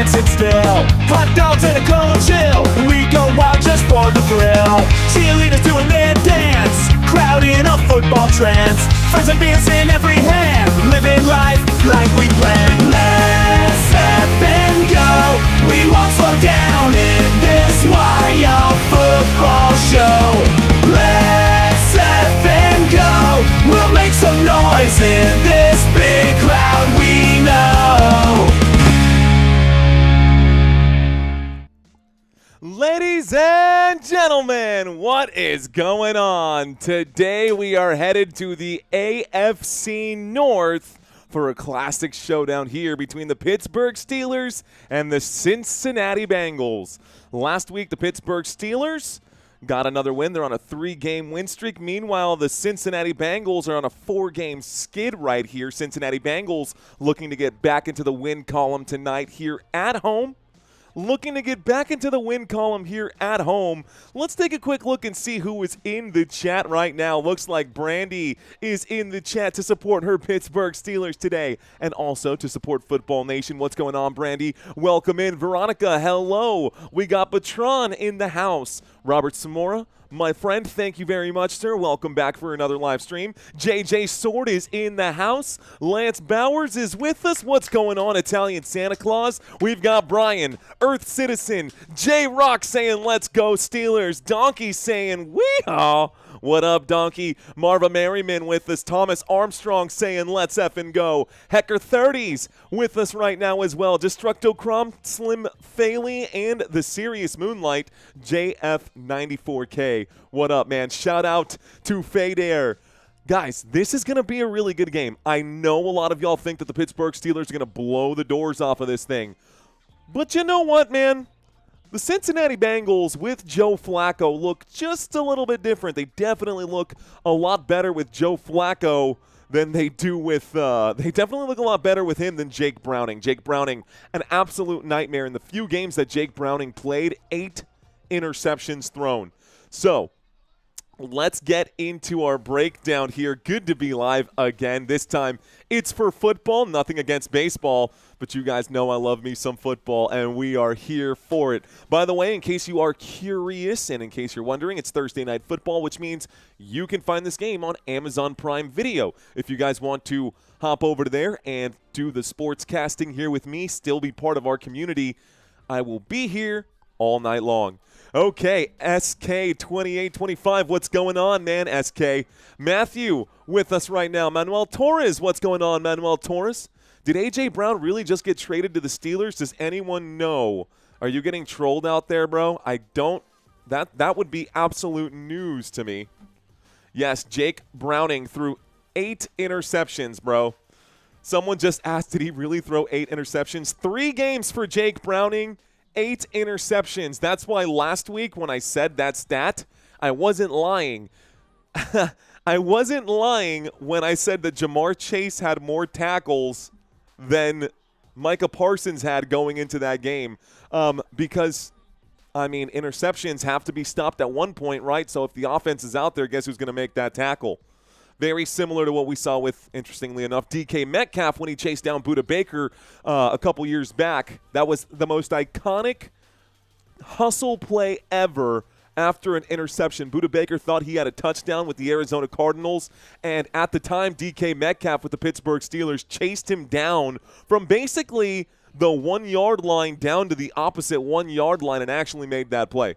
can't sit still. Hot dogs and a cold chill, we go wild just for the thrill. Cheerleaders doing their dance, crowd in a football trance. Friends and beers in every hand, living life like we planned. Let's up and go, we won't slow down in this wild football show. Let's up and go, we'll make some noise in this big crowd we know. Ladies and gentlemen, what is going on? Today we are headed to the AFC North for a classic showdown here between the Pittsburgh Steelers and the Cincinnati Bengals. Last week, the Pittsburgh Steelers got another win. They're on a 3-game win streak. Meanwhile, the Cincinnati Bengals are on a 4-game skid right here. Cincinnati Bengals looking to get back into the win column tonight here at home. Looking to get back into the win column here at home. Let's take a quick look and see who is in the chat right now. Looks like Brandy is in the chat to support her Pittsburgh Steelers today and also to support Football Nation. What's going on, Brandy? Welcome in. Veronica, hello. We got Patron in the house. Robert Samora, my friend, thank you very much, sir. Welcome back for another live stream. JJ Sword is in the house. Lance Bowers is with us. What's going on, Italian Santa Claus? We've got Brian, Earth Citizen, J-Rock saying, let's go Steelers. Donkey saying, wee-haw. What up, Donkey? Marva Merriman with us. Thomas Armstrong saying, let's effing go. Hecker 30s with us right now as well. Destructo Crom, Slim Faley, and the Serious Moonlight, JF94K. What up, man? Shout out to Fade Air. Guys, this is going to be a really good game. I know a lot of y'all think that the Pittsburgh Steelers are going to blow the doors off of this thing. But you know what, man? The Cincinnati Bengals with Joe Flacco look just a little bit different. They definitely look a lot better with Joe Flacco than they do with they definitely look a lot better with him than Jake Browning. Jake Browning, an absolute nightmare. In the few games that Jake Browning played, 8 interceptions thrown. So let's get into our breakdown here. Good to be live again. This time it's for football, nothing against baseball, but you guys know I love me some football, and we are here for it. By the way, in case you are curious and in case you're wondering, it's Thursday Night Football, which means you can find this game on Amazon Prime Video. If you guys want to hop over to there and do the sports casting here with me, still be part of our community, I will be here all night long. Okay, SK2825, what's going on, man, SK? Matthew with us right now. Manuel Torres, what's going on, Manuel Torres? Did A.J. Brown really just get traded to the Steelers? Does anyone know? Are you getting trolled out there, bro? I don't. That would be absolute news to me. Yes, Jake Browning threw 8 interceptions, bro. Someone just asked, did he really throw 8 interceptions? 3 games for Jake Browning. 8 interceptions. That's why last week when I said that stat, I wasn't lying. I wasn't lying when I said that Jamar Chase had more tackles than Micah Parsons had going into that game. Because, I mean, interceptions have to be stopped at one point, right? So if the offense is out there, guess who's going to make that tackle? Very similar to what we saw with, interestingly enough, DK Metcalf when he chased down Budda Baker a couple years back. That was the most iconic hustle play ever after an interception. Budda Baker thought he had a touchdown with the Arizona Cardinals, and at the time, DK Metcalf with the Pittsburgh Steelers chased him down from basically the 1-yard line down to the opposite 1-yard line and actually made that play.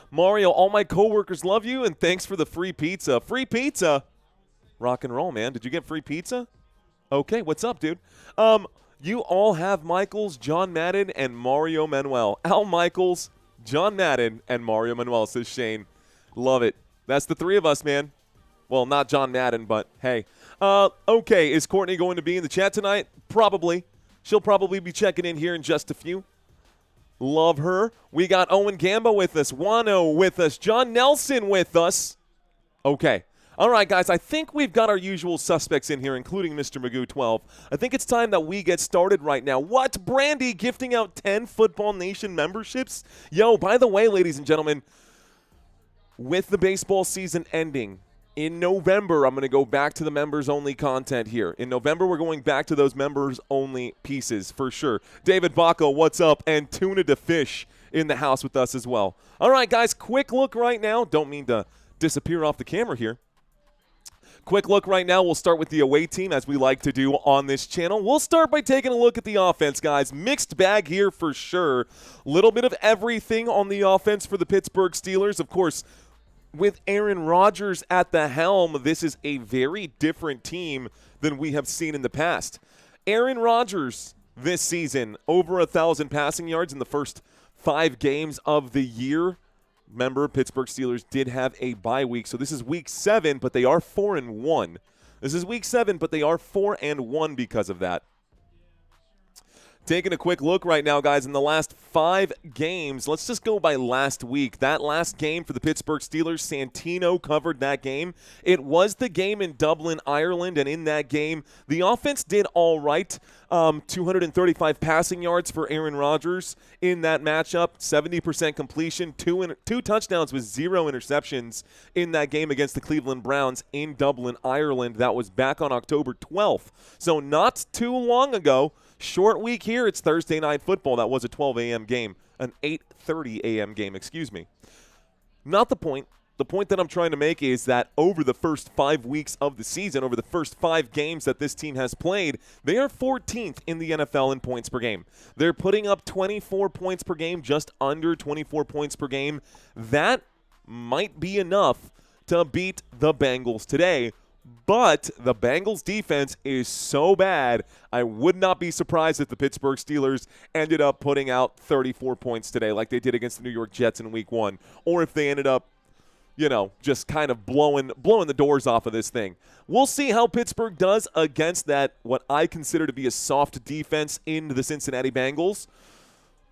Mario, all my coworkers love you, and thanks for the free pizza. Free pizza? Rock and roll, man. Did you get free pizza? Okay, what's up, dude? You all have Michaels, John Madden, and Mario Manuel. Al Michaels, John Madden, and Mario Manuel, says Shane. Love it. That's the 3 of us, man. Well, not John Madden, but hey. Okay, is Courtney going to be in the chat tonight? Probably. She'll probably be checking in here in just a few. Love her. We got Owen Gamba with us, Wano with us, John Nelson with us. Okay. All right, guys, I think we've got our usual suspects in here, including Mr. Magoo 12. I think it's time that we get started right now. What? Brandy gifting out 10 Football Nation memberships? Yo, by the way, ladies and gentlemen, with the baseball season ending, In November, I'm going to go back to the members-only content here. In November, we're going back to those members-only pieces for sure. David Baco, what's up? And Tuna to Fish in the house with us as well. All right, guys, quick look right now. Don't mean to disappear off the camera here. Quick look right now. We'll start with the away team, as we like to do on this channel. We'll start by taking a look at the offense, guys. Mixed bag here for sure. Little bit of everything on the offense for the Pittsburgh Steelers. Of course, with Aaron Rodgers at the helm, this is a very different team than we have seen in the past. Aaron Rodgers this season, over 1,000 passing yards in the first 5 games of the year. Remember, Pittsburgh Steelers did have a bye week, so this is week 7, but they are 4-1. This is week 7, but they are 4-1 because of that. Taking a quick look right now, guys, in the last 5 games, let's just go by last week. That last game for the Pittsburgh Steelers, Santino covered that game. It was the game in Dublin, Ireland, and in that game, the offense did all right. 235 passing yards for Aaron Rodgers in that matchup, 70% completion, 2 touchdowns with 0 interceptions in that game against the Cleveland Browns in Dublin, Ireland. That was back on October 12th. So not too long ago. Short week here. It's Thursday Night Football. That was a 12 a.m. game, an 8:30 a.m. game, excuse me. Not the point. The point that I'm trying to make is that over the first 5 weeks of the season, over the first 5 games that this team has played, they are 14th in the NFL in points per game. They're putting up 24 points per game, just under 24 points per game. That might be enough to beat the Bengals today. But the Bengals defense is so bad, I would not be surprised if the Pittsburgh Steelers ended up putting out 34 points today like they did against the New York Jets in week 1. Or if they ended up, just kind of blowing the doors off of this thing. We'll see how Pittsburgh does against that, what I consider to be a soft defense in the Cincinnati Bengals.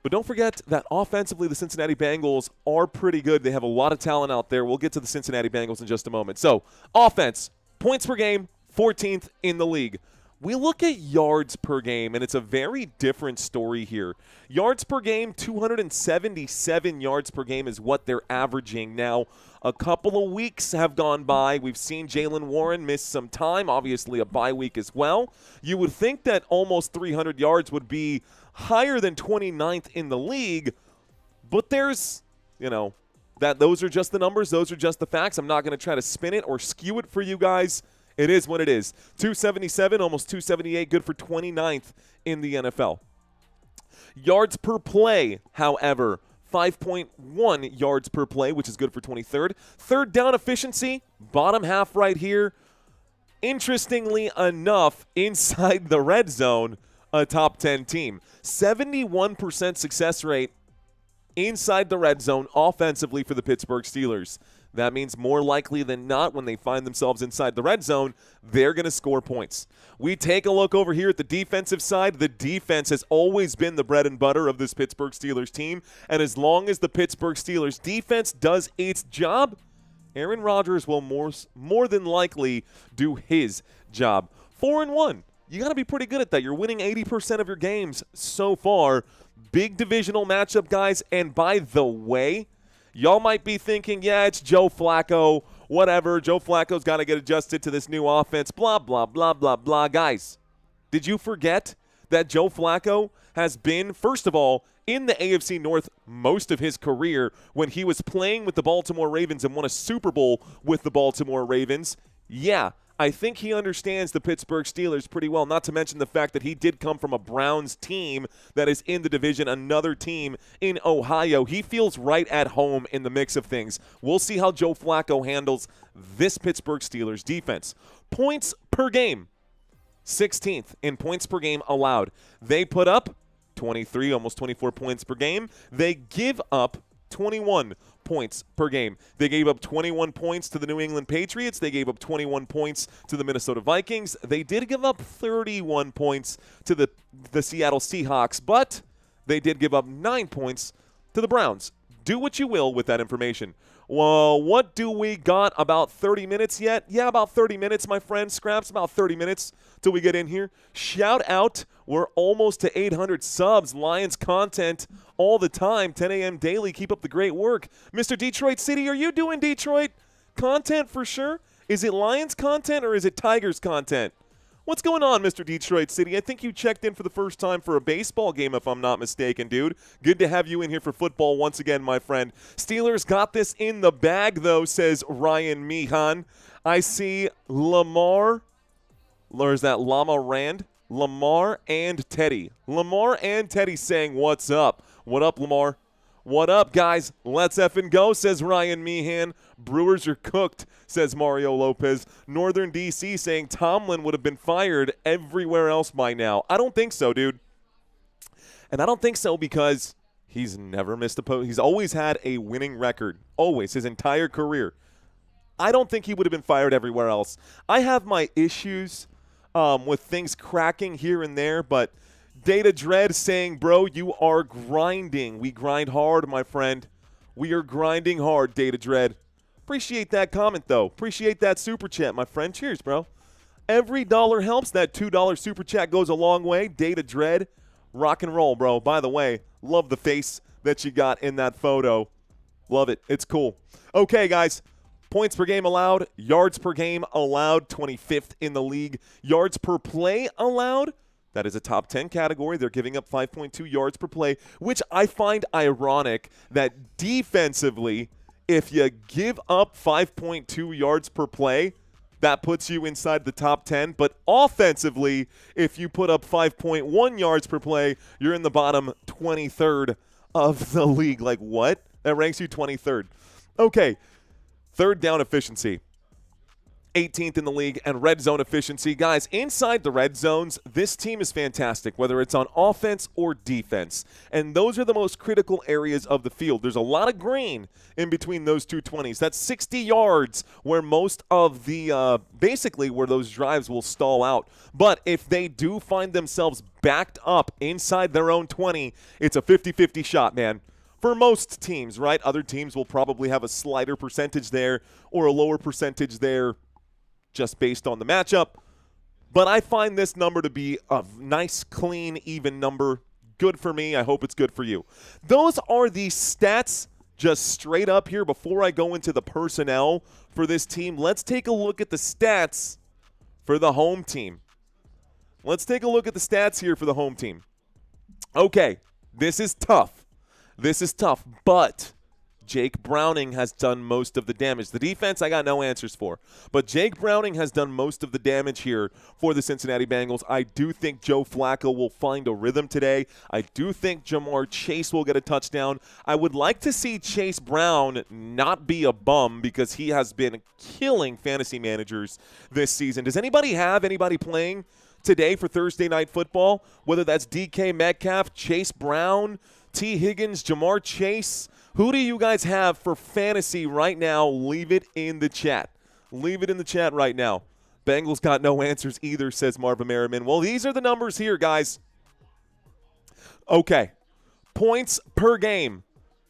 But don't forget that offensively, the Cincinnati Bengals are pretty good. They have a lot of talent out there. We'll get to the Cincinnati Bengals in just a moment. So, offense. Points per game, 14th in the league. We look at yards per game, and it's a very different story here. Yards per game, 277 yards per game is what they're averaging. Now, a couple of weeks have gone by. We've seen Jaylen Warren miss some time, obviously a bye week as well. You would think that almost 300 yards would be higher than 29th in the league, but there's, those are just the numbers. Those are just the facts. I'm not going to try to spin it or skew it for you guys. It is what it is. 277, almost 278, good for 29th in the NFL. Yards per play, however, 5.1 yards per play, which is good for 23rd. Third down efficiency, bottom half right here. Interestingly enough, inside the red zone, a top 10 team. 71% success rate inside the red zone offensively for the Pittsburgh Steelers. That means more likely than not when they find themselves inside the red zone, they're going to score points. We take a look over here at the defensive side. The defense has always been the bread and butter of this Pittsburgh Steelers team, and as long as the Pittsburgh Steelers defense does its job, Aaron Rodgers will more than likely do his job. 4-1. You got to be pretty good at that. You're winning 80% of your games so far. Big divisional matchup, guys. And by the way, y'all might be thinking, yeah, it's Joe Flacco, whatever. Joe Flacco's got to get adjusted to this new offense, blah, blah, blah, blah, blah. Guys, did you forget that Joe Flacco has been, first of all, in the AFC North most of his career when he was playing with the Baltimore Ravens and won a Super Bowl with the Baltimore Ravens? Yeah. I think he understands the Pittsburgh Steelers pretty well, not to mention the fact that he did come from a Browns team that is in the division, another team in Ohio. He feels right at home in the mix of things. We'll see how Joe Flacco handles this Pittsburgh Steelers defense. Points per game, 16th in points per game allowed. They put up 23, almost 24 points per game. They give up 21 points per game. They gave up 21 points to the New England Patriots. They gave up 21 points to the Minnesota Vikings. They did give up 31 points to the Seattle Seahawks, but they did give up 9 points to the Browns. Do what you will with that information. Well, what do we got? About 30 minutes yet? Yeah, about 30 minutes, my friend. Scraps, about 30 minutes till we get in here. Shout out. We're almost to 800 subs. Lions content all the time. 10 a.m. daily. Keep up the great work. Mr. Detroit City, are you doing Detroit content for sure? Is it Lions content or is it Tigers content? What's going on, Mr. Detroit City? I think you checked in for the first time for a baseball game, if I'm not mistaken, dude. Good to have you in here for football once again, my friend. Steelers got this in the bag, though, says Ryan Meehan. I see Lamar, or is that Lama Rand? Lamar and Teddy. Lamar and Teddy saying, what's up? What up, Lamar? What up, guys? Let's effing go, says Ryan Meehan. Brewers are cooked, says Mario Lopez. Northern D.C. saying Tomlin would have been fired everywhere else by now. I don't think so, dude. And I don't think so because he's never missed a post. He's always had a winning record, always, his entire career. I don't think he would have been fired everywhere else. I have my issues with things cracking here and there, but Data Dread saying, bro, you are grinding. We grind hard, my friend. We are grinding hard, Data Dread. Appreciate that comment, though. Appreciate that super chat, my friend. Cheers, bro. Every dollar helps. That $2 super chat goes a long way. Data Dread, rock and roll, bro. By the way, love the face that you got in that photo. Love it. It's cool. Okay, guys. Points per game allowed. Yards per game allowed. 25th in the league. Yards per play allowed. That is a top 10 category. They're giving up 5.2 yards per play, which I find ironic that defensively, if you give up 5.2 yards per play, that puts you inside the top 10. But offensively, if you put up 5.1 yards per play, you're in the bottom 23rd of the league. Like what? That ranks you 23rd. Okay, third down efficiency. 18th in the league, and red zone efficiency. Guys, inside the red zones, this team is fantastic, whether it's on offense or defense. And those are the most critical areas of the field. There's a lot of green in between those two 20s. That's 60 yards where most of the, basically where those drives will stall out. But if they do find themselves backed up inside their own 20, it's a 50-50 shot, man. For most teams, right? Other teams will probably have a slighter percentage there or a lower percentage there, just based on the matchup. But I find this number to be a nice, clean, even number. Good for me. I hope it's good for you. Those are the stats just straight up here before I go into the personnel for this team. Let's take a look at the stats for the home team. Let's take a look at the stats here for the home team. Okay, this is tough. This is tough, but Jake Browning has done most of the damage. The defense, I got no answers for. But Jake Browning has done most of the damage here for the Cincinnati Bengals. I do think Joe Flacco will find a rhythm today. I do think Jamar Chase will get a touchdown. I would like to see Chase Brown not be a bum because he has been killing fantasy managers this season. Does anybody have anybody playing today for Thursday Night Football? Whether that's DK Metcalf, Chase Brown, T. Higgins, Jamar Chase. Who do you guys have for fantasy right now? Leave it in the chat. Leave it in the chat right now. Bengals got no answers either, says Marvin Merriman. Well, these are the numbers here, guys. Okay. Points per game,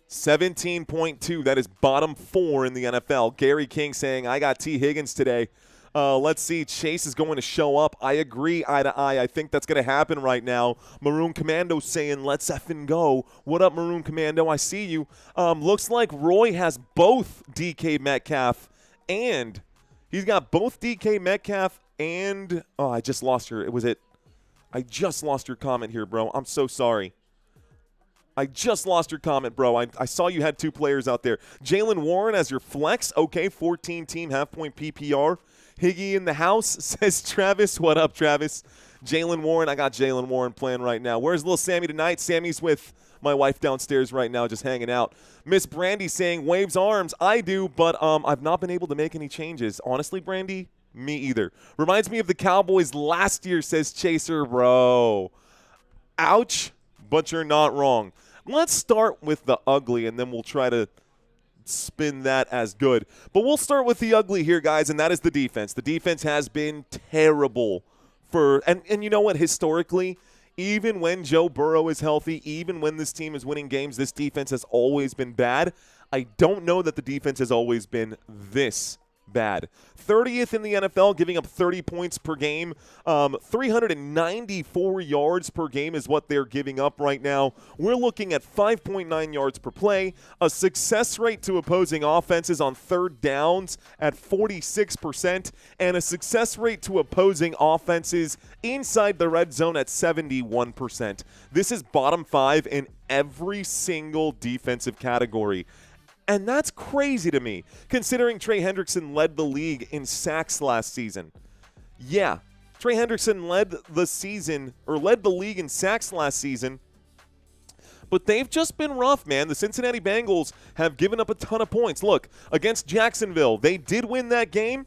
17.2. That is bottom 4 in the NFL. Gary King saying, I got T. Higgins today. Let's see. Chase is going to show up. I agree eye to eye. I think that's going to happen right now. Maroon Commando saying, let's effing go. What up, Maroon Commando? I see you. Looks like Roy has both DK Metcalf and he's got both DK Metcalf and – oh, I just lost your – was it – I just lost your comment here, bro. I'm so sorry. I just lost your comment, bro. I saw you had two players out there. Jalen Warren as your flex. Okay, 14-team half-point PPR. Higgy in the house, says Travis. What up, Travis? Jalen Warren. I got Jalen Warren playing right now. Where's little Sammy tonight? Sammy's with my wife downstairs right now just hanging out. Miss Brandy saying, waves arms. I do, but I've not been able to make any changes. Honestly, Brandy, me either. Reminds me of the Cowboys last year, says Chaser. Bro. Ouch, but you're not wrong. Let's start with the ugly, and then we'll try to spin that as good. But we'll start with the ugly here, guys, and that is the defense. The defense has been terrible for – and you know what? Historically, even when Joe Burrow is healthy, even when this team is winning games, this defense has always been bad. I don't know that the defense has always been this bad. 30th in the NFL, giving up 30 points per game. 394 yards per game is what they're giving up right now. We're looking at 5.9 yards per play, a success rate to opposing offenses on third downs at 46%, and a success rate to opposing offenses inside the red zone at 71%. This is bottom 5 in every single defensive category. And that's crazy to me, considering Trey Hendrickson led the league in sacks last season. Yeah, Trey Hendrickson led the league in sacks last season, but they've just been rough, man. The Cincinnati Bengals have given up a ton of points. Look, against Jacksonville, they did win that game,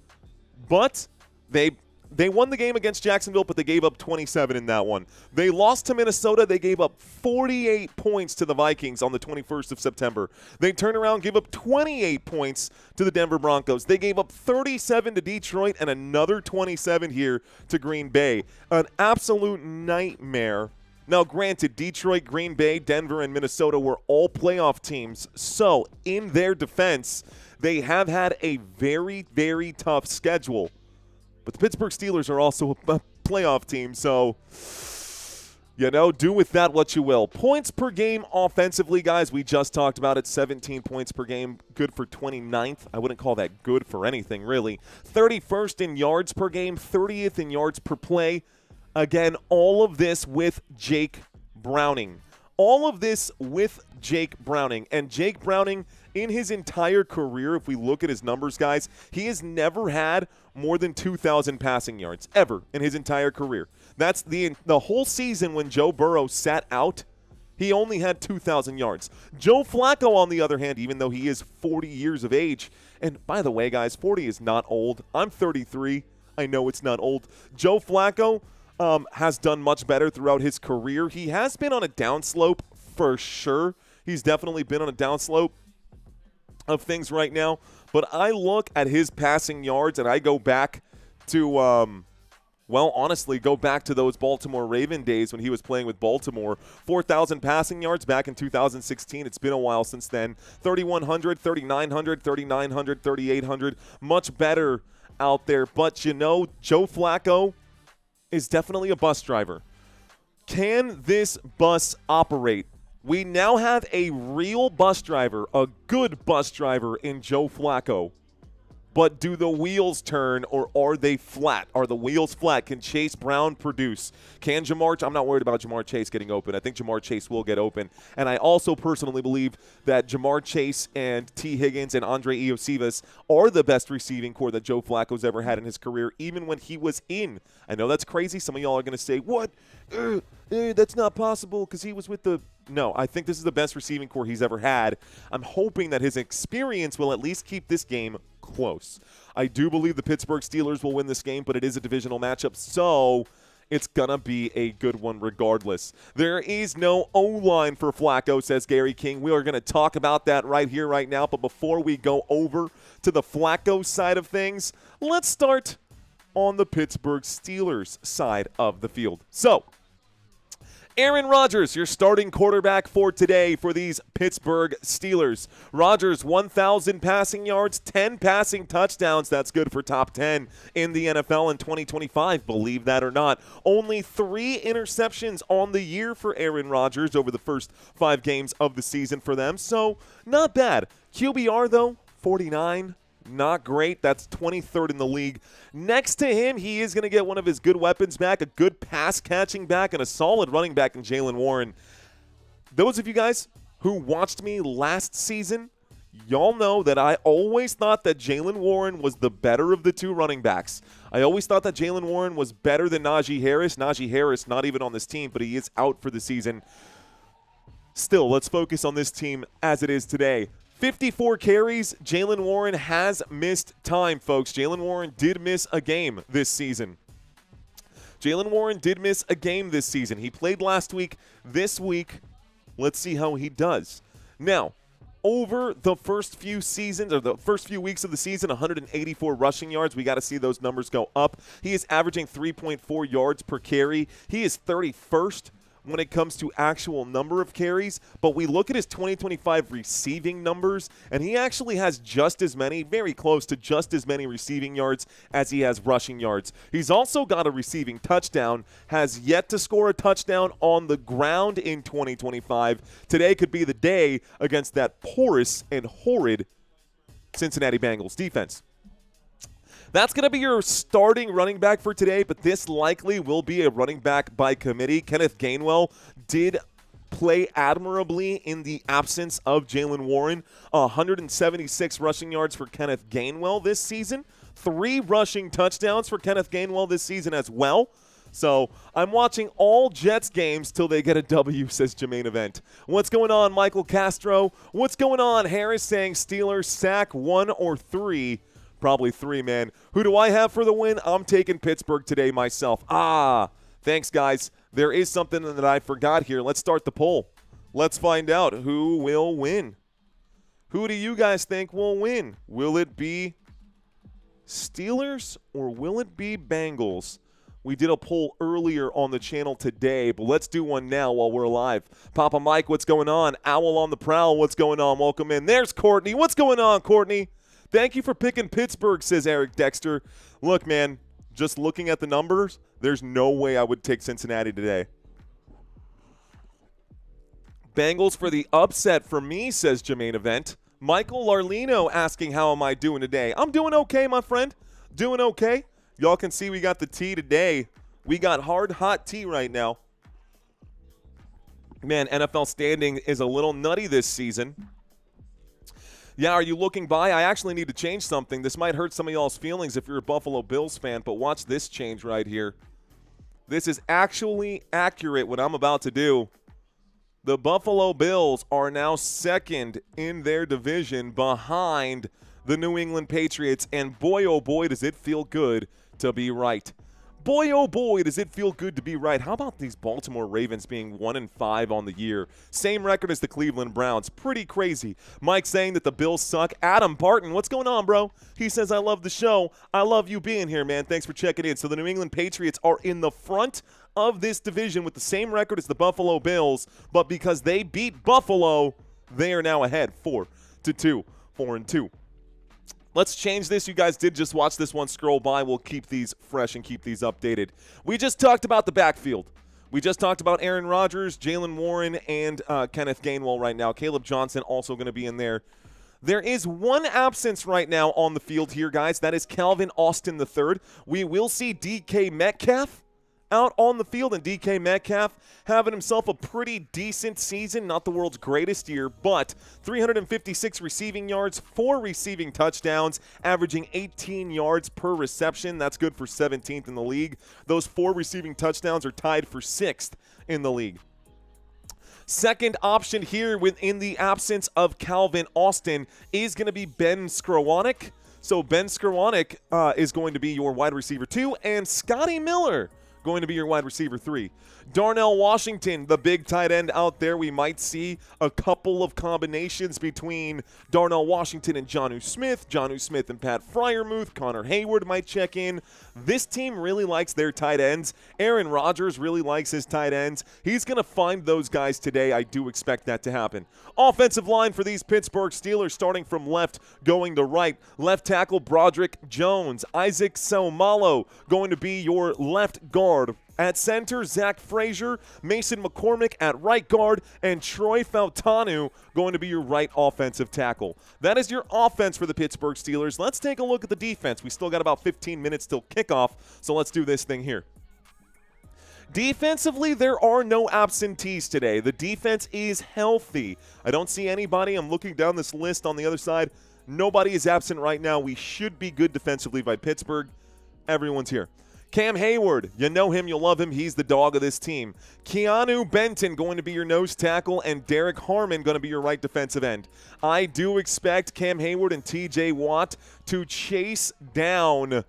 but they won the game against Jacksonville, but they gave up 27 in that one. They lost to Minnesota. They gave up 48 points to the Vikings on the 21st of September. They turned around, gave up 28 points to the Denver Broncos. They gave up 37 to Detroit and another 27 here to Green Bay. An absolute nightmare. Now, granted, Detroit, Green Bay, Denver, and Minnesota were all playoff teams. So, in their defense, they have had a very, very tough schedule. But the Pittsburgh Steelers are also a playoff team, so, do with that what you will. Points per game offensively, guys, we just talked about it, 17 points per game, good for 29th. I wouldn't call that good for anything, really. 31st in yards per game, 30th in yards per play. Again, all of this with Jake Browning. All of this with Jake Browning. And Jake Browning, in his entire career, if we look at his numbers, guys, he has never had more than 2,000 passing yards, ever, in his entire career. That's the whole season when Joe Burrow sat out, he only had 2,000 yards. Joe Flacco, on the other hand, even though he is 40 years of age, and by the way, guys, 40 is not old. I'm 33. I know it's not old. Joe Flacco has done much better throughout his career. He has been on a downslope for sure. He's definitely been on a downslope of things right now. But I look at his passing yards and I go back to, honestly, go back to those Baltimore Raven days when he was playing with Baltimore. 4,000 passing yards back in 2016. It's been a while since then. 3,100, 3,900, 3,900, 3,800. Much better out there. But, Joe Flacco is definitely a bus driver. Can this bus operate? We now have a real bus driver, a good bus driver in Joe Flacco. But do the wheels turn, or are they flat? Are the wheels flat? Can Chase Brown produce? I'm not worried about Jamar Chase getting open. I think Jamar Chase will get open. And I also personally believe that Jamar Chase and T. Higgins and Andre Iosivas are the best receiving core that Joe Flacco's ever had in his career, even when he was in. I know that's crazy. Some of y'all are going to say, what? That's not possible because he was with the... No, I think this is the best receiving core he's ever had. I'm hoping that his experience will at least keep this game close. I do believe the Pittsburgh Steelers will win this game, but it is a divisional matchup, so it's going to be a good one regardless. There is no O-line for Flacco, says Gary King. We are going to talk about that right here, right now, but before we go over to the Flacco side of things, let's start on the Pittsburgh Steelers side of the field. So, Aaron Rodgers, your starting quarterback for today for these Pittsburgh Steelers. Rodgers, 1,000 passing yards, 10 passing touchdowns. That's good for top 10 in the NFL in 2025, believe that or not. Only 3 interceptions on the year for Aaron Rodgers over the first 5 games of the season for them, so not bad. QBR, though, 49. Not great. That's 23rd in the league. Next to him, he is going to get one of his good weapons back, a good pass-catching back, and a solid running back in Jaylen Warren. Those of you guys who watched me last season, y'all know that I always thought that Jaylen Warren was the better of the 2 running backs. I always thought that Jaylen Warren was better than Najee Harris. Najee Harris not even on this team, but he is out for the season. Still, let's focus on this team as it is today. 54 carries. Jaylen Warren has missed time, folks. Jaylen Warren did miss a game this season. He played last week. This week, let's see how he does. Now, over the first few seasons, or the first few weeks of the season, 184 rushing yards. We got to see those numbers go up. He is averaging 3.4 yards per carry. He is 31st when it comes to actual number of carries, but we look at his 2025 receiving numbers, and he actually has just as many, very close to just as many receiving yards as he has rushing yards. He's also got a receiving touchdown, has yet to score a touchdown on the ground in 2025. Today could be the day against that porous and horrid Cincinnati Bengals defense. That's going to be your starting running back for today, but this likely will be a running back by committee. Kenneth Gainwell did play admirably in the absence of Jaylen Warren. 176 rushing yards for Kenneth Gainwell this season. 3 rushing touchdowns for Kenneth Gainwell this season as well. So I'm watching all Jets games till they get a W, says Jermaine Event. What's going on, Michael Castro? What's going on? Harris saying Steelers sack 1 or 3. Probably 3, man. Who do I have for the win? I'm taking Pittsburgh today myself. Thanks, guys. There is something that I forgot here. Let's start the poll. Let's find out who will win. Who do you guys think will win? Will it be Steelers or will it be Bengals? We did a poll earlier on the channel today, but let's do one now while we're live. Papa Mike, what's going on? Owl on the prowl, what's going on? Welcome in. There's Courtney. What's going on, Courtney? Thank you for picking Pittsburgh, says Eric Dexter. Look, man, just looking at the numbers, there's no way I would take Cincinnati today. Bengals for the upset for me, says Jermaine Event. Michael Larlino asking how am I doing today. I'm doing okay, my friend. Doing okay. Y'all can see we got the tea today. We got hard, hot tea right now. Man, NFL standing is a little nutty this season. Yeah, are you looking by? I actually need to change something. This might hurt some of y'all's feelings if you're a Buffalo Bills fan, but watch this change right here. This is actually accurate, what I'm about to do. The Buffalo Bills are now second in their division behind the New England Patriots, and boy, oh boy, does it feel good to be right. Boy, oh boy, does it feel good to be right. How about these Baltimore Ravens being 1-5 on the year? Same record as the Cleveland Browns. Pretty crazy. Mike saying that the Bills suck. Adam Barton, what's going on, bro? He says, I love the show. I love you being here, man. Thanks for checking in. So the New England Patriots are in the front of this division with the same record as the Buffalo Bills, but because they beat Buffalo, they are now ahead 4-2, 4-2. Let's change this. You guys did just watch this one scroll by. We'll keep these fresh and keep these updated. We just talked about the backfield. We just talked about Aaron Rodgers, Jaylen Warren, and Kenneth Gainwell right now. Caleb Johnson also going to be in there. There is one absence right now on the field here, guys. That is Calvin Austin III. We will see DK Metcalf out on the field, and DK Metcalf having himself a pretty decent season. Not the world's greatest year, but 356 receiving yards, 4 receiving touchdowns, averaging 18 yards per reception. That's good for 17th in the league. Those 4 receiving touchdowns are tied for 6th in the league. Second option here within the absence of Calvin Austin is going to be Ben Skowronek. So Ben Skowronek is going to be your wide receiver 2, and Scotty Miller going to be your wide receiver 3. Darnell Washington, the big tight end out there. We might see a couple of combinations between Darnell Washington and Jonnu Smith and Pat Freiermuth. Connor Hayward might check in. This team really likes their tight ends. Aaron Rodgers really likes his tight ends. He's going to find those guys today. I do expect that to happen. Offensive line for these Pittsburgh Steelers, starting from left, going to right. Left tackle Broderick Jones. Isaac Seumalo going to be your left guard. At center, Zach Frazier, Mason McCormick at right guard, and Troy Fautanu going to be your right offensive tackle. That is your offense for the Pittsburgh Steelers. Let's take a look at the defense. We still got about 15 minutes till kickoff, so let's do this thing here. Defensively, there are no absentees today. The defense is healthy. I don't see anybody. I'm looking down this list on the other side. Nobody is absent right now. We should be good defensively by Pittsburgh. Everyone's here. Cam Hayward, you know him, you love him. He's the dog of this team. Keanu Benton going to be your nose tackle, and Derek Harmon going to be your right defensive end. I do expect Cam Hayward and TJ Watt to chase down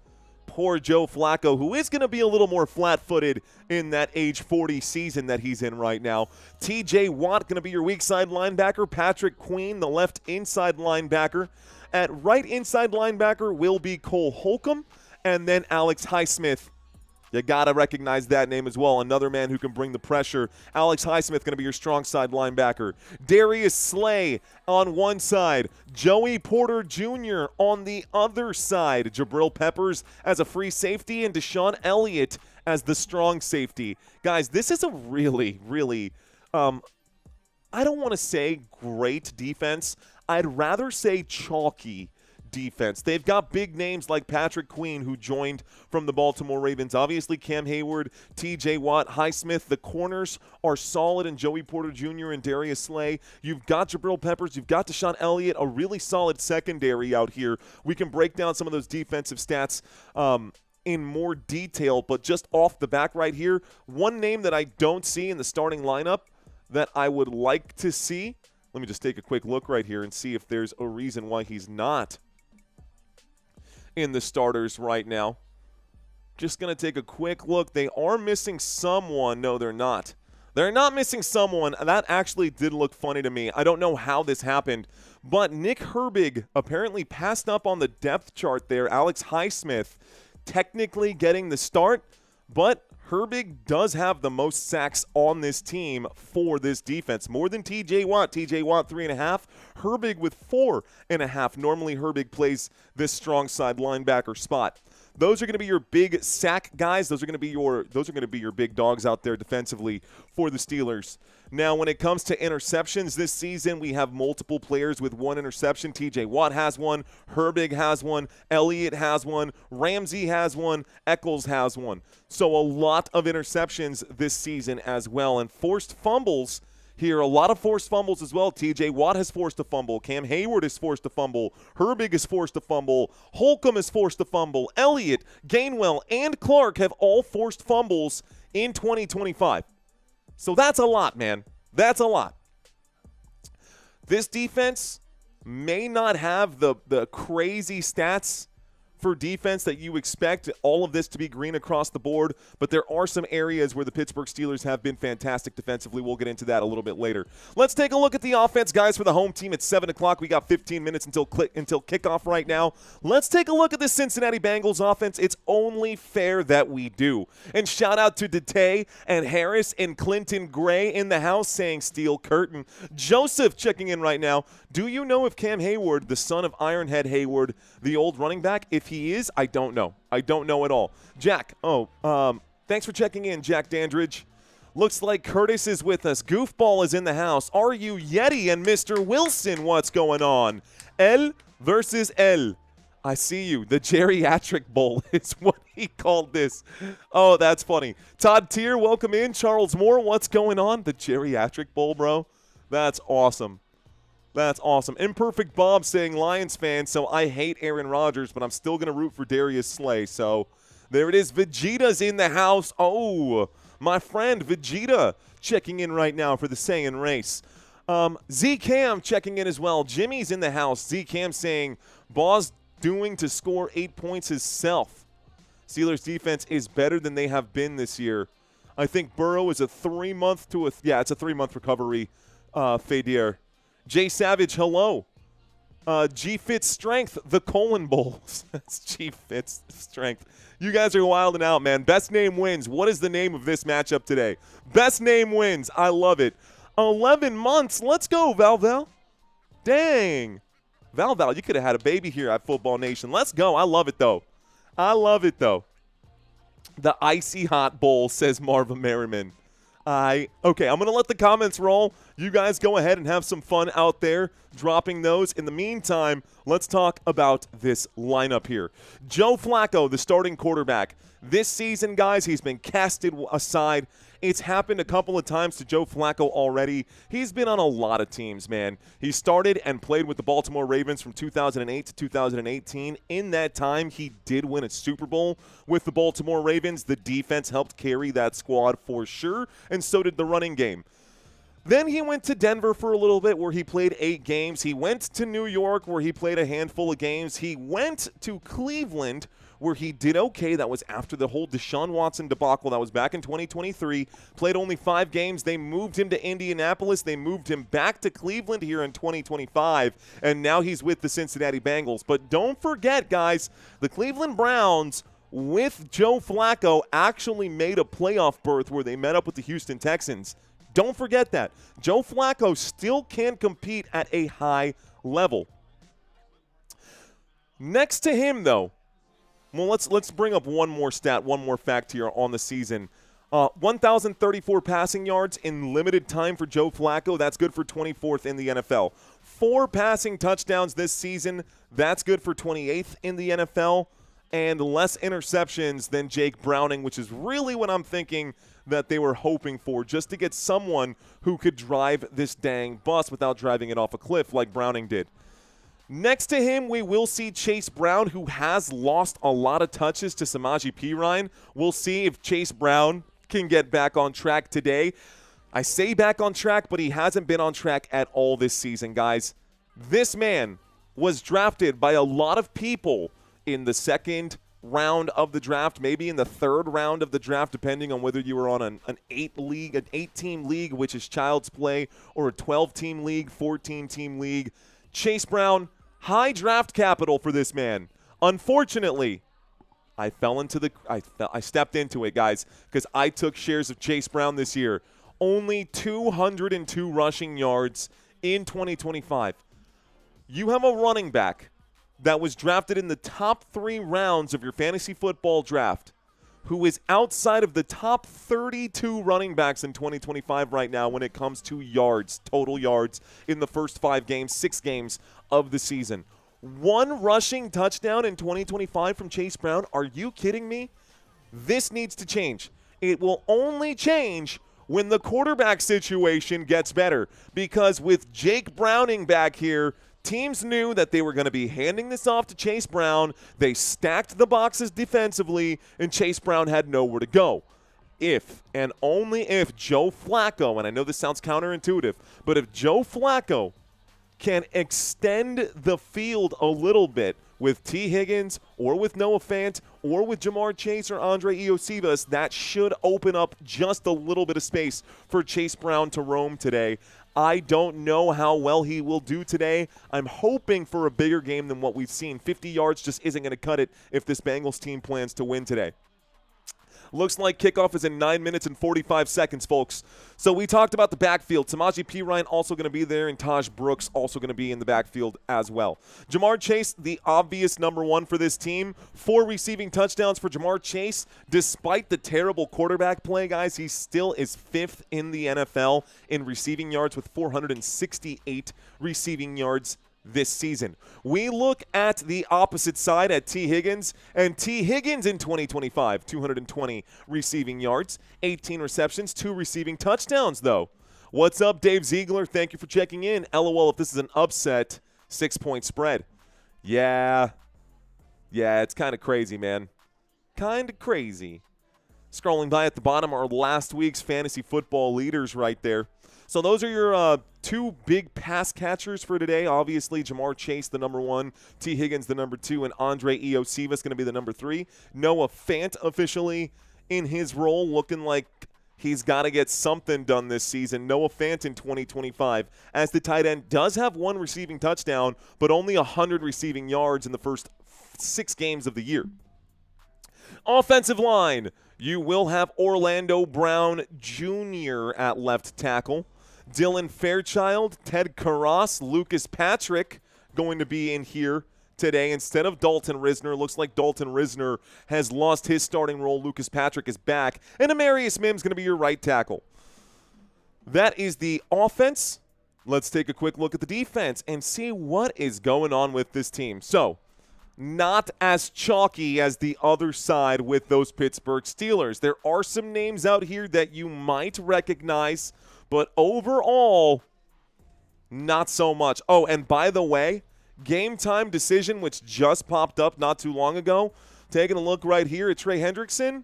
poor Joe Flacco, who is going to be a little more flat-footed in that age 40 season that he's in right now. TJ Watt going to be your weak side linebacker. Patrick Queen, the left inside linebacker. At right inside linebacker will be Cole Holcomb. And then Alex Highsmith You got to recognize that name as well. Another man who can bring the pressure. Alex Highsmith going to be your strong side linebacker. Darius Slay on one side. Joey Porter Jr. on the other side. Jabril Peppers as a free safety and Deshaun Elliott as the strong safety. Guys, this is a really, really, I don't want to say great defense. I'd rather say chalky defense. They've got big names like Patrick Queen, who joined from the Baltimore Ravens. Obviously, Cam Hayward, TJ Watt, Highsmith. The corners are solid, and Joey Porter Jr. and Darius Slay. You've got Jabril Peppers. You've got Deshaun Elliott, a really solid secondary out here. We can break down some of those defensive stats in more detail, but just off the back right here, one name that I don't see in the starting lineup that I would like to see. Let me just take a quick look right here and see if there's a reason why he's not in the starters right now. Just going to take a quick look. They are missing someone. No, they're not. They're not missing someone. That actually did look funny to me. I don't know how this happened, but Nick Herbig apparently passed up on the depth chart there. Alex Highsmith technically getting the start, but Herbig does have the most sacks on this team for this defense. More than TJ Watt. TJ Watt 3.5. Herbig with 4.5. Normally Herbig plays this strong side linebacker spot. Those are going to be your big sack guys. Those are going to be your big dogs out there defensively for the Steelers. Now, when it comes to interceptions this season, we have multiple players with one interception. TJ Watt has one. Herbig has one. Elliott has one. Ramsey has one. Eccles has one. So a lot of interceptions this season as well. And forced fumbles here, a lot of forced fumbles as well. TJ Watt has forced a fumble. Cam Hayward has forced a fumble. Herbig has forced a fumble. Holcomb has forced a fumble. Elliott, Gainwell, and Clark have all forced fumbles in 2025. So that's a lot, man. That's a lot. This defense may not have the crazy stats for defense that you expect all of this to be green across the board, but there are some areas where the Pittsburgh Steelers have been fantastic defensively. We'll get into that a little bit later. Let's take a look at the offense, guys, for the home team at 7 o'clock. We got 15 minutes until kickoff right now. Let's take a look at the Cincinnati Bengals offense. It's only fair that we do. And shout out to Dete and Harris and Clinton Gray in the house saying steel curtain. Joseph checking in right now. Do you know if Cam Hayward, the son of Ironhead Hayward, the old running back, if he is? I don't know. I don't know at all. Jack, thanks for checking in, Jack Dandridge. Looks like Curtis is with us. Goofball is in the house. Are you Yeti and Mr. Wilson? What's going on? L versus L. I see you. The geriatric bowl is what he called this. Oh, that's funny. Todd Tier, welcome in. Charles Moore, what's going on? The geriatric bowl, bro. That's awesome. That's awesome. Imperfect Bob saying Lions fan, so I hate Aaron Rodgers, but I'm still going to root for Darius Slay. So there it is. Vegeta's in the house. Oh, my friend Vegeta checking in right now for the Saiyan race. Z-Cam checking in as well. Jimmy's in the house. Z-Cam saying Ball's doing to score 8 points himself. Steelers defense is better than they have been this year. I think Burrow is a 3-month it's a 3-month recovery. Fadier. Jay Savage, hello. G-Fit Strength, the colon bowls. That's G-Fit Strength. You guys are wilding out, man. Best name wins. What is the name of this matchup today? Best name wins. I love it. 11 months. Let's go, Val. Dang. Val, you could have had a baby here at Football Nation. Let's go. I love it, though. The Icy Hot Bowl, says Marva Merriman. Okay, I'm going to let the comments roll. You guys go ahead and have some fun out there dropping those. In the meantime, let's talk about this lineup here. Joe Flacco, the starting quarterback. This season, guys, he's been casted aside. It's happened a couple of times to Joe Flacco already. He's been on a lot of teams, man. He started and played with the Baltimore Ravens from 2008 to 2018. In that time, he did win a Super Bowl with the Baltimore Ravens. The defense helped carry that squad for sure, and so did the running game. Then he went to Denver for a little bit where he played 8 games. He went to New York where he played a handful of games. He went to Cleveland where he did okay. That was after the whole Deshaun Watson debacle. That was back in 2023. Played only 5 games. They moved him to Indianapolis. They moved him back to Cleveland here in 2025, and now he's with the Cincinnati Bengals. But don't forget, guys, the Cleveland Browns with Joe Flacco, actually made a playoff berth where they met up with the Houston Texans. Don't forget that. Joe Flacco still can compete at a high level. Next to him, though, well, let's bring up one more stat, one more fact here on the season. 1,034 passing yards in limited time for Joe Flacco. That's good for 24th in the NFL. 4 passing touchdowns this season. That's good for 28th in the NFL. And less interceptions than Jake Browning, which is really what I'm thinking that they were hoping for, just to get someone who could drive this dang bus without driving it off a cliff like Browning did. Next to him, we will see Chase Brown, who has lost a lot of touches to Samaje Perine. We'll see if Chase Brown can get back on track today. I say back on track, but he hasn't been on track at all this season, guys. This man was drafted by a lot of people in the second round of the draft, maybe in the third round of the draft, depending on whether you were on an 8-team league, which is child's play, or a 12-team league, 14-team league. Chase Brown, high draft capital for this man. Unfortunately, I stepped into it, guys, because I took shares of Chase Brown this year. Only 202 rushing yards in 2025. You have a running back that was drafted in the top 3 rounds of your fantasy football draft, who is outside of the top 32 running backs in 2025 right now when it comes to yards, total yards in the first 6 games of the season. 1 rushing touchdown in 2025 from Chase Brown. Are you kidding me? This needs to change. It will only change when the quarterback situation gets better, because with Jake Browning back here, teams knew that they were going to be handing this off to Chase Brown. They stacked the boxes defensively, and Chase Brown had nowhere to go. If and only if Joe Flacco, and I know this sounds counterintuitive, but if Joe Flacco can extend the field a little bit with T. Higgins or with Noah Fant or with Jamar Chase or Andre Iosivas, that should open up just a little bit of space for Chase Brown to roam today. I don't know how well he will do today. I'm hoping for a bigger game than what we've seen. 50 yards just isn't going to cut it if this Bengals team plans to win today. Looks like kickoff is in 9 minutes and 45 seconds, folks. So we talked about the backfield. Samaje Perine also going to be there, and Taj Brooks also going to be in the backfield as well. Jamar Chase, the obvious number 1 for this team. 4 receiving touchdowns for Jamar Chase. Despite the terrible quarterback play, guys, he still is 5th in the NFL in receiving yards with 468 receiving yards this season. We look at the opposite side at T. Higgins, and T. Higgins in 2025, 220 receiving yards, 18 receptions, 2 receiving touchdowns, though. What's up, Dave Ziegler? Thank you for checking in. LOL, if this is an upset, 6-point spread. Yeah, it's kind of crazy, man. Kind of crazy. Scrolling by at the bottom are last week's fantasy football leaders right there. So those are your 2 big pass catchers for today. Obviously, Jamar Chase, the number 1, T. Higgins, the number 2, and Andre Iosivas going to be the number 3. Noah Fant officially in his role, looking like he's got to get something done this season. Noah Fant in 2025 as the tight end does have 1 receiving touchdown, but only 100 receiving yards in the first 6 games of the year. Offensive line, you will have Orlando Brown Jr. at left tackle. Dylan Fairchild, Ted Karras, Lucas Patrick going to be in here today instead of Dalton Risner. Looks like Dalton Risner has lost his starting role. Lucas Patrick is back. And Amarius Mims going to be your right tackle. That is the offense. Let's take a quick look at the defense and see what is going on with this team. So, not as chalky as the other side with those Pittsburgh Steelers. There are some names out here that you might recognize, but overall, not so much. Oh, and by the way, game time decision, which just popped up not too long ago. Taking a look right here at Trey Hendrickson.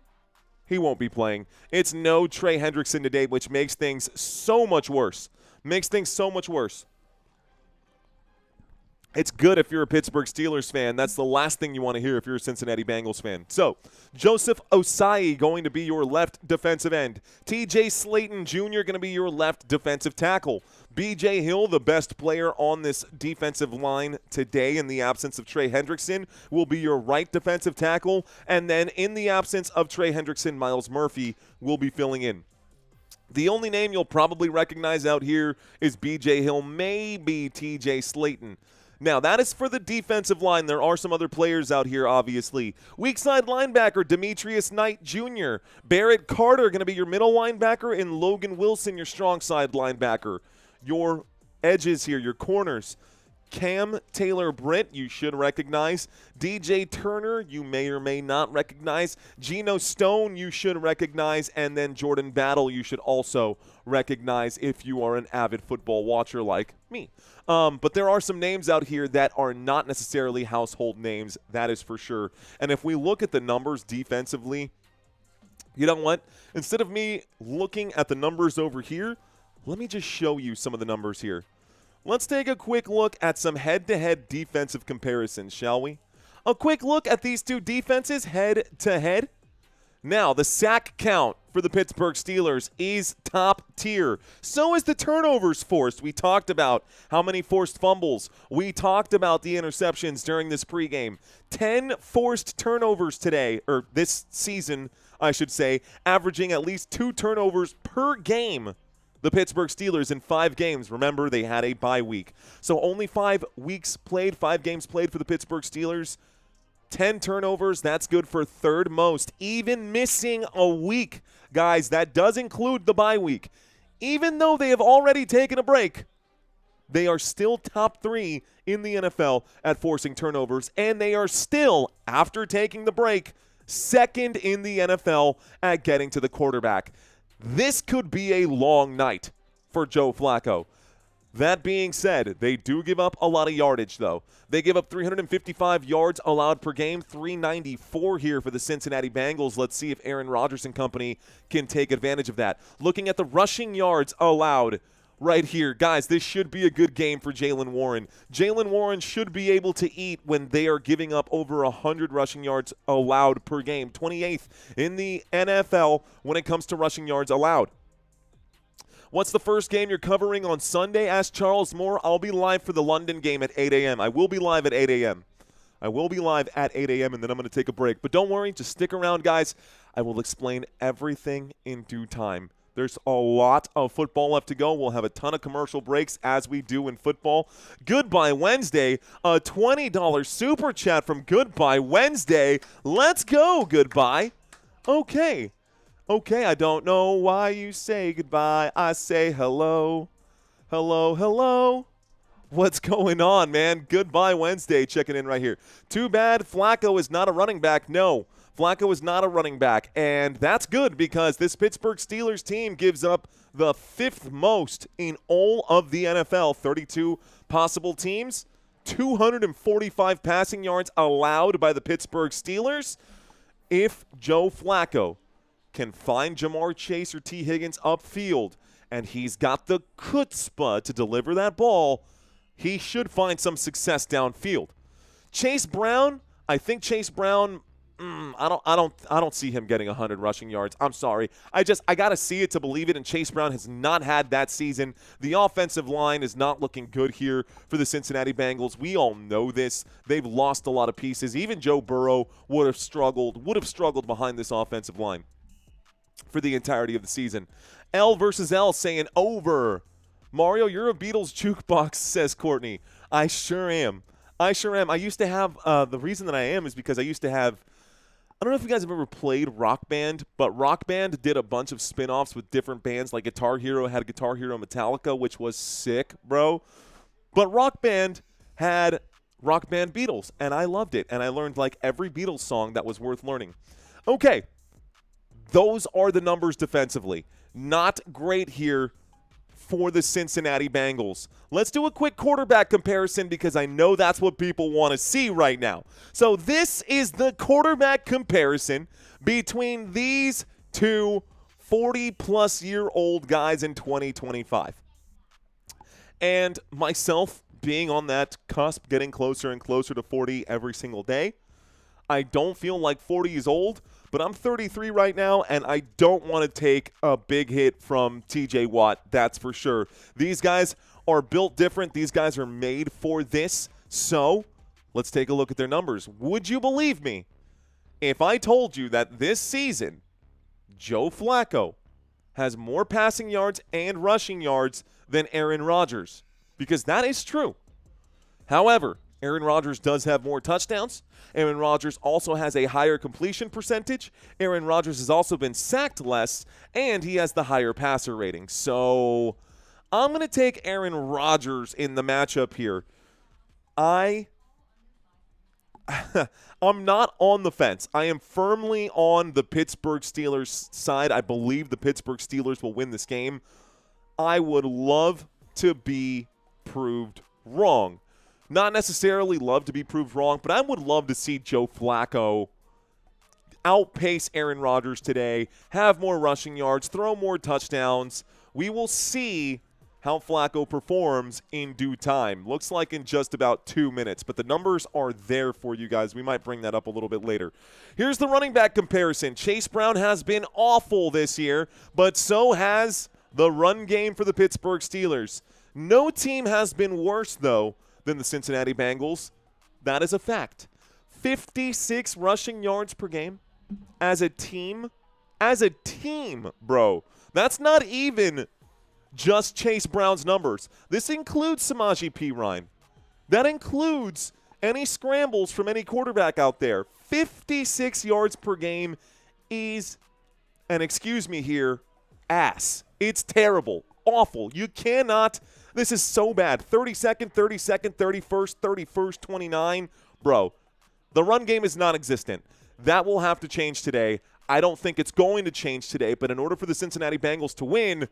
He won't be playing. It's no Trey Hendrickson today, which makes things so much worse. It's good if you're a Pittsburgh Steelers fan. That's the last thing you want to hear if you're a Cincinnati Bengals fan. So, Joseph Ossai going to be your left defensive end. TJ Slayton Jr. going to be your left defensive tackle. BJ Hill, the best player on this defensive line today in the absence of Trey Hendrickson, will be your right defensive tackle. And then in the absence of Trey Hendrickson, Myles Murphy will be filling in. The only name you'll probably recognize out here is BJ Hill, maybe TJ Slayton. Now, that is for the defensive line. There are some other players out here, obviously. Weak side linebacker, Demetrius Knight Jr. Barrett Carter going to be your middle linebacker, and Logan Wilson, your strong side linebacker. Your edges here, your corners. Cam Taylor-Britt, you should recognize. DJ Turner, you may or may not recognize. Geno Stone, you should recognize. And then Jordan Battle, you should also recognize if you are an avid football watcher like me. But there are some names out here that are not necessarily household names, that is for sure. And if we look at the numbers defensively, you know what? Instead of me looking at the numbers over here, let me just show you some of the numbers here. Let's take a quick look at some head-to-head defensive comparisons, shall we? A quick look at these two defenses head-to-head. Now, the sack count for the Pittsburgh Steelers is top tier. So is the turnovers forced. We talked about how many forced fumbles. We talked about the interceptions during this pregame. 10 forced turnovers today, or this season, I should say, averaging at least 2 turnovers per game. The Pittsburgh Steelers in 5 games. Remember, they had a bye week. So only 5 games played for the Pittsburgh Steelers. 10 turnovers, that's good for third most. Even missing a week, guys, that does include the bye week. Even though they have already taken a break, they are still top 3 in the NFL at forcing turnovers, and they are still, after taking the break, second in the NFL at getting to the quarterback. This could be a long night for Joe Flacco. That being said, they do give up a lot of yardage, though. They give up 355 yards allowed per game, 394 here for the Cincinnati Bengals. Let's see if Aaron Rodgers and company can take advantage of that. Looking at the rushing yards allowed right here. Guys, this should be a good game for Jaylen Warren. Jaylen Warren should be able to eat when they are giving up over 100 rushing yards allowed per game. 28th in the NFL when it comes to rushing yards allowed. What's the first game you're covering on Sunday? Ask Charles Moore. I'll be live for the London game at 8 a.m. I will be live at 8 a.m. I will be live at 8 a.m., and then I'm going to take a break. But don't worry. Just stick around, guys. I will explain everything in due time. There's a lot of football left to go. We'll have a ton of commercial breaks as we do in football. Goodbye Wednesday, a $20 super chat from Goodbye Wednesday. Let's go, Goodbye. Okay, I don't know why you say goodbye. I say hello, hello, hello. What's going on, man? Goodbye Wednesday checking in right here. Too bad Flacco is not a running back. No. Flacco is not a running back, and that's good because this Pittsburgh Steelers team gives up the 5th most in all of the NFL, 32 possible teams, 245 passing yards allowed by the Pittsburgh Steelers. If Joe Flacco can find Jamar Chase or T. Higgins upfield, and he's got the chutzpah to deliver that ball, he should find some success downfield. Chase Brown, I think Chase Brown – I don't see him getting 100 rushing yards. I'm sorry. I got to see it to believe it, and Chase Brown has not had that season. The offensive line is not looking good here for the Cincinnati Bengals. We all know this. They've lost a lot of pieces. Even Joe Burrow would have struggled behind this offensive line for the entirety of the season. L versus L saying over. Mario, you're a Beatles jukebox, says Courtney. I sure am. I used to have, the reason that I am is because I used to have, I don't know if you guys have ever played Rock Band, but Rock Band did a bunch of spin-offs with different bands. Like Guitar Hero had Guitar Hero Metallica, which was sick, bro. But Rock Band had Rock Band Beatles, and I loved it. And I learned like every Beatles song that was worth learning. Okay, those are the numbers defensively. Not great here for the Cincinnati Bengals. Let's do a quick quarterback comparison because I know that's what people want to see right now. So this is the quarterback comparison between these two 40-plus-year-old guys in 2025. And myself being on that cusp, getting closer and closer to 40 every single day. I don't feel like 40 is old, but I'm 33 right now, and I don't want to take a big hit from TJ Watt, that's for sure. These guys are built different. These guys are made for this. So let's take a look at their numbers. Would you believe me if I told you that this season, Joe Flacco has more passing yards and rushing yards than Aaron Rodgers? Because that is true. However, Aaron Rodgers does have more touchdowns. Aaron Rodgers also has a higher completion percentage. Aaron Rodgers has also been sacked less, and he has the higher passer rating. So I'm going to take Aaron Rodgers in the matchup here. I'm not on the fence. I am firmly on the Pittsburgh Steelers side. I believe the Pittsburgh Steelers will win this game. I would love to be proved wrong. Not necessarily love to be proved wrong, but I would love to see Joe Flacco outpace Aaron Rodgers today, have more rushing yards, throw more touchdowns. We will see how Flacco performs in due time. Looks like in just about 2 minutes, but the numbers are there for you guys. We might bring that up a little bit later. Here's the running back comparison. Chase Brown has been awful this year, but so has the run game for the Pittsburgh Steelers. No team has been worse, though, than the Cincinnati Bengals. That is a fact. 56 rushing yards per game as a team. As a team, bro. That's not even just Chase Brown's numbers. This includes Samaje Perine. That includes any scrambles from any quarterback out there. 56 yards per game is, and excuse me here, ass. It's terrible. Awful. You cannot. This is so bad. 32nd, 32nd, 31st, 31st, 29. Bro, the run game is non-existent. That will have to change today. I don't think it's going to change today, but in order for the Cincinnati Bengals to win,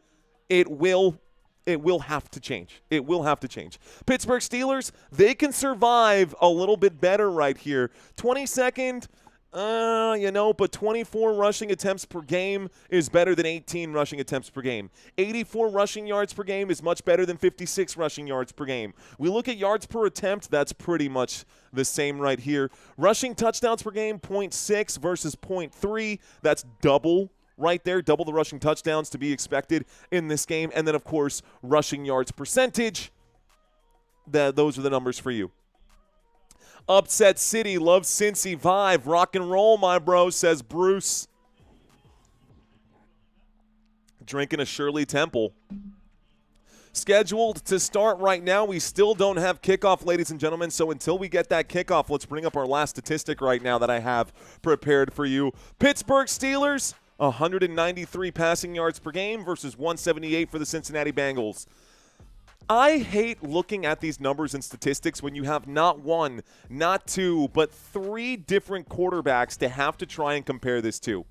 it will have to change. It will have to change. Pittsburgh Steelers, they can survive a little bit better right here. 22nd, but 24 rushing attempts per game is better than 18 rushing attempts per game. 84 rushing yards per game is much better than 56 rushing yards per game. We look at yards per attempt, that's pretty much the same right here. Rushing touchdowns per game, 0.6 versus 0.3. That's double right there, double the rushing touchdowns to be expected in this game. And then, of course, rushing yards percentage. Those are the numbers for you. Upset City, love Cincy vibe. Rock and roll, my bro, says Bruce. Drinking a Shirley Temple. Scheduled to start right now. We still don't have kickoff, ladies and gentlemen. So until we get that kickoff, let's bring up our last statistic right now that I have prepared for you. Pittsburgh Steelers, 193 passing yards per game versus 178 for the Cincinnati Bengals. I hate looking at these numbers and statistics when you have not one, not two, but three different quarterbacks to have to try and compare this to.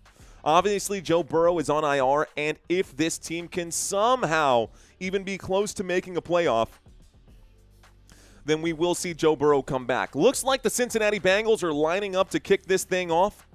Obviously, Joe Burrow is on IR, and if this team can somehow even be close to making a playoff, then we will see Joe Burrow come back. Looks like the Cincinnati Bengals are lining up to kick this thing off.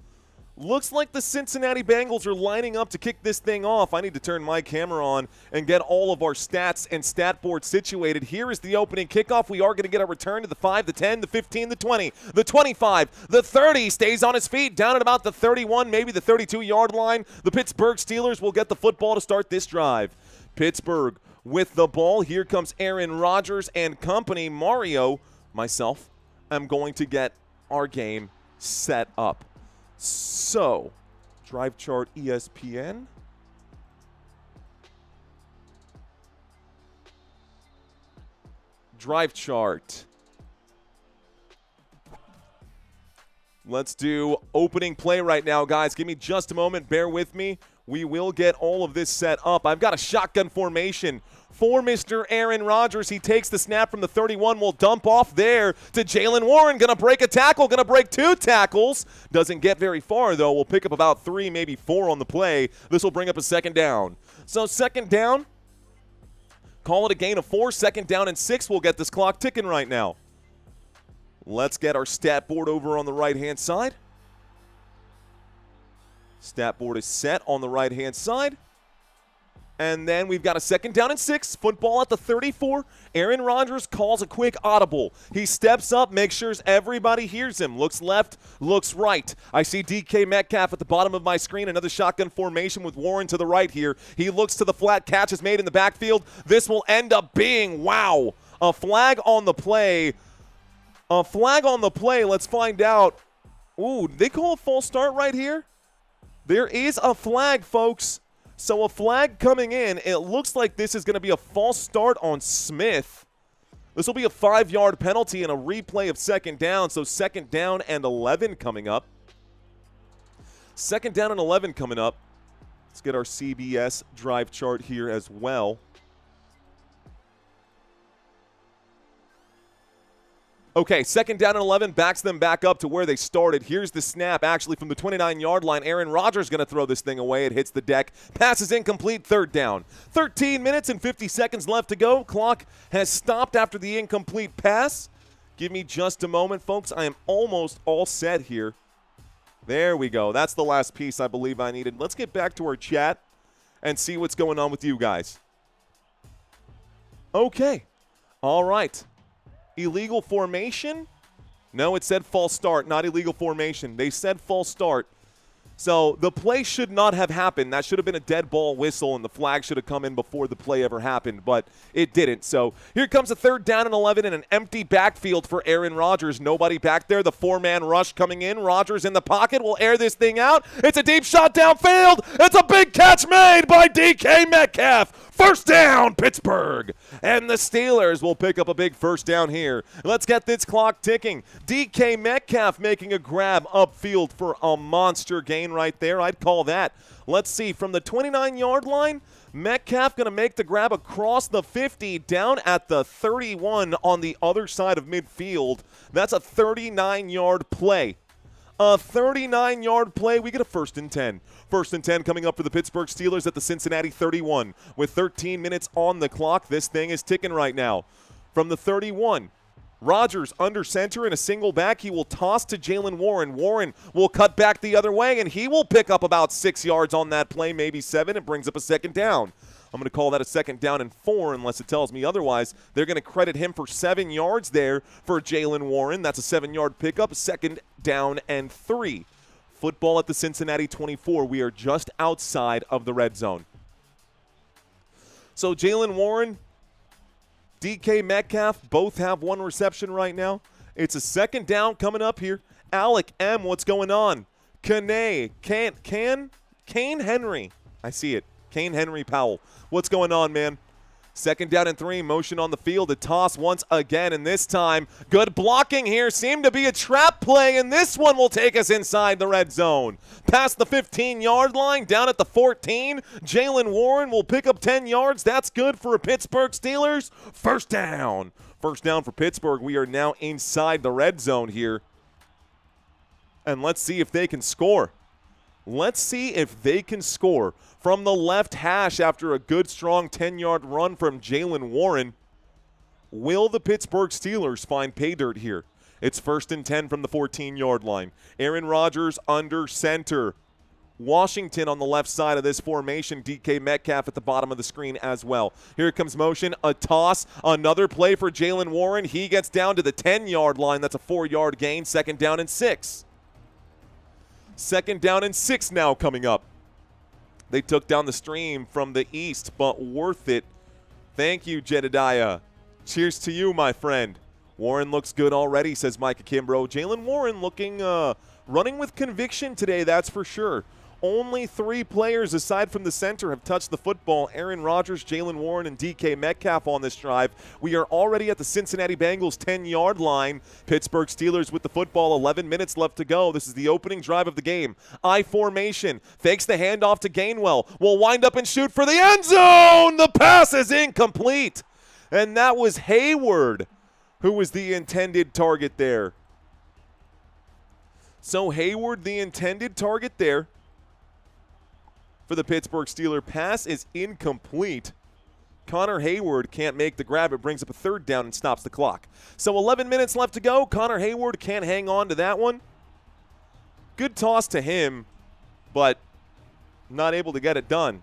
Looks like the Cincinnati Bengals are lining up to kick this thing off. I need to turn my camera on and get all of our stats and stat board situated. Here is the opening kickoff. We are going to get a return to the 5, the 10, the 15, the 20, the 25, the 30. Stays on his feet down at about the 31, maybe the 32-yard line. The Pittsburgh Steelers will get the football to start this drive. Pittsburgh with the ball. Here comes Aaron Rodgers and company. Mario, myself, I'm going to get our game set up. So, drive chart ESPN. Drive chart. Let's do opening play right now, guys. Give me just a moment. Bear with me. We will get all of this set up. I've got a shotgun formation for Mr. Aaron Rodgers. He takes the snap from the 31. Will dump off there to Jalen Warren. Going to break a tackle. Going to break 2 tackles. Doesn't get very far, though. We'll pick up about 3, maybe 4 on the play. This will bring up a second down. So second down. Call it a gain of 4. Second down and 6. We'll get this clock ticking right now. Let's get our stat board over on the right-hand side. Stat board is set on the right-hand side. And then we've got a 2nd down and 6, football at the 34. Aaron Rodgers calls a quick audible. He steps up, makes sure everybody hears him. Looks left, looks right. I see DK Metcalf at the bottom of my screen. Another shotgun formation with Warren to the right here. He looks to the flat, catch is made in the backfield. This will end up being, wow, a flag on the play. A flag on the play. Let's find out. Ooh, did they call a false start right here? There is a flag, folks. So a flag coming in. It looks like this is going to be a false start on Smith. This will be a 5-yard penalty and a replay of 2nd down. So 2nd down and 11 coming up. 2nd down and 11 coming up. Let's get our CBS drive chart here as well. Okay, 2nd down and 11, backs them back up to where they started. Here's the snap, actually, from the 29-yard line. Aaron Rodgers going to throw this thing away. It hits the deck. Pass is incomplete, 3rd down. 13 minutes and 50 seconds left to go. Clock has stopped after the incomplete pass. Give me just a moment, folks. I am almost all set here. There we go. That's the last piece I believe I needed. Let's get back to our chat and see what's going on with you guys. Okay. All right. Illegal formation? No, it said false start, not illegal formation. They said false start. So the play should not have happened. That should have been a dead ball whistle, and the flag should have come in before the play ever happened, but it didn't. So here comes a 3rd down and 11 and an empty backfield for Aaron Rodgers. Nobody back there. The 4-man rush coming in. Rodgers in the pocket will air this thing out. It's a deep shot downfield. It's a big catch made by DK Metcalf. 1st down, Pittsburgh. And the Steelers will pick up a big 1st down here. Let's get this clock ticking. DK Metcalf making a grab upfield for a monster gain right there. I'd call that. Let's see. From the 29-yard line, Metcalf going to make the grab across the 50 down at the 31 on the other side of midfield. That's a 39-yard play. A 39-yard play. We get a 1st and 10. 1st and 10 coming up for the Pittsburgh Steelers at the Cincinnati 31. With 13 minutes on the clock, this thing is ticking right now. From the 31, Rodgers under center in a single back. He will toss to Jaylen Warren. Warren will cut back the other way, and he will pick up about 6 yards on that play, maybe 7. It brings up a 2nd down. I'm going to call that a 2nd down and 4 unless it tells me otherwise. They're going to credit him for 7 yards there for Jaylen Warren. That's a 7-yard pickup, 2nd down and 3. Football at the Cincinnati 24. We are just outside of the red zone. So Jaylen Warren, DK Metcalf, both have 1 reception right now. It's a 2nd down coming up here. Alec M., what's going on? Kane Henry. I see it. Kane Henry Powell. What's going on, man? 2nd down and 3, motion on the field. A toss once again, and this time, good blocking here. Seemed to be a trap play, and this one will take us inside the red zone. Past the 15-yard line, down at the 14. Jaylen Warren will pick up 10 yards. That's good for a Pittsburgh Steelers. 1st down. 1st down for Pittsburgh. We are now inside the red zone here. And let's see if they can score. Let's see if they can score. From the left hash after a good, strong 10-yard run from Jaylen Warren. Will the Pittsburgh Steelers find pay dirt here? It's 1st and 10 from the 14-yard line. Aaron Rodgers under center. Washington on the left side of this formation. DK Metcalf at the bottom of the screen as well. Here comes motion, a toss, another play for Jaylen Warren. He gets down to the 10-yard line. That's a 4-yard gain, 2nd down and 6. 2nd down and 6 now coming up. They took down the stream from the east, but worth it. Thank you, Jedediah. Cheers to you, my friend. Warren looks good already, says Micah Kimbrough. Jaylen Warren looking, running with conviction today, that's for sure. Only 3 players aside from the center have touched the football. Aaron Rodgers, Jaylen Warren, and DK Metcalf on this drive. We are already at the Cincinnati Bengals 10-yard line. Pittsburgh Steelers with the football, 11 minutes left to go. This is the opening drive of the game. I formation, fakes the handoff to Gainwell. Will wind up and shoot for the end zone. The pass is incomplete. And that was Hayward who was the intended target there. So Hayward, the intended target there for the Pittsburgh Steelers. Pass is incomplete. Connor Hayward can't make the grab. It brings up a 3rd down and stops the clock. So 11 minutes left to go. Connor Hayward can't hang on to that one. Good toss to him, but not able to get it done.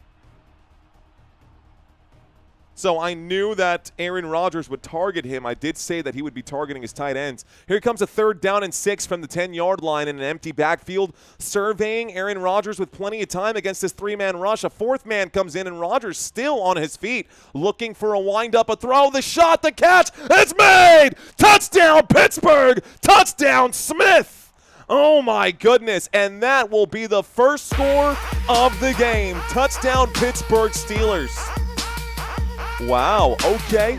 So I knew that Aaron Rodgers would target him. I did say that he would be targeting his tight ends. Here comes a 3rd down and 6 from the 10-yard line in an empty backfield. Surveying Aaron Rodgers with plenty of time against this 3-man rush. A 4th man comes in, and Rodgers still on his feet, looking for a wind-up, a throw, the shot, the catch. It's made! Touchdown, Pittsburgh! Touchdown, Smith! Oh, my goodness. And that will be the first score of the game. Touchdown, Pittsburgh Steelers. Wow, okay.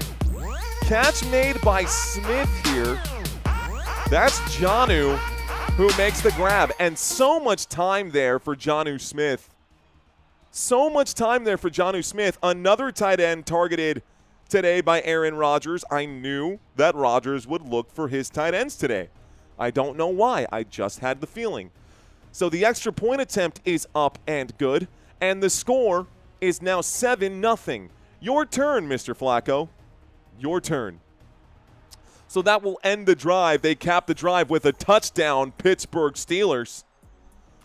Catch made by Smith here. That's Jonnu who makes the grab. And so much time there for Jonnu Smith. So much time there for Jonnu Smith. Another tight end targeted today by Aaron Rodgers. I knew that Rodgers would look for his tight ends today. I don't know why. I just had the feeling. So the extra point attempt is up and good. And the score is now 7-0. Your turn, Mr. Flacco. Your turn. So that will end the drive. They cap the drive with a touchdown, Pittsburgh Steelers.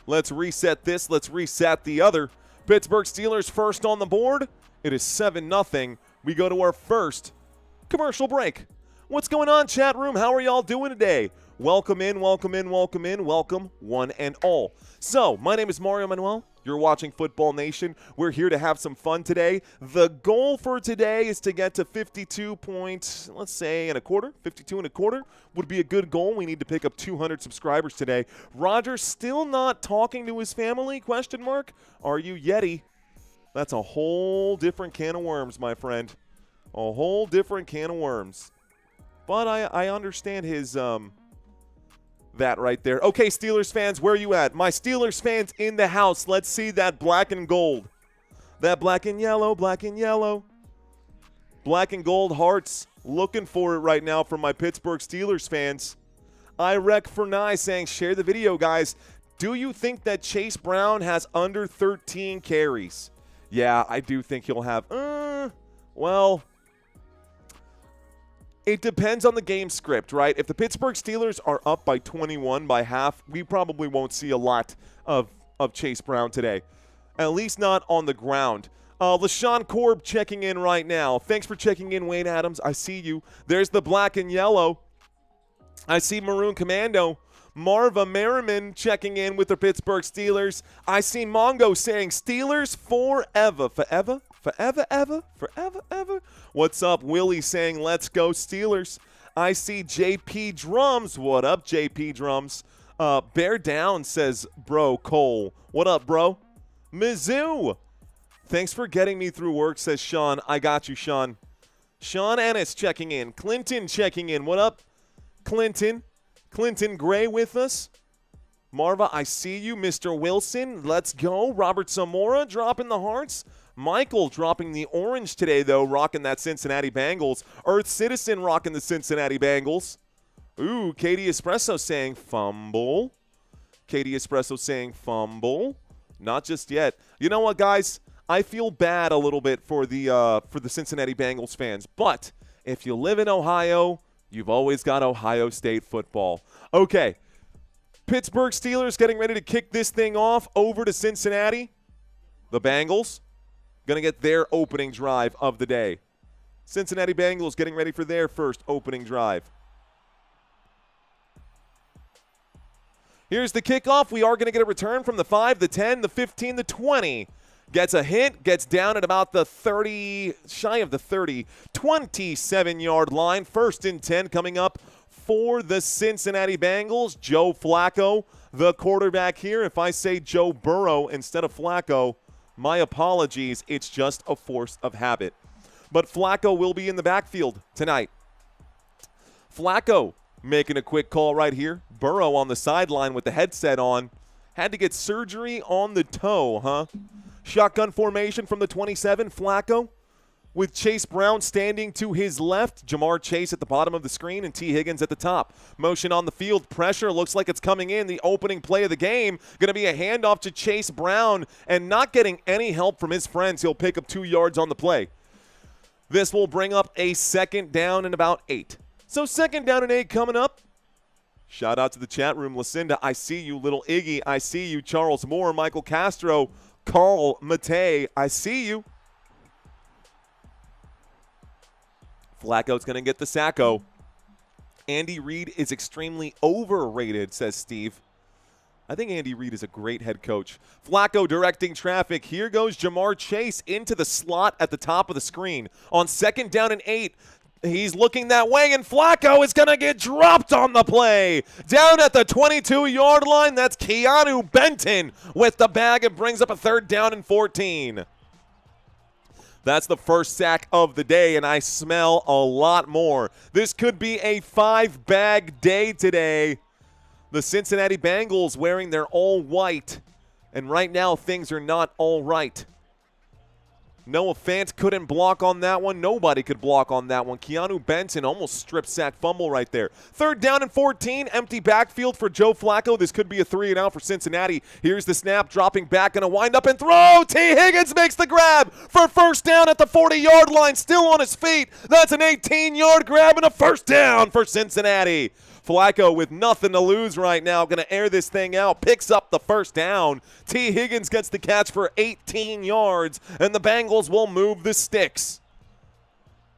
Let's reset this. Let's reset the other. Pittsburgh Steelers first on the board. It is 7-0. We go to our first commercial break. What's going on, chat room? How are y'all doing today? Welcome in, welcome in, welcome in, welcome one and all. So, my name is Mario Manuel. You're watching Football Nation. We're here to have some fun today. The goal for today is to get to 52 points, let's say, and a quarter. 52 and a quarter would be a good goal. We need to pick up 200 subscribers today. Rodgers still not talking to his family, question mark. Are you Yeti? That's a whole different can of worms, my friend. A whole different can of worms. But I understand his, that right there. Okay, Steelers fans, where are you at? My Steelers fans in the house. Let's see that black and gold. That black and yellow, black and yellow. Black and gold hearts. Looking for it right now from my Pittsburgh Steelers fans. I rec for Nye saying, share the video, guys. Do you think that Chase Brown has under 13 carries? Yeah, I do think he'll have, well, it depends on the game script, right? If the Pittsburgh Steelers are up by 21 by half, we probably won't see a lot of Chase Brown today. At least not on the ground. LaShawn Korb checking in right now. Thanks for checking in, Wayne Adams. I see you. There's the black and yellow. I see Maroon Commando. Marva Merriman checking in with the Pittsburgh Steelers. I see Mongo saying Steelers forever. Forever? Forever, ever? Forever, ever? What's up? Willie saying let's go Steelers. I see JP Drums. What up, JP Drums? Bear Down says, bro, Cole. What up, bro? Mizzou. Thanks for getting me through work, says Sean. I got you, Sean. Sean Ennis checking in. Clinton checking in. What up, Clinton? Clinton Gray with us. Marva, I see you. Mr. Wilson, let's go. Robert Zamora dropping the hearts. Michael dropping the orange today, though, rocking that Cincinnati Bengals. Earth Citizen rocking the Cincinnati Bengals. Ooh, Katie Espresso saying fumble. Katie Espresso saying fumble. Not just yet. You know what, guys? I feel bad a little bit for the Cincinnati Bengals fans. But if you live in Ohio, you've always got Ohio State football. Okay. Pittsburgh Steelers getting ready to kick this thing off over to Cincinnati. The Bengals going to get their opening drive of the day. Cincinnati Bengals getting ready for their first opening drive. Here's the kickoff. We are going to get a return from the 5, the 10, the 15, the 20. Gets a hit, gets down at about the 30, shy of the 30, 27-yard line. First and 10 coming up for the Cincinnati Bengals. Joe Flacco, the quarterback here. If I say Joe Burrow instead of Flacco, my apologies. It's just a force of habit. But Flacco will be in the backfield tonight. Flacco making a quick call right here. Burrow on the sideline with the headset on. Had to get surgery on the toe, huh? Shotgun formation from the 27. Flacco with Chase Brown standing to his left. Jamar Chase at the bottom of the screen and T. Higgins at the top. Motion on the field. Pressure looks like it's coming in. The opening play of the game. Going to be a handoff to Chase Brown. And not getting any help from his friends. He'll pick up 2 yards on the play. This will bring up a 2nd down and about 8. So 2nd down and 8 coming up. Shout out to the chat room. Lucinda, I see you. Little Iggy, I see you. Charles Moore, Michael Castro, Carl Matei, I see you. Flacco's going to get the sacco. Andy Reid is extremely overrated, says Steve. I think Andy Reid is a great head coach. Flacco directing traffic. Here goes Jamar Chase into the slot at the top of the screen. On 2nd down and 8, he's looking that way, and Flacco is going to get dropped on the play. Down at the 22-yard line, that's Keanu Benton with the bag and brings up a 3rd down and 14. That's the first sack of the day, and I smell a lot more. This could be a 5-bag day today. The Cincinnati Bengals wearing their all-white, and right now things are not all right. Noah Fant couldn't block on that one. Nobody could block on that one. Keanu Benton almost strip sack fumble right there. 3rd down and 14, empty backfield for Joe Flacco. This could be a 3-and-out for Cincinnati. Here's the snap, dropping back, going to wind up and throw. T. Higgins makes the grab for 1st down at the 40-yard line, still on his feet. That's an 18-yard grab and a 1st down for Cincinnati. Flacco with nothing to lose right now, going to air this thing out, picks up the 1st down. T. Higgins gets the catch for 18 yards, and the Bengals will move the sticks.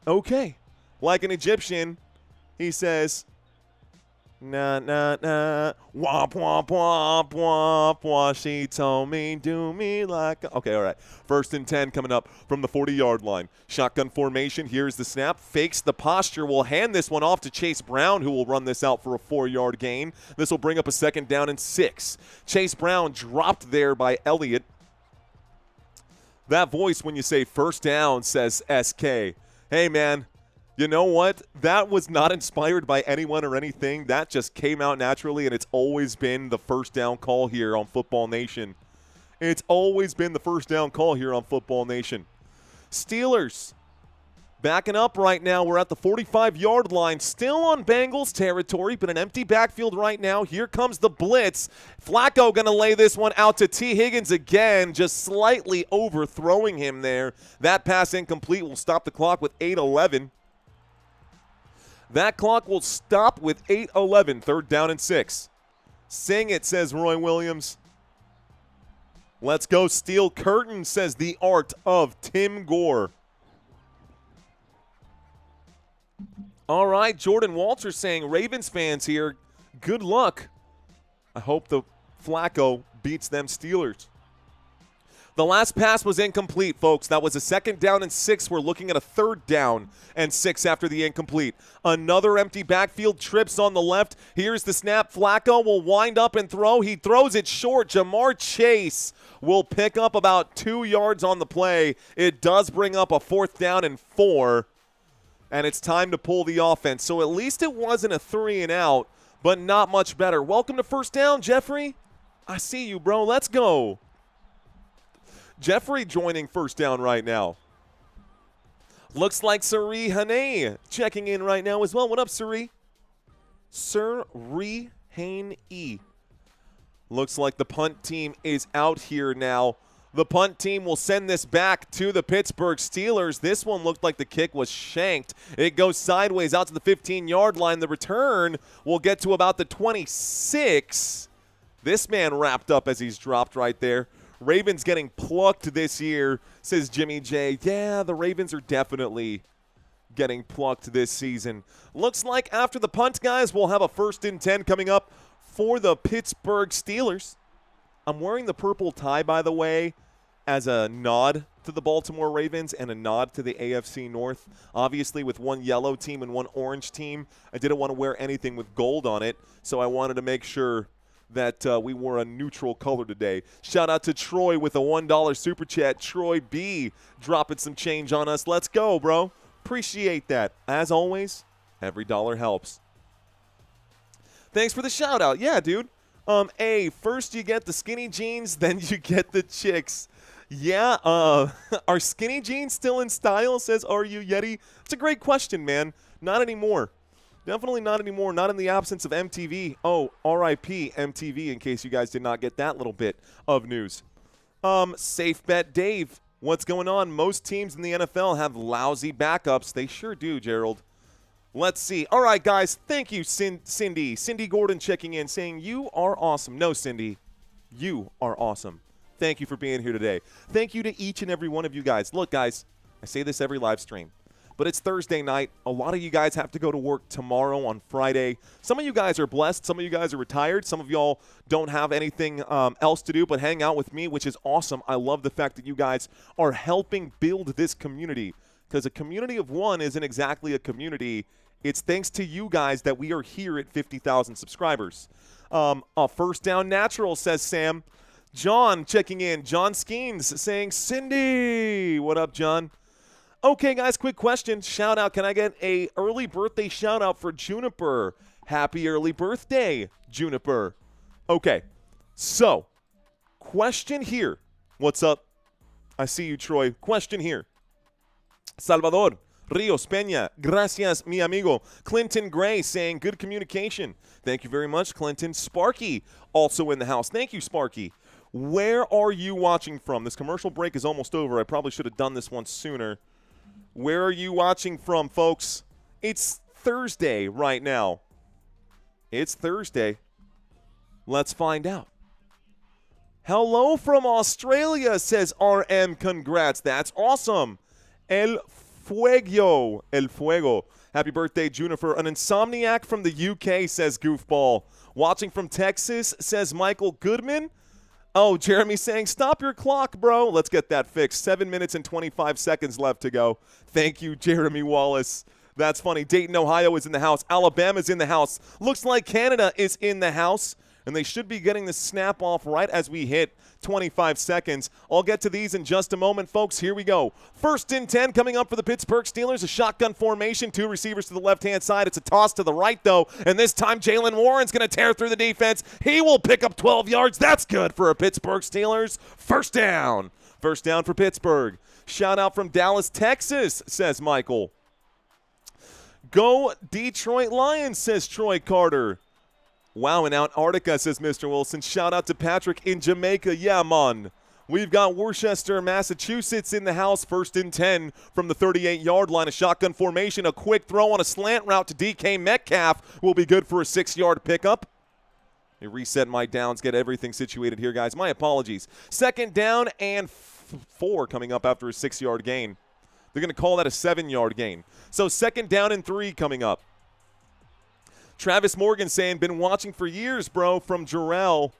Okay. Like an Egyptian, he says, nah, nah, nah, womp, womp, womp, womp, womp, she told me, do me like a... Okay, all right. 1st and 10 coming up from the 40-yard line. Shotgun formation, here's the snap, fakes the posture, will hand this one off to Chase Brown, who will run this out for a 4-yard gain. This will bring up a 2nd down and 6. Chase Brown dropped there by Elliott. That voice when you say 1st down says SK. Hey, man. You know what? That was not inspired by anyone or anything. That just came out naturally, and it's always been the 1st down call here on Football Nation. It's always been the 1st down call here on Football Nation. Steelers backing up right now. We're at the 45-yard line, still on Bengals territory, but an empty backfield right now. Here comes the blitz. Flacco going to lay this one out to T. Higgins again, just slightly overthrowing him there. That pass incomplete will stop the clock with 8:11. That clock will stop with 8:11, 3rd down and 6. Sing it, says Roy Williams. Let's go Steel Curtain, says the art of Tim Gore. All right, Jordan Walters saying, Ravens fans here, good luck. I hope the Flacco beats them Steelers. The last pass was incomplete, folks. That was a 2nd down and 6. We're looking at a 3rd down and 6 after the incomplete. Another empty backfield, trips on the left. Here's the snap. Flacco will wind up and throw. He throws it short. Jamar Chase will pick up about 2 yards on the play. It does bring up a 4th down and 4, and it's time to pull the offense. So at least it wasn't a 3-and-out, but not much better. Welcome to 1st down, Jeffrey. I see you, bro. Let's go. Jeffrey joining 1st down right now. Looks like Sari Hane checking in right now as well. What up, Sari? Sari Hane. Looks like the punt team is out here now. The punt team will send this back to the Pittsburgh Steelers. This one looked like the kick was shanked. It goes sideways out to the 15-yard line. The return will get to about the 26. This man wrapped up as he's dropped right there. Ravens getting plucked this year, says Jimmy J. Yeah, the Ravens are definitely getting plucked this season. Looks like after the punt, guys, we'll have a 1st and 10 coming up for the Pittsburgh Steelers. I'm wearing the purple tie, by the way, as a nod to the Baltimore Ravens and a nod to the AFC North. Obviously, with one yellow team and one orange team, I didn't want to wear anything with gold on it, so I wanted to make sure that we wore a neutral color today. Shout out to Troy with a $1 super chat. Troy B dropping some change on us. Let's go, bro. Appreciate that. As always, every dollar helps. Thanks for the shout out. Yeah, dude. First you get the skinny jeans, then you get the chicks. Yeah, are skinny jeans still in style, says Are You Yeti? It's a great question, man. Not anymore. Definitely not anymore. Not in the absence of MTV. Oh, RIP MTV, in case you guys did not get that little bit of news. Safe bet Dave. What's going on? Most teams in the NFL have lousy backups. They sure do, Gerald. Let's see. All right, guys. Thank you, Cindy. Cindy Gordon checking in, saying, you are awesome. No, Cindy. You are awesome. Thank you for being here today. Thank you to each and every one of you guys. Look, guys, I say this every live stream. but it's Thursday night. A lot of you guys have to go to work tomorrow on Friday. Some of you guys are blessed. Some of you guys are retired. Some of y'all don't have anything else to do but hang out with me, which is awesome. I love the fact that you guys are helping build this community, because a community of one isn't exactly a community. It's thanks to you guys that we are here at 50,000 subscribers. A first down natural, says Sam. John checking in. John Skeens saying, Cindy. What up, John? Okay, guys, quick question. Shout out. Can I get a early birthday shout out for Juniper? Happy early birthday, Juniper. Okay, so question here. What's up? I see you, Troy. Question here. Salvador Rios Peña. Gracias, mi amigo. Clinton Gray saying good communication. Thank you very much, Clinton. Sparky also in the house. Thank you, Sparky. Where are you watching from? This commercial break is almost over. I probably should have done this one sooner. Where are you watching from, folks? It's Thursday right now. It's Thursday. Let's find out. Hello from Australia, says RM. Congrats. That's awesome. El Fuego. Happy birthday, Juniper. An insomniac from the UK, says Goofball. Watching from Texas, says Michael Goodman. Oh, Jeremy saying, stop your clock, bro. Let's get that fixed. 7 minutes and 25 seconds left to go. Thank you, Jeremy Wallace. That's funny. Dayton, Ohio is in the house. Alabama's in the house. Looks like Canada is in the house. And they should be getting the snap off right as we hit 25 seconds. I'll get to these in just a moment, folks. Here we go. 1st and 10 coming up for the Pittsburgh Steelers. A shotgun formation. 2 receivers to the left-hand side. It's a toss to the right, though. And this time, Jalen Warren's going to tear through the defense. He will pick up 12 yards. That's good for a Pittsburgh Steelers. First down. First down for Pittsburgh. Shout out from Dallas, Texas, says Michael. Go Detroit Lions, says Troy Carter. Wow, in Antarctica, says Mr. Wilson. Shout out to Patrick in Jamaica. Yeah, man. We've got Worcester, Massachusetts in the house. 1st and 10 from the 38-yard line. A shotgun formation. A quick throw on a slant route to DK Metcalf will be good for a 6-yard pickup. Let me reset my downs, get everything situated here, guys. My apologies. 2nd down and 4 coming up after a 6-yard gain. They're going to call that a 7-yard gain. So 2nd down and 3 coming up. Travis Morgan saying, been watching for years, bro, from Jarrell.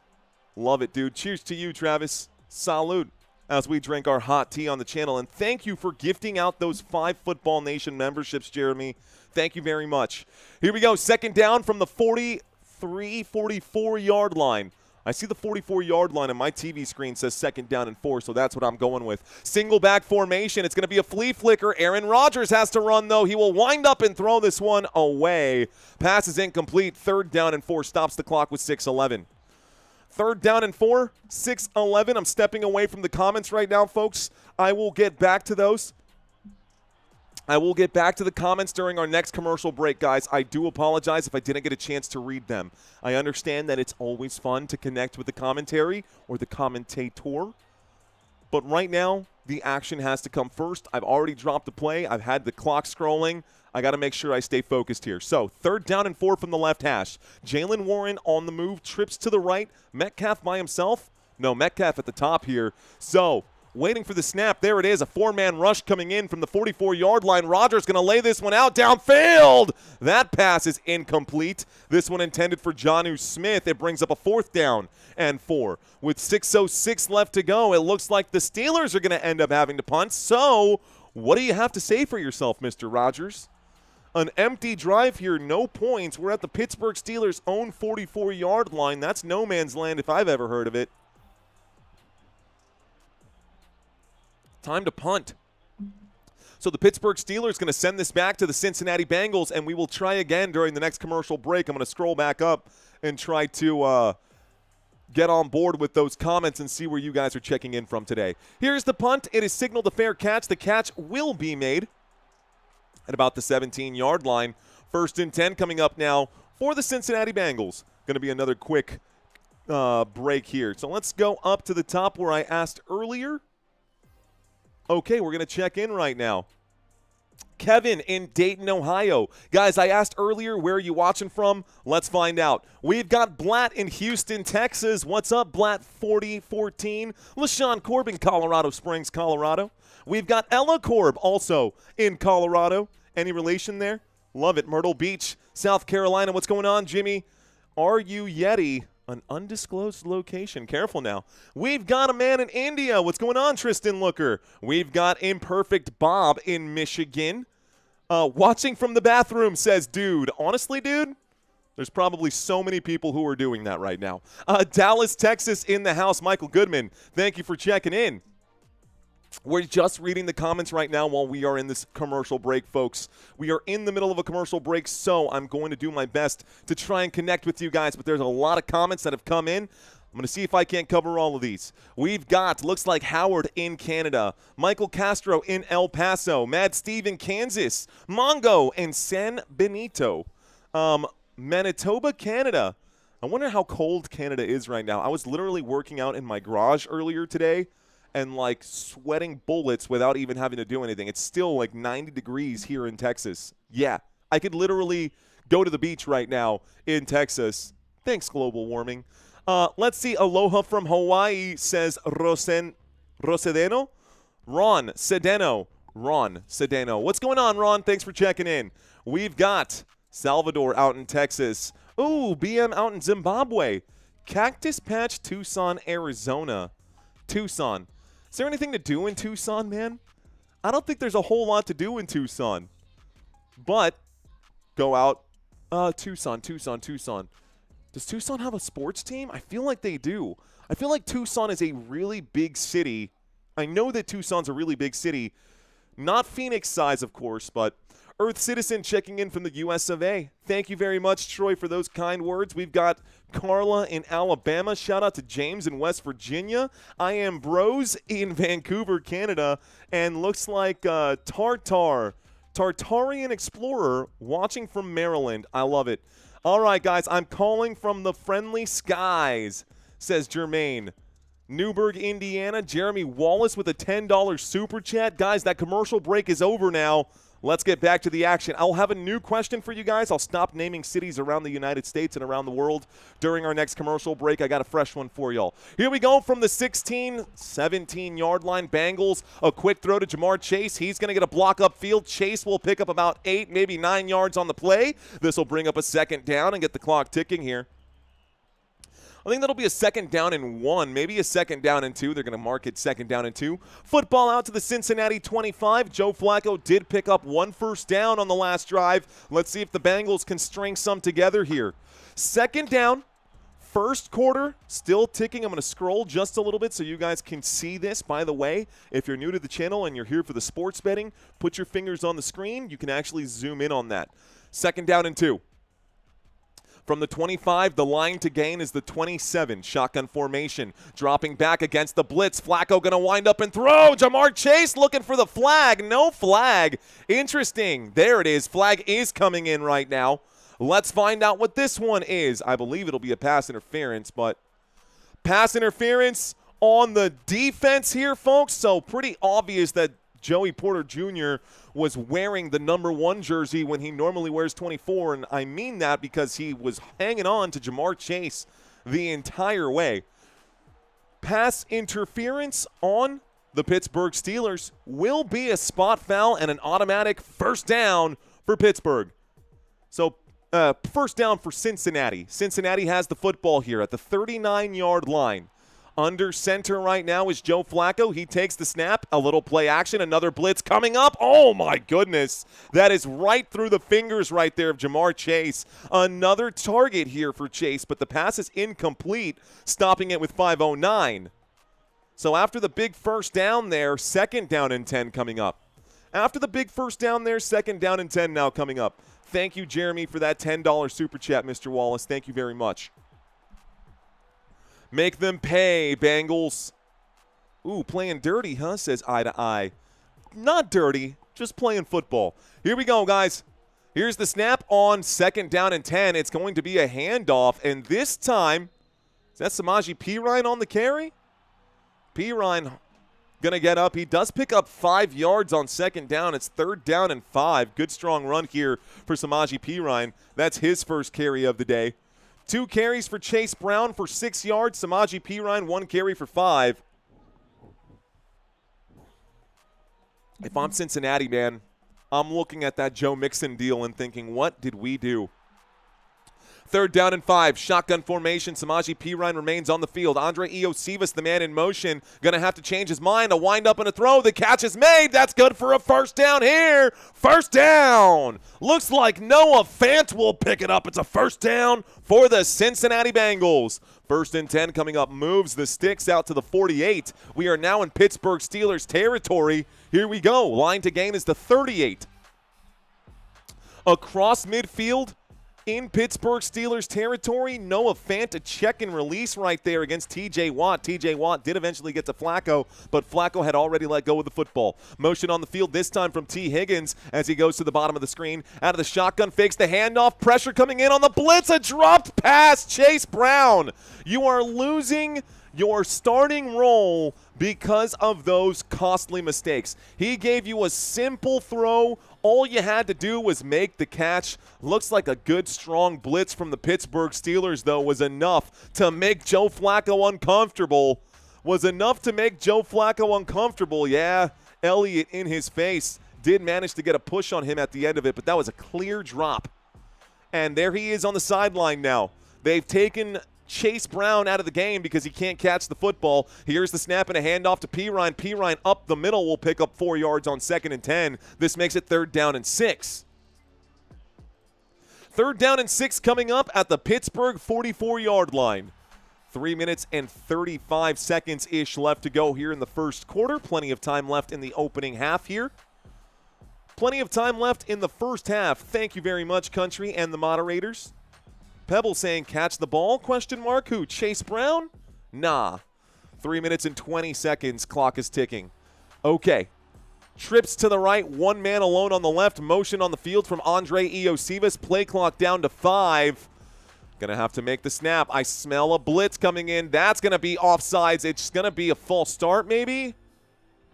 Love it, dude. Cheers to you, Travis. Salute as we drink our hot tea on the channel. And thank you for gifting out those 5 Football Nation memberships, Jeremy. Thank you very much. Here we go. 2nd down from the 43, 44-yard line. I see the 44-yard line on my TV screen says 2nd down and 4, so that's what I'm going with. Single back formation. It's going to be a flea flicker. Aaron Rodgers has to run, though. He will wind up and throw this one away. Pass is incomplete. 3rd down and 4 stops the clock with 6:11. 3rd down and 4, 6:11. I'm stepping away from the comments right now, folks. I will get back to those. I will get back to the comments during our next commercial break, guys. I do apologize if I didn't get a chance to read them. I understand that it's always fun to connect with the commentary or the commentator. But right now, the action has to come first. I've already dropped the play. I've had the clock scrolling. I got to make sure I stay focused here. So 3rd down and 4 from the left hash. Jalen Warren on the move, trips to the right. Metcalf by himself. No, Metcalf at the top here. So waiting for the snap. There it is. A 4-man rush coming in from the 44-yard line. Rodgers going to lay this one out downfield. That pass is incomplete. This one intended for Jonnu Smith. It brings up a 4th down and 4. With 6:06 left to go, it looks like the Steelers are going to end up having to punt. So what do you have to say for yourself, Mr. Rodgers? An empty drive here, no points. We're at the Pittsburgh Steelers' own 44-yard line. That's no man's land if I've ever heard of it. Time to punt. So the Pittsburgh Steelers going to send this back to the Cincinnati Bengals, and we will try again during the next commercial break. I'm going to scroll back up and try to get on board with those comments and see where you guys are checking in from today. Here's the punt. It is signaled a fair catch. The catch will be made at about the 17-yard line. 1st and 10 coming up now for the Cincinnati Bengals. Going to be another quick break here. So let's go up to the top where I asked earlier. Okay, we're going to check in right now. Kevin in Dayton, Ohio. Guys, I asked earlier, where are you watching from? Let's find out. We've got Blatt in Houston, Texas. What's up, Blatt 4014? LaShawn Corbin, Colorado Springs, Colorado. We've got Ella Corb also in Colorado. Any relation there? Love it. Myrtle Beach, South Carolina. What's going on, Jimmy? Are you Yeti? An undisclosed location. Careful now. We've got a man in India. What's going on, Tristan Looker? We've got Imperfect Bob in Michigan. Watching from the bathroom, says dude. Honestly, dude, there's probably so many people who are doing that right now. Dallas, Texas in the house. Michael Goodman, thank you for checking in. We're just reading the comments right now while we are in this commercial break, folks. We are in the middle of a commercial break, so I'm going to do my best to try and connect with you guys, but there's a lot of comments that have come in. I'm going to see if I can't cover all of these. We've got, looks like Howard in Canada, Michael Castro in El Paso, Mad Steve in Kansas, Mongo in San Benito, Manitoba, Canada. I wonder how cold Canada is right now. I was literally working out in my garage earlier today and like sweating bullets without even having to do anything. It's still like 90 degrees here in Texas. Yeah, I could literally go to the beach right now in Texas. Thanks, global warming. Let's see. Aloha from Hawaii, says Rosedeno? Ron Sedeno. Ron Sedeno. What's going on, Ron? Thanks for checking in. We've got Salvador out in Texas. Ooh, BM out in Zimbabwe. Cactus Patch, Tucson, Arizona. Tucson. Is there anything to do in Tucson, man? I don't think there's a whole lot to do in Tucson. But go out. Tucson. Does Tucson have a sports team? I feel like they do. I feel like Tucson is a really big city. I know that Tucson's a really big city. Not Phoenix size, of course, but Earth Citizen checking in from the US of A. Thank you very much, Troy, for those kind words. We've got Carla in Alabama. Shout out to James in West Virginia. I am Bros in Vancouver, Canada. And looks like Tartarian Explorer watching from Maryland. I love it. All right, guys, I'm calling from the friendly skies, says Jermaine. Newburgh, Indiana. Jeremy Wallace with a $10 super chat. Guys, that commercial break is over now. Let's get back to the action. I'll have a new question for you guys. I'll stop naming cities around the United States and around the world during our next commercial break. I got a fresh one for y'all. Here we go from the 16, 17-yard line. Bengals, a quick throw to Jamar Chase. He's going to get a block upfield. Chase will pick up about 8, maybe 9 yards on the play. This will bring up a second down and get the clock ticking here. I think that'll be a second down and 1, maybe a second down and 2. They're going to mark it second down and 2. Football out to the Cincinnati 25. Joe Flacco did pick up 1 first down on the last drive. Let's see if the Bengals can string some together here. Second down, first quarter, still ticking. I'm going to scroll just a little bit so you guys can see this. By the way, if you're new to the channel and you're here for the sports betting, put your fingers on the screen. You can actually zoom in on that. Second down and 2. From the 25, the line to gain is the 27. Shotgun formation. Dropping back against the blitz. Flacco going to wind up and throw. Jamar Chase looking for the flag. No flag. Interesting. There it is. Flag is coming in right now. Let's find out what this one is. I believe it'll be a pass interference, but pass interference on the defense here, folks. So pretty obvious that Joey Porter Jr. was wearing the number 1 jersey when he normally wears 24, and I mean that because he was hanging on to Jamar Chase the entire way. Pass interference on the Pittsburgh Steelers will be a spot foul and an automatic first down for Pittsburgh. So first down for Cincinnati. Cincinnati has the football here at the 39-yard line. Under center right now is Joe Flacco. He takes the snap. A little play action. Another blitz coming up. Oh, my goodness. That is right through the fingers right there of Jamar Chase. Another target here for Chase, but the pass is incomplete, stopping it with 5:09. So after the big first down there, second down and 10 coming up. After the big first down there, second down and 10 now coming up. Thank you, Jeremy, for that $10 super chat, Mr. Wallace. Thank you very much. Make them pay, Bengals. Ooh, playing dirty, huh, says Eye to Eye. Not dirty, just playing football. Here we go, guys. Here's the snap on second down and 10. It's going to be a handoff, and this time, is that Samaje Perine on the carry? Perine going to get up. He does pick up 5 yards on second down. It's 3rd down and 5. Good strong run here for Samaje Perine. That's his first carry of the day. 2 carries for Chase Brown for 6 yards. Samaje Perine, 1 carry for 5. If I'm Cincinnati, man, I'm looking at that Joe Mixon deal and thinking, what did we do? 3rd down and 5. Shotgun formation. Samaje Perine remains on the field. Andre Iosivas, the man in motion, going to have to change his mind. A wind up and a throw. The catch is made. That's good for a first down here. First down. Looks like Noah Fant will pick it up. It's a first down for the Cincinnati Bengals. 1st and 10 coming up. Moves the sticks out to the 48. We are now in Pittsburgh Steelers territory. Here we go. Line to gain is the 38. Across midfield in Pittsburgh Steelers territory, Noah Fant, a check and release right there against T.J. Watt. T.J. Watt did eventually get to Flacco, but Flacco had already let go of the football. Motion on the field this time from T. Higgins as he goes to the bottom of the screen. Out of the shotgun, fakes the handoff. Pressure coming in on the blitz. A dropped pass. Chase Brown. You are losing your starting role because of those costly mistakes. He gave you a simple throw. All you had to do was make the catch. Looks like a good, strong blitz from the Pittsburgh Steelers, though, was enough to make Joe Flacco uncomfortable. Yeah, Elliott in his face did manage to get a push on him at the end of it, but that was a clear drop. And there he is on the sideline now. They've taken Chase Brown out of the game because he can't catch the football. Here's the snap and a handoff to Perine. Perine up the middle will pick up 4 yards on 2nd and 10. This makes it 3rd down and 6. 3rd down and 6 coming up at the Pittsburgh 44-yard line. 3 minutes and 35 seconds-ish left to go here in the first quarter. Plenty of time left in the opening half here. Plenty of time left in the first half. Thank you very much, country and the moderators. Pebble saying, catch the ball, question mark. Who, Chase Brown? Nah. 3 minutes and 20 seconds, clock is ticking. Okay. Trips to the right, 1 man alone on the left. Motion on the field from Andre Iosivas. Play clock down to 5. Gonna have to make the snap. I smell a blitz coming in. That's gonna be offsides. It's gonna be a false start, maybe?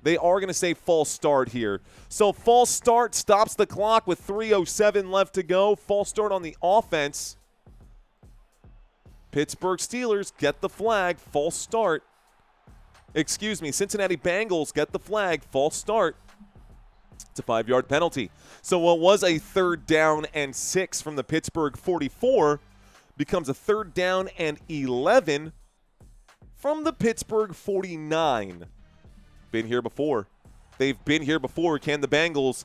They are gonna say false start here. So false start stops the clock with 3:07 left to go. False start on the offense. Pittsburgh Steelers get the flag, false start. Excuse me, Cincinnati Bengals get the flag, false start. It's a 5-yard penalty. So what was a 3rd down and 6 from the Pittsburgh 44 becomes a 3rd down and 11 from the Pittsburgh 49. Been here before. They've been here before. Can the Bengals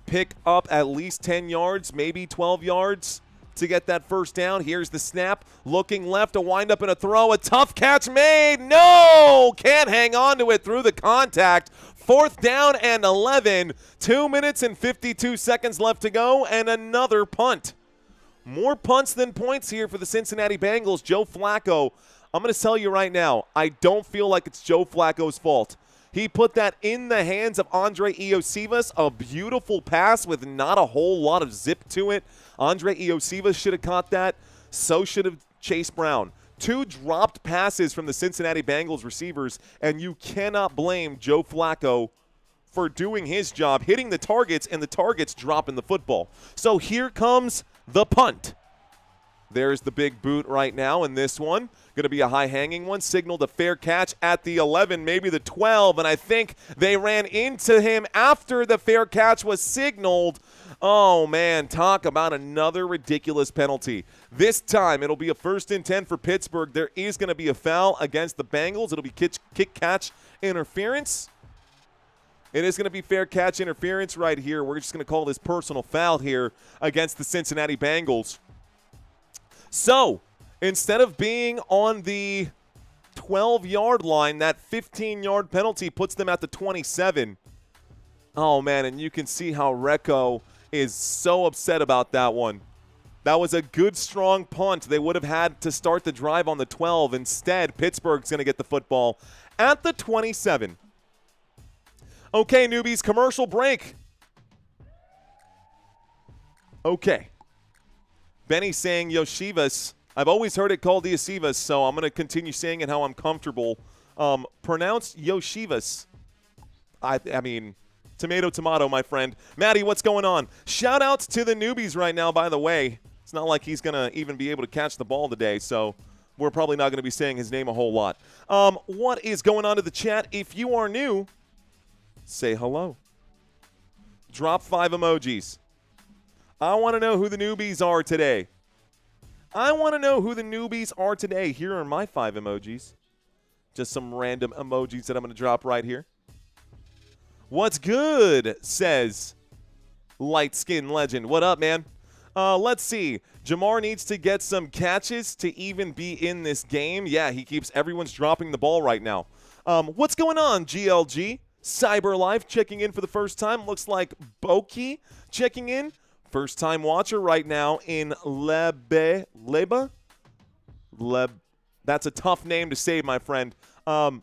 pick up at least 10 yards, maybe 12 yards? To get that first down? Here's the snap. Looking left, a windup and a throw. A tough catch made. No! Can't hang on to it through the contact. 4th down and 11. 2 minutes and 52 seconds left to go, and another punt. More punts than points here for the Cincinnati Bengals. Joe Flacco, I'm going to tell you right now, I don't feel like it's Joe Flacco's fault. He put that in the hands of Andre Iosivas, a beautiful pass with not a whole lot of zip to it. Andre Iosivas should have caught that. So should have Chase Brown. 2 dropped passes from the Cincinnati Bengals receivers, and you cannot blame Joe Flacco for doing his job, hitting the targets, and the targets dropping the football. So here comes the punt. There's the big boot right now in this one. Going to be a high-hanging one. Signaled a fair catch at the 11, maybe the 12, and I think they ran into him after the fair catch was signaled. Oh, man, talk about another ridiculous penalty. This time it'll be a 1st and 10 for Pittsburgh. There is going to be a foul against the Bengals. It'll be kick-catch interference. It is going to be fair catch interference right here. We're just going to call this personal foul here against the Cincinnati Bengals. So, instead of being on the 12-yard line, that 15-yard penalty puts them at the 27. Oh, man, and you can see how Recco is so upset about that one. That was a good, strong punt. They would have had to start the drive on the 12. Instead, Pittsburgh's going to get the football at the 27. Okay, newbies, commercial break. Okay. Benny saying Yoshivas. I've always heard it called Iosivas, so I'm going to continue saying it how I'm comfortable. Pronounced Yoshivas. I mean, tomato, tomato, my friend. Maddie, what's going on? Shout outs to the newbies right now, by the way. It's not like he's going to even be able to catch the ball today, so we're probably not going to be saying his name a whole lot. What is going on to the chat? If you are new, say hello. Drop 5 emojis. I want to know who the newbies are today. Here are my 5 emojis. Just some random emojis that I'm going to drop right here. What's good, says Light Skin Legend. What up, man? Let's see. Jamar needs to get some catches to even be in this game. Yeah, he keeps everyone's dropping the ball right now. What's going on, GLG? Cyberlife checking in for the first time. Looks like Boki checking in. First-time watcher right now in Leba. That's a tough name to say, my friend. I'm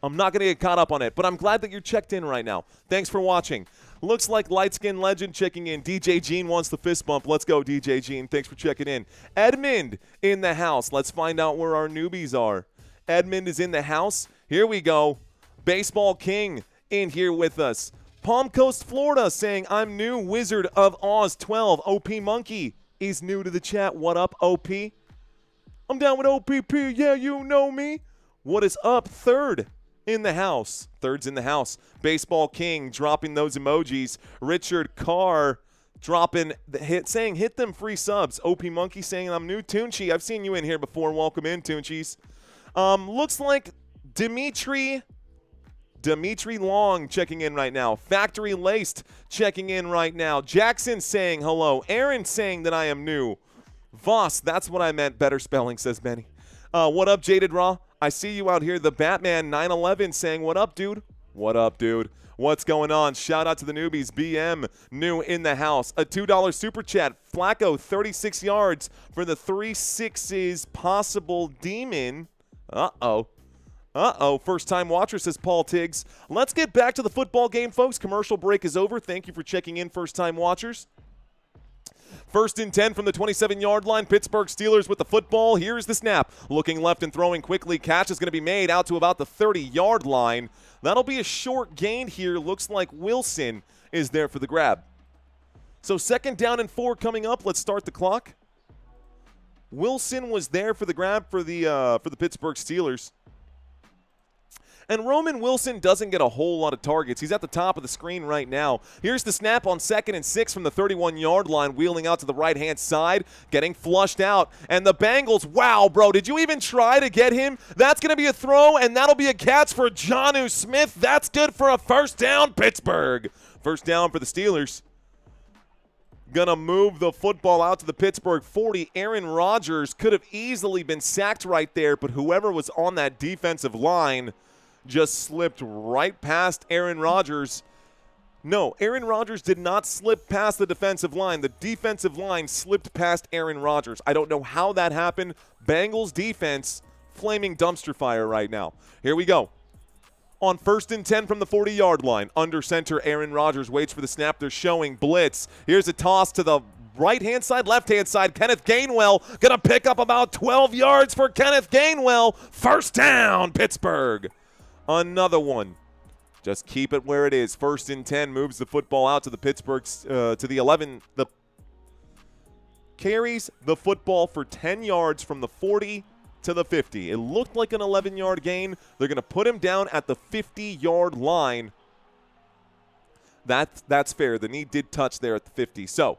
not going to get caught up on it, but I'm glad that you're checked in right now. Thanks for watching. Looks like Light Skin Legend checking in. DJ Gene wants the fist bump. Let's go, DJ Gene. Thanks for checking in. Edmund in the house. Let's find out where our newbies are. Edmund is in the house. Here we go. Baseball King in here with us. Palm Coast, Florida saying, I'm new. Wizard of Oz 12. OP Monkey is new to the chat. What up, OP? I'm down with OPP. Yeah, you know me. What is up? Third in the house. Third's in the house. Baseball King dropping those emojis. Richard Carr dropping the hit, saying hit them free subs. OP Monkey saying I'm new. Tunchi, I've seen you in here before. Welcome in, Tunchis. Looks like Dimitri Long checking in right now. Factory Laced checking in right now. Jackson saying hello. Aaron saying that I am new. Voss, that's what I meant. Better spelling, says Benny. What up, Jaded Raw? I see you out here. The Batman 911 saying, what up, dude? What up, dude? What's going on? Shout out to the newbies. BM, new in the house. A $2 super chat. Flacco, 36 yards for the 3-6's possible demon. Uh-oh. First-time watcher, says Paul Tiggs. Let's get back to the football game, folks. Commercial break is over. Thank you for checking in, first-time watchers. First and 10 from the 27-yard line. Pittsburgh Steelers with the football. Here's the snap. Looking left and throwing quickly. Catch is going to be made out to about the 30-yard line. That'll be a short gain here. Looks like Wilson is there for the grab. So 2nd down and 4 coming up. Let's start the clock. Wilson was there for the grab for the Pittsburgh Steelers. And Roman Wilson doesn't get a whole lot of targets. He's at the top of the screen right now. Here's the snap on 2nd and 6 from the 31-yard line, wheeling out to the right-hand side, getting flushed out. And the Bengals, wow, bro, did you even try to get him? That's going to be a throw, and that'll be a catch for Jonnu Smith. That's good for a first down, Pittsburgh. First down for the Steelers. Gonna move the football out to the Pittsburgh 40. Aaron Rodgers could have easily been sacked right there, but whoever was on that defensive line just slipped right past Aaron Rodgers. No, Aaron Rodgers did not slip past the defensive line. The defensive line slipped past Aaron Rodgers. I don't know how that happened. Bengals defense, flaming dumpster fire right now. Here we go. On 1st and 10 from the 40-yard line. Under center, Aaron Rodgers waits for the snap. They're showing blitz. Here's a toss to the right-hand side, left-hand side. Kenneth Gainwell going to pick up about 12 yards for Kenneth Gainwell. First down, Pittsburgh. Another one. Just keep it where it is. 1st and 10 moves the football out to the Pittsburgh, to the 11. The carries the football for 10 yards from the 40 to the 50. It looked like an 11-yard gain. They're going to put him down at the 50-yard line. That's fair. The knee did touch there at the 50. So,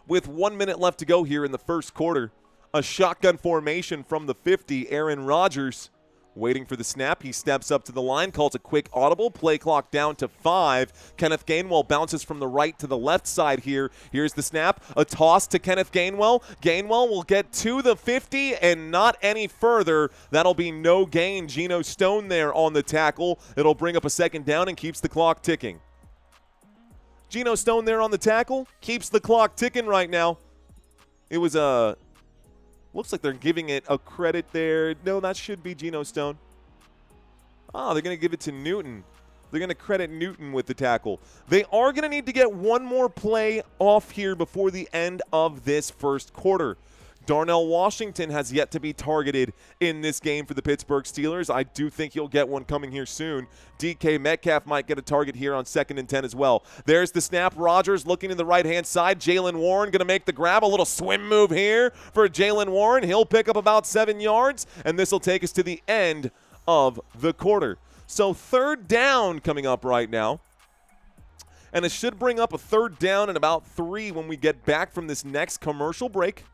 with 1 minute left to go here in the first quarter, a shotgun formation from the 50. Aaron Rodgers waiting for the snap. He steps up to the line, calls a quick audible. Play clock down to 5. Kenneth Gainwell bounces from the right to the left side here. Here's the snap. A toss to Kenneth Gainwell. Gainwell will get to the 50 and not any further. That'll be no gain. Geno Stone there on the tackle. It'll bring up a 2nd down and keeps the clock ticking. Geno Stone there on the tackle. Keeps the clock ticking right now. It was a... Looks like they're giving it a credit there. No, that should be Geno Stone. Oh, they're going to give it to Newton. They're going to credit Newton with the tackle. They are going to need to get one more play off here before the end of this first quarter. Darnell Washington has yet to be targeted in this game for the Pittsburgh Steelers. I do think he'll get one coming here soon. DK Metcalf might get a target here on 2nd and 10 as well. There's the snap. Rodgers looking to the right-hand side. Jaylen Warren going to make the grab. A little swim move here for Jaylen Warren. He'll pick up about 7 yards, and this will take us to the end of the quarter. So 3rd down coming up right now. And it should bring up a 3rd down and about 3 when we get back from this next commercial break.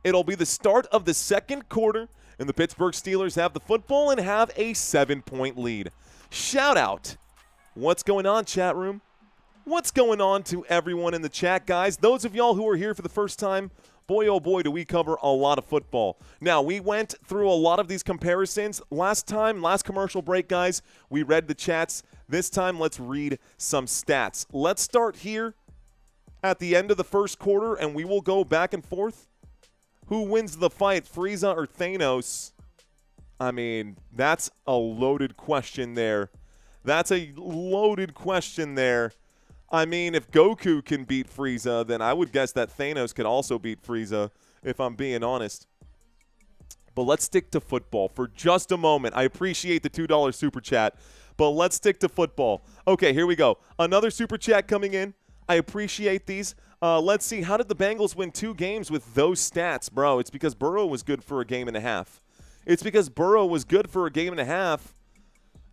It'll be the start of the 2nd quarter, and the Pittsburgh Steelers have the football and have a 7-point lead. Shout out. What's going on, chat room? What's going on to everyone in the chat, guys? Those of y'all who are here for the first time, boy, oh boy, do we cover a lot of football. Now, we went through a lot of these comparisons. Last commercial break, guys, we read the chats. This time, let's read some stats. Let's start here at the end of the 1st quarter, and we will go back and forth. Who wins the fight, Frieza or Thanos? I mean, that's a loaded question there. That's a loaded question there. I mean, if Goku can beat Frieza, then I would guess that Thanos could also beat Frieza, if I'm being honest. But let's stick to football for just a moment. I appreciate the $2 super chat, but let's stick to football. Okay, here we go. Another super chat coming in. I appreciate these. Let's see. How did the Bengals win 2 games with those stats, bro? It's because Burrow was good for a game and a half. It's because Burrow was good for a game and a half.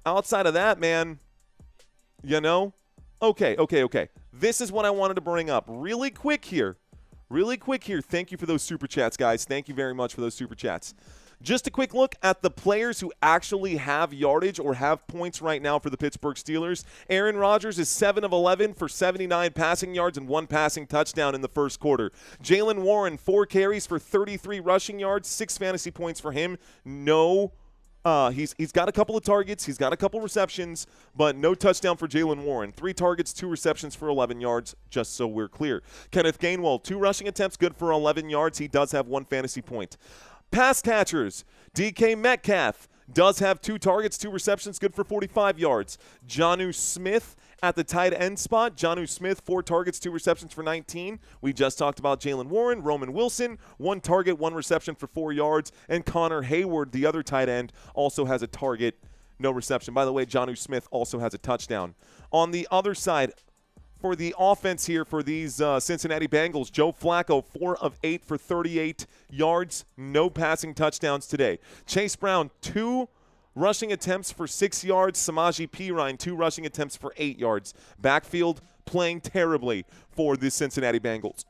Outside of that, man, you know? Okay. This is what I wanted to bring up really quick here. Thank you for those super chats, guys. Thank you very much for those super chats. Just a quick look at the players who actually have yardage or have points right now for the Pittsburgh Steelers. Aaron Rodgers is 7 of 11 for 79 passing yards and 1 passing touchdown in the 1st quarter. Jaylen Warren, 4 carries for 33 rushing yards, 6 fantasy points for him. He's got a couple of targets. He's got a couple receptions, but no touchdown for Jaylen Warren. 3 targets, 2 receptions for 11 yards, just so we're clear. Kenneth Gainwell, 2 rushing attempts, good for 11 yards. He does have 1 fantasy point. Pass catchers, DK Metcalf does have 2 targets, 2 receptions, good for 45 yards. Jonnu Smith at the tight end spot. Jonnu Smith, 4 targets, 2 receptions for 19. We just talked about Jaylen Warren. Roman Wilson, 1 target, 1 reception for 4 yards. And Connor Hayward, the other tight end, also has a target, no reception. By the way, Jonnu Smith also has a touchdown. On the other side, for the offense here for these Cincinnati Bengals, Joe Flacco, 4 of 8 for 38 yards, no passing touchdowns today. Chase Brown, 2 rushing attempts for 6 yards. Samaje Perine, 2 rushing attempts for 8 yards. Backfield playing terribly for the Cincinnati Bengals.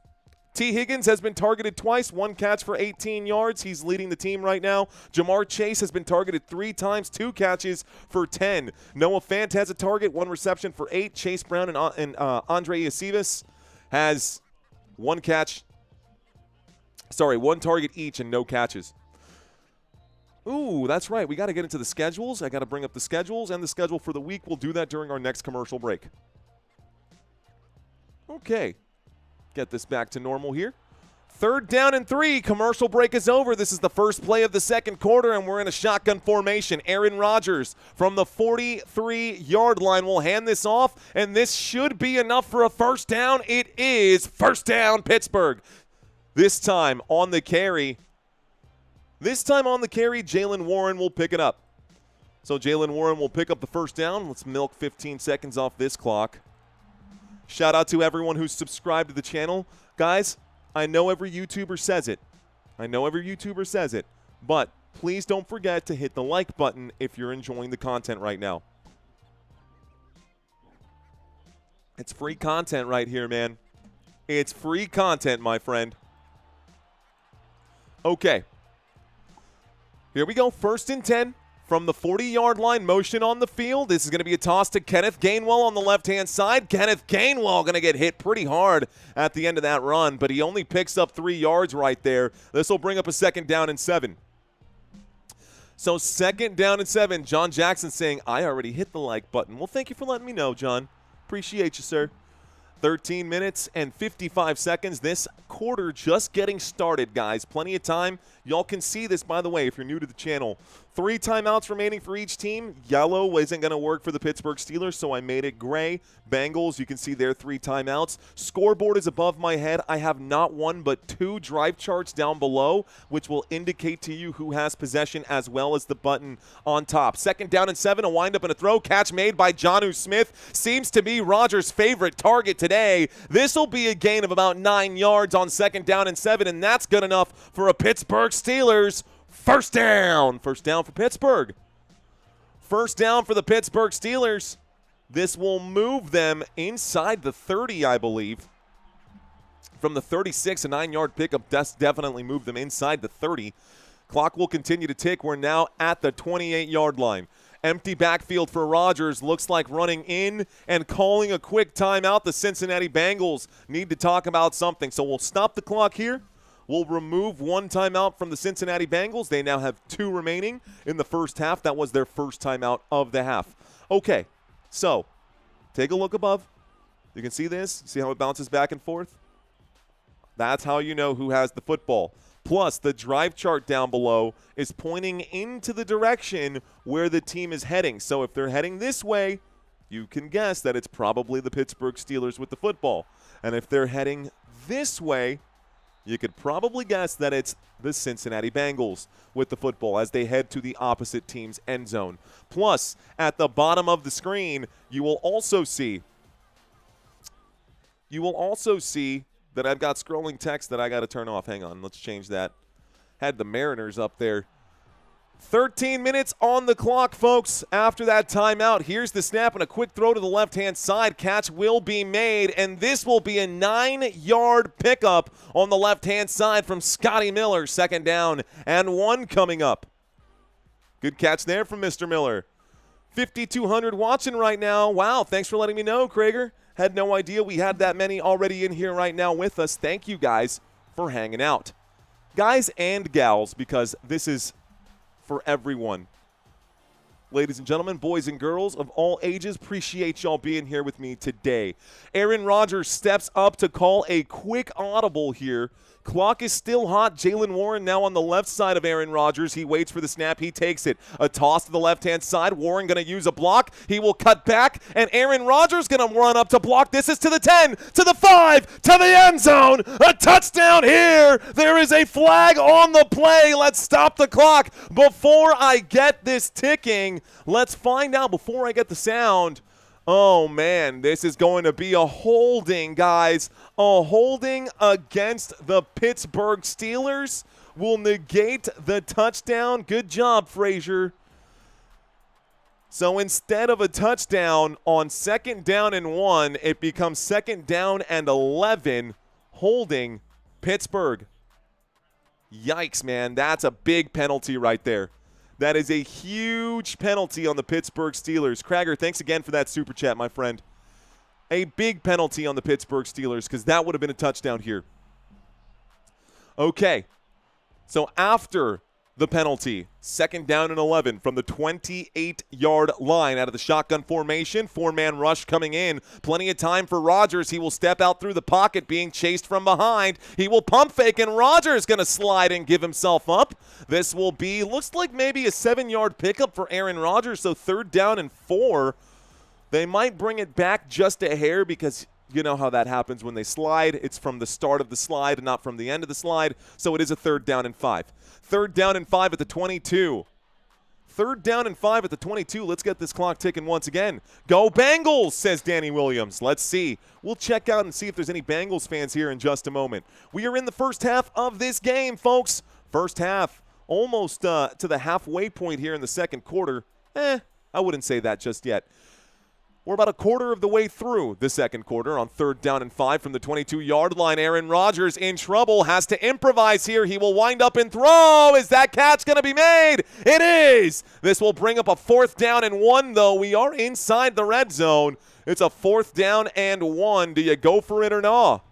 T. Higgins has been targeted twice, 1 catch for 18 yards. He's leading the team right now. Jamar Chase has been targeted 3 times, 2 catches for 10. Noah Fant has a target, 1 reception for 8. Chase Brown and Andre Iosivas has 1 target each and no catches. Ooh, that's right. We got to get into the schedules. I got to bring up the schedules and the schedule for the week. We'll do that during our next commercial break. Okay. Get this back to normal here. 3rd down and 3. Commercial break is over. This is the first play of the 2nd quarter, and we're in a shotgun formation. Aaron Rodgers from the 43-yard line will hand this off, and this should be enough for a 1st down. It is 1st down, Pittsburgh. This time on the carry, Jaylen Warren will pick it up. So Jaylen Warren will pick up the 1st down. Let's milk 15 seconds off this clock. Shout out to everyone who's subscribed to the channel. Guys, I know every YouTuber says it. But please don't forget to hit the like button if you're enjoying the content right now. It's free content right here, man. It's free content, my friend. Okay. Here we go. 1st and 10. From the 40-yard line, motion on the field. This is going to be a toss to Kenneth Gainwell on the left-hand side. Kenneth Gainwell going to get hit pretty hard at the end of that run, but he only picks up 3 yards right there. This will bring up a 2nd down and 7. So 2nd down and 7. John Jackson saying, I already hit the like button. Well, thank you for letting me know, John. Appreciate you, sir. 13 minutes and 55 seconds. This quarter just getting started, guys. Plenty of time. Y'all can see this, by the way, if you're new to the channel. 3 timeouts remaining for each team. Yellow isn't going to work for the Pittsburgh Steelers, so I made it gray. Bengals, you can see their 3 timeouts. Scoreboard is above my head. I have not 1 but 2 drive charts down below, which will indicate to you who has possession as well as the button on top. 2nd down and 7, a windup and a throw. Catch made by Jonnu Smith. Seems to be Rodgers' favorite target today. This will be a gain of about 9 yards on 2nd down and 7, and that's good enough for a Pittsburgh Steelers first down. First down for Pittsburgh. First down for the Pittsburgh Steelers. This will move them inside the 30, I believe. From the 36, a 9-yard pickup definitely moved them inside the 30. Clock will continue to tick. We're now at the 28-yard line. Empty backfield for Rodgers. Looks like running in and calling a quick timeout. The Cincinnati Bengals need to talk about something. So we'll stop the clock here. We'll remove 1 timeout from the Cincinnati Bengals. They now have 2 remaining in the first half. That was their first timeout of the half. Okay, so take a look above. You can see this. See how it bounces back and forth? That's how you know who has the football. Plus, the drive chart down below is pointing into the direction where the team is heading. So if they're heading this way, you can guess that it's probably the Pittsburgh Steelers with the football. And if they're heading this way, you could probably guess that it's the Cincinnati Bengals with the football as they head to the opposite team's end zone. Plus, at the bottom of the screen, you will also see that I've got scrolling text that I got to turn off. Hang on, let's change that. Had the Mariners up there. 13 minutes on the clock, folks, after that timeout. Here's the snap and a quick throw to the left-hand side. Catch will be made, and this will be a 9-yard pickup on the left-hand side from Scotty Miller. 2nd down and 1 coming up. Good catch there from Mr. Miller. 5,200 watching right now. Wow, thanks for letting me know, Krager. Had no idea we had that many already in here right now with us. Thank you guys for hanging out. Guys and gals, because this is for everyone. Ladies and gentlemen, boys and girls of all ages, appreciate y'all being here with me today. Aaron Rodgers steps up to call a quick audible here. Clock is still hot. Jaylen Warren now on the left side of Aaron Rodgers. He waits for the snap. He takes it. A toss to the left-hand side. Warren going to use a block. He will cut back, and Aaron Rodgers going to run up to block. This is to the 10, to the 5, to the end zone. A touchdown here. There is a flag on the play. Let's stop the clock. Before I get this ticking, let's find out before I get the sound. Oh, man, this is going to be a holding, guys. A holding against the Pittsburgh Steelers will negate the touchdown. Good job, Frazier. So instead of a touchdown on 2nd down and 1, it becomes 2nd down and 11, holding Pittsburgh. Yikes, man. That's a big penalty right there. That is a huge penalty on the Pittsburgh Steelers. Krager, thanks again for that super chat, my friend. A big penalty on the Pittsburgh Steelers because that would have been a touchdown here. Okay, so after the penalty, 2nd down and 11 from the 28-yard line out of the shotgun formation. 4-man rush coming in. Plenty of time for Rodgers. He will step out through the pocket being chased from behind. He will pump fake, and Rodgers going to slide and give himself up. This will be, looks like maybe a 7-yard pickup for Aaron Rodgers, so 3rd down and 4. They might bring it back just a hair because you know how that happens when they slide. It's from the start of the slide and not from the end of the slide, so it is a 3rd down and 5. 3rd down and 5 at the 22. 3rd down and 5 at the 22. Let's get this clock ticking once again. Go Bengals, says Danny Williams. Let's see. We'll check out and see if there's any Bengals fans here in just a moment. We are in the first half of this game, folks. First half, almost to the halfway point here in the 2nd quarter. I wouldn't say that just yet. We're about a quarter of the way through the 2nd quarter on 3rd down and 5 from the 22-yard line. Aaron Rodgers in trouble, has to improvise here. He will wind up and throw. Is that catch going to be made? It is. This will bring up a 4th down and 1, though. We are inside the red zone. It's a 4th down and 1. Do you go for it or not?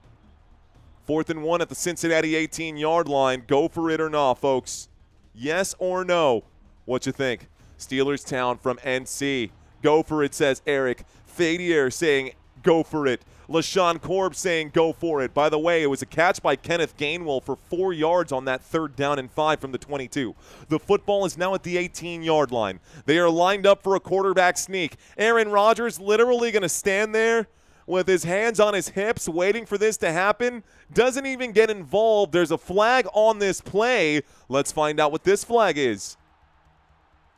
4th and 1 at the Cincinnati 18-yard line. Go for it or not, folks? Yes or no? What you think? Steelers Town from NC. Go for it, says Eric. Fadier saying go for it. LaShawn Korb saying go for it. By the way, it was a catch by Kenneth Gainwell for 4 yards on that 3rd down and 5 from the 22. The football is now at the 18-yard line. They are lined up for a quarterback sneak. Aaron Rodgers literally going to stand there with his hands on his hips waiting for this to happen. Doesn't even get involved. There's a flag on this play. Let's find out what this flag is.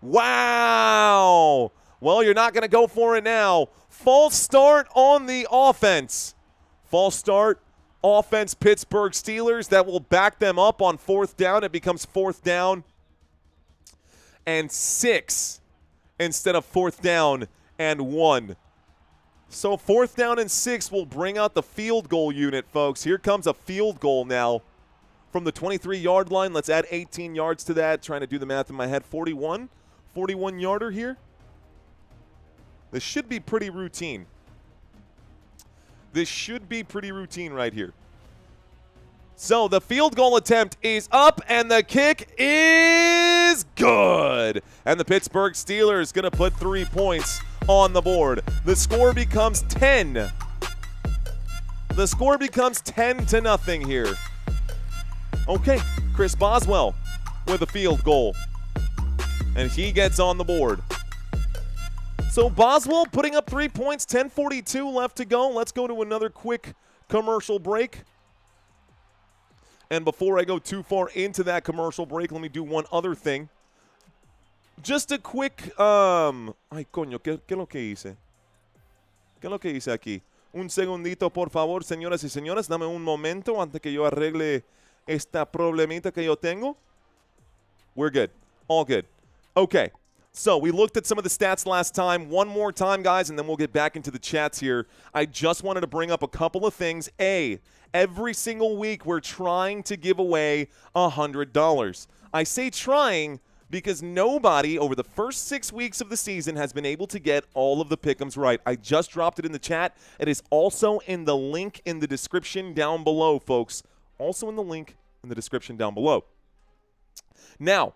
Wow. Well, you're not going to go for it now. False start on the offense. False start, offense, Pittsburgh Steelers. That will back them up on 4th down. It becomes 4th down and 6 instead of 4th down and 1. So 4th down and 6 will bring out the field goal unit, folks. Here comes a field goal now from the 23-yard line. Let's add 18 yards to that. Trying to do the math in my head. 41-yarder here. This should be pretty routine. This should be pretty routine right here. So the field goal attempt is up, and the kick is good. And the Pittsburgh Steelers going to put 3 points on the board. The score becomes 10. The score becomes 10-0 here. Okay, Chris Boswell with a field goal. And he gets on the board. So Boswell putting up 3 points, 10:42 left to go. Let's go to another quick commercial break. And before I go too far into that commercial break, let me do one other thing. Just a quick, ay, coño, ¿qué es lo que hice? ¿Qué es lo que hice aquí? Un segundito, por favor, señoras y señores. Dame un momento antes que yo arregle esta problemita que yo tengo. We're good. All good. Okay. So we looked at some of the stats last time. One more time, guys, and then we'll get back into the chats here. I just wanted to bring up a couple of things. Every single week we're trying to give away $100. I say trying because nobody over the first 6 weeks of the season has been able to get all of the pick'ems right. I just dropped it in the chat. It is also in the link in the description down below, folks. Also in the link in the description down below. Now,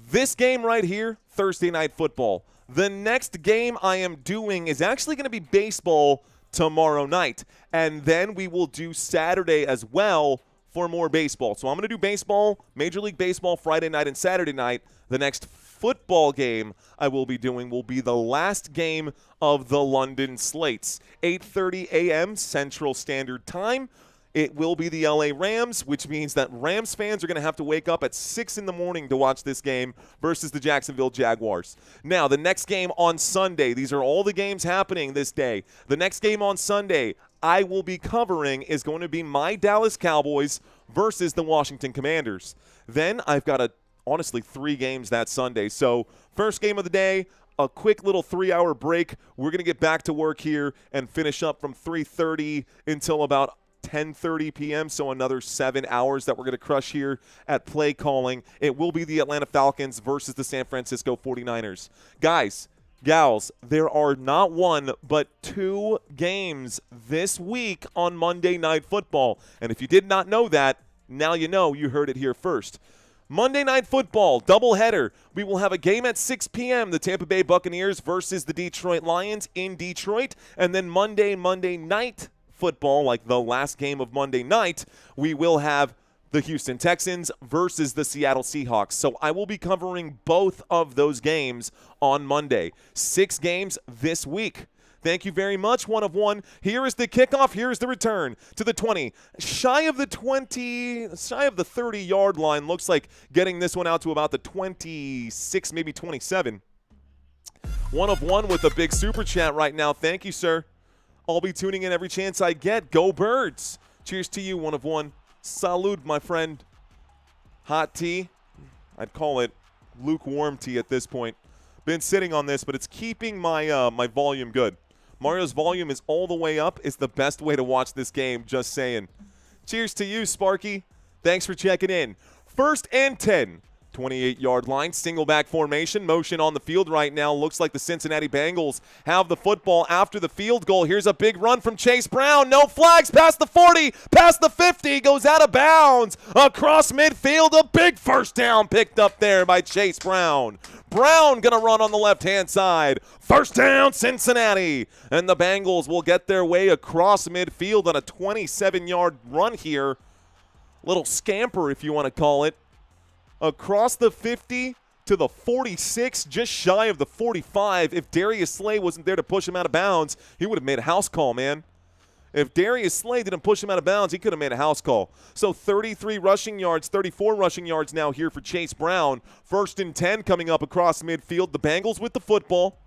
this game right here, Thursday Night Football. The next game I am doing is actually going to be baseball tomorrow night. And then we will do Saturday as well for more baseball. So I'm going to do baseball, Major League Baseball, Friday night and Saturday night. The next football game I will be doing will be the last game of the London slates. 8:30 a.m. Central Standard Time. It will be the LA Rams, which means that Rams fans are going to have to wake up at 6 in the morning to watch this game versus the Jacksonville Jaguars. Now, the next game on Sunday, these are all the games happening this day. The next game on Sunday I will be covering is going to be my Dallas Cowboys versus the Washington Commanders. Then I've got honestly 3 games that Sunday. So first game of the day, a quick little 3-hour break. We're going to get back to work here and finish up from 3:30 until about 10:30 p.m., so another 7 hours that we're going to crush here at play calling. It will be the Atlanta Falcons versus the San Francisco 49ers. Guys, gals, there are not 1 but 2 games this week on Monday Night Football. And if you did not know that, now you know. You heard it here first. Monday Night Football, doubleheader. We will have a game at 6 p.m., the Tampa Bay Buccaneers versus the Detroit Lions in Detroit. And then Monday night football, like the last game of Monday night, we will have the Houston Texans versus the Seattle Seahawks. So I will be covering both of those games on Monday. 6 games this week. Thank you very much, 1 of 1. Here is the kickoff. Here is the return to the 20. Shy of the 30-yard line. Looks like getting this one out to about the 26, maybe 27. 1 of 1 with a big super chat right now. Thank you, sir. I'll be tuning in every chance I get. Go Birds. Cheers to you, 1 of 1. Salud, my friend. Hot tea. I'd call it lukewarm tea at this point. Been sitting on this, but it's keeping my my volume good. Mario's volume is all the way up. It's the best way to watch this game, just saying. Cheers to you, Sparky. Thanks for checking in. 1st and 10. 28-yard line, single back formation, motion on the field right now. Looks like the Cincinnati Bengals have the football after the field goal. Here's a big run from Chase Brown. No flags, past the 40, past the 50, goes out of bounds. Across midfield, a big first down picked up there by Chase Brown. Brown going to run on the left-hand side. First down, Cincinnati. And the Bengals will get their way across midfield on a 27-yard run here. Little scamper, if you want to call it. Across the 50 to the 46, just shy of the 45. If Darius Slay wasn't there to push him out of bounds, he would have made a house call, man. If Darius Slay didn't push him out of bounds, he could have made a house call. So 33 rushing yards, 34 rushing yards now here for Chase Brown. 1st and 10 coming up across midfield. The Bengals with the football.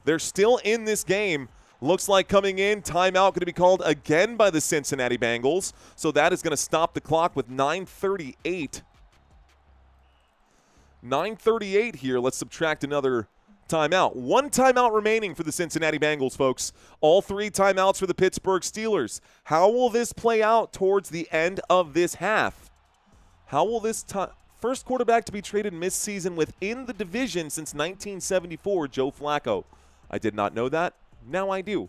They're still in this game. Looks like coming in, timeout going to be called again by the Cincinnati Bengals. So that is going to stop the clock with 9:38. 9:38 here. Let's subtract another timeout. 1 timeout remaining for the Cincinnati Bengals, folks. All 3 timeouts for the Pittsburgh Steelers. How will this play out towards the end of this half? How will this first quarterback to be traded mid-season within the division since 1974, Joe Flacco? I did not know that. Now I do.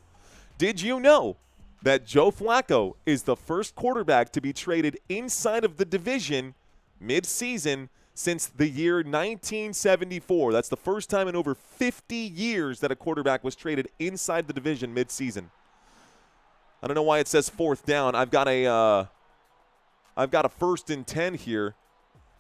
Did you know that Joe Flacco is the first quarterback to be traded inside of the division mid-season since the year 1974. That's the first time in over 50 years that a quarterback was traded inside the division mid-season. I don't know why it says 4th down. I've got a 1st and 10 here.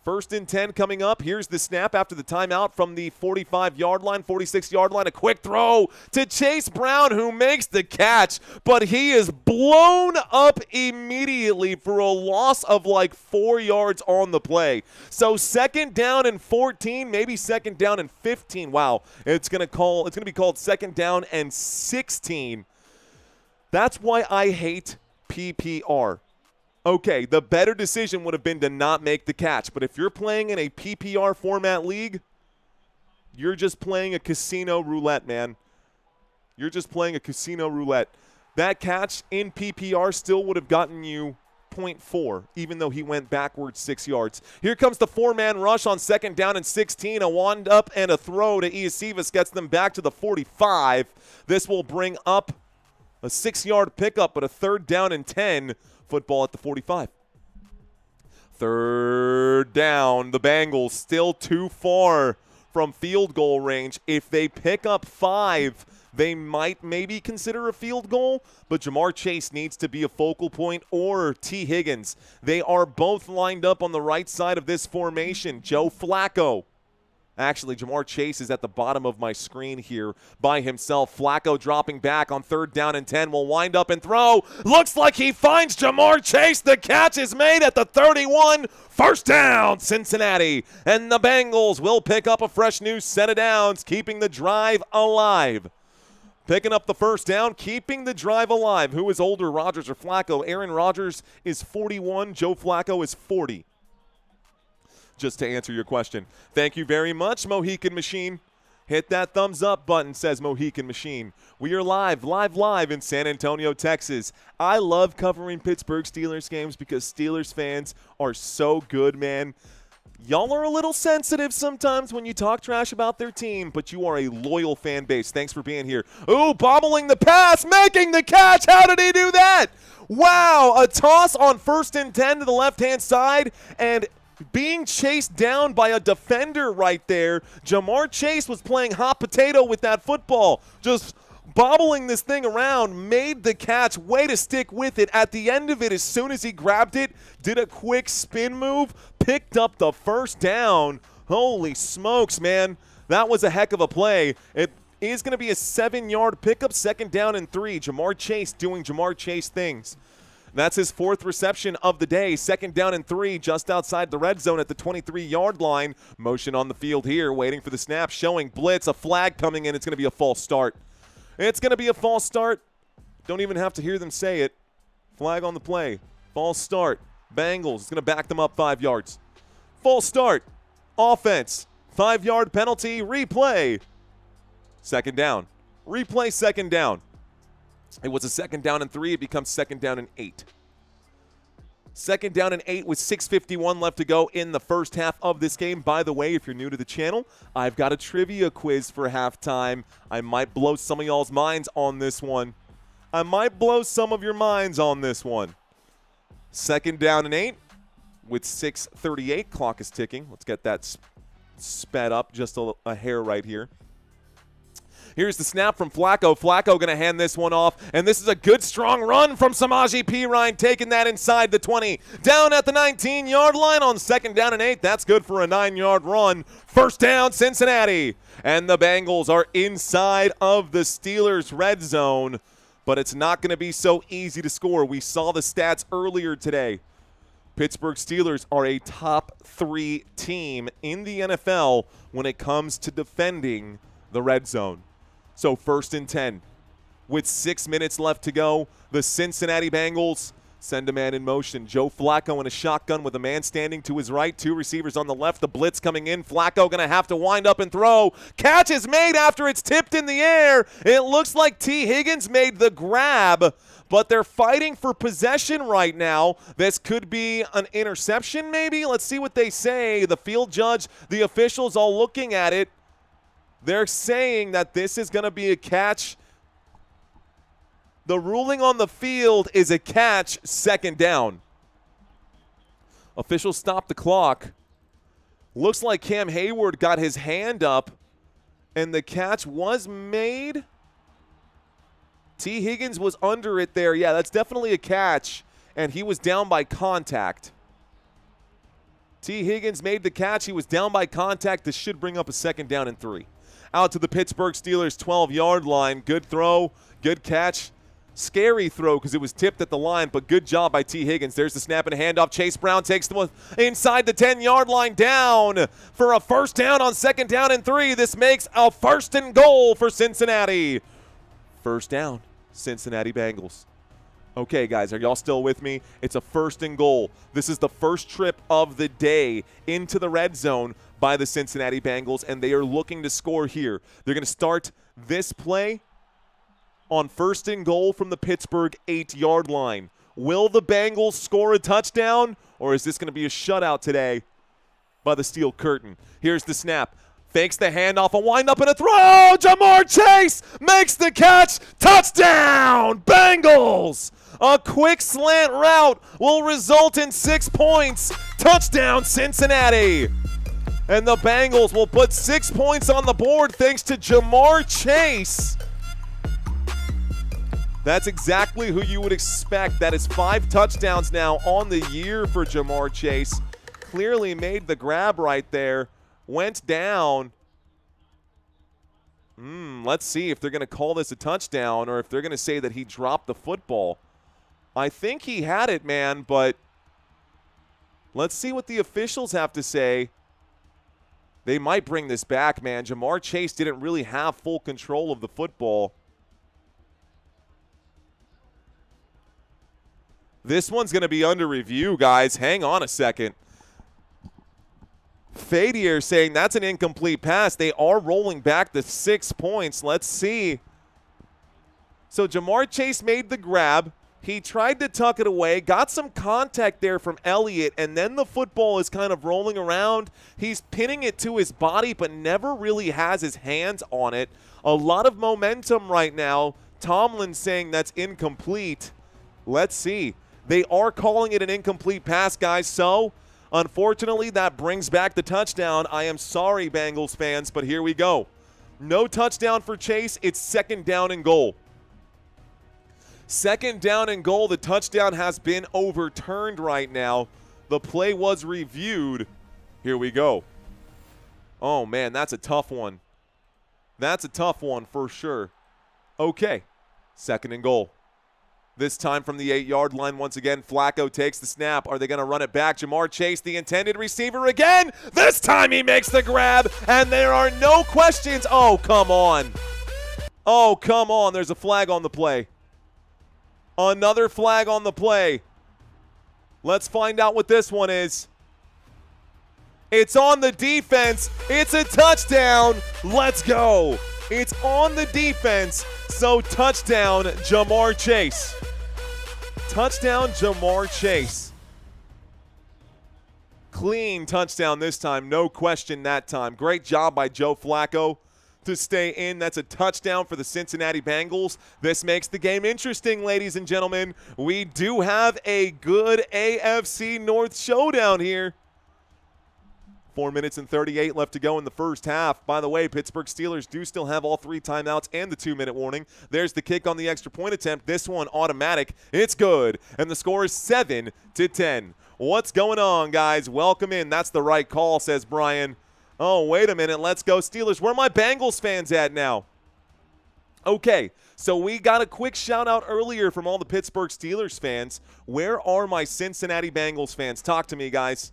1st and 10 coming up. Here's the snap after the timeout from the 45-yard line, 46-yard line. A quick throw to Chase Brown, who makes the catch, but he is blown up immediately for a loss of like 4 yards on the play. So 2nd down and 14, maybe 2nd down and 15. Wow, it's going to be called 2nd down and 16. That's why I hate PPR. Okay, the better decision would have been to not make the catch. But if you're playing in a PPR format league, you're just playing a casino roulette, man. You're just playing a casino roulette. That catch in PPR still would have gotten you 0.4, even though he went backwards 6 yards. Here comes the 4-man rush on 2nd down and 16. A wind up and a throw to Iacivas gets them back to the 45. This will bring up a 6-yard pickup, but a 3rd down and 10. Football at the 45. 3rd down. The Bengals still too far from field goal range. If they pick up 5, they might maybe consider a field goal, but Jamar Chase needs to be a focal point, or T. Higgins. They are both lined up on the right side of this formation. Joe Flacco. Actually, Jamar Chase is at the bottom of my screen here by himself. Flacco dropping back on 3rd down and 10 will wind up and throw. Looks like he finds Jamar Chase. The catch is made at the 31. 1st down, Cincinnati. And the Bengals will pick up a fresh new set of downs, keeping the drive alive. Picking up the 1st down, keeping the drive alive. Who is older, Rodgers or Flacco? Aaron Rodgers is 41. Joe Flacco is 40. Just to answer your question. Thank you very much, Mohican Machine. Hit that thumbs up button, says Mohican Machine. We are live in San Antonio, Texas. I love covering Pittsburgh Steelers games because Steelers fans are so good, man. Y'all are a little sensitive sometimes when you talk trash about their team, but you are a loyal fan base. Thanks for being here. Ooh, bobbling the pass, making the catch. How did he do that? Wow, a toss on 1st and 10 to the left-hand side, and being chased down by a defender right there. Jamar Chase was playing hot potato with that football, just bobbling this thing around, made the catch. Way to stick with it. At the end of it, as soon as he grabbed it, did a quick spin move, picked up the 1st down. Holy smokes, man. That was a heck of a play. It is going to be a 7-yard pickup, 2nd down and 3. Jamar Chase doing Jamar Chase things. That's his 4th reception of the day. 2nd down and 3, just outside the red zone at the 23-yard line. Motion on the field here, waiting for the snap, showing blitz, a flag coming in. It's going to be a false start. It's going to be a false start. Don't even have to hear them say it. Flag on the play. False start. Bengals is going to back them up 5 yards. False start. Offense. 5-yard penalty. Replay. 2nd down. Replay 2nd down. It was a 2nd down and 3. It becomes 2nd down and 8. Second down and 8 with 6:51 left to go in the first half of this game. By the way, if you're new to the channel, I've got a trivia quiz for halftime. I might blow some of y'all's minds on this one. Second down and 8 with 6:38. Clock is ticking. Let's get that sped up just a hair right here. Here's the snap from Flacco. Flacco going to hand this one off, and this is a good, strong run from Samaje Perine, taking that inside the 20. Down at the 19-yard line on second down and 8. That's good for a 9-yard run. First down, Cincinnati. And the Bengals are inside of the Steelers' red zone, but it's not going to be so easy to score. We saw the stats earlier today. Pittsburgh Steelers are a top 3 team in the NFL when it comes to defending the red zone. So first and 10. With 6 minutes left to go, the Cincinnati Bengals send a man in motion. Joe Flacco in a shotgun with a man standing to his right, 2 receivers on the left. The blitz coming in. Flacco going to have to wind up and throw. Catch is made after it's tipped in the air. It looks like T. Higgins made the grab, but they're fighting for possession right now. This could be an interception maybe. Let's see what they say. The field judge, the officials all looking at it. They're saying that this is going to be a catch. The ruling on the field is a catch, second down. Officials stop the clock. Looks like Cam Hayward got his hand up, and the catch was made. T. Higgins was under it there. Yeah, that's definitely a catch, and he was down by contact. T. Higgins made the catch. He was down by contact. This should bring up a second down and 3. Out to the Pittsburgh Steelers 12-yard line. Good throw, good catch. Scary throw because it was tipped at the line, but good job by T. Higgins. There's the snap and handoff. Chase Brown takes the inside the 10-yard line down for a first down on second down and 3. This makes a first and goal for Cincinnati. First down, Cincinnati Bengals. Okay, guys, are y'all still with me? It's a first and goal. This is the first trip of the day into the red zone by the Cincinnati Bengals, and they are looking to score here. They're going to start this play on first and goal from the Pittsburgh 8-yard line. Will the Bengals score a touchdown, or is this going to be a shutout today by the Steel Curtain? Here's the snap. Fakes the handoff, a wind-up and a throw. Jamar Chase makes the catch. Touchdown, Bengals. A quick slant route will result in 6 points. Touchdown, Cincinnati. And the Bengals will put 6 points on the board thanks to Jamar Chase. That's exactly who you would expect. That is 5 touchdowns now on the year for Jamar Chase. Clearly made the grab right there. Went down. Let's see if they're going to call this a touchdown or if they're going to say that he dropped the football. I think he had it, man, but let's see what the officials have to say. They might bring this back, man. Jamar Chase didn't really have full control of the football. This one's going to be under review, guys. Hang on a second. Fadier saying that's an incomplete pass. They are rolling back the 6 points. Let's see. So Jamar Chase made the grab. He tried to tuck it away, got some contact there from Elliott, and then the football is kind of rolling around. He's pinning it to his body, but never really has his hands on it. A lot of momentum right now. Tomlin saying that's incomplete. Let's see. They are calling it an incomplete pass, guys, so unfortunately that brings back the touchdown. I am sorry, Bengals fans, but here we go. No touchdown for Chase. It's second down and goal. Second down and goal. The touchdown has been overturned right now. The play was reviewed. Here we go. Oh, man, that's a tough one. That's a tough one for sure. Okay, second and goal. This time from the 8-yard line once again. Flacco takes the snap. Are they going to run it back? Jamar Chase, the intended receiver again. This time he makes the grab, and there are no questions. Oh, come on. Oh, come on. There's a flag on the play. Another flag on the play. Let's find out what this one is. It's on the defense. It's a touchdown. Let's go. It's on the defense. So touchdown, Jamar Chase. Touchdown, Jamar Chase. clean touchdown this time. No question that time. Great job by Joe Flacco to stay in. That's a touchdown for the Cincinnati Bengals. This makes the game interesting, ladies and gentlemen. We do have a good AFC North showdown here. 4 minutes and 38 left to go in the first half. By the way, Pittsburgh Steelers do still have all 3 timeouts and the 2-minute warning. There's the kick on the extra point attempt. This one automatic. It's good. And the score is 7-10. What's going on, guys? Welcome in. That's the right call, says Brian. Oh, wait a minute. Let's go Steelers. Where are my Bengals fans at now? Okay, so we got a quick shout-out earlier from all the Pittsburgh Steelers fans. Where are my Cincinnati Bengals fans? Talk to me, guys.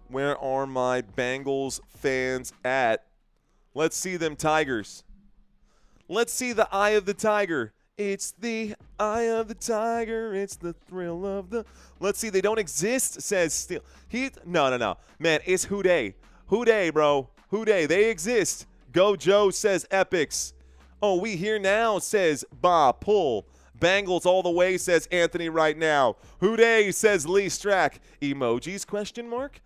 Where are my Bengals fans at? Let's see them Tigers. Let's see the eye of the tiger. It's the eye of the tiger. It's the thrill of the. Let's see. They don't exist, says Steel. No. Man, it's Houday. Houday, bro. Houday. They exist. Go Joe, says Epics. Oh, we here now, says Bob Pull. Bengals all the way, says Anthony right now. Houday, says Lee Strack. Emojis, question mark?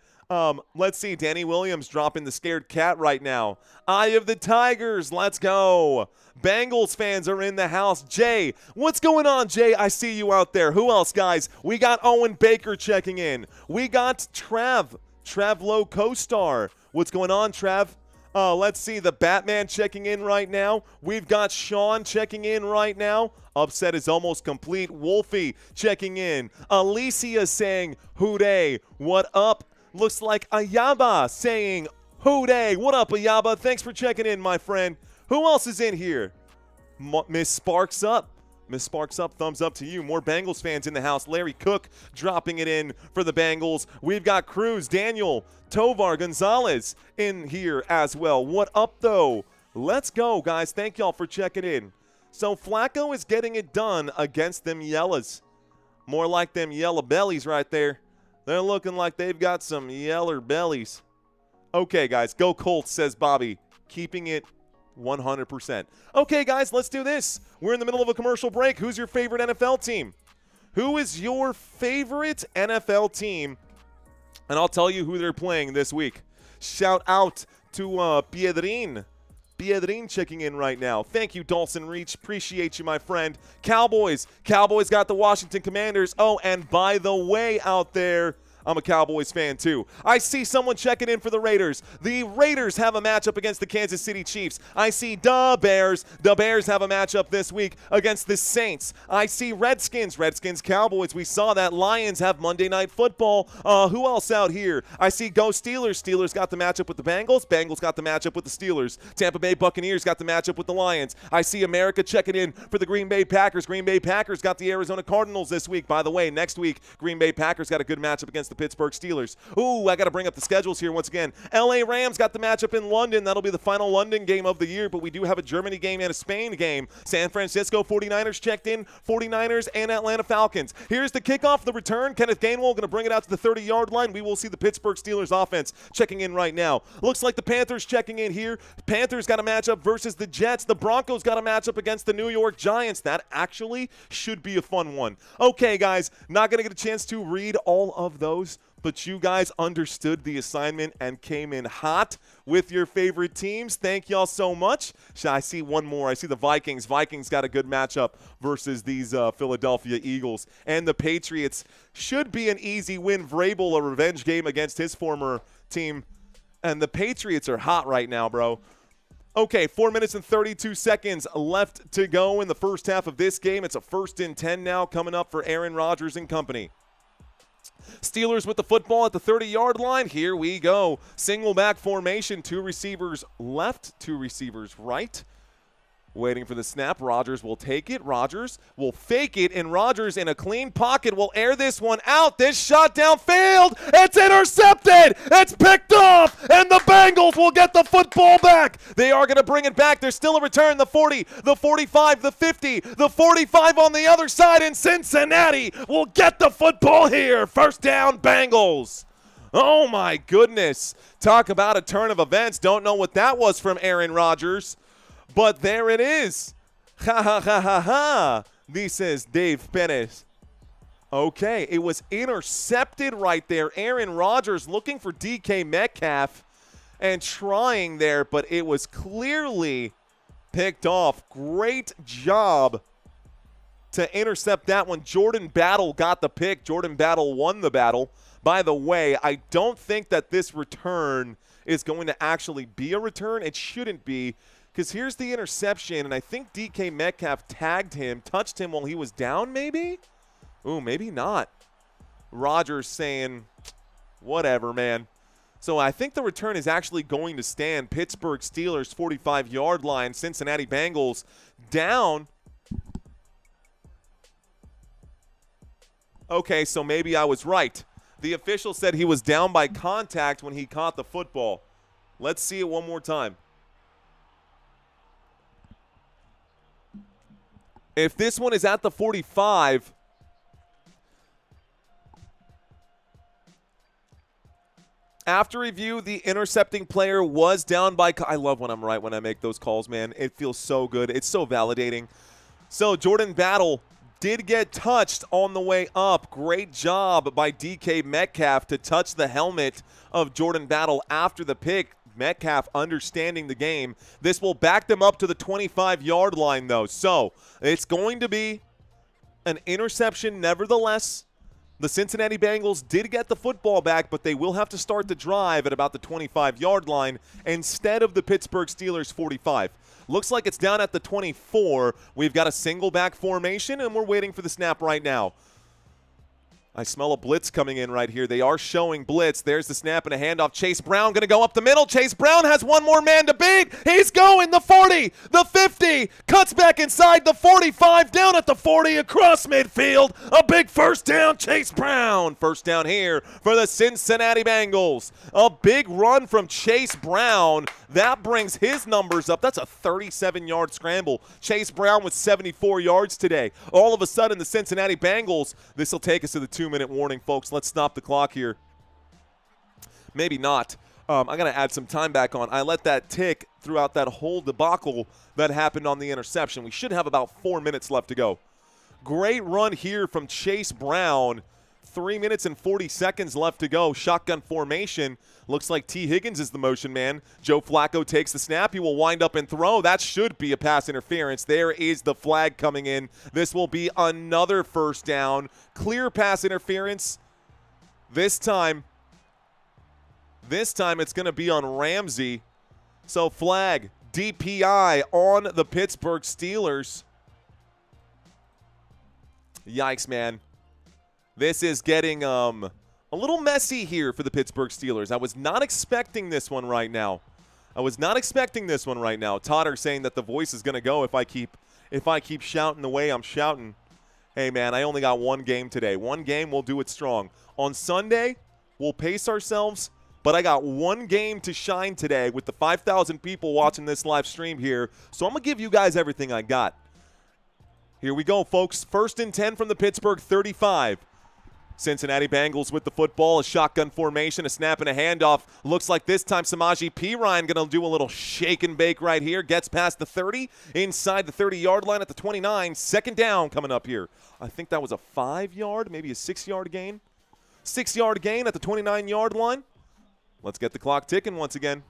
Let's see. Danny Williams dropping the scared cat right now. Eye of the Tigers. Let's go. Bengals fans are in the house. Jay, what's going on, Jay? I see you out there. Who else, guys? We got Owen Baker checking in. We got Travlo Co-Star. What's going on, Trav? Let's see. The Batman checking in right now. We've got Sean checking in right now. Upset is almost complete. Wolfie checking in. Alicia saying, Houday, what up? Looks like Ayaba saying, Houday. What up, Ayaba? Thanks for checking in, my friend. Who else is in here? Miss Sparks Up. Miss Sparks Up, thumbs up to you. More Bengals fans in the house. Larry Cook dropping it in for the Bengals. We've got Cruz, Daniel, Tovar, Gonzalez in here as well. What up, though? Let's go, guys. Thank y'all for checking in. So Flacco is getting it done against them Yellas. More like them yellow bellies right there. They're looking like they've got some yeller bellies. Okay, guys, go Colts, says Bobby. Keeping it 100%. Okay, guys, let's do this. We're in the middle of a commercial break. Who's your favorite NFL team? Who is your favorite NFL team? And I'll tell you who they're playing this week. Shout out to Piedrin. Piedrin checking in right now. Thank you, Dawson Reach. Appreciate you, my friend. Cowboys. Cowboys got the Washington Commanders. Oh, and by the way out there, I'm a Cowboys fan, too. I see someone checking in for the Raiders. The Raiders have a matchup against the Kansas City Chiefs. I see the Bears. The Bears have a matchup this week against the Saints. I see Redskins. Redskins, Cowboys. We saw that. Lions have Monday Night Football. Who else out here? I see Go Steelers. Steelers got the matchup with the Bengals. Bengals got the matchup with the Steelers. Tampa Bay Buccaneers got the matchup with the Lions. I see America checking in for the Green Bay Packers. Green Bay Packers got the Arizona Cardinals this week. By the way, next week, Green Bay Packers got a good matchup against the Pittsburgh Steelers. Ooh, I got to bring up the schedules here once again. LA Rams got the matchup in London. That'll be the final London game of the year, but we do have a Germany game and a Spain game. San Francisco 49ers checked in. 49ers and Atlanta Falcons. Here's the kickoff, the return. Kenneth Gainwell going to bring it out to the 30-yard line. We will see the Pittsburgh Steelers offense checking in right now. Looks like the Panthers checking in here. Panthers got a matchup versus the Jets. The Broncos got a matchup against the New York Giants. That actually should be a fun one. Okay, guys, not going to get a chance to read all of those, but you guys understood the assignment and came in hot with your favorite teams. Thank y'all so much. I see one more. I see the Vikings. Vikings got a good matchup versus these Philadelphia Eagles. And the Patriots should be an easy win. Vrabel, a revenge game against his former team. And the Patriots are hot right now, bro. Okay, 4 minutes and 32 seconds left to go in the first half of this game. It's a 1st and 10 now coming up for Aaron Rodgers and company. Steelers with the football at the 30-yard line. Here we go. Single back formation. 2 receivers left, 2 receivers right. Waiting for the snap. Rodgers will take it. Rodgers will fake it, and Rodgers in a clean pocket will air this one out. This shot downfield. It's intercepted. It's picked off, and the Bengals will get the football back. They are going to bring it back. There's still a return. The 40, the 45, the 50, the 45 on the other side, and Cincinnati will get the football here. First down, Bengals. Oh, my goodness. Talk about a turn of events. Don't know what that was from Aaron Rodgers. But there it is. Ha, ha, ha, ha, ha. This is Dave Perez. Okay, it was intercepted right there. Aaron Rodgers looking for DK Metcalf and trying there, but it was clearly picked off. Great job to intercept that one. Jordan Battle got the pick. Jordan Battle won the battle. By the way, I don't think that this return is going to actually be a return. It shouldn't be, because here's the interception, and I think DK Metcalf tagged him, touched him while he was down maybe? Ooh, maybe not. Rodgers saying, whatever, man. So I think the return is actually going to stand. Pittsburgh Steelers 45-yard line. Cincinnati Bengals down. Okay, so maybe I was right. The official said he was down by contact when he caught the football. Let's see it one more time. If this one is at the 45, after review, the intercepting player was down by – I love when I'm right when I make those calls, man. It feels so good. It's so validating. So Jordan Battle did get touched on the way up. Great job by DK Metcalf to touch the helmet of Jordan Battle after the pick. Metcalf understanding the game. This will back them up to the 25-yard line, though. So it's going to be an interception nevertheless. The Cincinnati Bengals did get the football back, but they will have to start the drive at about the 25-yard line instead of the Pittsburgh Steelers 45. Looks like it's down at the 24. We've got a single back formation, and we're waiting for the snap right now. I smell a blitz coming in right here. They are showing blitz. There's the snap and a handoff. Chase Brown going to go up the middle. Chase Brown has one more man to beat. He's going the 40, the 50, cuts back inside the 45, down at the 40, across midfield. A big first down, Chase Brown. First down here for the Cincinnati Bengals. A big run from Chase Brown. That brings his numbers up. That's a 37-yard scramble. Chase Brown with 74 yards today. All of a sudden, the Cincinnati Bengals, this will take us to the 2-minute warning, folks. Let's stop the clock here. Maybe not. I'm going to add some time back on. I let that tick throughout that whole debacle that happened on the interception. We should have about 4 minutes left to go. Great run here from Chase Brown. 3 minutes and 40 seconds left to go. Shotgun formation. Looks like T. Higgins is the motion man. Joe Flacco takes the snap. He will wind up and throw. That should be a pass interference. There is the flag coming in. This will be another first down. Clear pass interference. This time it's going to be on Ramsey. So flag, DPI on the Pittsburgh Steelers. Yikes, man. This is getting a little messy here for the Pittsburgh Steelers. I was not expecting this one right now. Totter saying that the voice is going to go if I keep shouting the way I'm shouting. Hey, man, I only got one game today. One game, we'll do it strong. On Sunday, we'll pace ourselves, but I got one game to shine today with the 5,000 people watching this live stream here, so I'm going to give you guys everything I got. Here we go, folks. 1st and 10 from the Pittsburgh 35. Cincinnati Bengals with the football, a shotgun formation, a snap and a handoff. Looks like this time Samaje Perine going to do a little shake and bake right here. Gets past the 30, inside the 30-yard line at the 29. Second down coming up here. I think that was a 5-yard, maybe a 6-yard gain. 6-yard gain at the 29-yard line. Let's get the clock ticking once again.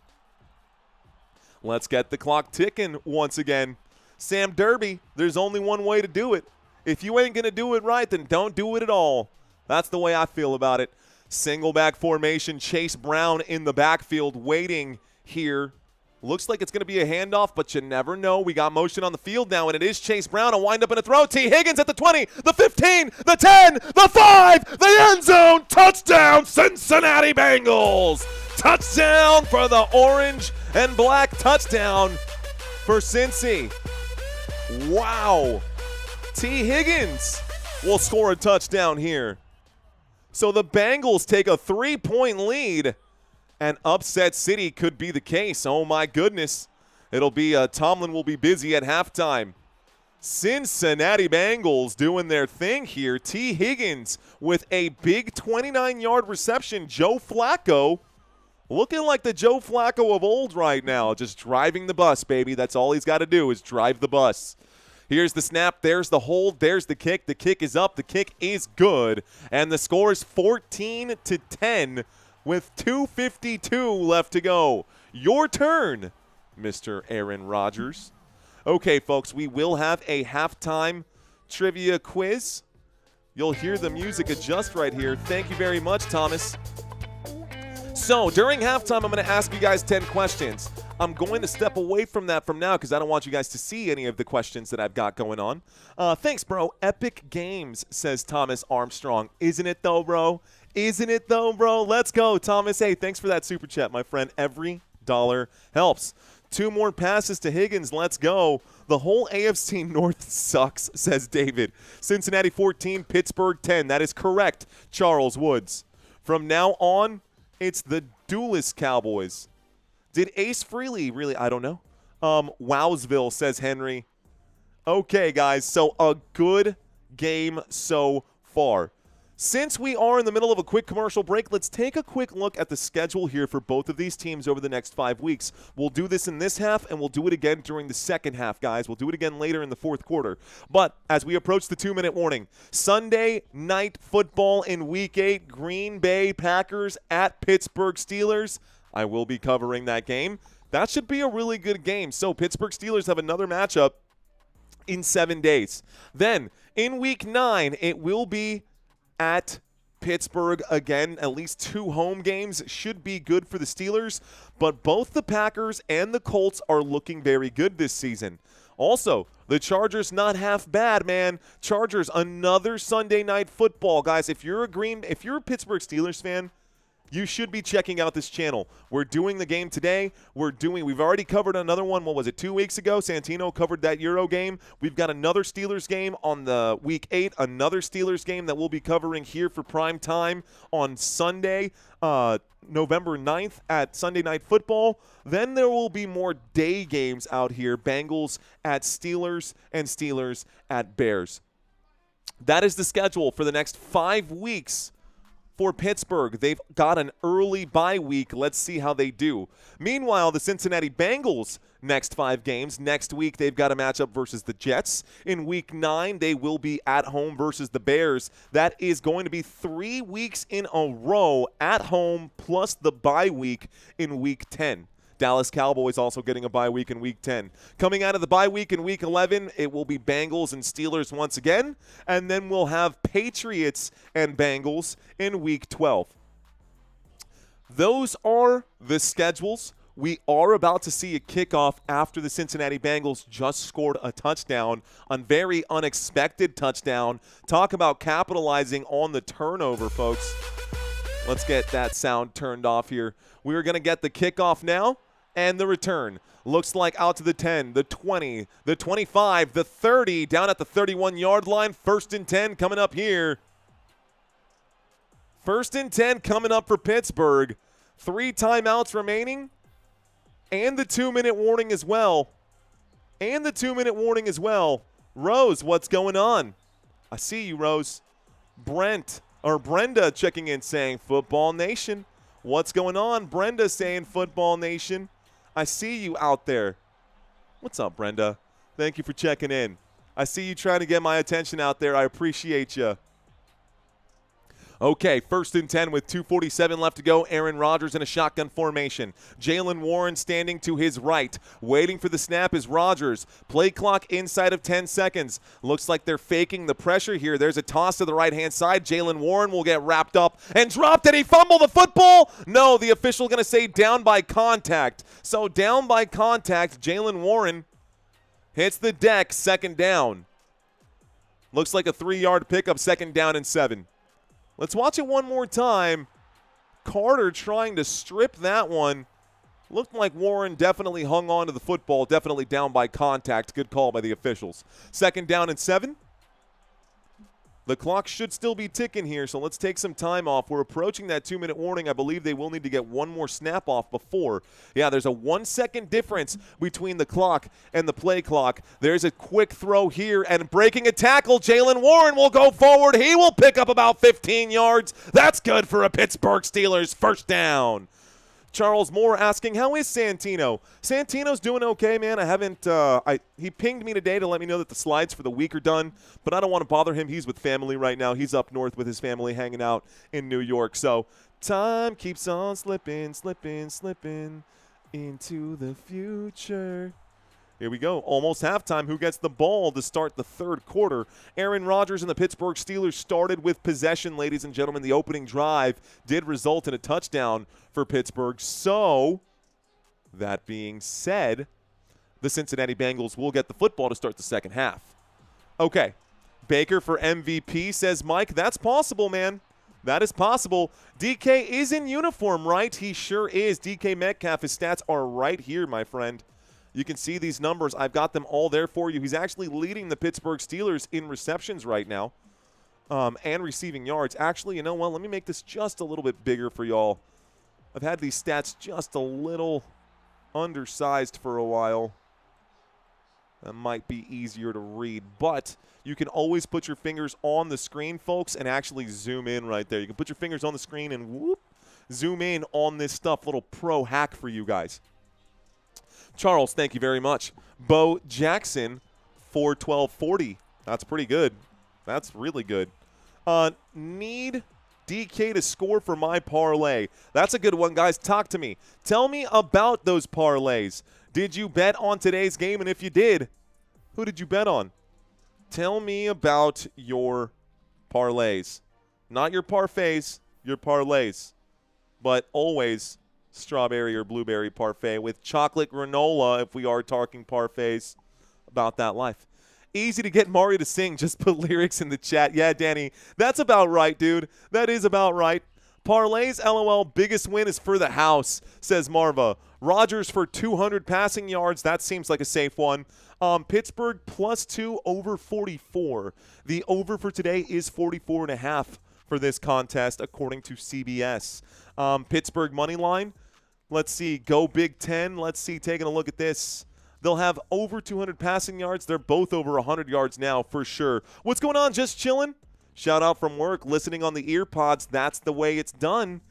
Sam Derby, there's only one way to do it. If you ain't going to do it right, then don't do it at all. That's the way I feel about it. Single back formation. Chase Brown in the backfield waiting here. Looks like it's going to be a handoff, but you never know. We got motion on the field now, and it is Chase Brown. A wind up and a throw. T. Higgins at the 20, the 15, the 10, the 5, the end zone. Touchdown, Cincinnati Bengals. Touchdown for the orange and black. Touchdown for Cincy. Wow. T. Higgins will score a touchdown here. So the Bengals take a 3-point lead, and upset city could be the case. Oh, my goodness. It'll be Tomlin will be busy at halftime. Cincinnati Bengals doing their thing here. T. Higgins with a big 29-yard reception. Joe Flacco looking like the Joe Flacco of old right now. Just driving the bus, baby. That's all he's got to do is drive the bus. Here's the snap. There's the hold. There's the kick. The kick is up. The kick is good. And the score is 14-10 with 2:52 left to go. Your turn, Mr. Aaron Rodgers. Okay, folks, we will have a halftime trivia quiz. You'll hear the music adjust right here. Thank you very much, Thomas. So during halftime, I'm going to ask you guys 10 questions. I'm going to step away from that from now because I don't want you guys to see any of the questions that I've got going on. Thanks, bro. Epic games, says Thomas Armstrong. Isn't it, though, bro? Isn't it, though, bro? Let's go, Thomas. Hey, thanks for that super chat, my friend. Every dollar helps. 2 more passes to Higgins. Let's go. The whole AFC North sucks, says David. Cincinnati 14, Pittsburgh 10. That is correct, Charles Woods. From now on, it's the Duelist Cowboys. Did Ace Frehley really? I don't know. Wowsville, says Henry. Okay, guys, so a good game so far. Since we are in the middle of a quick commercial break, let's take a quick look at the schedule here for both of these teams over the next 5 weeks. We'll do this in this half, and we'll do it again during the second half, guys. We'll do it again later in the fourth quarter. But as we approach the 2-minute warning, Sunday night football in Week 8, Green Bay Packers at Pittsburgh Steelers. I will be covering that game. That should be a really good game. So Pittsburgh Steelers have another matchup in 7 days. Then in Week 9, it will be at Pittsburgh again. At least 2 home games should be good for the Steelers, but both the Packers and the Colts are looking very good this season. Also, the Chargers not half bad, man. Chargers, another Sunday night football. Guys, if you're a Pittsburgh Steelers fan, you should be checking out this channel. We're doing the game today. We've already covered another one. What was it, 2 weeks ago? Santino covered that Euro game. We've got another Steelers game on the Week 8, another Steelers game that we'll be covering here for prime time on Sunday, November 9th at Sunday Night Football. Then there will be more day games out here, Bengals at Steelers and Steelers at Bears. That is the schedule for the next 5 weeks. For Pittsburgh, they've got an early bye week. Let's see how they do. Meanwhile, the Cincinnati Bengals next 5 games. Next week, they've got a matchup versus the Jets. In Week 9, they will be at home versus the Bears. That is going to be 3 weeks in a row at home plus the bye week in Week 10. Dallas Cowboys also getting a bye week in Week 10. Coming out of the bye week in Week 11, it will be Bengals and Steelers once again, and then we'll have Patriots and Bengals in Week 12. Those are the schedules. We are about to see a kickoff after the Cincinnati Bengals just scored a touchdown, a very unexpected touchdown. Talk about capitalizing on the turnover, folks. Let's get that sound turned off here. We're going to get the kickoff now and the return. Looks like out to the 10, the 20, the 25, the 30, down at the 31-yard line. 1st and 10 coming up here. 1st and 10 coming up for Pittsburgh. 3 timeouts remaining and the 2-minute warning as well. Rose, what's going on? I see you, Rose. Brenda checking in saying Football Nation. What's going on? Brenda saying Football Nation. I see you out there. What's up, Brenda? Thank you for checking in. I see you trying to get my attention out there. I appreciate you. Okay, 1st and 10 with 2:47 left to go. Aaron Rodgers in a shotgun formation. Jaylen Warren standing to his right. Waiting for the snap is Rodgers. Play clock inside of 10 seconds. Looks like they're faking the pressure here. There's a toss to the right-hand side. Jaylen Warren will get wrapped up and dropped. Did he fumble the football? No, the official going to say down by contact. So down by contact, Jaylen Warren hits the deck, 2nd down. Looks like a 3-yard pickup, 2nd down and 7. Let's watch it one more time. Carter trying to strip that one. Looked like Warren definitely hung on to the football, definitely down by contact. Good call by the officials. 2nd down and 7. The clock should still be ticking here, so let's take some time off. We're approaching that 2-minute warning. I believe they will need to get one more snap off before. Yeah, there's a 1-second difference between the clock and the play clock. There's a quick throw here, and breaking a tackle, Jaylen Warren will go forward. He will pick up about 15 yards. That's good for a Pittsburgh Steelers 1st down. Charles Moore asking, how is Santino? Santino's doing okay, man. I haven't he pinged me today to let me know that the slides for the week are done, but I don't want to bother him. He's with family right now. He's up north with his family hanging out in New York. So time keeps on slipping, slipping, slipping into the future. Here we go. Almost halftime. Who gets the ball to start the third quarter? Aaron Rodgers and the Pittsburgh Steelers started with possession, ladies and gentlemen. The opening drive did result in a touchdown for Pittsburgh. So, that being said, the Cincinnati Bengals will get the football to start the second half. Okay. Baker for MVP, says Mike. That's possible, man. That is possible. DK is in uniform, right? He sure is. DK Metcalf, his stats are right here, my friend. You can see these numbers. I've got them all there for you. He's actually leading the Pittsburgh Steelers in receptions right now and receiving yards. Actually, you know what? Let me make this just a little bit bigger for y'all. I've had these stats just a little undersized for a while. That might be easier to read, but you can always put your fingers on the screen, folks, and actually zoom in right there. You can put your fingers on the screen and whoop, zoom in on this stuff. Little pro hack for you guys. Charles, thank you very much. Bo Jackson, 41240. That's pretty good. That's really good. Need DK to score for my parlay. That's a good one, guys. Talk to me. Tell me about those parlays. Did you bet on today's game? And if you did, who did you bet on? Tell me about your parlays. Not your parfaits, your parlays. But always strawberry or blueberry parfait with chocolate granola if we are talking parfaits. About that life. Easy to get Mario to sing. Just put lyrics in the chat. Yeah, Danny, that's about right, dude. That is about right. Parlays, LOL, biggest win is for the house, says Marva. Rodgers for 200 passing yards. That seems like a safe one. Pittsburgh +2 over 44. The over for today is 44.5 for this contest, according to CBS. Pittsburgh money line. Let's see. Go Big Ten. Let's see. Taking a look at this. They'll have over 200 passing yards. They're both over 100 yards now for sure. What's going on? Just chilling? Shout out from work, listening on the ear pods. That's the way it's done.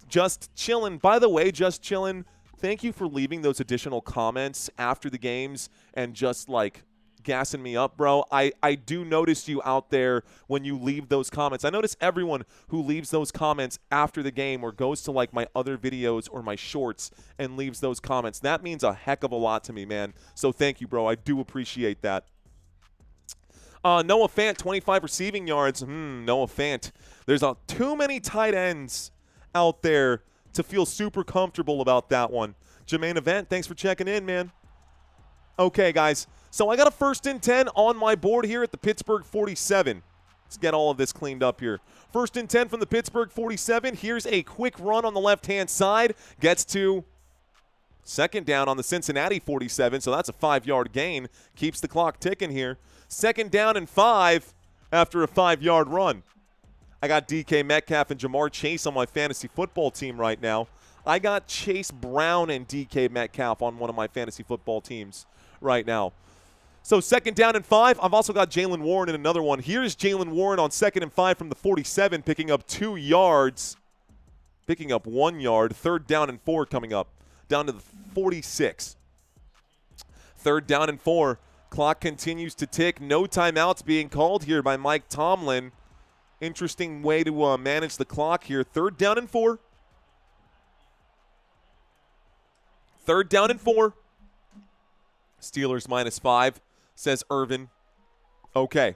Just chilling. By the way, just chilling. Thank you for leaving those additional comments after the games and just like gassing me up, bro. I do notice you out there when you leave those comments. I notice everyone who leaves those comments after the game or goes to like my other videos or my shorts and leaves those comments. That means a heck of a lot to me, man. So thank you, bro. I do appreciate that. Noah Fant, 25 receiving yards. Noah Fant. There's too many tight ends out there to feel super comfortable about that one. Jermaine Event, thanks for checking in, man. Okay, guys. So I got a 1st and 10 on my board here at the Pittsburgh 47. Let's get all of this cleaned up here. 1st and 10 from the Pittsburgh 47. Here's a quick run on the left-hand side. Gets to 2nd down on the Cincinnati 47, so that's a 5-yard gain. Keeps the clock ticking here. 2nd down and 5 after a 5-yard run. I got DK Metcalf and Jamar Chase on my fantasy football team right now. I got Chase Brown and DK Metcalf on one of my fantasy football teams right now. So 2nd down and 5. I've also got Jalen Warren in another one. Here's Jalen Warren on 2nd and 5 from the 47, picking up 2 yards. Picking up 1 yard. 3rd down and 4 coming up. Down to the 46. 3rd down and 4. Clock continues to tick. No timeouts being called here by Mike Tomlin. Interesting way to manage the clock here. 3rd down and 4. 3rd down and 4. Steelers -5, says Irvin. Okay.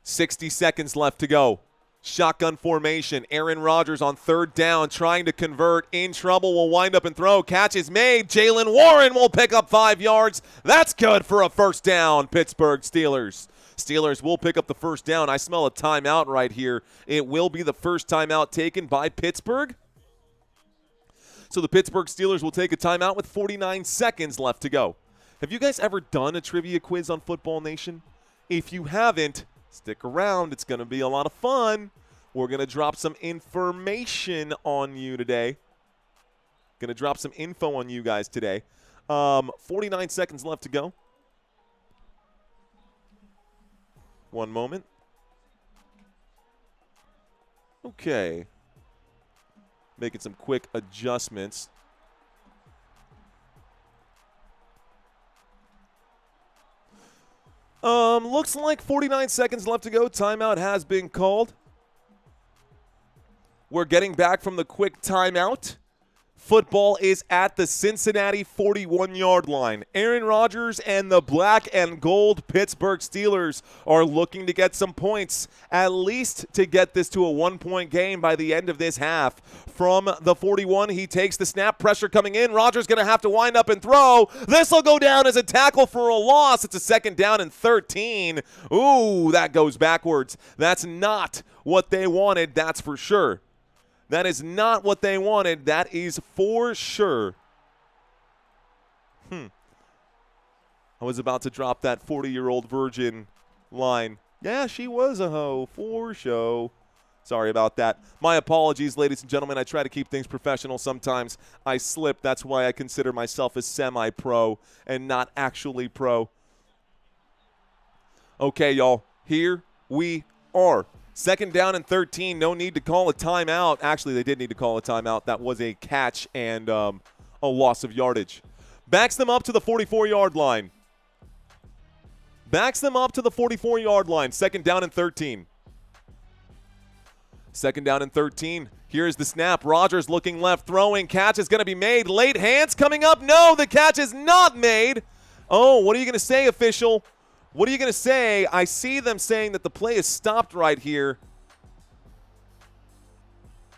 60 seconds left to go. Shotgun formation. Aaron Rodgers on 3rd down, trying to convert. In trouble, will wind up and throw. Catch is made. Jalen Warren will pick up 5 yards. That's good for a 1st down, Pittsburgh Steelers. Steelers will pick up the 1st down. I smell a timeout right here. It will be the first timeout taken by Pittsburgh. So the Pittsburgh Steelers will take a timeout with 49 seconds left to go. Have you guys ever done a trivia quiz on Football Nation? If you haven't, stick around. It's going to be a lot of fun. We're going to drop some information on you today. Going to drop some info on you guys today. 49 seconds left to go. One moment. Okay. Making some quick adjustments. Looks like 49 seconds left to go. Timeout has been called. We're getting back from the quick timeout. Football is at the Cincinnati 41-yard line. Aaron Rodgers and the black and gold Pittsburgh Steelers are looking to get some points, at least to get this to a one-point game by the end of this half. From the 41, he takes the snap, pressure coming in. Rodgers going to have to wind up and throw. This will go down as a tackle for a loss. It's a 2nd down and 13. Ooh, that goes backwards. That's not what they wanted, that's for sure. That is not what they wanted. That is for sure. I was about to drop that 40-year-old virgin line. Yeah, she was a hoe, for show. Sorry about that. My apologies, ladies and gentlemen. I try to keep things professional. Sometimes I slip. That's why I consider myself a semi-pro and not actually pro. Okay, y'all. Here we are. 2nd down and 13. No need to call a timeout. Actually, they did need to call a timeout. That was a catch and a loss of yardage. Backs them up to the 44-yard line. Backs them up to the 44-yard line. 2nd down and 13. 2nd down and 13. Here's the snap. Rodgers looking left, throwing. Catch is going to be made. Late hands coming up. No, the catch is not made. Oh, what are you going to say, official? What are you going to say? I see them saying that the play is stopped right here.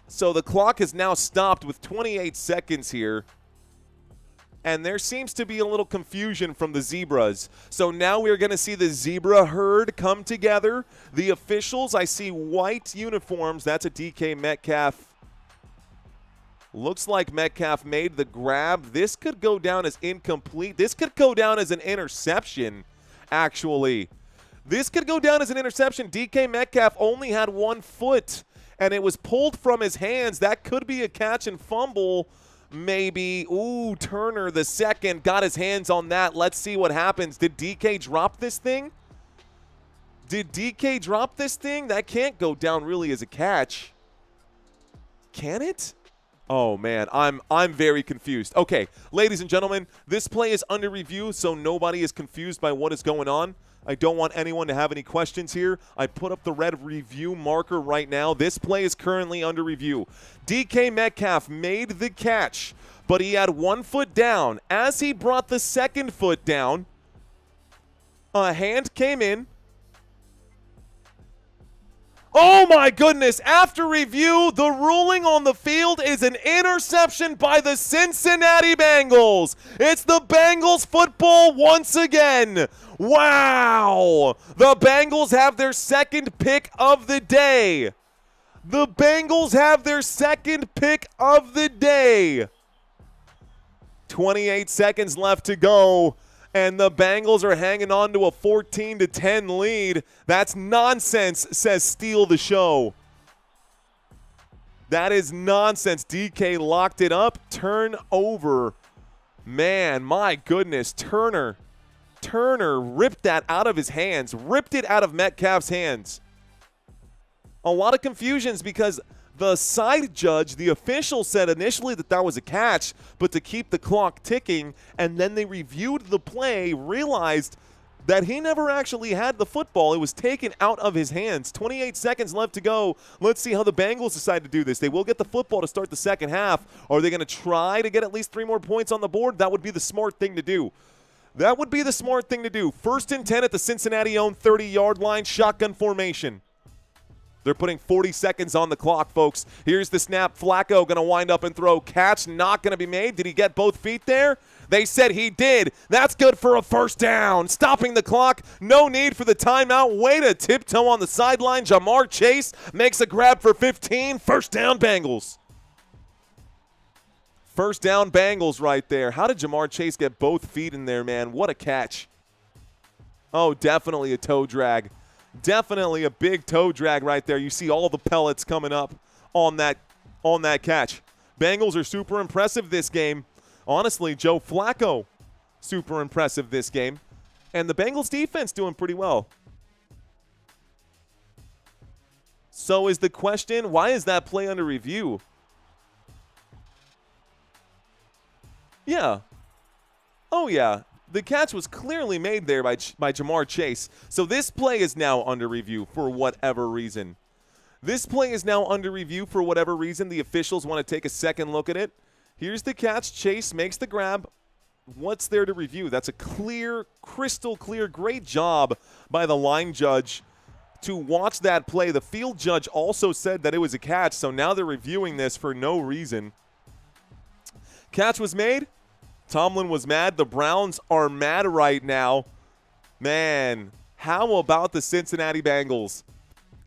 So the clock is now stopped with 28 seconds here. And there seems to be a little confusion from the Zebras. So now we're going to see the Zebra herd come together. The officials, I see white uniforms. That's a DK Metcalf. Looks like Metcalf made the grab. This could go down as incomplete. This could go down as an interception. Actually, this could go down as an interception. DK Metcalf only had 1 foot, and it was pulled from his hands. That could be a catch and fumble, maybe. Ooh, Turner, the second, got his hands on that. Let's see what happens. Did DK drop this thing? Did DK drop this thing? That can't go down really as a catch. Can it? Oh, man, I'm very confused. Okay, ladies and gentlemen, this play is under review, so nobody is confused by what is going on. I don't want anyone to have any questions here. I put up the red review marker right now. This play is currently under review. DK Metcalf made the catch, but he had 1 foot down. As he brought the 2nd foot down, a hand came in. Oh, my goodness. After review, the ruling on the field is an interception by the Cincinnati Bengals. It's the Bengals football once again. Wow. The Bengals have their 2nd pick of the day. The Bengals have their 2nd pick of the day. 28 seconds left to go. And the Bengals are hanging on to a 14-10 lead. That's nonsense, says Steal the Show. That is nonsense. DK locked it up. Turnover. Man, my goodness. Turner ripped that out of his hands. Ripped it out of Metcalf's hands. A lot of confusions because the side judge, the official, said initially that that was a catch, but to keep the clock ticking, and then they reviewed the play, realized that he never actually had the football. It was taken out of his hands. 28 seconds left to go. Let's see how the Bengals decide to do this. They will get the football to start the 2nd half. Are they going to try to get at least 3 more points on the board? That would be the smart thing to do. That would be the smart thing to do. 1st and 10 at the Cincinnati-owned 30-yard line, shotgun formation. They're putting 40 seconds on the clock, folks. Here's the snap. Flacco going to wind up and throw. Catch not going to be made. Did he get both feet there? They said he did. That's good for a 1st down. Stopping the clock. No need for the timeout. Way to tiptoe on the sideline. Jamar Chase makes a grab for 15. 1st down, Bengals. 1st down, Bengals right there. How did Jamar Chase get both feet in there, man? What a catch. Oh, definitely a toe drag. Definitely a big toe drag right there. You see all the pellets coming up on that catch. Bengals are super impressive this game. Honestly, Joe Flacco, super impressive this game. And the Bengals defense doing pretty well. So is the question, why is that play under review? yeah. Oh, yeah. The catch was clearly made there by Ja'Marr Chase. So this play is now under review for whatever reason. The officials want to take a second look at it. Here's the catch. Chase makes the grab. What's there to review? That's a clear, crystal clear, great job by the line judge to watch that play. The field judge also said that it was a catch, so now they're reviewing this for no reason. Catch was made. Tomlin was mad. The Browns are mad right now. Man, how about the Cincinnati Bengals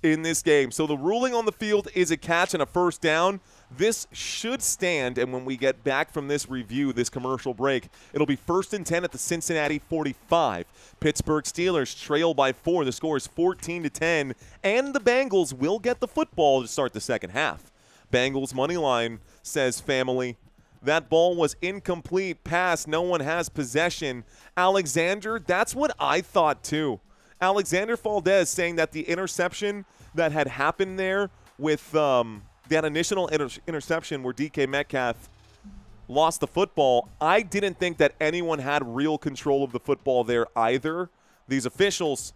in this game? So the ruling on the field is a catch and a first down. This should stand, and when we get back from this review, this commercial break, it'll be 1st and 10 at the Cincinnati 45. Pittsburgh Steelers trail by 4. The score is 14-10, and the Bengals will get the football to start the second half. Bengals money line says family. That ball was incomplete pass. No one has possession. Alexander, that's what I thought too. Alexander Valdez saying that the interception that had happened there with that initial interception where DK Metcalf lost the football, I didn't think that anyone had real control of the football there either. These officials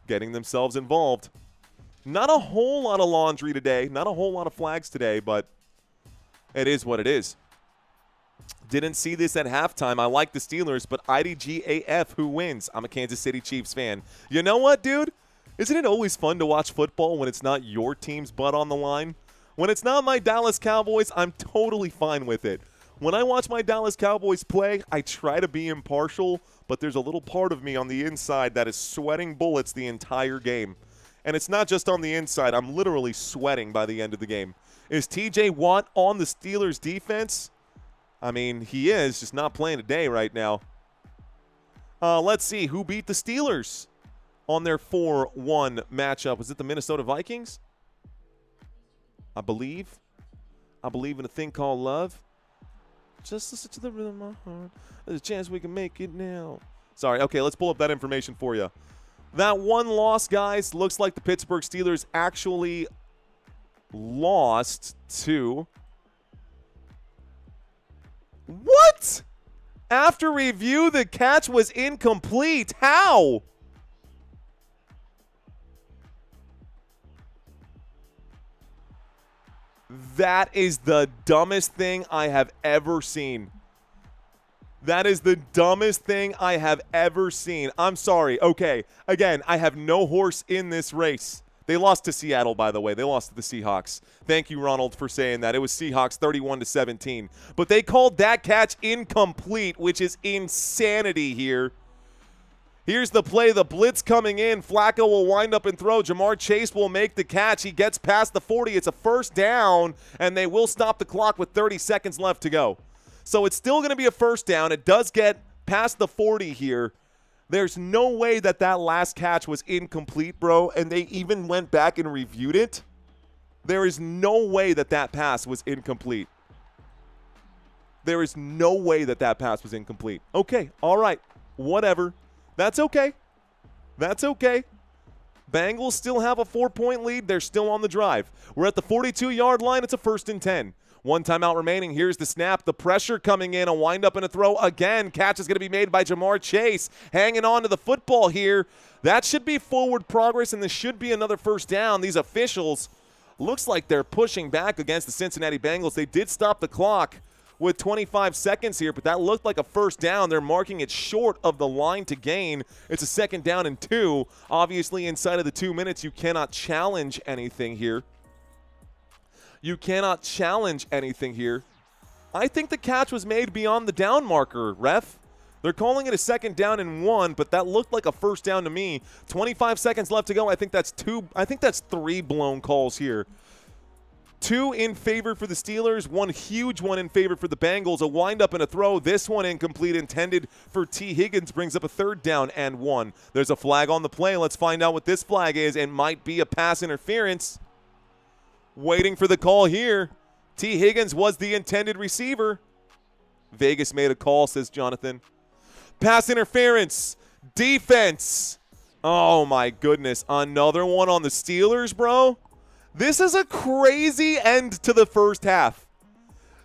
getting themselves involved. Not a whole lot of laundry today. Not a whole lot of flags today, but it is what it is. Didn't see this at halftime. I like the Steelers, but IDGAF, who wins? I'm a Kansas City Chiefs fan. You know what, dude? Isn't it always fun to watch football when it's not your team's butt on the line? When it's not my Dallas Cowboys, I'm totally fine with it. When I watch my Dallas Cowboys play, I try to be impartial, but there's a little part of me on the inside that is sweating bullets the entire game. And it's not just on the inside. I'm literally sweating by the end of the game. Is TJ Watt on the Steelers' defense? I mean, he is, just not playing today right now. Let's see, who beat the Steelers on their 4-1 matchup? Was it the Minnesota Vikings? I believe in a thing called love. Just listen to the rhythm of my heart. There's a chance we can make it now. Sorry, okay, let's pull up that information for you. That one loss, guys, looks like the Pittsburgh Steelers actually lost to... What? After review, the catch was incomplete. How? That is the dumbest thing I have ever seen. That is the dumbest thing I have ever seen. I'm sorry. Okay, again, I have no horse in this race. They lost to Seattle, by the way. They lost to the Seahawks. Thank you, Ronald, for saying that. It was Seahawks 31-17. But they called that catch incomplete, which is insanity here. Here's the play. The blitz coming in. Flacco will wind up and throw. Ja'Marr Chase will make the catch. He gets past the 40. It's a first down, and they will stop the clock with 30 seconds left to go. So it's still going to be a first down. It does get past the 40 here. There's no way that that last catch was incomplete, bro, and they even went back and reviewed it. There is no way that that pass was incomplete. There is no way that that pass was incomplete. Okay, all right, whatever. That's okay. That's okay. Bengals still have a 4-point lead. They're still on the drive. We're at the 42-yard line. It's a 1st and 10. One timeout remaining. Here's the snap. The pressure coming in. A windup and a throw again. Catch is going to be made by Ja'Marr Chase. Hanging on to the football here. That should be forward progress, and this should be another first down. These officials, looks like they're pushing back against the Cincinnati Bengals. They did stop the clock with 25 seconds here, but that looked like a first down. They're marking it short of the line to gain. It's a 2nd down and 2. Obviously, inside of the 2 minutes, you cannot challenge anything here. You cannot challenge anything here. I think the catch was made beyond the down marker, ref. They're calling it a 2nd down and 1, but that looked like a first down to me. 25 seconds left to go. I think that's 3 blown calls here. 2 in favor for the Steelers, 1 huge one in favor for the Bengals. A windup and a throw. This one incomplete, intended for T. Higgins, brings up a 3rd down and 1. There's a flag on the play. Let's find out what this flag is. It might be a pass interference. Waiting for the call here. T. Higgins was the intended receiver. Vegas made a call, says Jonathan. Pass interference. Defense. Oh, my goodness. Another one on the Steelers, bro. This is a crazy end to the first half.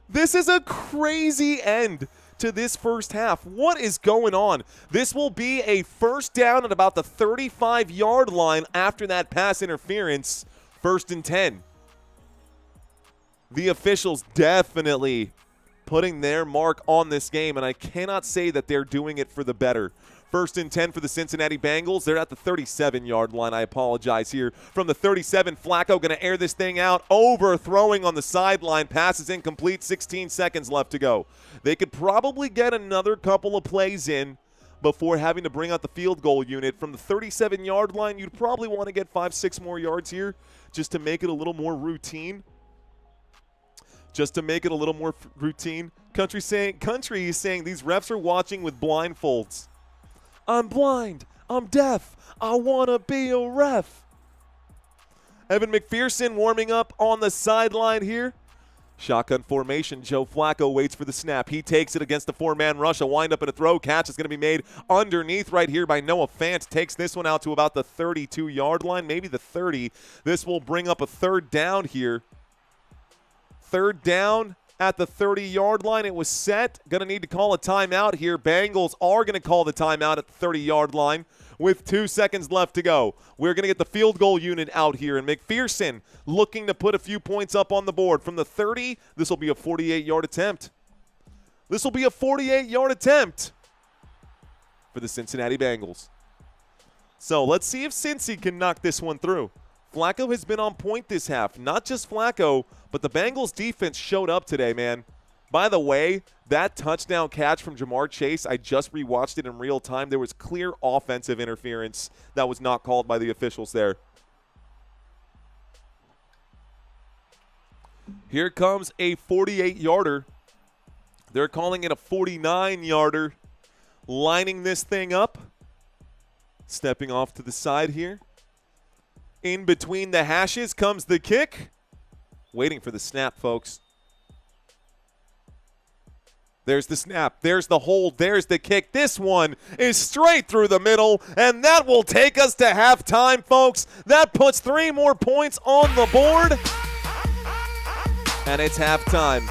This is a crazy end to this first half. What is going on? This will be a first down at about the 35-yard line after that pass interference. 1st and 10. The officials definitely putting their mark on this game, and I cannot say that they're doing it for the better. 1st and 10 for the Cincinnati Bengals. They're at the 37-yard line. I apologize here. From the 37, Flacco going to air this thing out, overthrowing on the sideline. Passes incomplete, 16 seconds left to go. They could probably get another couple of plays in before having to bring out the field goal unit. From the 37-yard line, you'd probably want to get 5-6 more yards here just to make it a little more routine. Country is saying these refs are watching with blindfolds. I'm blind. I'm deaf. I want to be a ref. Evan McPherson warming up on the sideline here. Shotgun formation. Joe Flacco waits for the snap. He takes it against the 4-man rush. A windup and a throw. Catch is going to be made underneath right here by Noah Fant. Takes this one out to about the 32-yard line, maybe the 30. This will bring up a 3rd down here. 3rd down at the 30-yard line. It was set. Going to need to call a timeout here. Bengals are going to call the timeout at the 30-yard line with 2 seconds left to go. We're going to get the field goal unit out here, and McPherson looking to put a few points up on the board. From the 30, this will be a 48-yard attempt. For the Cincinnati Bengals. So let's see if Cincy can knock this one through. Flacco has been on point this half. Not just Flacco, but the Bengals defense showed up today, man. By the way, that touchdown catch from Jamar Chase, I just rewatched it in real time. There was clear offensive interference that was not called by the officials there. Here comes a 48-yarder. They're calling it a 49-yarder. Lining this thing up. Stepping off to the side here. In between the hashes comes the kick. Waiting for the snap, folks. There's the snap. There's the hold. There's the kick. This one is straight through the middle, and that will take us to halftime, folks. That puts 3 more points on the board, and it's halftime.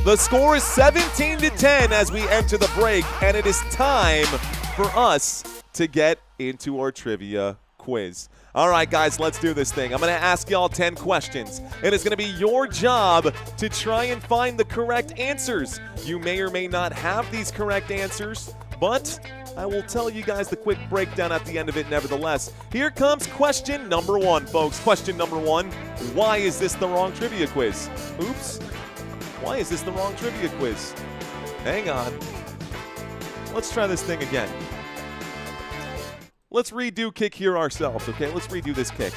The score is 17-10 as we enter the break, and it is time for us to get into our trivia quiz. All right, guys, let's do this thing. I'm going to ask y'all 10 questions, and it's going to be your job to try and find the correct answers. You may or may not have these correct answers, but I will tell you guys the quick breakdown at the end of it nevertheless. Here comes question number 1, folks. Question number 1, why is this the wrong trivia quiz? Oops. Why is this the wrong trivia quiz? Hang on. Let's try this thing again. Let's redo kick here ourselves, okay? Let's redo this kick.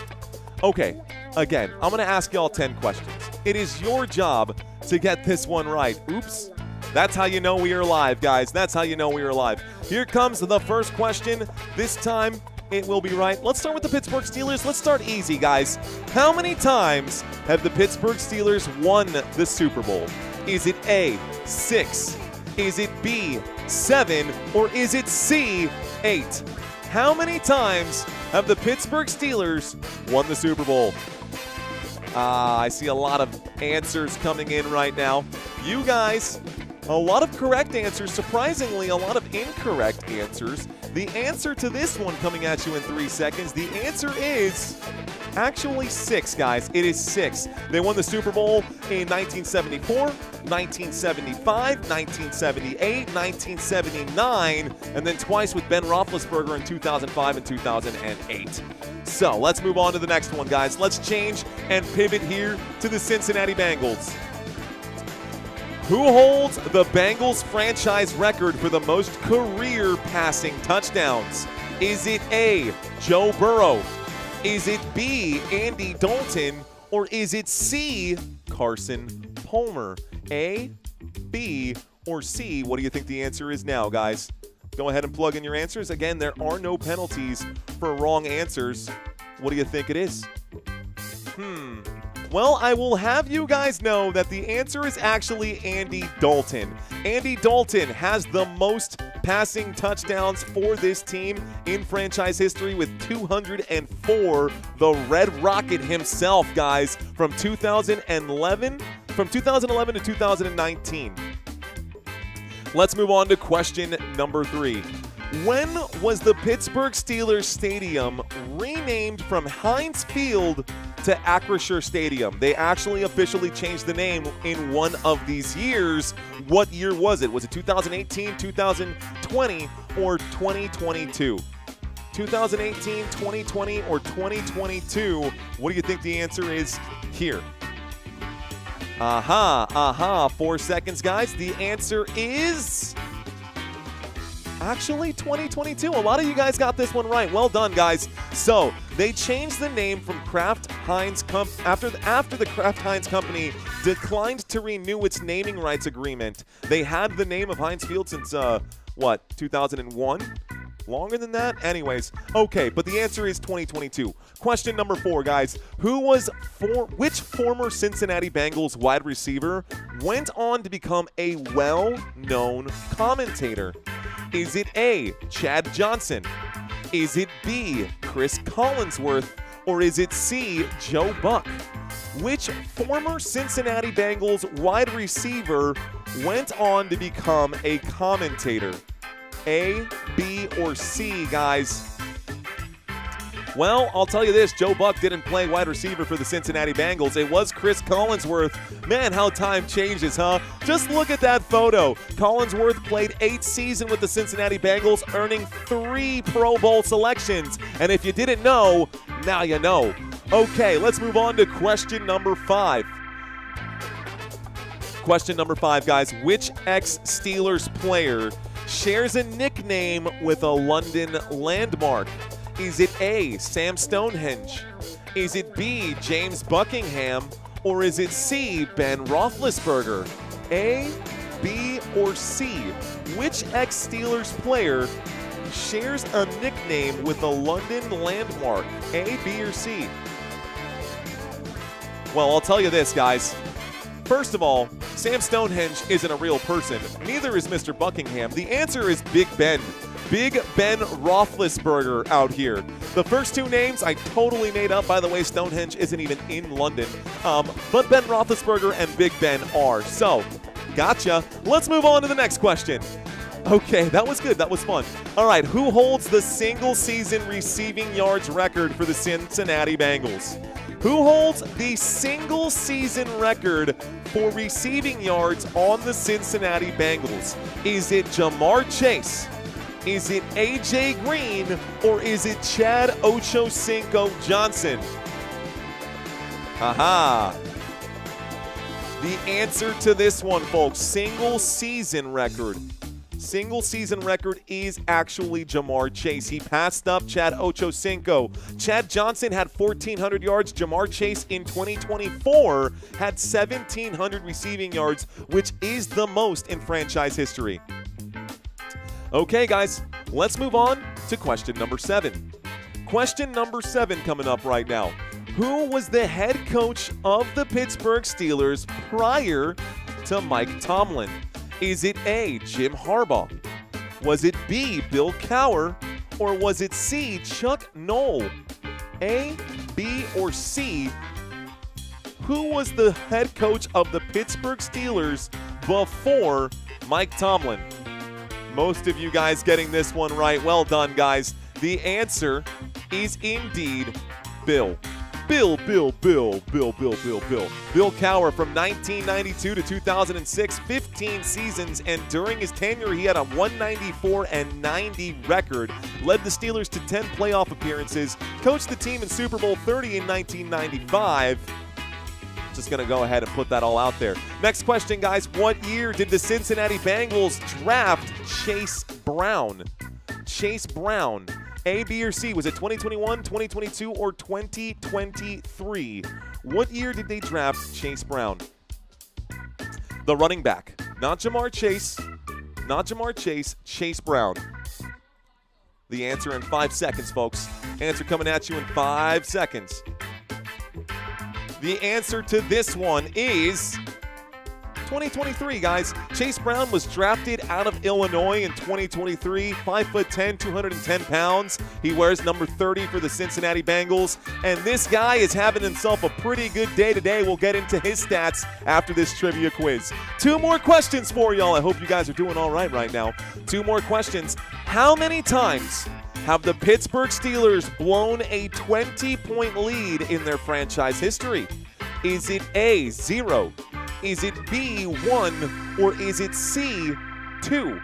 Okay, again, I'm going to ask y'all 10 questions. It is your job to get this one right. Oops. That's how you know we are live, guys. That's how you know we are live. Here comes the first question. This time, it will be right. Let's start with the Pittsburgh Steelers. Let's start easy, guys. How many times have the Pittsburgh Steelers won the Super Bowl? Is it A, 6? Is it B, 7? Or is it C, 8? How many times have the Pittsburgh Steelers won the Super Bowl? I see a lot of answers coming in right now. You guys, a lot of correct answers. Surprisingly, a lot of incorrect answers. The answer to this one coming at you in 3 seconds, the answer is actually 6, guys. It is 6. They won the Super Bowl in 1974, 1975, 1978, 1979, and then twice with Ben Roethlisberger in 2005 and 2008. So let's move on to the next one, guys. Let's change and pivot here to the Cincinnati Bengals. Who holds the Bengals franchise record for the most career passing touchdowns? Is it A, Joe Burrow? Is it B, Andy Dalton? Or is it C, Carson Palmer? A, B, or C? What do you think the answer is now, guys? Go ahead and plug in your answers. Again, there are no penalties for wrong answers. What do you think it is? Well, I will have you guys know that the answer is actually Andy Dalton. Andy Dalton has the most passing touchdowns for this team in franchise history with 204. The Red Rocket himself, guys, from 2011 from 2011 to 2019. Let's move on to question number 3. When was the Pittsburgh Steelers Stadium renamed from Heinz Field to Acrisure Stadium? They actually officially changed the name in one of these years. What year was it? Was it 2018, 2020, or 2022? 2018, 2020, or 2022? What do you think the answer is here? 4 seconds, guys. The answer is actually 2022. A lot of you guys got this one right. Well done, guys. So they changed the name from Kraft Heinz after the Kraft Heinz Company declined to renew its naming rights agreement. They had the name of Heinz Field since 2001. Longer than that? Anyways, okay, but the answer is 2022. Question number 4, guys. Which former Cincinnati Bengals wide receiver went on to become a well-known commentator? Is it A, Chad Johnson? Is it B, Chris Collinsworth? Or is it C, Joe Buck? Which former Cincinnati Bengals wide receiver went on to become a commentator? A, B, or C, guys? Well, I'll tell you this. Joe Buck didn't play wide receiver for the Cincinnati Bengals. It was Chris Collinsworth. Man, how time changes, huh? Just look at that photo. Collinsworth played 8 seasons with the Cincinnati Bengals, earning 3 Pro Bowl selections. And if you didn't know, now you know. Okay, let's move on to question number 5. Question number 5, guys. Which ex-Steelers player shares a nickname with a London landmark? Is it A, Sam Stonehenge? Is it B, James Buckingham? Or is it C, Ben Roethlisberger? A, B, or C? Which ex-Steelers player shares a nickname with a London landmark? A, B, or C? Well, I'll tell you this, guys. First of all, Sam Stonehenge isn't a real person. Neither is Mr. Buckingham. The answer is Big Ben. Big Ben Roethlisberger out here. The first 2 names I totally made up. By the way, Stonehenge isn't even in London. But Ben Roethlisberger and Big Ben are. So, gotcha. Let's move on to the next question. Okay, that was good. That was fun. All right, who holds the single-season receiving yards record for the Cincinnati Bengals? Who holds the single-season record for receiving yards on the Cincinnati Bengals? Is it Jamar Chase? Is it A.J. Green? Or is it Chad Ochocinco Johnson? Aha. The answer to this one, folks, single-season record. Single-season record is actually Jamar Chase. He passed up Chad Ochocinco. Chad Johnson had 1,400 yards. Jamar Chase in 2024 had 1,700 receiving yards, which is the most in franchise history. Okay, guys, let's move on to question number 7. Question number 7 coming up right now. Who was the head coach of the Pittsburgh Steelers prior to Mike Tomlin? Is it A, Jim Harbaugh? Was it B, Bill Cowher? Or was it C, Chuck Noll? A, B, or C? Who was the head coach of the Pittsburgh Steelers before Mike Tomlin? Most of you guys getting this one right. Well done, guys. The answer is indeed Bill. Bill Cowher from 1992 to 2006, 15 seasons, and during his tenure, he had a 194-90 record, led the Steelers to 10 playoff appearances, coached the team in Super Bowl 30 in 1995. Just going to go ahead and put that all out there. Next question, guys. What year did the Cincinnati Bengals draft Chase Brown? Chase Brown. A, B, or C? Was it 2021, 2022, or 2023? What year did they draft Chase Brown? The running back. Not Jamar Chase. Not Jamar Chase. Chase Brown. The answer in 5 seconds, folks. Answer coming at you in 5 seconds. The answer to this one is 2023, guys. Chase Brown was drafted out of Illinois in 2023. 5'10", 210 pounds. He wears number 30 for the Cincinnati Bengals. And this guy is having himself a pretty good day today. We'll get into his stats after this trivia quiz. 2 more questions for y'all. I hope you guys are doing all right now. 2 more questions. How many times have the Pittsburgh Steelers blown a 20-point lead in their franchise history? Is it A, 0? Is it B, 1? Or is it C, 2?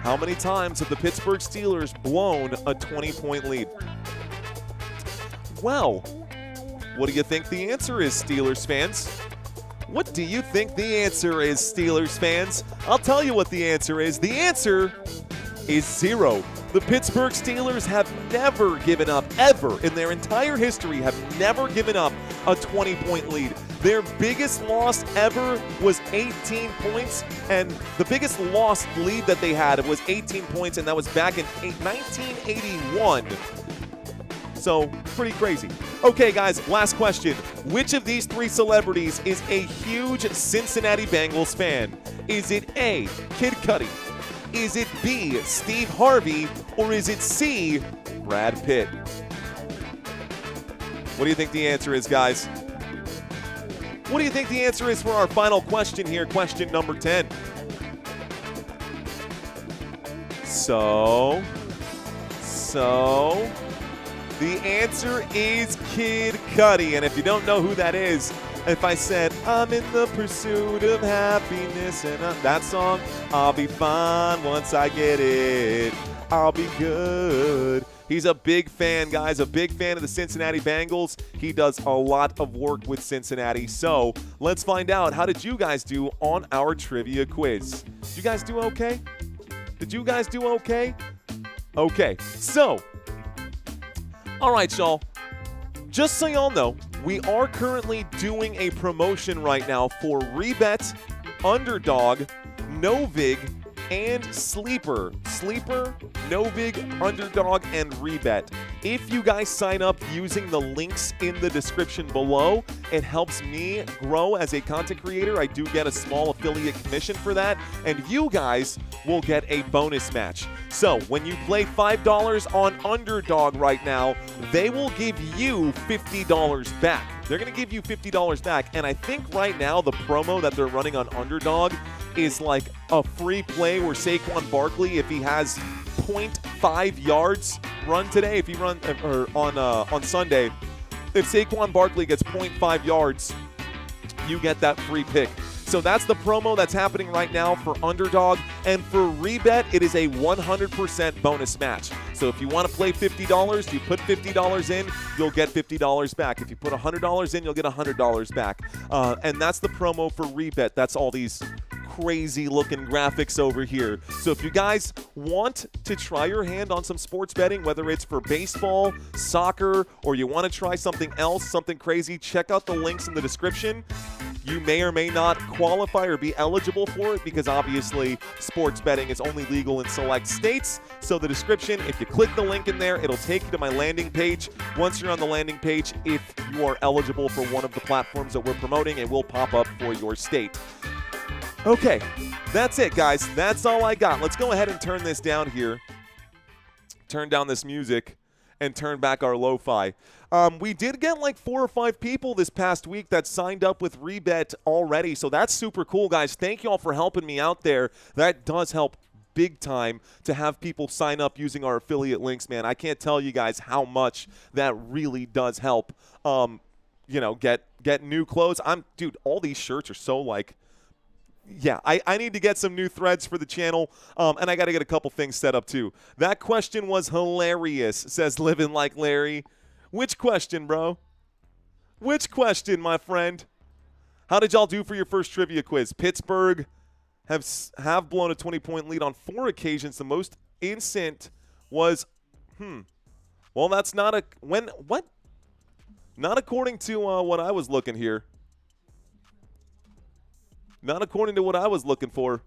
How many times have the Pittsburgh Steelers blown a 20-point lead? Well, what do you think the answer is, Steelers fans? What do you think the answer is, Steelers fans? I'll tell you what the answer is. The answer is 0. The Pittsburgh Steelers have never given up, ever, in their entire history, have never given up a 20-point lead. Their biggest loss ever was 18 points, and the biggest lost lead that they had was 18 points, and that was back in 1981. So, pretty crazy. Okay, guys, last question. Which of these 3 celebrities is a huge Cincinnati Bengals fan? Is it A, Kid Cudi? Is it B, Steve Harvey? Or is it C, Brad Pitt? What do you think the answer is, guys? What do you think the answer is for our final question here, question number 10? So, the answer is Kid Cudi. And if you don't know who that is, if I said, I'm in the pursuit of happiness, and that song, I'll be fine once I get it. I'll be good. He's a big fan, guys, a big fan of the Cincinnati Bengals. He does a lot of work with Cincinnati. So let's find out, how did you guys do on our trivia quiz? Did you guys do okay? Did you guys do okay? Okay, so, all right, y'all. Just so y'all know, we are currently doing a promotion right now for Rebet, Underdog, Novig, and Sleeper. Sleeper, Novig, Underdog, and Rebet. If you guys sign up using the links in the description below, it helps me grow as a content creator. I do get a small affiliate commission for that, and you guys will get a bonus match. So when you play $5 on Underdog right now, they will give you $50 back. They're going to give you $50 back, and I think right now the promo that they're running on Underdog is like a free play where Saquon Barkley, if he has 0.5 yards run today, if he run or on Sunday, if Saquon Barkley gets 0.5 yards, you get that free pick. So that's the promo that's happening right now for Underdog. And for Rebet, it is a 100% bonus match. So if you want to play $50, you put $50 in, you'll get $50 back. If you put $100 in, you'll get $100 back. And that's the promo for Rebet. That's all these crazy looking graphics over here. So if you guys want to try your hand on some sports betting, whether it's for baseball, soccer, or you want to try something else, something crazy, check out the links in the description. You may or may not qualify or be eligible for it because obviously sports betting is only legal in select states. So the description, if you click the link in there, it'll take you to my landing page. Once you're on the landing page, if you are eligible for one of the platforms that we're promoting, it will pop up for your state. Okay, that's it, guys. That's all I got. Let's go ahead and turn this down here. Turn down this music and turn back our lo-fi. We did get like 4 or 5 people this past week that signed up with Rebet already, so that's super cool, guys. Thank you all for helping me out there. That does help big time to have people sign up using our affiliate links, man. I can't tell you guys how much that really does help, get new clothes. Dude, all these shirts are so like, yeah, I need to get some new threads for the channel, and I got to get a couple things set up too. That question was hilarious, says Living Like Larry. Which question, bro? Which question, my friend? How did y'all do for your first trivia quiz? Pittsburgh have blown a 20-point lead on 4 occasions. The most instant was, well, that's not a, what? Not according to what I was looking here. Not according to what I was looking for.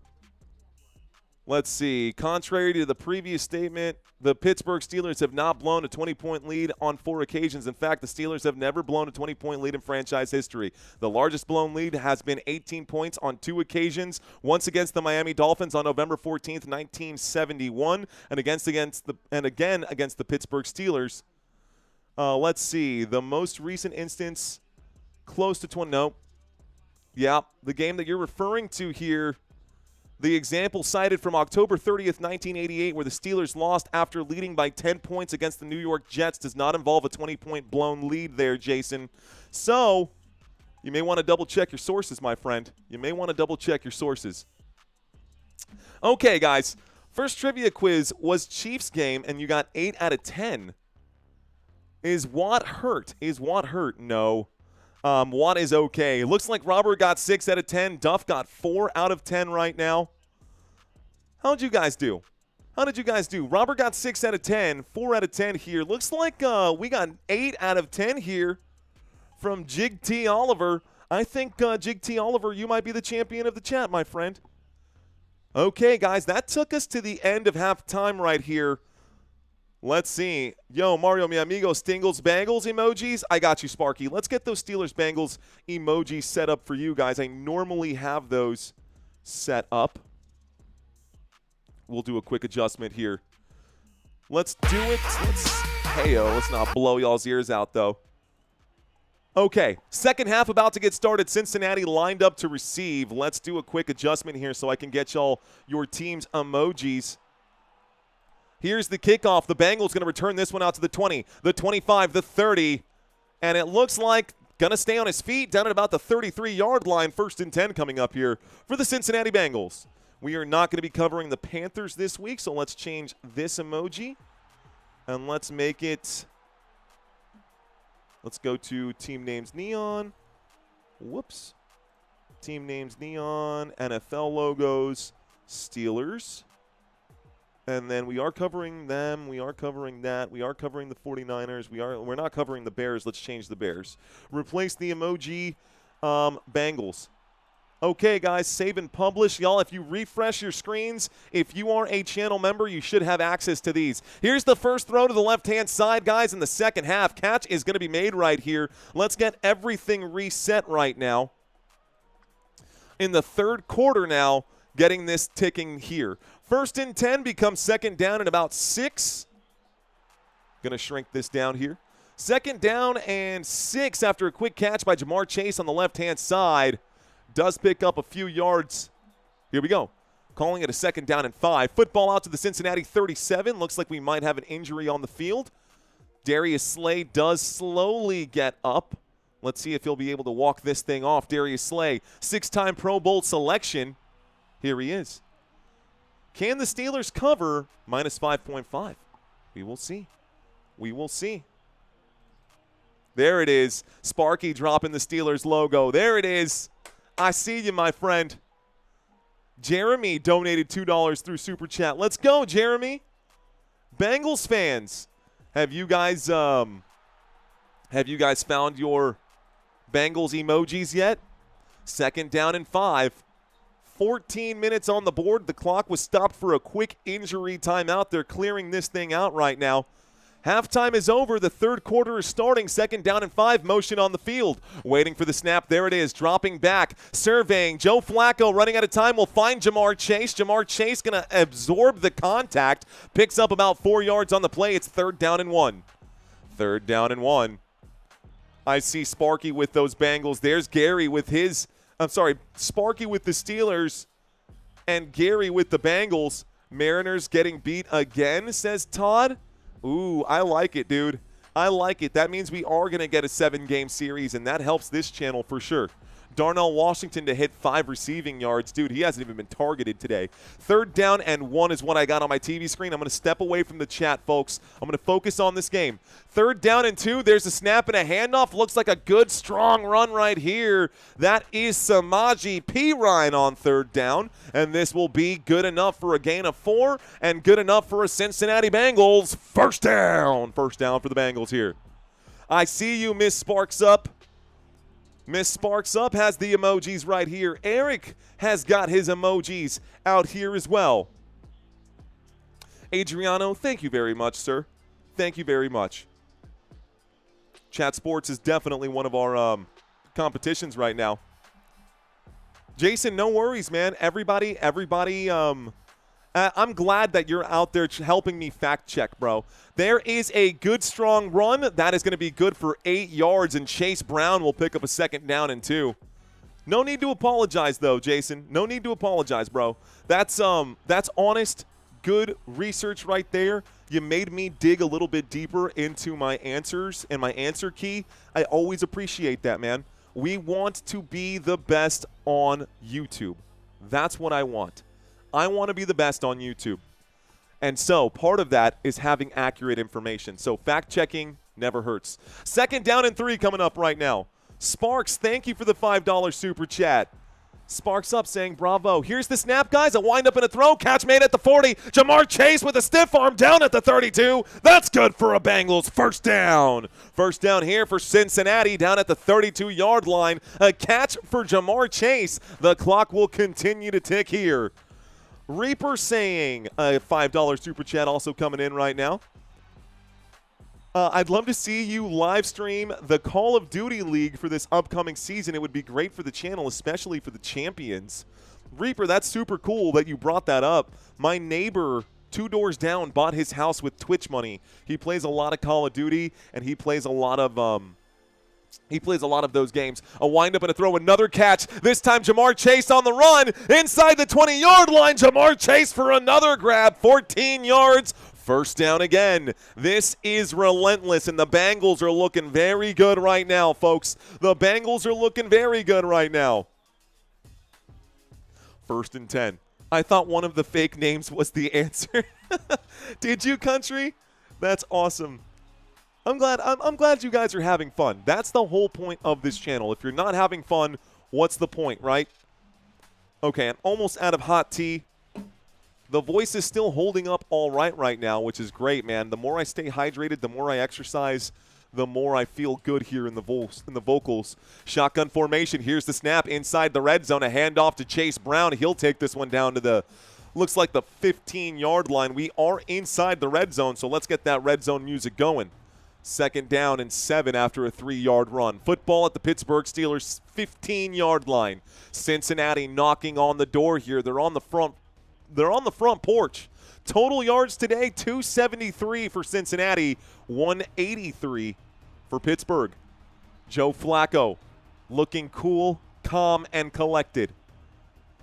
Let's see. Contrary to the previous statement, the Pittsburgh Steelers have not blown a 20-point lead on 4 occasions. In fact, the Steelers have never blown a 20-point lead in franchise history. The largest blown lead has been 18 points on 2 occasions, once against the Miami Dolphins on November 14th, 1971, and again against the Pittsburgh Steelers. Let's see. The most recent instance, close to 20. No. Yeah, the game that you're referring to here, the example cited from October 30th, 1988, where the Steelers lost after leading by 10 points against the New York Jets, does not involve a 20-point blown lead there, Jason. So you may want to double-check your sources, my friend. You may want to double-check your sources. Okay, guys. First trivia quiz was Chiefs game, and you got 8 out of 10. Is Watt hurt? Is Watt hurt? No. Watt is okay. Looks like Robert got 6 out of 10. Duff got 4 out of 10 right now. How'd you guys do? How did you guys do? Robert got 6 out of 10. 4 out of 10 here. Looks like we got 8 out of 10 here from Jig T. Oliver. I think, Jig T. Oliver, you might be the champion of the chat, my friend. Okay, guys, that took us to the end of halftime right here. Let's see. Yo, Mario, mi amigo, Stingles, Bengals emojis. I got you, Sparky. Let's get those Steelers Bengals emojis set up for you guys. I normally have those set up. We'll do a quick adjustment here. Let's do it. Let's not blow y'all's ears out, though. Okay, second half about to get started. Cincinnati lined up to receive. Let's do a quick adjustment here so I can get y'all your team's emojis. Here's the kickoff. The Bengals going to return this one out to the 20, the 25, the 30. And it looks like going to stay on his feet down at about the 33-yard line. 1st and 10 coming up here for the Cincinnati Bengals. We are not going to be covering the Panthers this week, so let's change this emoji. And let's make it – let's go to team names neon. Whoops. Team names neon, NFL logos, Steelers. And then we are covering them. We are covering that. We are covering the 49ers. We're not covering the Bears. Let's change the Bears. Replace the emoji Bengals. Okay, guys, save and publish. Y'all, if you refresh your screens, if you are a channel member, you should have access to these. Here's the first throw to the left-hand side, guys, in the second half. Catch is going to be made right here. Let's get everything reset right now. In the third quarter now, getting this ticking here. 1st and 10 becomes 2nd down and about 6. Going to shrink this down here. 2nd down and 6 after a quick catch by Jamar Chase on the left-hand side. Does pick up a few yards. Here we go. Calling it a 2nd down and 5. Football out to the Cincinnati 37. Looks like we might have an injury on the field. Darius Slay does slowly get up. Let's see if he'll be able to walk this thing off. Darius Slay, 6-time Pro Bowl selection. Here he is. Can the Steelers cover minus 5.5? We will see. We will see. There it is. Sparky dropping the Steelers logo. There it is. I see you, my friend. Jeremy donated $2 through Super Chat. Let's go, Jeremy. Bengals fans, have you guys found your Bengals emojis yet? 2nd down and 5. 14 minutes on the board. The clock was stopped for a quick injury timeout. They're clearing this thing out right now. Halftime is over. The third quarter is starting. 2nd down and 5. Motion on the field. Waiting for the snap. There it is. Dropping back. Surveying. Joe Flacco running out of time will find Jamar Chase. Jamar Chase going to absorb the contact. Picks up about 4 yards on the play. It's 3rd down and 1. 3rd down and 1. I see Sparky with those Bengals. There's Gary with his – Sparky with the Steelers and Gary with the Bengals. Mariners getting beat again, says Todd. Ooh, I like it, dude. I like it. That means we are going to get a 7-game series, and that helps this channel for sure. Darnell Washington to hit 5 receiving yards. Dude, he hasn't even been targeted today. 3rd down and 1 is what I got on my TV screen. I'm going to step away from the chat, folks. I'm going to focus on this game. 3rd down and 2. There's a snap and a handoff. Looks like a good, strong run right here. That is Samaje Perine on 3rd down. And this will be good enough for a gain of 4 and good enough for a Cincinnati Bengals 1st down. 1st down for the Bengals here. I see you, Miss Sparks Up. Miss Sparks Up has the emojis right here. Eric has got his emojis out here as well. Adriano, thank you very much, sir. Thank you very much. Chat Sports is definitely one of our competitions right now. Jason, no worries, man. Everybody, I'm glad that you're out there helping me fact check, bro. There is a good, strong run. That is going to be good for 8 yards, and Chase Brown will pick up a 2nd down and 2. No need to apologize, though, Jason. No need to apologize, bro. That's honest, good research right there. You made me dig a little bit deeper into my answers and my answer key. I always appreciate that, man. We want to be the best on YouTube. That's what I want. I want to be the best on YouTube. And so part of that is having accurate information. So fact-checking never hurts. 2nd down and 3 coming up right now. Sparks, thank you for the $5 super chat. Sparks up saying bravo. Here's the snap, guys. A wind up and a throw. Catch made at the 40. Jamar Chase with a stiff arm down at the 32. That's good for a Bengals 1st down. 1st down here for Cincinnati down at the 32-yard line. A catch for Jamar Chase. The clock will continue to tick here. Reaper saying a $5 super chat also coming in right now. I'd love to see you live stream the Call of Duty League for this upcoming season. It would be great for the channel, especially for the champions. Reaper, that's super cool that you brought that up. My neighbor 2 doors down bought his house with Twitch money. He plays a lot of Call of Duty, and he plays a lot of those games. A wind up and a throw, another catch. This time Jamar Chase on the run inside the 20-yard line. Jamar Chase for another grab, 14 yards. 1st down again. This is relentless, and the Bengals are looking very good right now, folks. The Bengals are looking very good right now. 1st and 10. I thought one of the fake names was the answer. Did you, country? That's awesome. I'm glad you guys are having fun. That's the whole point of this channel. If you're not having fun, what's the point, right? Okay, I'm almost out of hot tea. The voice is still holding up all right now, which is great, man. The more I stay hydrated, the more I exercise, the more I feel good here in the vocals. Shotgun formation. Here's the snap inside the red zone. A handoff to Chase Brown. He'll take this one down to the, looks like the 15-yard line. We are inside the red zone, so let's get that red zone music going. 2nd down and 7 after a 3-yard run. Football at the Pittsburgh Steelers 15-yard line. Cincinnati knocking on the door here. They're on the front porch. Total yards today, 273 for Cincinnati, 183 for Pittsburgh. Joe Flacco looking cool, calm, and collected.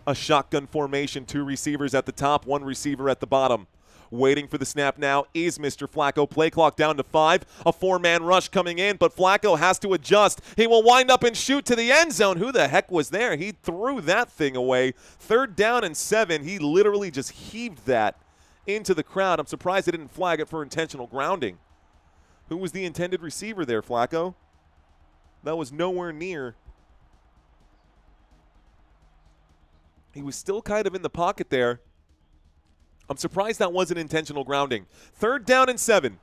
A shotgun formation, 2 receivers at the top, 1 receiver at the bottom. Waiting for the snap now is Mr. Flacco. Play clock down to 5. A 4-man rush coming in, but Flacco has to adjust. He will wind up and shoot to the end zone. Who the heck was there? He threw that thing away. 3rd down and 7. He literally just heaved that into the crowd. I'm surprised they didn't flag it for intentional grounding. Who was the intended receiver there, Flacco? That was nowhere near. He was still kind of in the pocket there. I'm surprised that wasn't intentional grounding. 3rd down and 7.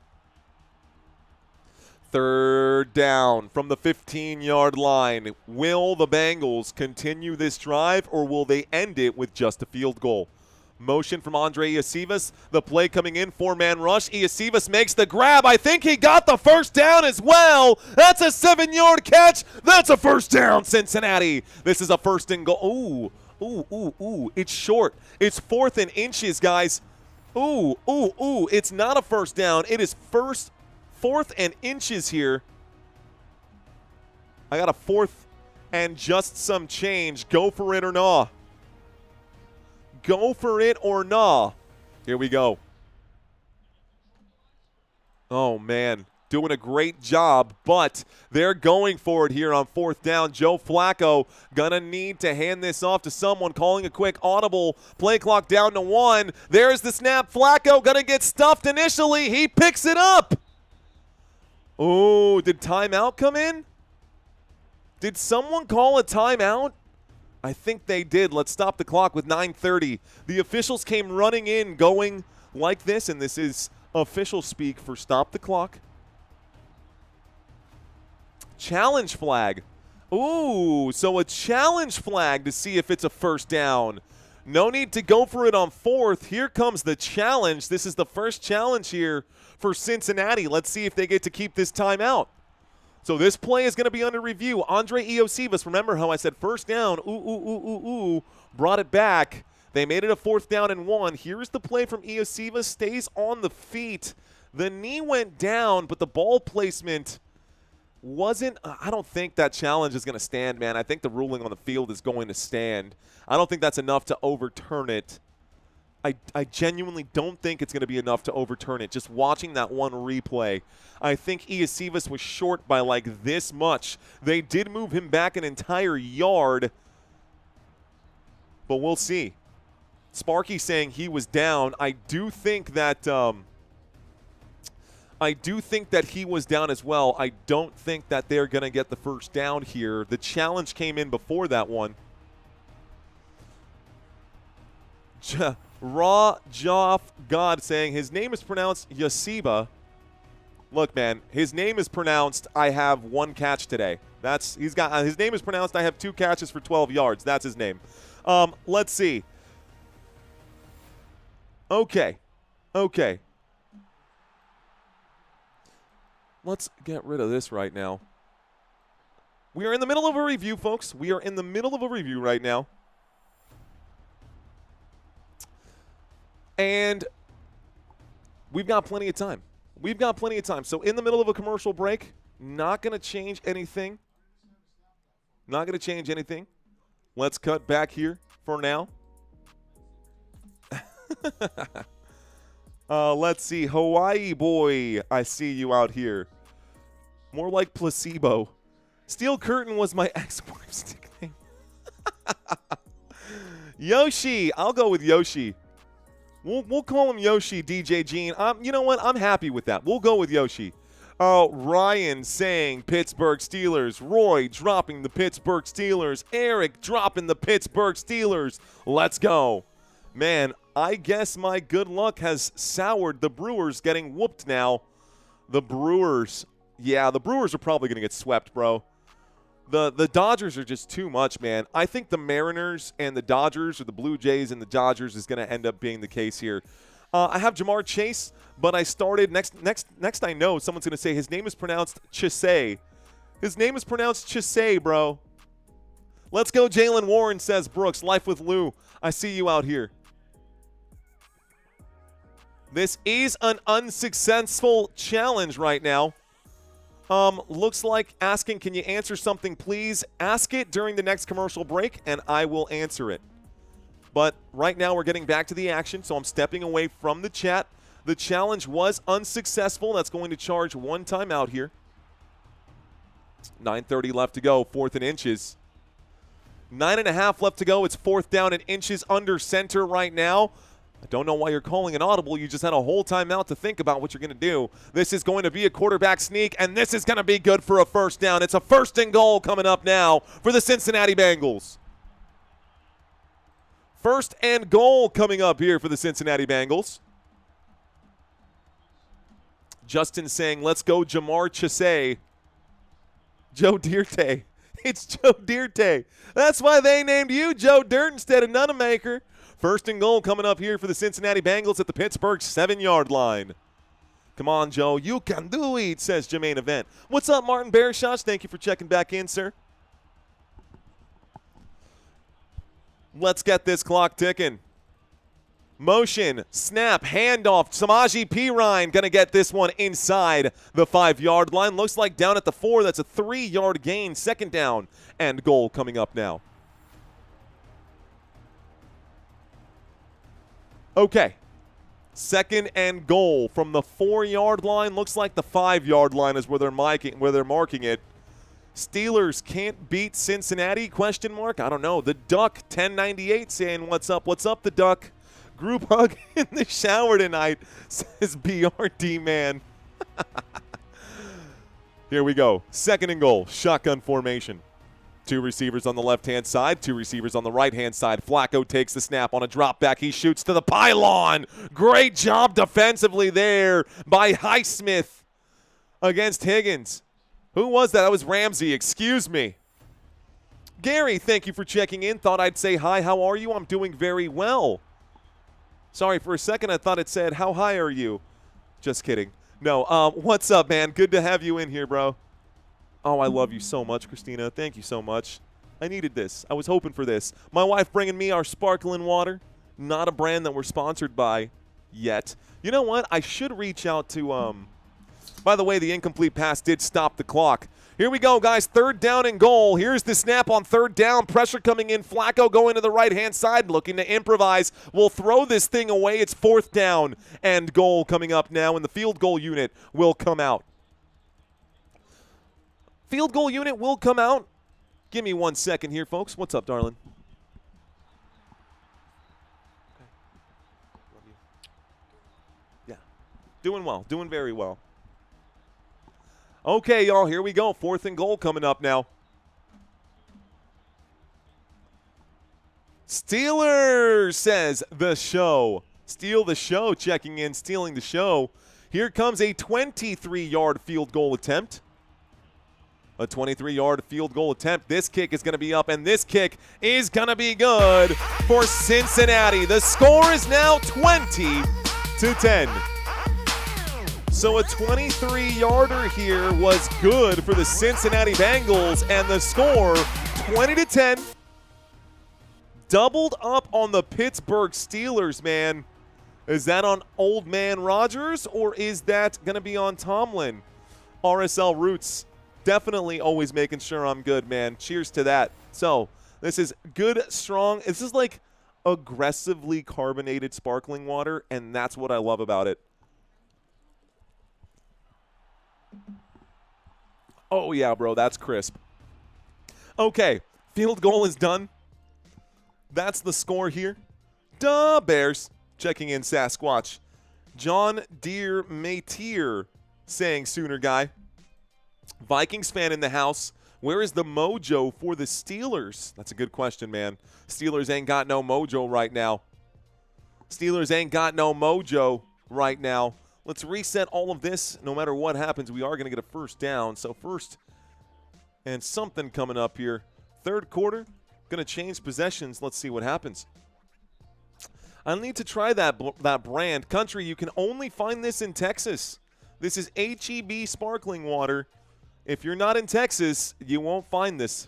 3rd down from the 15-yard line. Will the Bengals continue this drive, or will they end it with just a field goal? Motion from Andre Iacivas. The play coming in, 4-man rush. Iacivas makes the grab. I think he got the 1st down as well. That's a 7-yard catch. That's a 1st down, Cincinnati. This is a 1st and goal. Ooh. It's short. It's 4th and inches, guys. Ooh. It's not a 1st down. It is 4th and inches here. I got a 4th and just some change. Go for it or nah. Go for it or nah. Here we go. Oh, man. Doing a great job, but they're going for it here on 4th down. Joe Flacco gonna need to hand this off to someone, calling a quick audible. Play clock down to 1. There's the snap. Flacco gonna get stuffed initially. He picks it up. Oh, did timeout come in? Did someone call a timeout? I think they did. Let's stop the clock with 9:30. The officials came running in going like this, and this is official speak for stop the clock. Challenge flag. Ooh, so a challenge flag to see if it's a 1st down. No need to go for it on fourth. Here comes the challenge. This is the first challenge here for Cincinnati. Let's see if they get to keep this timeout. So this play is going to be under review. Andre Iosivas, remember how I said first down, brought it back. They made it a 4th down and 1. Here's the play from Iosivas, stays on the feet. The knee went down, but the ball placement wasn't. I don't think that challenge is going to stand, man. I think the ruling on the field is going to stand. I don't think that's enough to overturn it. I genuinely don't think it's going to be enough to overturn it. Just watching that one replay, I think Iosivas was short by like this much. They did move him back an entire yard, but we'll see. Sparky saying he was down. I do think that he was down as well. I don't think that they're going to get the first down here. The challenge came in before that one. Raw Joff God saying his name is pronounced Yasiba. Look, man, his name is pronounced I have 1 catch today. His name is pronounced I have 2 catches for 12 yards. That's his name. Let's see. Okay. Let's get rid of this right now. We are in the middle of a review, folks. We are in the middle of a review right now. And we've got plenty of time. So in the middle of a commercial break, not going to change anything. Let's cut back here for now. Let's see. Hawaii boy, I see you out here. More like placebo. Steel Curtain was my ex-wife's nickname. Yoshi. I'll go with Yoshi. We'll call him Yoshi, DJ Gene. You know what? I'm happy with that. We'll go with Yoshi. Ryan saying Pittsburgh Steelers. Roy dropping the Pittsburgh Steelers. Eric dropping the Pittsburgh Steelers. Let's go. Man, I guess my good luck has soured. The Brewers getting whooped now. The Brewers. Yeah, the Brewers are probably going to get swept, bro. The Dodgers are just too much, man. I think the Mariners and the Dodgers, or the Blue Jays and the Dodgers, is going to end up being the case here. I have Jamar Chase, but I started next. I know someone's going to say his name is pronounced Chase. His name is pronounced Chase, bro. Let's go, Jalen Warren, says Brooks. Life with Lou. I see you out here. This is an unsuccessful challenge right now. Looks like asking, can you answer something, please? Ask it during the next commercial break, and I will answer it. But right now we're getting back to the action, so I'm stepping away from the chat. The challenge was unsuccessful. That's going to charge 1 timeout here. 9:30 left to go, 4th and inches. 9.5 left to go. It's 4th down and inches under center right now. I don't know why you're calling an audible. You just had a whole timeout to think about what you're going to do. This is going to be a quarterback sneak, and this is going to be good for a first down. It's a 1st and goal coming up now for the Cincinnati Bengals. 1st and goal coming up here for the Cincinnati Bengals. Justin saying, let's go Jamar Chase. Joe Dirte. It's Joe Dirte. That's why they named you Joe Dirt instead of Nunamaker. 1st and goal coming up here for the Cincinnati Bengals at the Pittsburgh 7-yard line. Come on, Joe. You can do it, says Jermaine Event. What's up, Martin Bearshots? Thank you for checking back in, sir. Let's get this clock ticking. Motion, snap, handoff. Samaje Perine going to get this one inside the 5-yard line. Looks like down at the 4. That's a 3-yard gain. 2nd down and goal coming up now. Okay, 2nd and goal from the 4-yard line. Looks like the 5-yard line is where they're marking it. Steelers can't beat Cincinnati? Question mark. I don't know. The Duck 1098 saying, "What's up? What's up, the Duck? Group hug in the shower tonight," says BRD man. Here we go. 2nd and goal. Shotgun formation. 2 receivers on the left-hand side, 2 receivers on the right-hand side. Flacco takes the snap on a drop back. He shoots to the pylon. Great job defensively there by Highsmith against Higgins. Who was that? That was Ramsey. Excuse me. Gary, thank you for checking in. Thought I'd say hi. How are you? I'm doing very well. Sorry, for a second I thought it said, how high are you? Just kidding. No, what's up, man? Good to have you in here, bro. Oh, I love you so much, Christina. Thank you so much. I needed this. I was hoping for this. My wife bringing me our sparkling water. Not a brand that we're sponsored by yet. You know what? I should reach out to by the way, the incomplete pass did stop the clock. Here we go, guys. 3rd down and goal. Here's the snap on 3rd down. Pressure coming in. Flacco going to the right-hand side, looking to improvise. We'll throw this thing away. It's 4th down and goal coming up now, and the field goal unit will come out. Field goal unit will come out. Give me 1 second here, folks. What's up, darling? Love you. Yeah. Doing well. Doing very well. Okay, y'all, here we go. 4th and goal coming up now. Steelers, says the show. Steal the show, checking in, stealing the show. Here comes a 23-yard field goal attempt. A 23-yard field goal attempt. This kick is going to be up, and this kick is going to be good for Cincinnati. The score is now 20-10. So a 23-yarder here was good for the Cincinnati Bengals, and the score, 20-10. Doubled up on the Pittsburgh Steelers, man. Is that on old man Rodgers, or is that going to be on Tomlin? RSL Roots, definitely always making sure I'm good, man. Cheers to that. So this is good, strong. This is like aggressively carbonated sparkling water, and that's what I love about it. Oh, yeah, bro, that's crisp. Okay, field goal is done. That's the score here. Duh, Bears. Checking in Sasquatch. John Deere Mateer saying Sooner guy. Vikings fan in the house. Where is the mojo for the Steelers? That's a good question, man. Steelers ain't got no mojo right now. Steelers ain't got no mojo right now. Let's reset all of this. No matter what happens, we are going to get a 1st down. So 1st and something coming up here. 3rd quarter, going to change possessions. Let's see what happens. I need to try that brand. Country, you can only find this in Texas. This is HEB sparkling water. If you're not in Texas, you won't find this.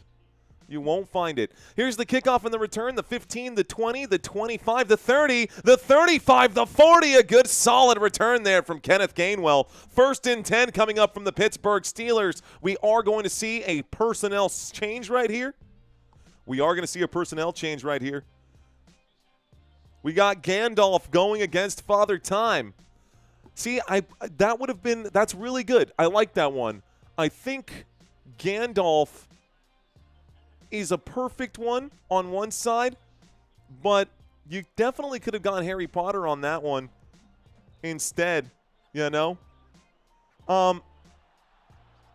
You won't find it. Here's the kickoff and the return. The 15, the 20, the 25, the 30, the 35, the 40. A good solid return there from Kenneth Gainwell. 1st and 10 coming up from the Pittsburgh Steelers. We are going to see a personnel change right here. We are going to see a personnel change right here. We got Gandalf going against Father Time. See, that's really good. I like that one. I think Gandalf is a perfect one on one side, but you definitely could have gone Harry Potter on that one instead, you know?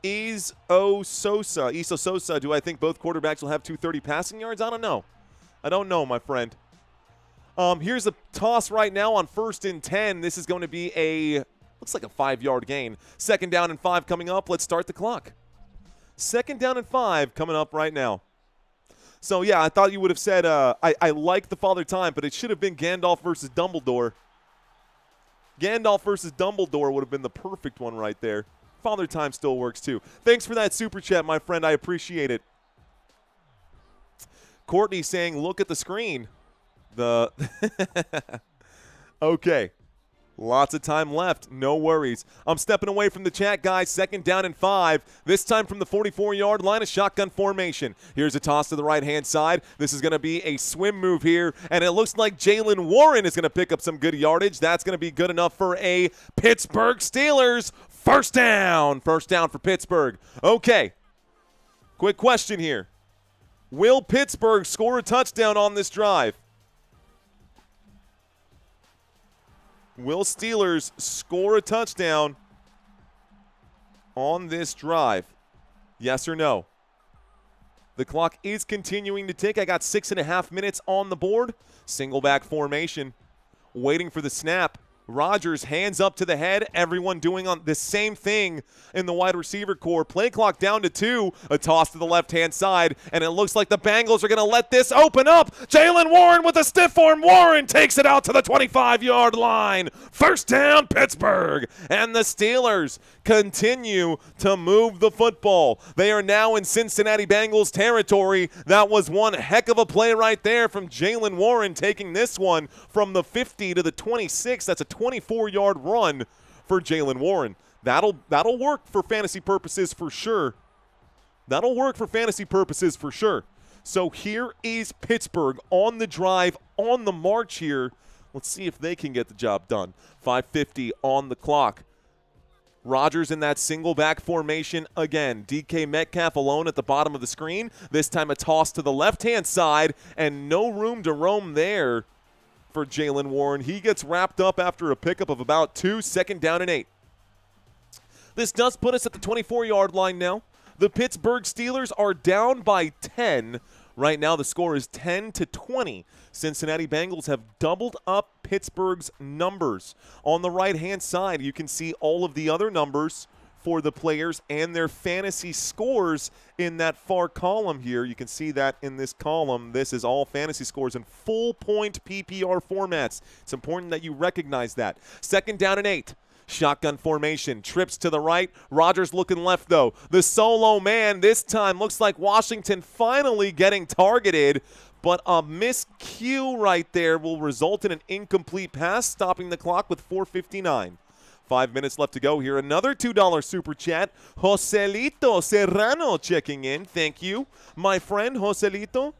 Iso Sosa, do I think both quarterbacks will have 230 passing yards? I don't know. I don't know, my friend. Here's a toss right now on 1st and 10. This is going to be looks like a 5-yard gain. 2nd down and 5 coming up. Let's start the clock. 2nd down and 5 coming up right now. So, yeah, I thought you would have said I like the Father Time, but it should have been Gandalf versus Dumbledore. Gandalf versus Dumbledore would have been the perfect one right there. Father Time still works too. Thanks for that super chat, my friend. I appreciate it. Courtney saying, look at the screen. Okay. Lots of time left. No worries. I'm stepping away from the chat, guys. 2nd down and 5. This time from the 44-yard line, a shotgun formation. Here's a toss to the right-hand side. This is going to be a swim move here, and it looks like Jalen Warren is going to pick up some good yardage. That's going to be good enough for a Pittsburgh Steelers 1st down. 1st down for Pittsburgh. Okay. Quick question here. Will Pittsburgh score a touchdown on this drive? Will Steelers score a touchdown on this drive? Yes or no? The clock is continuing to tick. I got 6.5 minutes on the board. Single back formation. Waiting for the snap. Rodgers, hands up to the head. Everyone doing on the same thing in the wide receiver core. Play clock down to 2. A toss to the left-hand side, and it looks like the Bengals are going to let this open up. Jaylen Warren with a stiff arm. Warren takes it out to the 25-yard line. First down, Pittsburgh. And the Steelers continue to move the football. They are now in Cincinnati Bengals territory. That was one heck of a play right there from Jaylen Warren, taking this one from the 50 to the 26. That's a 24-yard run for Jaylen Warren. That'll work for fantasy purposes for sure. That'll work for fantasy purposes for sure. So here is Pittsburgh on the drive, on the march here. Let's see if they can get the job done. 5:50 on the clock. Rodgers in that single back formation again. DK Metcalf alone at the bottom of the screen. This time a toss to the left-hand side, and no room to roam there for Jaylen Warren. He gets wrapped up after a pickup of about 2, second down and 8. This does put us at the 24-yard line now. The Pittsburgh Steelers are down by 10. Right now the score is 10-20. Cincinnati Bengals have doubled up Pittsburgh's numbers. On the right-hand side, you can see all of the other numbers for the players and their fantasy scores in that far column here. You can see that in this column. This is all fantasy scores in full-point PPR formats. It's important that you recognize that. Second down and 8. Shotgun formation, trips to the right. Rodgers looking left, though. The solo man this time looks like Washington finally getting targeted, but a miscue right there will result in an incomplete pass, stopping the clock with 4:59. 5 minutes left to go here. Another $2 super chat. Joselito Serrano checking in. Thank you, my friend Joselito.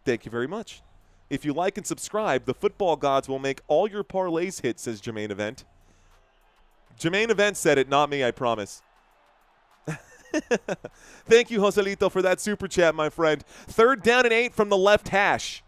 Thank you very much. If you like and subscribe, the football gods will make all your parlays hit, says Jermaine Event. Jermaine Event said it, not me, I promise. Thank you, Joselito, for that super chat, my friend. Third down and 8 from the left hash.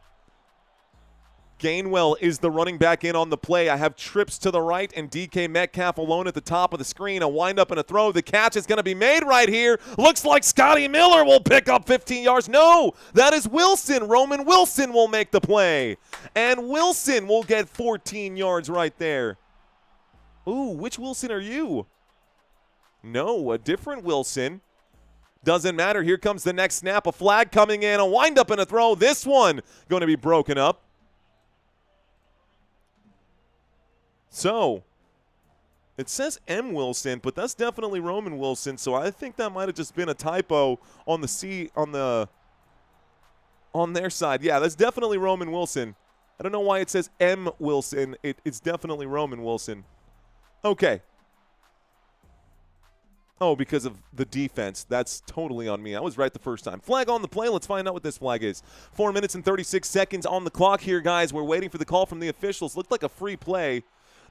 Gainwell is the running back in on the play. I have trips to the right and DK Metcalf alone at the top of the screen. A windup and a throw. The catch is going to be made right here. Looks like Scotty Miller will pick up 15 yards. No, that is Wilson. Roman Wilson will make the play. And Wilson will get 14 yards right there. Ooh, which Wilson are you? No, a different Wilson. Doesn't matter. Here comes the next snap. A flag coming in. A windup and a throw. This one going to be broken up. So, it says M. Wilson, but that's definitely Roman Wilson, so I think that might have just been a typo on the on their side. Yeah, that's definitely Roman Wilson. I don't know why it says M. Wilson. It's definitely Roman Wilson. Okay. Oh, because of the defense. That's totally on me. I was right the first time. Flag on the play. Let's find out what this flag is. 4 minutes and 36 seconds on the clock here, guys. We're waiting for the call from the officials. Looked like a free play.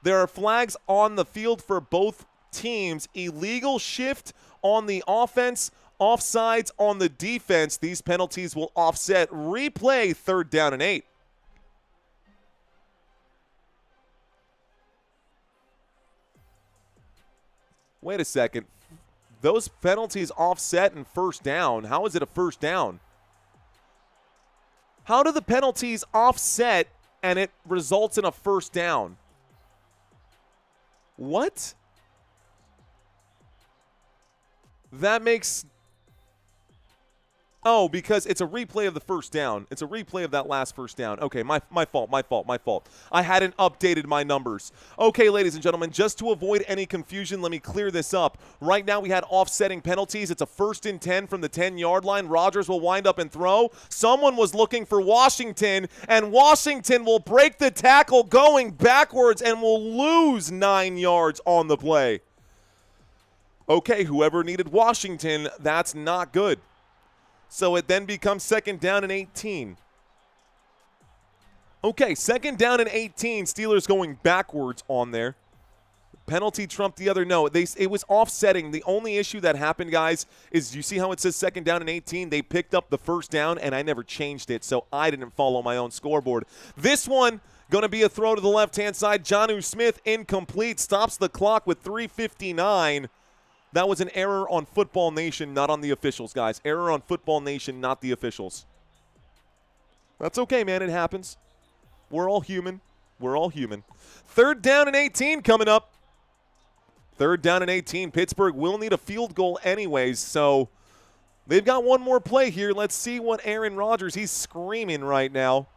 There are flags on the field for both teams. Illegal shift on the offense, offsides on the defense. These penalties will offset. Replay, third down and 8. Wait a second. Those penalties offset and first down. How is it a first down? How do the penalties offset and it results in a first down? What? That makes... Oh, because it's a replay of the first down. It's a replay of that last first down. Okay, my fault. I hadn't updated my numbers. Okay, ladies and gentlemen, just to avoid any confusion, let me clear this up. Right now we had offsetting penalties. It's a 1st and 10 from the 10-yard line. Rodgers will wind up and throw. Someone was looking for Washington, and Washington will break the tackle going backwards and will lose 9 yards on the play. Okay, whoever needed Washington, that's not good. So it then becomes second down and 18. Okay, second down and 18. Steelers going backwards on there. Penalty trumped the other. No, it was offsetting. The only issue that happened, guys, is you see how it says second down and 18? They picked up the first down, and I never changed it, so I didn't follow my own scoreboard. This one going to be a throw to the left-hand side. Jonnu Smith incomplete. Stops the clock with 3:59. That was an error on Football Nation, not on the officials, guys. Error on Football Nation, not the officials. That's okay, man. It happens. We're all human. We're all human. 3rd down and 18 coming up. 3rd down and 18. Pittsburgh will need a field goal anyways, so they've got one more play here. Let's see what Aaron Rodgers, he's screaming right now.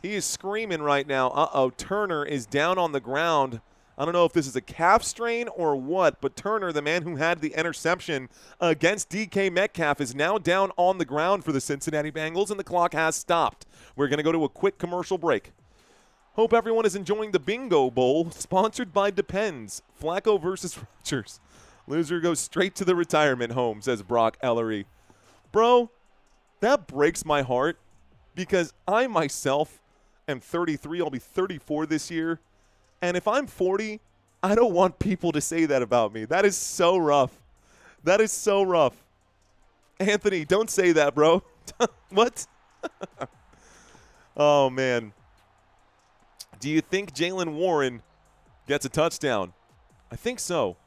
He is screaming right now. Uh-oh, Turner is down on the ground. I don't know if this is a calf strain or what, but Turner, the man who had the interception against DK Metcalf, is now down on the ground for the Cincinnati Bengals, and the clock has stopped. We're going to go to a quick commercial break. Hope everyone is enjoying the Bingo Bowl, sponsored by Depends. Flacco versus Rodgers. Loser goes straight to the retirement home, says Brock Ellery. Bro, that breaks my heart because I myself am 33. I'll be 34 this year. And if I'm 40, I don't want people to say that about me. That is so rough. That is so rough. Anthony, don't say that, bro. What? Oh, man. Do you think Jaylen Warren gets a touchdown? I think so.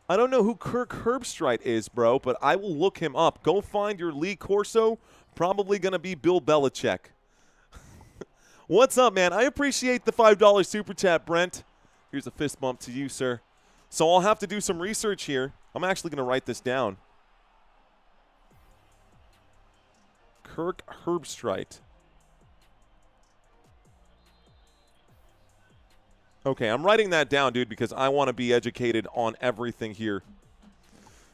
I don't know who Kirk Herbstreit is, bro, but I will look him up. Go find your Lee Corso. Probably going to be Bill Belichick. What's up, man? I appreciate the $5 super chat, Brent. Here's a fist bump to you, sir. So I'll have to do some research here. I'm actually going to write this down. Kirk Herbstreit. Okay, I'm writing that down, dude, because I want to be educated on everything here.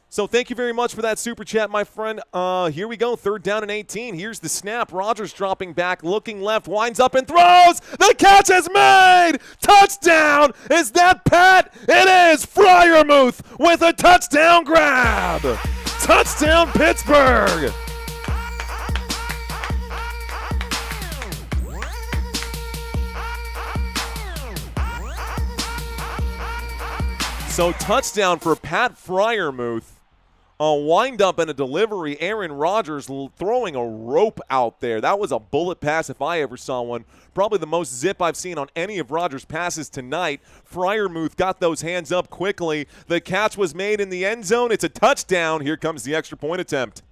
So thank you very much for that super chat, my friend. Here we go, 3rd down and 18. Here's the snap. Rodgers dropping back, looking left, winds up and throws. The catch is made. Touchdown. Is that Pat? It is. Freiermuth with a touchdown grab. Touchdown, Pittsburgh. So touchdown for Pat Freiermuth. A wind-up and a delivery. Aaron Rodgers throwing a rope out there. That was a bullet pass if I ever saw one. Probably the most zip I've seen on any of Rodgers' passes tonight. Freiermuth got those hands up quickly. The catch was made in the end zone. It's a touchdown. Here comes the extra point attempt.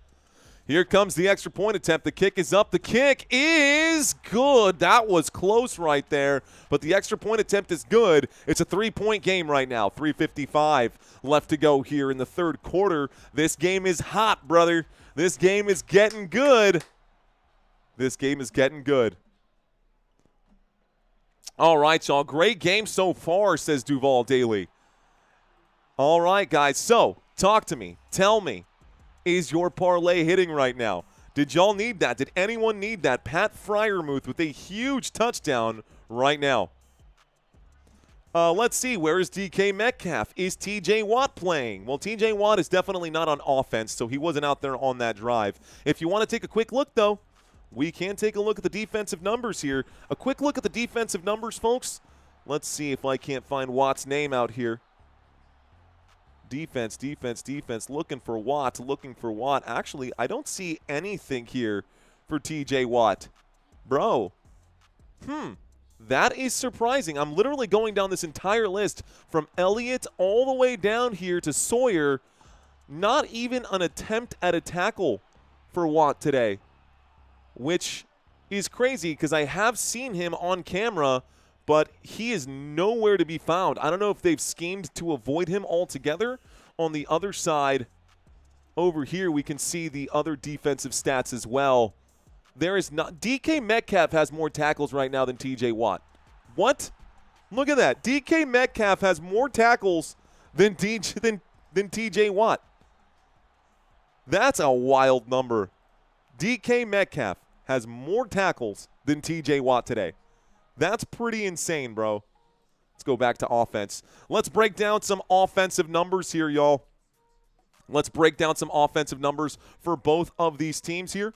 Here comes the extra point attempt. The kick is up. The kick is good. That was close right there, but the extra point attempt is good. It's a 3-point game right now. 3:55 left to go here in the 3rd quarter. This game is hot, brother. This game is getting good. This game is getting good. All right, y'all. Great game so far, says Duval Daly. All right, guys. So, talk to me. Tell me. Is your parlay hitting right now? Did y'all need that? Did anyone need that? Pat Freiermuth with a huge touchdown right now. Let's see. Where is DK Metcalf? Is TJ Watt playing? Well, TJ Watt is definitely not on offense, so he wasn't out there on that drive. If you want to take a quick look, though, we can take a look at the defensive numbers here. A quick look at the defensive numbers, folks. Let's see if I can't find Watt's name out here. Defense, defense, defense. Looking for Watt, looking for Watt. Actually, I don't see anything here for TJ Watt. Bro, that is surprising. I'm literally going down this entire list from Elliott all the way down here to Sawyer. Not even an attempt at a tackle for Watt today, which is crazy because I have seen him on camera, but he is nowhere to be found. I don't know if they've schemed to avoid him altogether. On the other side, over here, we can see the other defensive stats as well. There is not. DK Metcalf has more tackles right now than TJ Watt. What? Look at that. DK Metcalf has more tackles than TJ Watt. That's a wild number. DK Metcalf has more tackles than TJ Watt today. That's pretty insane, bro. Let's go back to offense. Let's break down some offensive numbers here, y'all. Let's break down some offensive numbers for both of these teams here.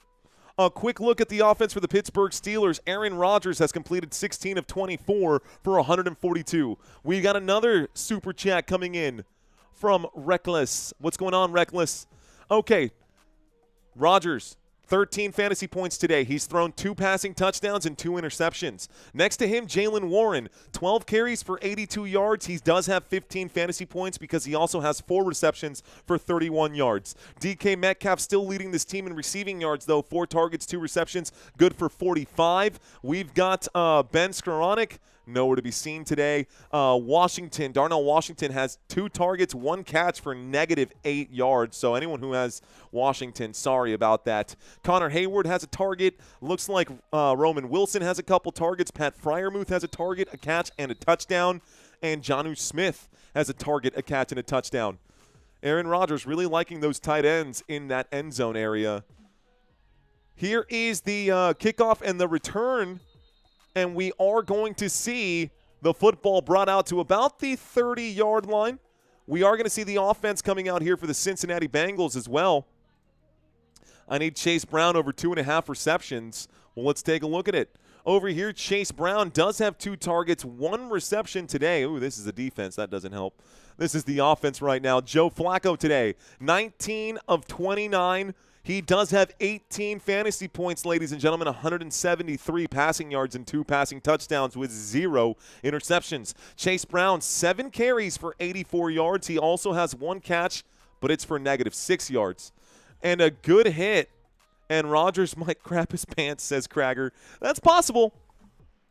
A quick look at the offense for the Pittsburgh Steelers. Aaron Rodgers has completed 16 of 24 for 142. We got another super chat coming in from Reckless. What's going on, Reckless? Okay, Rodgers, 13 fantasy points today. He's thrown 2 passing touchdowns and 2 interceptions. Next to him, Jaylen Warren, 12 carries for 82 yards. He does have 15 fantasy points because he also has 4 receptions for 31 yards. DK Metcalf still leading this team in receiving yards, though. 4 targets, 2 receptions, good for 45. We've got Ben Skoranek, nowhere to be seen today. Darnell Washington has 2 targets, 1 catch for -8 yards. So anyone who has Washington, sorry about that. Connor Hayward has a target. Looks like Roman Wilson has a couple targets. Pat Freiermuth has a target, a catch, and a touchdown. And Jonnu Smith has a target, a catch, and a touchdown. Aaron Rodgers really liking those tight ends in that end zone area. Here is the kickoff and the return. And we are going to see the football brought out to about the 30-yard line. We are going to see the offense coming out here for the Cincinnati Bengals as well. I need Chase Brown over 2.5 receptions. Well, let's take a look at it. Over here, Chase Brown does have 2 targets, 1 reception today. Ooh, this is the defense. That doesn't help. This is the offense right now. Joe Flacco today, 19 of 29. He does have 18 fantasy points, ladies and gentlemen, 173 passing yards and 2 passing touchdowns with 0 interceptions. Chase Brown, 7 carries for 84 yards. He also has 1 catch, but it's for -6 yards. And a good hit, and Rodgers might crap his pants, says Krager. That's possible.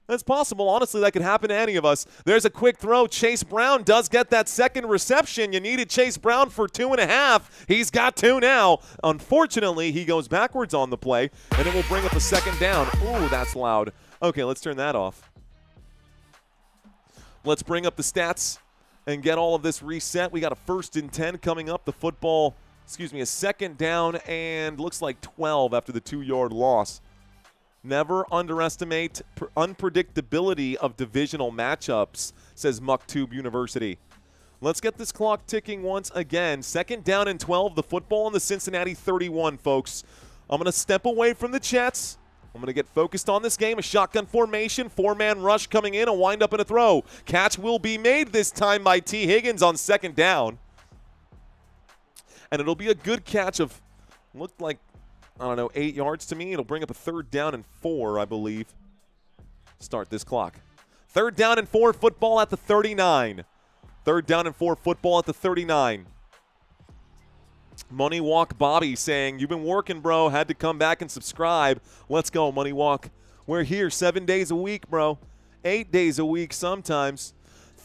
That's possible. Honestly, that could happen to any of us. There's a quick throw. Chase Brown does get that second reception. You needed Chase Brown for 2.5. He's got 2 now. Unfortunately, he goes backwards on the play, and it will bring up a second down. Ooh, that's loud. Okay, let's turn that off. Let's bring up the stats and get all of this reset. We got a 1st and 10 coming up. A 2nd down, and looks like 12 after the 2-yard loss. Never underestimate unpredictability of divisional matchups, says MuckTube University. Let's get this clock ticking once again. 2nd down and 12, the football on the Cincinnati 31, folks. I'm going to step away from the chats. I'm going to get focused on this game. A shotgun formation, 4-man rush coming in, a wind-up and a throw. Catch will be made this time by T. Higgins on 2nd down. And it'll be a good catch of, looked like, 8 yards to me. It'll bring up a 3rd down and 4, I believe. Start this clock. 3rd down and 4, football at the 39. 3rd down and 4, football at the 39. Money Walk Bobby saying, you've been working, bro. Had to come back and subscribe. Let's go, Money Walk. We're here 7 days a week, bro. 8 days a week sometimes.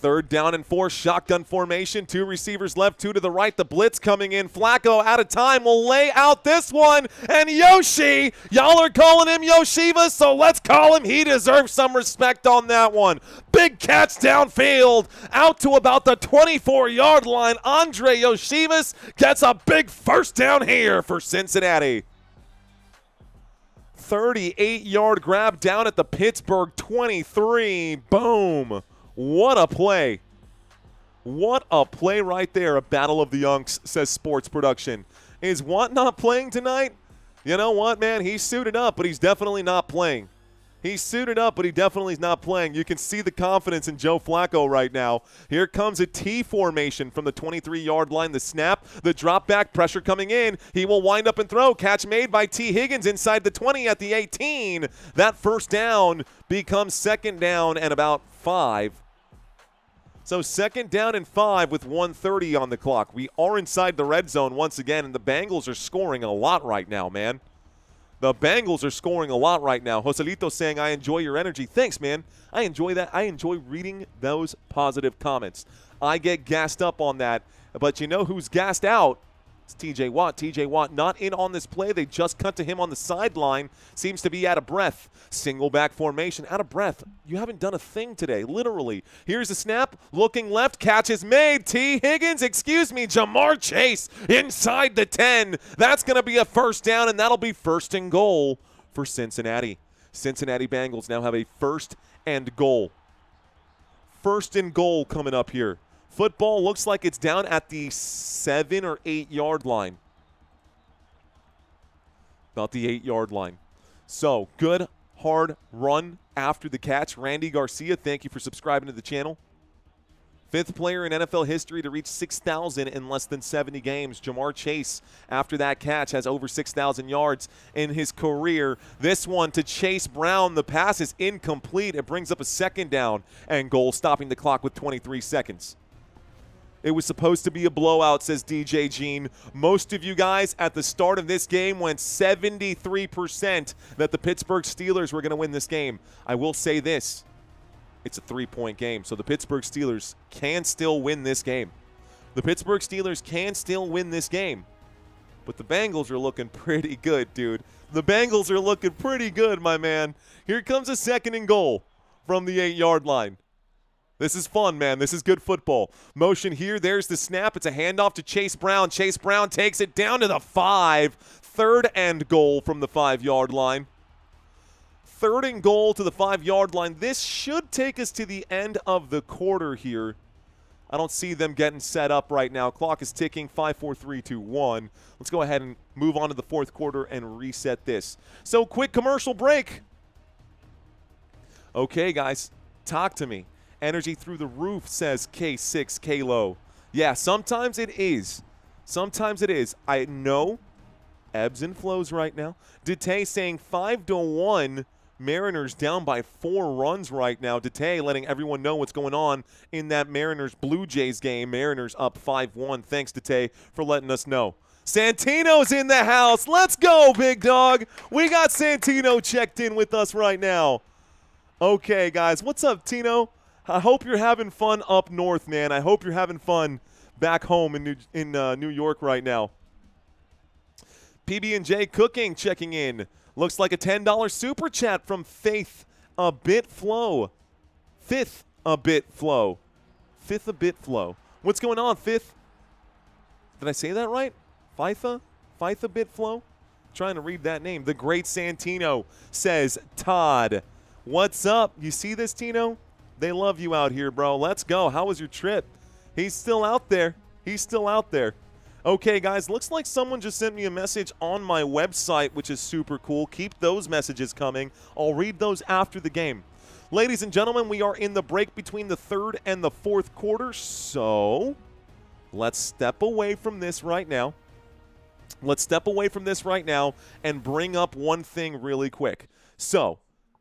3rd down and 4, shotgun formation. 2 receivers left, 2 to the right. The blitz coming in. Flacco out of time will lay out this one. And Yoshi, y'all are calling him Yoshiva, so let's call him. He deserves some respect on that one. Big catch downfield out to about the 24-yard line. Andre Yoshivas gets a big 1st down here for Cincinnati. 38-yard grab down at the Pittsburgh 23. Boom. What a play. What a play right there. A battle of the Unks, says Sports Production. Is Watt not playing tonight? You know what, man? He's suited up, but he's definitely not playing. He's suited up, but he definitely is not playing. You can see the confidence in Joe Flacco right now. Here comes a T formation from the 23-yard line. The snap, the drop back, pressure coming in. He will wind up and throw. Catch made by T. Higgins inside the 20 at the 18. That 1st down becomes 2nd down and about 5. So 2nd down and 5 with 1:30 on the clock. We are inside the red zone once again, and the Bengals are scoring a lot right now, man. The Bengals are scoring a lot right now. Joselito saying, I enjoy your energy. Thanks, man. I enjoy that. I enjoy reading those positive comments. I get gassed up on that. But you know who's gassed out? It's TJ Watt. TJ Watt not in on this play. They just cut to him on the sideline. Seems to be out of breath. Single back formation. Out of breath. You haven't done a thing today, literally. Here's the snap. Looking left. Catch is made. Jamar Chase inside the 10. That's going to be a 1st down, and that'll be 1st and goal for Cincinnati. Cincinnati Bengals now have a 1st and goal. 1st and goal coming up here. Football looks like it's down at the 7 or 8 yard line. About the 8 yard line. So, good, hard run after the catch. Randy Garcia, thank you for subscribing to the channel. Fifth player in NFL history to reach 6,000 in less than 70 games. Jamar Chase, after that catch, has over 6,000 yards in his career. This one to Chase Brown. The pass is incomplete. It brings up a second down and goal, stopping the clock with 23 seconds. It was supposed to be a blowout, says DJ Jean. Most of you guys at the start of this game went 73% that the Pittsburgh Steelers were going to win this game. I will say this. It's a 3-point game, so the Pittsburgh Steelers can still win this game. The Pittsburgh Steelers can still win this game. But the Bengals are looking pretty good, dude. The Bengals are looking pretty good, my man. Here comes a 2nd and goal from the 8-yard line. This is fun, man. This is good football. Motion here. There's the snap. It's a handoff to Chase Brown. Chase Brown takes it down to the 5. 3rd and goal from the 5-yard line. 3rd and goal to the 5-yard line. This should take us to the end of the quarter here. I don't see them getting set up right now. Clock is ticking. 5, 4, 3, 2, 1. Let's go ahead and move on to the 4th quarter and reset this. So, quick commercial break. Okay, guys, talk to me. Energy through the roof, says K6 Kalo. Yeah, sometimes it is. Sometimes it is. I know ebbs and flows right now. Dete saying 5-1. Mariners down by 4 runs right now. Dete letting everyone know what's going on in that Mariners-Blue Jays game. Mariners up 5-1. Thanks, Dete, for letting us know. Santino's in the house. Let's go, big dog. We got Santino checked in with us right now. Okay, guys. What's up, Tino? I hope you're having fun up north, man. I hope you're having fun back home in New York right now. PB&J Cooking checking in. Looks like a $10 super chat from Faith a Bit Flow. Fifth a Bit Flow. Fifth a Bit Flow. What's going on, Fifth? Did I say that right? Fitha? Fitha Bit Flow? Trying to read that name. The great Santino says, Todd, what's up? You see this, Tino? They love you out here, bro. Let's go. How was your trip? He's still out there. He's still out there. Okay, guys, looks like someone just sent me a message on my website, which is super cool. Keep those messages coming. I'll read those after the game. Ladies and gentlemen, we are in the break between the 3rd and the 4th quarter, so let's step away from this right now. Let's step away from this right now and bring up one thing really quick. So,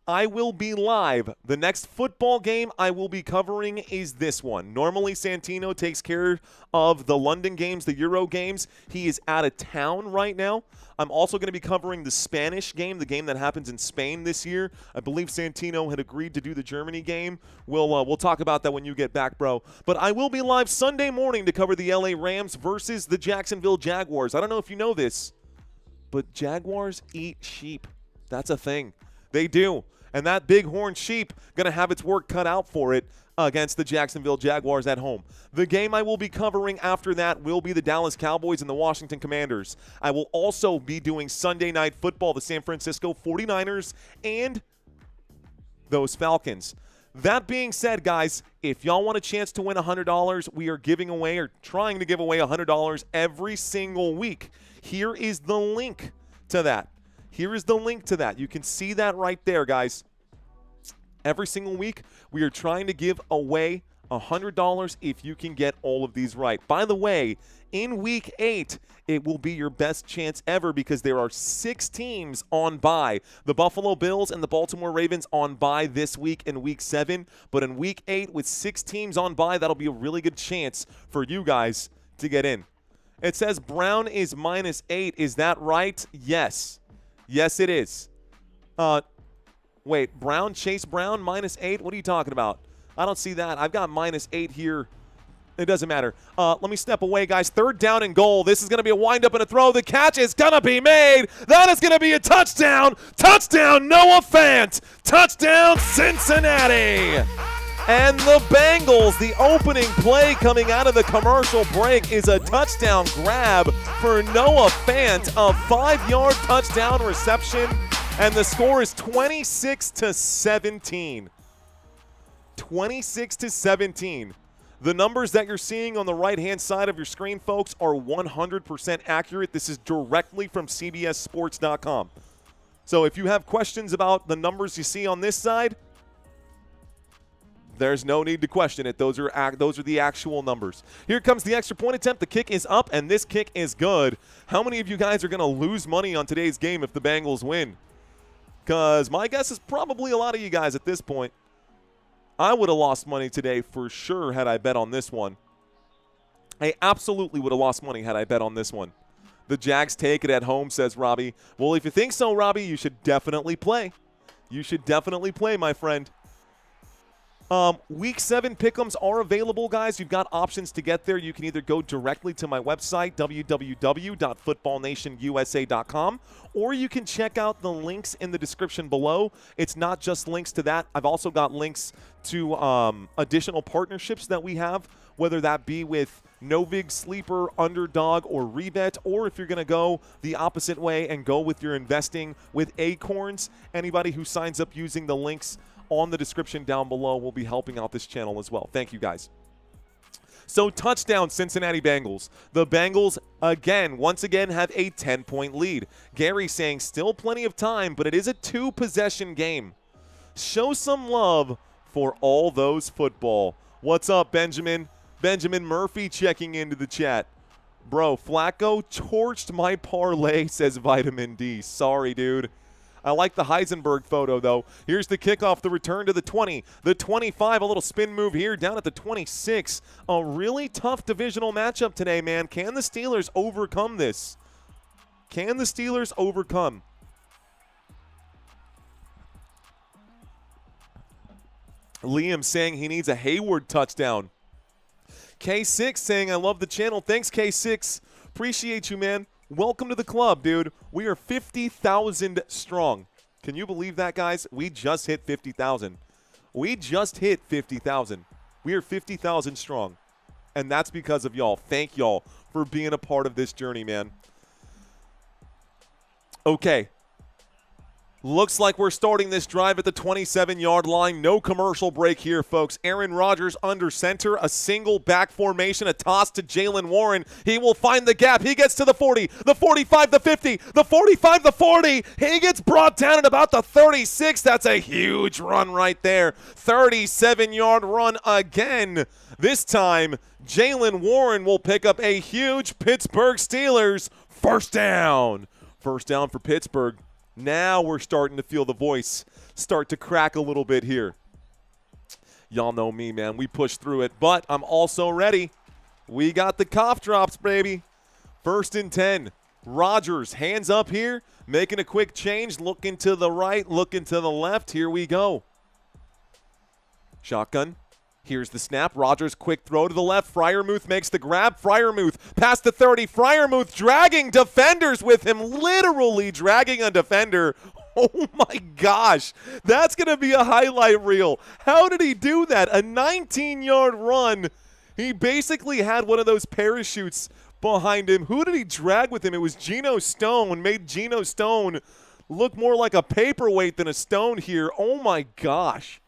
I will be live. The next football game I will be covering is this one. Normally, Santino takes care of the London games, the Euro games. He is out of town right now. I'm also going to be covering the Spanish game, the game that happens in Spain this year. I believe Santino had agreed to do the Germany game. We'll talk about that when you get back, bro. But I will be live Sunday morning to cover the LA Rams versus the Jacksonville Jaguars. I don't know if you know this, but Jaguars eat sheep. That's a thing. They do. And that bighorn sheep going to have its work cut out for it against the Jacksonville Jaguars at home. The game I will be covering after that will be the Dallas Cowboys and the Washington Commanders. I will also be doing Sunday Night Football, the San Francisco 49ers, and those Falcons. That being said, guys, if y'all want a chance to win $100, we are giving away or trying to give away $100 every single week. Here is the link to that. Here is the link to that. You can see that right there, guys. Every single week, we are trying to give away $100 if you can get all of these right. By the way, in Week 8, it will be your best chance ever because there are 6 teams on bye. The Buffalo Bills and the Baltimore Ravens on bye this week in Week 7. But in Week 8, with 6 teams on bye, that'll be a really good chance for you guys to get in. It says Brown is -8. Is that right? Yes. Yes, it is. Wait, Chase Brown, -8? What are you talking about? I don't see that. I've got -8 here. It doesn't matter. Let me step away, guys. 3rd down and goal. This is going to be a windup and a throw. The catch is going to be made. That is going to be a touchdown. Touchdown, Noah Fant. Touchdown, Cincinnati. And the Bengals, the opening play coming out of the commercial break is a touchdown grab for Noah Fant, a 5-yard touchdown reception, and the score is 26-17. 26-17. The numbers that you're seeing on the right-hand side of your screen, folks, are 100% accurate. This is directly from CBSSports.com. So if you have questions about the numbers you see on this side, There's no need to question it. Those are the actual numbers. Here comes the extra point attempt. The kick is up, and this kick is good. How many of you guys are going to lose money on today's game if the Bengals win? Because my guess is probably a lot of you guys at this point. I would have lost money today for sure had I bet on this one. I absolutely would have lost money had I bet on this one. The Jags take it at home, says Robbie. Well, if you think so, Robbie, you should definitely play. You should definitely play, my friend. Week 7 pick'ems are available, guys. You've got options to get there. You can either go directly to my website, www.footballnationusa.com, or you can check out the links in the description below. It's not just links to that. I've also got links to additional partnerships that we have, whether that be with Novig, Sleeper, Underdog, or Rebet, or if you're going to go the opposite way and go with your investing with ACORNS. Anybody who signs up using the links on the description down below will be helping out this channel as well. Thank you, guys. So, touchdown, Cincinnati Bengals. The Bengals, once again, have a 10-point lead. Gary saying still plenty of time, but it is a 2-possession game. Show some love for all those football. What's up, Benjamin? Benjamin Murphy checking into the chat. Bro, Flacco torched my parlay, says Vitamin D. Sorry, dude. I like the Heisenberg photo, though. Here's the kickoff, the return to the 20. The 25, a little spin move here, down at the 26. A really tough divisional matchup today, man. Can the Steelers overcome this? Can the Steelers overcome? Liam saying he needs a Hayward touchdown. K6 saying, I love the channel. Thanks, K6. Appreciate you, man. Welcome to the club, dude. We are 50,000 strong. Can you believe that, guys? We just hit 50,000. We just hit 50,000. We are 50,000 strong. And that's because of y'all. Thank y'all for being a part of this journey, man. Okay. Looks like we're starting this drive at the 27-yard line. No commercial break here, folks. Aaron Rodgers under center, a single back formation, a toss to Jaylen Warren. He will find the gap. He gets to the 40, the 45, the 50, the 45, the 40. He gets brought down at about the 36. That's a huge run right there. 37-yard run again. This time, Jaylen Warren will pick up a huge Pittsburgh Steelers first down. First down for Pittsburgh. Now we're starting to feel the voice start to crack a little bit here. Y'all know me, man. We push through it, but I'm also ready. We got the cough drops, baby. 1st and 10. Rodgers, hands up here, making a quick change, looking to the right, looking to the left. Here we go. Shotgun. Here's the snap. Rodgers, quick throw to the left. Freiermuth makes the grab. Freiermuth past the 30. Freiermuth dragging defenders with him, literally dragging a defender. Oh, my gosh. That's going to be a highlight reel. How did he do that? A 19-yard run. He basically had one of those parachutes behind him. Who did he drag with him? It was Geno Stone. Made Geno Stone look more like a paperweight than a stone here. Oh, my gosh.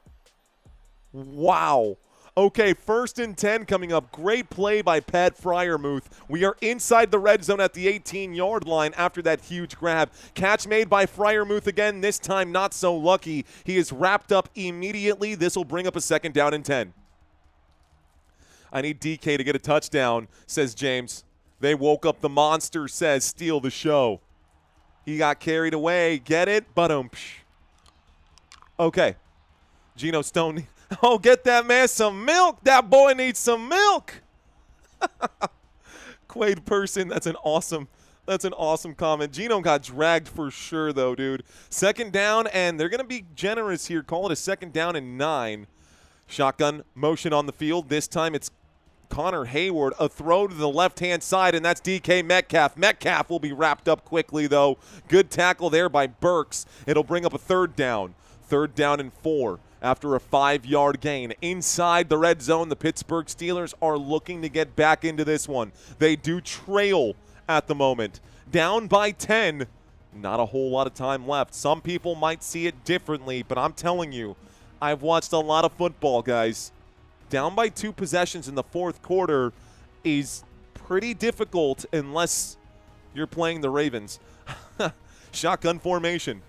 Wow. Okay, 1st and 10 coming up. Great play by Pat Freiermuth. We are inside the red zone at the 18-yard line after that huge grab. Catch made by Freiermuth again, this time not so lucky. He is wrapped up immediately. This will bring up a 2nd down and 10. I need DK to get a touchdown, says James. They woke up the monster, says steal the show. He got carried away. Get it? But okay. Geno Stone. Oh, get that man some milk. That boy needs some milk. Quaid Person, that's an awesome comment. Geno got dragged for sure, though, dude. 2nd down, and they're going to be generous here. Call it a 2nd down and 9. Shotgun motion on the field. This time it's Connor Hayward. A throw to the left-hand side, and that's DK Metcalf. Metcalf will be wrapped up quickly, though. Good tackle there by Burks. It'll bring up a 3rd down. 3rd down and 4. After a 5-yard gain. Inside the red zone, the Pittsburgh Steelers are looking to get back into this one. They do trail at the moment. Down by 10. Not a whole lot of time left. Some people might see it differently, but I'm telling you, I've watched a lot of football, guys. Down by 2 possessions in the 4th quarter is pretty difficult unless you're playing the Ravens. Shotgun formation.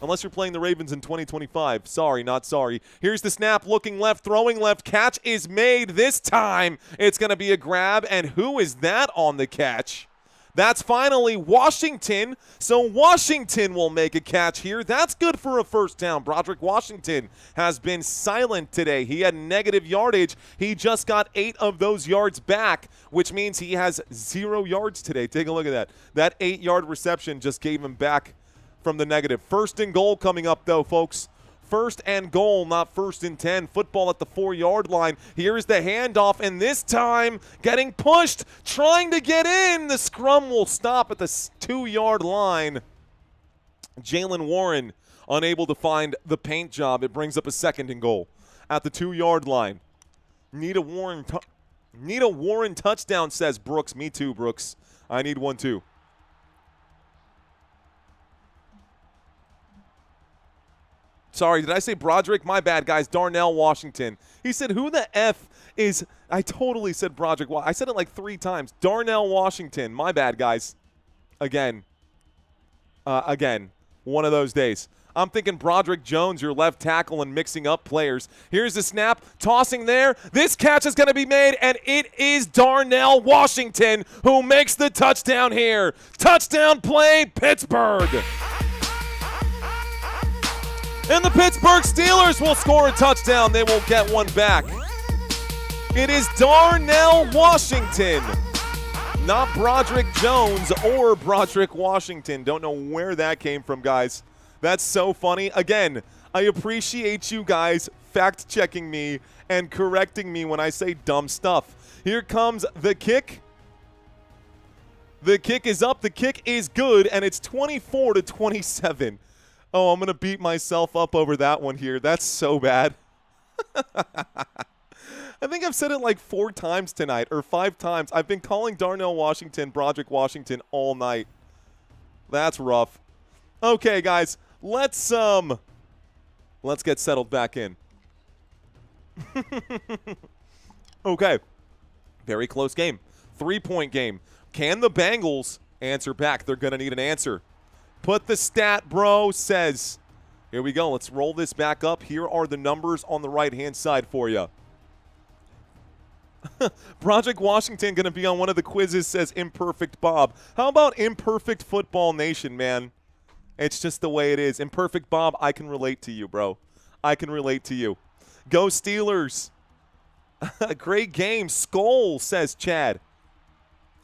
Unless you're playing the Ravens in 2025. Sorry, not sorry. Here's the snap, looking left, throwing left. Catch is made. This time it's going to be a grab. And who is that on the catch? That's finally Washington. So Washington will make a catch here. That's good for a first down. Broderick Washington has been silent today. He had negative yardage. He just got 8 of those yards back, which means he has 0 yards today. Take a look at that. That 8-yard reception just gave him back from the negative. First and goal coming up, though, folks. First and goal, not first and 10. Football at the 4-yard line. Here's the handoff, and this time getting pushed, trying to get in. The scrum will stop at the 2-yard line. Jalen Warren unable to find the paint job. It brings up a second and goal at the 2-yard line. Need a Warren touchdown, says Brooks. Me too, Brooks. I need one too. Sorry, did I say Broderick? My bad, guys. Darnell Washington. He said, who the F is – I totally said Broderick. I said it like 3 times. Darnell Washington. My bad, guys. Again. One of those days. I'm thinking Broderick Jones, your left tackle, and mixing up players. Here's the snap. Tossing there. This catch is going to be made, and it is Darnell Washington who makes the touchdown here. Touchdown play, Pittsburgh. And the Pittsburgh Steelers will score a touchdown. They will get one back. It is Darnell Washington, not Broderick Jones or Broderick Washington. Don't know where that came from, guys. That's so funny. Again, I appreciate you guys fact-checking me and correcting me when I say dumb stuff. Here comes the kick. The kick is up. The kick is good, and it's 24-27. Oh, I'm going to beat myself up over that one here. That's so bad. I think I've said it like 4 times tonight or 5 times. I've been calling Darnell Washington Broderick Washington all night. That's rough. Okay, guys, let's get settled back in. Okay. Very close game. 3-point game. Can the Bengals answer back? They're going to need an answer. Put the stat, bro, says. Here we go. Let's roll this back up. Here are the numbers on the right-hand side for you. Broderick Washington going to be on one of the quizzes, says Imperfect Bob. How about Imperfect Football Nation, man? It's just the way it is. Imperfect Bob, I can relate to you, bro. I can relate to you. Go Steelers. Great game. Skull, says Chad.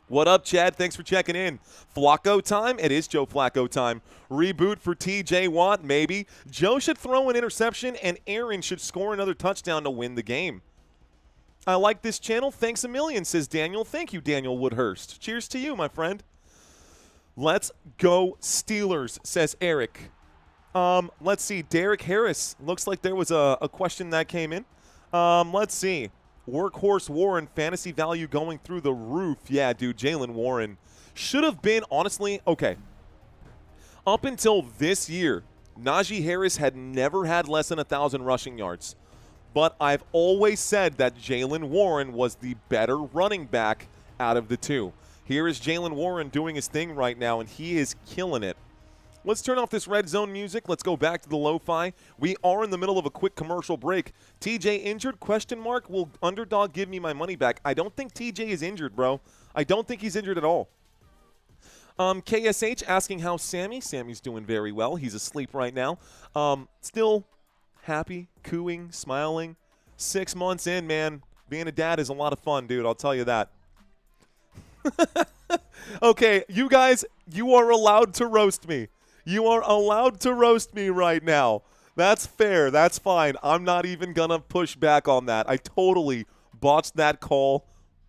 What up, Chad? Thanks for checking in. Flacco time? It is Joe Flacco time. Reboot for TJ Watt? Maybe. Joe should throw an interception, and Aaron should score another touchdown to win the game. I like this channel. Thanks a million, says Daniel. Thank you, Daniel Woodhurst. Cheers to you, my friend. Let's go Steelers, says Eric. Let's see. Derek Harris. Looks like there was a question that came in. Let's see. Workhorse Warren, fantasy value going through the roof. Yeah, dude, Jalen Warren should have been, honestly, okay. Up until this year, Najee Harris had never had less than 1,000 rushing yards. But I've always said that Jalen Warren was the better running back out of the two. Here is Jalen Warren doing his thing right now, and he is killing it. Let's turn off this red zone music. Let's go back to the lo-fi. We are in the middle of a quick commercial break. TJ injured? Question mark. Will Underdog give me my money back? I don't think TJ is injured, bro. I don't think he's injured at all. KSH asking how Sammy. Sammy's doing very well. He's asleep right now. Still happy, cooing, smiling. 6 months in, man. Being a dad is a lot of fun, dude. I'll tell you that. Okay, you guys, you are allowed to roast me. You are allowed to roast me right now. That's fair. That's fine. I'm not even going to push back on that. I totally botched that call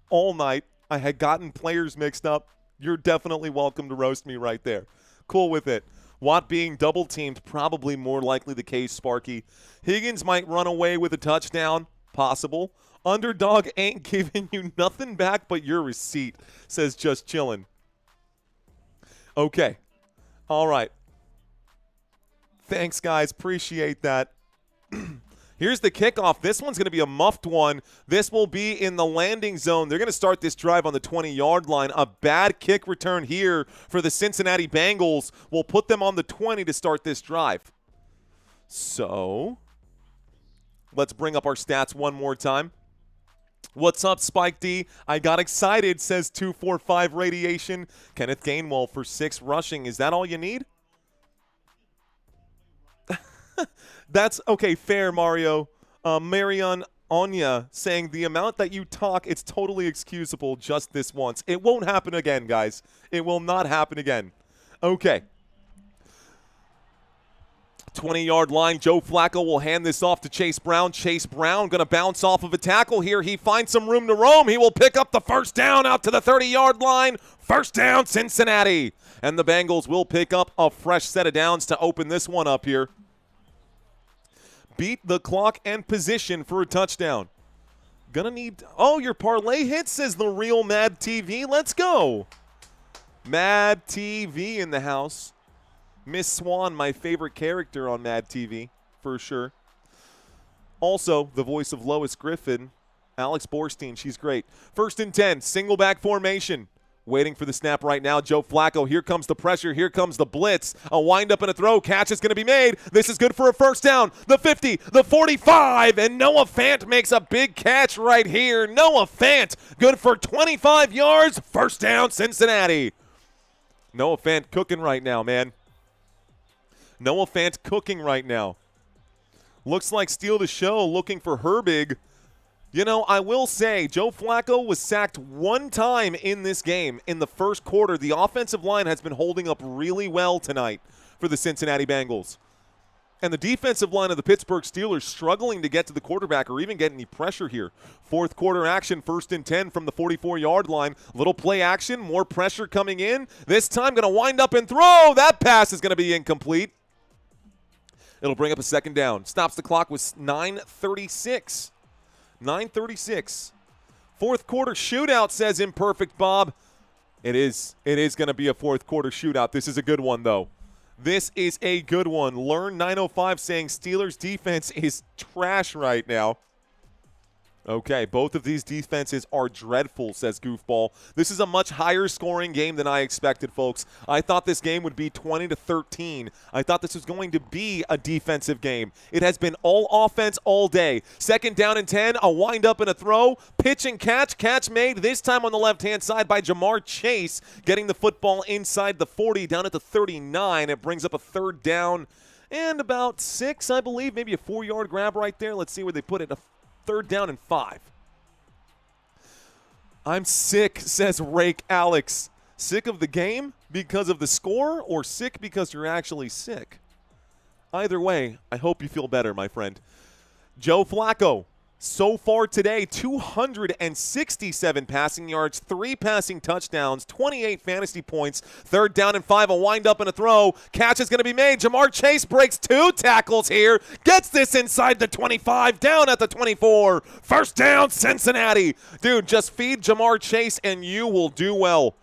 all night. I had gotten players mixed up. You're definitely welcome to roast me right there. Cool with it. Watt being double-teamed, probably more likely the case, Sparky. Higgins might run away with a touchdown. Possible. Underdog ain't giving you nothing back but your receipt, says Just Chillin'. Okay. All right. Thanks, guys. Appreciate that. Here's the kickoff. This one's going to be a muffed one. This will be in the landing zone. They're going to start this drive on the 20-yard line. A bad kick return here for the Cincinnati Bengals will put them on the 20 to start this drive. So let's bring up our stats one more time. What's up, Spike D? I got excited, says 245 Radiation. Kenneth Gainwell for 6 rushing. Is that all you need? That's okay, fair, Mario. Marion Anya saying the amount that you talk, it's totally excusable just this once. It won't happen again, guys. It will not happen again. Okay. 20-yard line. Joe Flacco will hand this off to Chase Brown. Chase Brown going to bounce off of a tackle here. He finds some room to roam. He will pick up the first down out to the 30-yard line. First down, Cincinnati. And the Bengals will pick up a fresh set of downs to open this one up here. Beat the clock and position for a touchdown. Gonna need, oh, your parlay hit, says the real Mad TV. Let's go. Mad TV in the house. Miss Swan, my favorite character on Mad TV, for sure. Also, the voice of Lois Griffin, Alex Borstein, she's great. 1st and 10, single back formation. Waiting for the snap right now, Joe Flacco. Here comes the pressure. Here comes the blitz. A wind-up and a throw. Catch is going to be made. This is good for a first down. The 50, the 45, and Noah Fant makes a big catch right here. Noah Fant, good for 25 yards. First down, Cincinnati. Noah Fant cooking right now, man. Noah Fant cooking right now. Looks like steal the show, looking for Herbig. You know, I will say, Joe Flacco was sacked one time in this game in the first quarter. The offensive line has been holding up really well tonight for the Cincinnati Bengals. And the defensive line of the Pittsburgh Steelers struggling to get to the quarterback or even get any pressure here. 4th quarter action, 1st and 10 from the 44-yard line. Little play action, more pressure coming in. This time going to wind up and throw. That pass is going to be incomplete. It'll bring up a second down. Stops the clock with 9:36. 9:36. 4th quarter shootout, says Imperfect Bob. It is going to be a 4th quarter shootout. This is a good one, though. This is a good one. Learn 905 saying Steelers defense is trash right now. Okay, both of these defenses are dreadful, says Goofball. This is a much higher scoring game than I expected, folks. I thought this game would be 20-13. I thought this was going to be a defensive game. It has been all offense all day. 2nd down and 10, a wind up and a throw. Pitch and catch. Catch made this time on the left-hand side by Jamar Chase, getting the football inside the 40, down at the 39. It brings up a 3rd down and about 6, I believe. Maybe a 4-yard grab right there. Let's see where they put it. 3rd down and 5. I'm sick, says Rake Alex. Sick of the game because of the score, or sick because you're actually sick? Either way, I hope you feel better, my friend. Joe Flacco, so far today, 267 passing yards, 3 passing touchdowns, 28 fantasy points, 3rd down and 5, a wind up and a throw. Catch is going to be made. Jamar Chase breaks 2 tackles here, gets this inside the 25, down at the 24. First down, Cincinnati. Dude, just feed Jamar Chase and you will do well.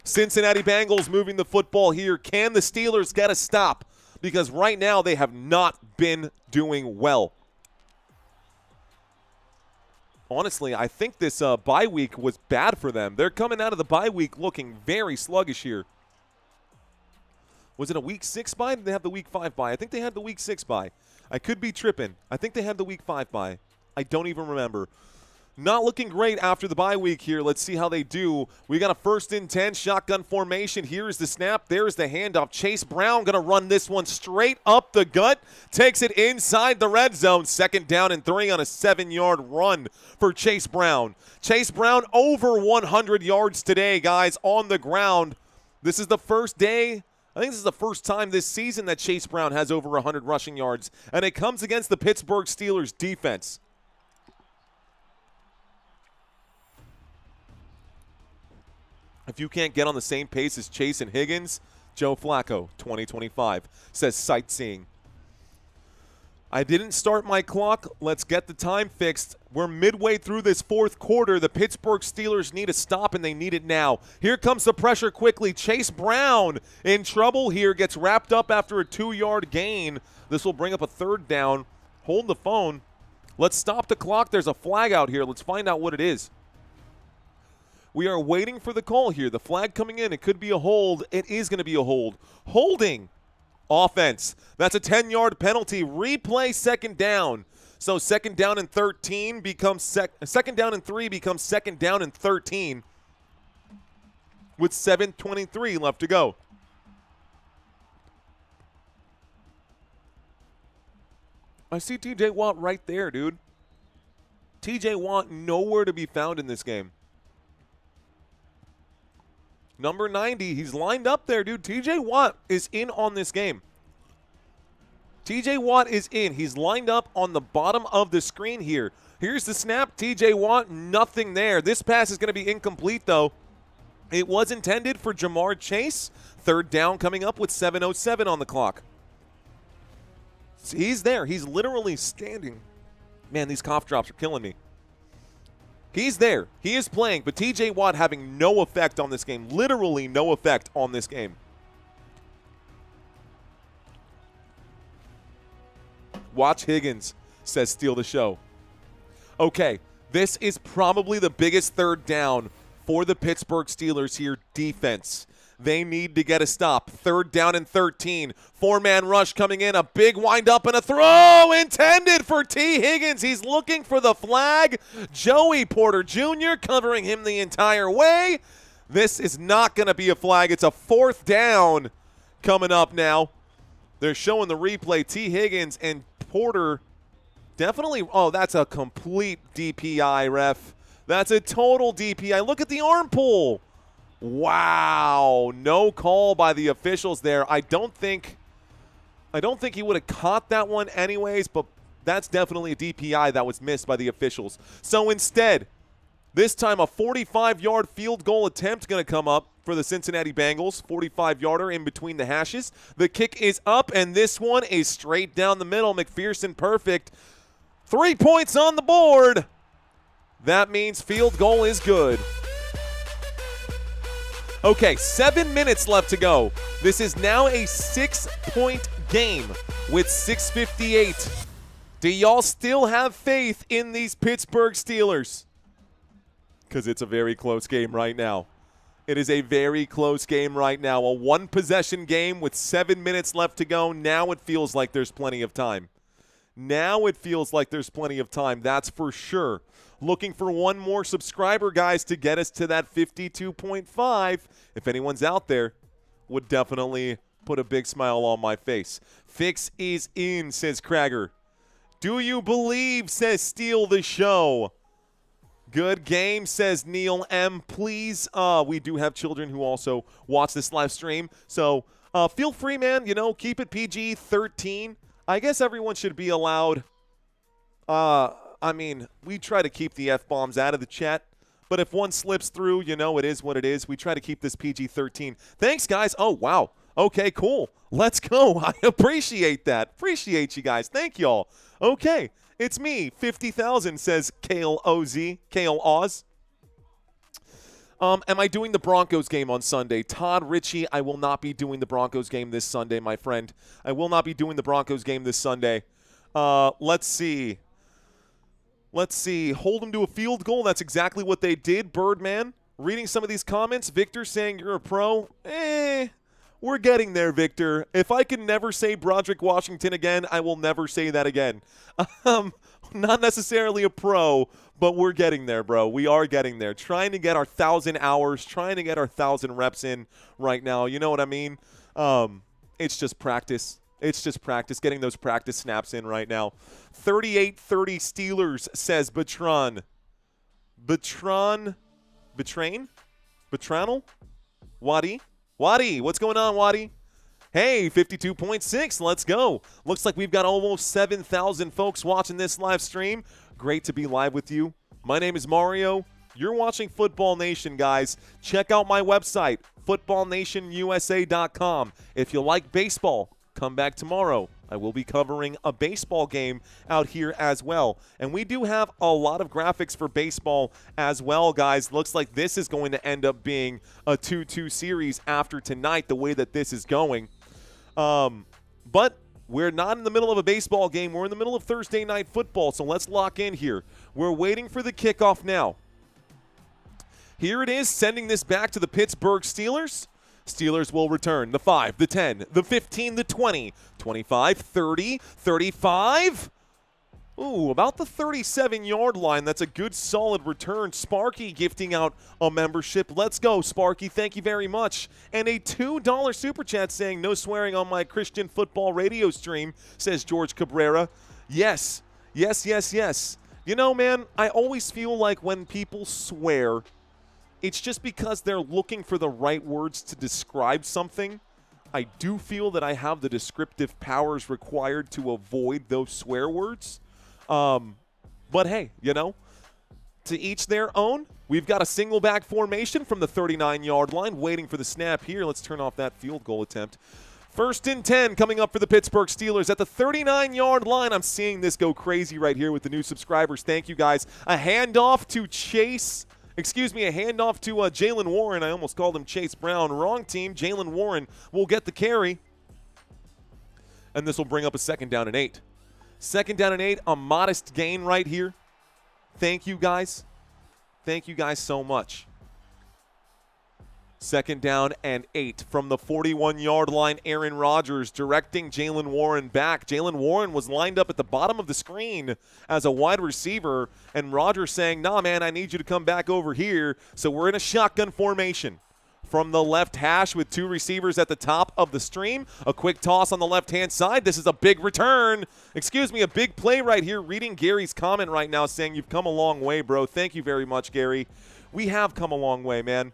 Cincinnati Bengals moving the football here. Can the Steelers get a stop? Because right now they have not been doing well. Honestly, I think this bye week was bad for them. They're coming out of the bye week looking very sluggish here. Was it a week 6 bye? Did they have the week 5 bye? I think they had the week 6 bye. I could be tripping. I think they had the week 5 bye. I don't even remember. Not looking great after the bye week here. Let's see how they do. We got a 1st and 10 shotgun formation. Here's the snap. There's the handoff. Chase Brown going to run this one straight up the gut. Takes it inside the red zone. 2nd down and 3 on a 7-yard run for Chase Brown. Chase Brown over 100 yards today, guys, on the ground. This is the first day. I think this is the first time this season that Chase Brown has over 100 rushing yards, and it comes against the Pittsburgh Steelers defense. If you can't get on the same pace as Chase and Higgins, Joe Flacco, 2025, says sightseeing. I didn't start my clock. Let's get the time fixed. We're midway through this 4th quarter. The Pittsburgh Steelers need a stop, and they need it now. Here comes the pressure quickly. Chase Brown in trouble here. Gets wrapped up after a 2-yard gain. This will bring up a 3rd down. Hold the phone. Let's stop the clock. There's a flag out here. Let's find out what it is. We are waiting for the call here. The flag coming in. It could be a hold. It is going to be a hold. Holding Offense. That's a 10-yard penalty. Replay second down. So second down and 13 becomes second down and 3 becomes second down and 13 with 7:23 left to go. I see TJ Watt right there, dude. TJ Watt nowhere to be found in this game. Number 90, he's lined up there, dude. TJ Watt is in on this game. TJ Watt is in. He's lined up on the bottom of the screen here. Here's the snap. TJ Watt, nothing there. This pass is going to be incomplete, though. It was intended for Jamar Chase. Third down coming up with 7:07 on the clock. He's there. He's literally standing. Man, these cough drops are killing me. He's there. He is playing, but TJ Watt having no effect on this game. Literally no effect on this game. Watch Higgins, says steal the show. Okay, this is probably the biggest third down for the Pittsburgh Steelers here, defense. They need to get a stop. Third down and 13. Four-man rush coming in. A big wind-up and a throw intended for T. Higgins. He's looking for the flag. Joey Porter Jr. covering him the entire way. This is not going to be a flag. It's a fourth down coming up now. They're showing the replay. T. Higgins and Porter definitely – oh, that's a complete DPI, ref. That's a total DPI. Look at the arm pull. Wow, no call by the officials there. I don't think he would have caught that one anyways, but that's definitely a DPI that was missed by the officials. So instead, this time a 45-yard field goal attempt going to come up for the Cincinnati Bengals. 45-yarder in between the hashes. The kick is up, and this one is straight down the middle. McPherson perfect. 3 points on the board. That means field goal is good. Okay, 7 minutes left to go. This is now a 6-point game with 6:58. Do y'all still have faith in these Pittsburgh Steelers? Because it's a very close game right now. It is a very close game right now. A one-possession game with 7 minutes left to go. Now it feels like there's plenty of time. Now it feels like there's plenty of time, that's for sure. Looking for one more subscriber, guys, to get us to that 52.5. If anyone's out there, would definitely put a big smile on my face. Fix is in, says Krager. Do you believe, says Steal the Show. Good game, says Neil M. Please, we do have children who also watch this live stream. So feel free, man, keep it PG-13. I guess everyone should be allowed. We try to keep the F-bombs out of the chat. But if one slips through, it is what it is. We try to keep this PG-13. Thanks, guys. Oh, wow. Okay, cool. Let's go. I appreciate that. Appreciate you guys. Thank y'all. Okay. It's me, 50,000, says Kale OZ. Kale Oz. Am I doing the Broncos game on Sunday? Todd Ritchie, I will not be doing the Broncos game this Sunday, my friend. I will not be doing the Broncos game this Sunday. Let's see. Hold them to a field goal. That's exactly what they did, Birdman. Reading some of these comments, Victor saying you're a pro. We're getting there, Victor. If I can never say Broderick Washington again, I will never say that again. Not necessarily a pro, but we're getting there, bro. We are getting there. Trying to get our 1,000 hours, trying to get our 1,000 reps in right now. You know what I mean? It's just practice. It's just practice, getting those practice snaps in right now. 38-30 Steelers, says Betran. Betranal? Waddy? What's going on, Waddy? Hey, 52.6, let's go. Looks like we've got almost 7,000 folks watching this live stream. Great to be live with you. My name is Mario. You're watching Football Nation, guys. Check out my website, footballnationusa.com. If you like baseball, come back tomorrow. I will be covering a baseball game out here as well. And we do have a lot of graphics for baseball as well, guys. Looks like this is going to end up being a 2-2 series after tonight, the way that this is going. But we're not in the middle of a baseball game. We're in the middle of Thursday night football, so let's lock in here. We're waiting for the kickoff now. Here it is, sending this back to the Pittsburgh Steelers. Steelers will return the 5, the 10, the 15, the 20, 25, 30, 35. Ooh, about the 37-yard line. That's a good, solid return. Sparky gifting out a membership. Let's go, Sparky. Thank you very much. And a $2 super chat saying, no swearing on my Christian football radio stream, says George Cabrera. Yes, yes, yes, yes. You know, man, I always feel like when people swear, it's just because they're looking for the right words to describe something. I do feel that I have the descriptive powers required to avoid those swear words. But hey, you know, to each their own. We've got a single back formation from the 39-yard line waiting for the snap here. Let's turn off that field goal attempt. 1st and 10 coming up for the Pittsburgh Steelers at the 39-yard line. I'm seeing this go crazy right here with the new subscribers. Thank you, guys. A handoff to a handoff to Jalen Warren. I almost called him Chase Brown. Wrong team. Jalen Warren will get the carry. And this will bring up a 2nd down and 8. 2nd down and 8, a modest gain right here. Thank you, guys. Thank you guys so much. 2nd down and 8 from the 41-yard line. Aaron Rodgers directing Jalen Warren back. Jalen Warren was lined up at the bottom of the screen as a wide receiver, and Rodgers saying, nah, man, I need you to come back over here. So we're in a shotgun formation. From the left hash with 2 receivers at the top of the stream. A quick toss on the left-hand side. This is a big return. A big play right here. Reading Gary's comment right now saying, you've come a long way, bro. Thank you very much, Gary. We have come a long way, man.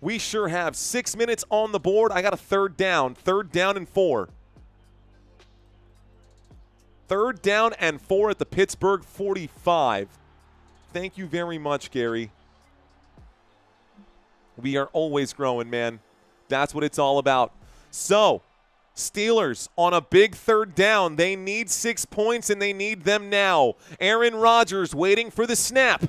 We sure have. 6 minutes on the board. I got a 3rd down. 3rd down and 4. 3rd down and 4 at the Pittsburgh 45. Thank you very much, Gary. We are always growing, man. That's what it's all about. So, Steelers on a big 3rd down. They need 6 points, and they need them now. Aaron Rodgers waiting for the snap.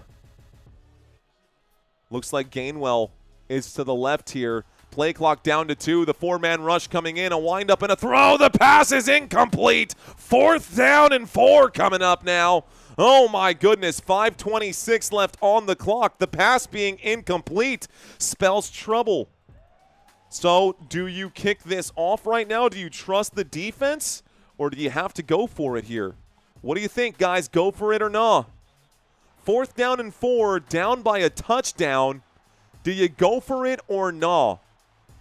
Looks like Gainwell is to the left here. Play clock down to 2. The 4-man rush coming in. A windup and a throw. The pass is incomplete. 4th down and 4 coming up now. Oh, my goodness. 5:26 left on the clock. The pass being incomplete spells trouble. So do you kick this off right now? Do you trust the defense? Or do you have to go for it here? What do you think, guys? Go for it or not? 4th down and 4, down by a touchdown. Do you go for it or not?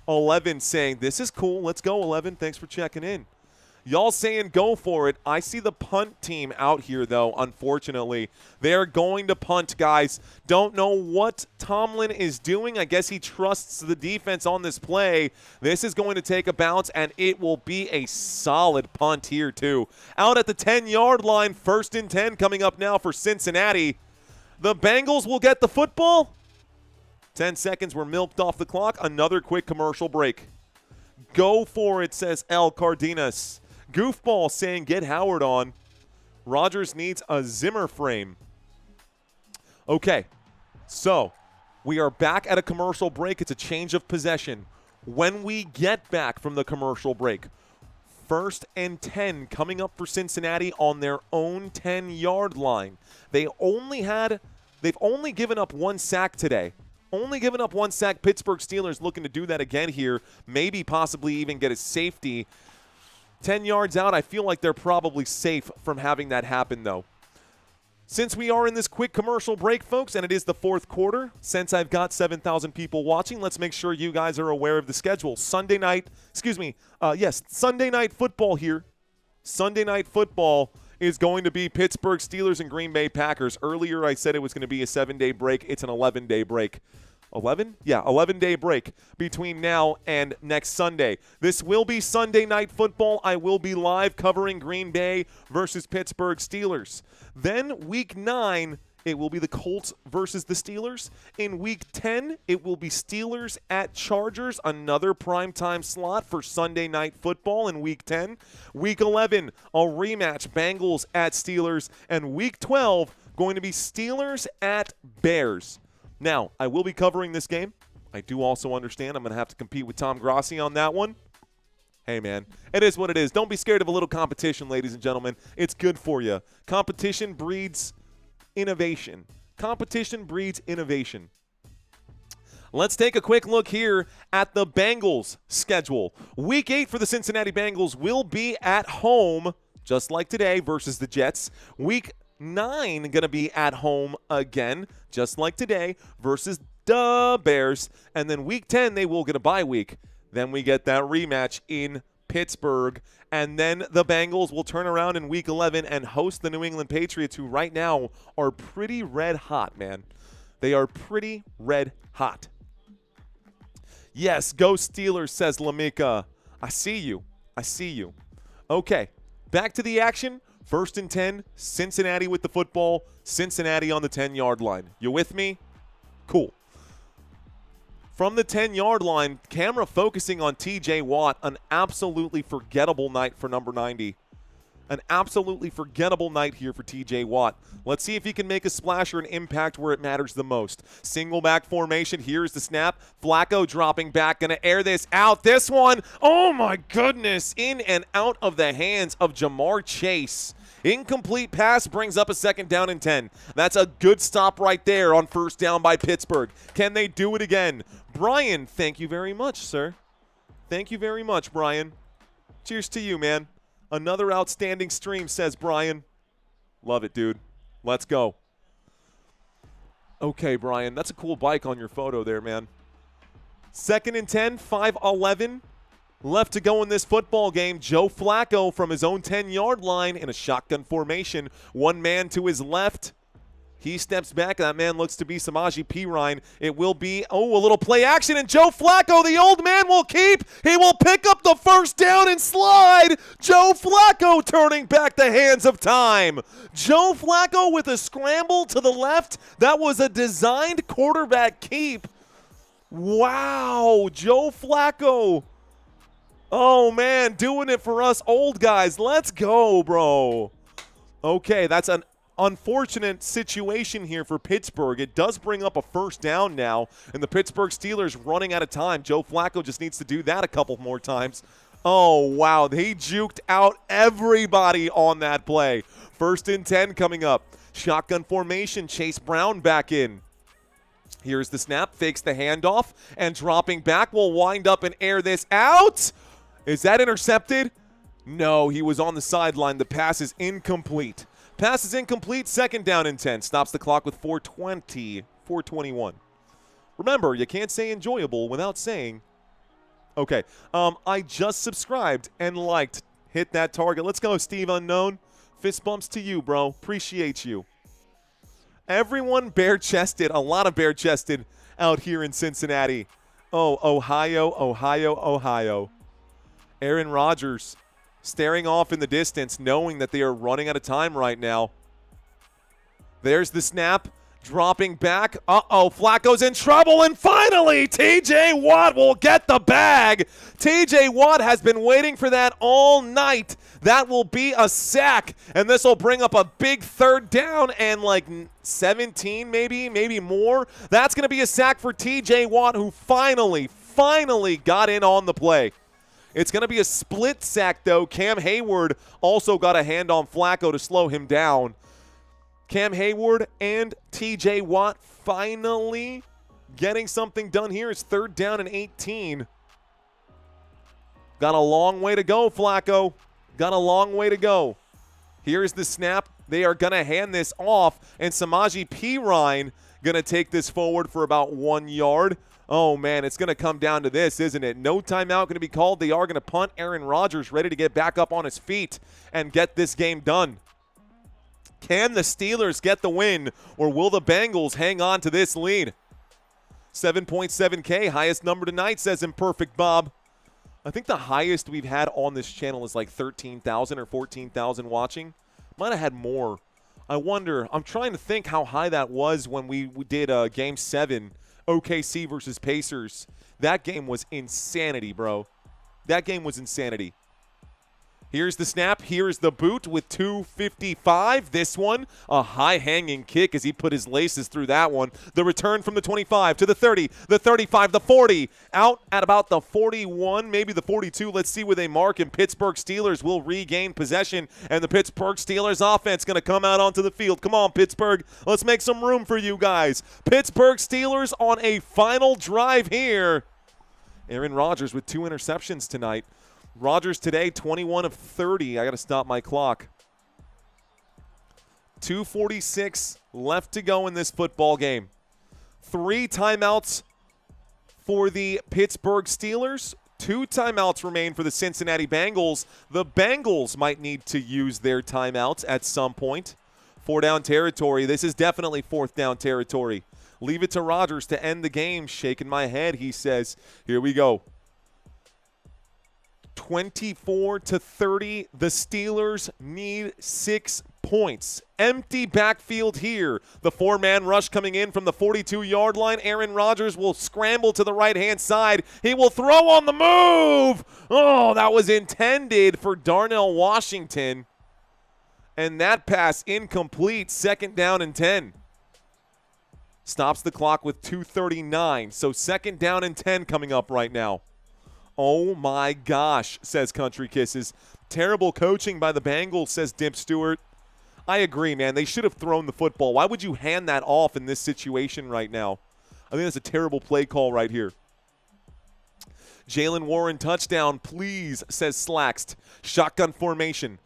11 saying, this is cool. Let's go, 11. Thanks for checking in. Y'all saying go for it. I see the punt team out here, though, unfortunately. They're going to punt, guys. Don't know what Tomlin is doing. I guess he trusts the defense on this play. This is going to take a bounce, and it will be a solid punt here, too. Out at the 10-yard line, 1st and 10 coming up now for Cincinnati. The Bengals will get the football. 10 seconds were milked off the clock. Another quick commercial break. Go for it, says El Cardenas. Goofball saying get Howard on. Rodgers needs a Zimmer frame. Okay, so we are back at a commercial break. It's a change of possession. When we get back from the commercial break, 1st and 10 coming up for Cincinnati on their own 10-yard line. They've only given up 1 sack today. Only given up 1 sack. Pittsburgh Steelers looking to do that again here. Maybe possibly even get a safety. 10 yards out, I feel like they're probably safe from having that happen, though. Since we are in this quick commercial break, folks, and it is the 4th quarter, since I've got 7,000 people watching, let's make sure you guys are aware of the schedule. Sunday night football here. Sunday night football is going to be Pittsburgh Steelers and Green Bay Packers. Earlier I said it was going to be a 7-day break. It's an 11-day break. 11? Yeah, 11-day break between now and next Sunday. This will be Sunday night football. I will be live covering Green Bay versus Pittsburgh Steelers. Then week 9, it will be the Colts versus the Steelers. In week 10, it will be Steelers at Chargers, another primetime slot for Sunday night football in week 10. Week 11, a rematch, Bengals at Steelers. And week 12, going to be Steelers at Bears. Now, I will be covering this game. I do also understand I'm going to have to compete with Tom Grossi on that one. Hey, man, it is what it is. Don't be scared of a little competition, ladies and gentlemen. It's good for you. Competition breeds innovation. Competition breeds innovation. Let's take a quick look here at the Bengals schedule. Week 8 for the Cincinnati Bengals will be at home, just like today, versus the Jets. Week 9 going to be at home again, just like today, versus the Bears. And then week 10, they will get a bye week. Then we get that rematch in Pittsburgh. And then the Bengals will turn around in week 11 and host the New England Patriots, who right now are pretty red hot, man. They are pretty red hot. Yes, go Steelers, says Lamika. I see you. I see you. Okay, back to the action. 1st and 10, Cincinnati with the football. Cincinnati on the 10-yard line. You with me? Cool. From the 10-yard line, camera focusing on TJ Watt. An absolutely forgettable night for number 90. An absolutely forgettable night here for TJ Watt. Let's see if he can make a splash or an impact where it matters the most. Single back formation. Here's the snap. Flacco dropping back. Going to air this out. This one, oh my goodness, in and out of the hands of Jamar Chase. Incomplete pass brings up a 2nd down and 10. That's a good stop right there on 1st down by Pittsburgh. Can they do it again? Brian, thank you very much, sir. Thank you very much, Brian. Cheers to you, man. Another outstanding stream, says Brian. Love it, dude. Let's go. Okay, Brian, that's a cool bike on your photo there, man. 2nd and 10, 5:11 left to go in this football game. Joe Flacco from his own 10-yard line in a shotgun formation. One man to his left. He steps back. That man looks to be Samaje Perine. It will be, a little play action, and Joe Flacco, the old man, will keep. He will pick up the 1st down and slide. Joe Flacco turning back the hands of time. Joe Flacco with a scramble to the left. That was a designed quarterback keep. Wow, Joe Flacco. Oh, man, doing it for us old guys. Let's go, bro. Okay, that's an unfortunate situation here for Pittsburgh. It does bring up a 1st down now, and the Pittsburgh Steelers running out of time. Joe Flacco just needs to do that a couple more times. Oh, wow. He juked out everybody on that play. 1st and 10 coming up. Shotgun formation. Chase Brown back in. Here's the snap. Fakes the handoff, and dropping back will wind up and air this out. Is that intercepted? No, he was on the sideline. The pass is incomplete. Pass is incomplete, 2nd down and 10. Stops the clock with 4:21. Remember, you can't say enjoyable without saying. Okay, I just subscribed and liked. Hit that target. Let's go, Steve Unknown. Fist bumps to you, bro. Appreciate you. Everyone bare-chested, a lot of bare-chested out here in Cincinnati. Oh, Ohio, Ohio, Ohio. Aaron Rodgers staring off in the distance, knowing that they are running out of time right now. There's the snap, dropping back. Flacco's in trouble, and finally, T.J. Watt will get the bag. T.J. Watt has been waiting for that all night. That will be a sack, and this will bring up a big 3rd down and like 17 maybe more. That's going to be a sack for T.J. Watt, who finally got in on the play. It's going to be a split sack, though. Cam Hayward also got a hand on Flacco to slow him down. Cam Hayward and T.J. Watt finally getting something done here. It's 3rd down and 18. Got a long way to go, Flacco. Got a long way to go. Here's the snap. They are going to hand this off, and Samaje Perine going to take this forward for about 1 yard. Oh, man, it's going to come down to this, isn't it? No timeout going to be called. They are going to punt. Aaron Rodgers ready to get back up on his feet and get this game done. Can the Steelers get the win, or will the Bengals hang on to this lead? 7.7K, highest number tonight, says Imperfect Bob. I think the highest we've had on this channel is like 13,000 or 14,000 watching. Might have had more. I wonder. I'm trying to think how high that was when we did Game 7, OKC versus Pacers. That game was insanity, bro. That game was insanity. Here's the snap. Here's the boot with 2:55. This one, a high-hanging kick as he put his laces through that one. The return from the 25 to the 30, the 35, the 40. Out at about the 41, maybe the 42. Let's see where they mark, and Pittsburgh Steelers will regain possession, and the Pittsburgh Steelers offense going to come out onto the field. Come on, Pittsburgh. Let's make some room for you guys. Pittsburgh Steelers on a final drive here. Aaron Rodgers with 2 interceptions tonight. Rodgers today, 21 of 30. I got to stop my clock. 2:46 left to go in this football game. 3 timeouts for the Pittsburgh Steelers. 2 timeouts remain for the Cincinnati Bengals. The Bengals might need to use their timeouts at some point. 4-down territory. This is definitely 4th down territory. Leave it to Rodgers to end the game. Shaking my head, he says. Here we go. 24-30. The Steelers need 6 points. Empty backfield here. The 4-man rush coming in from the 42-yard line. Aaron Rodgers will scramble to the right-hand side. He will throw on the move. Oh, that was intended for Darnell Washington. And that pass incomplete. 2nd down and 10. Stops the clock with 2:39. So 2nd down and 10 coming up right now. Oh, my gosh, says Country Kisses. Terrible coaching by the Bengals, says Dip Stewart. I agree, man. They should have thrown the football. Why would you hand that off in this situation right now? I think that's a terrible play call right here. Jalen Warren touchdown, please, says Slackst. Shotgun formation.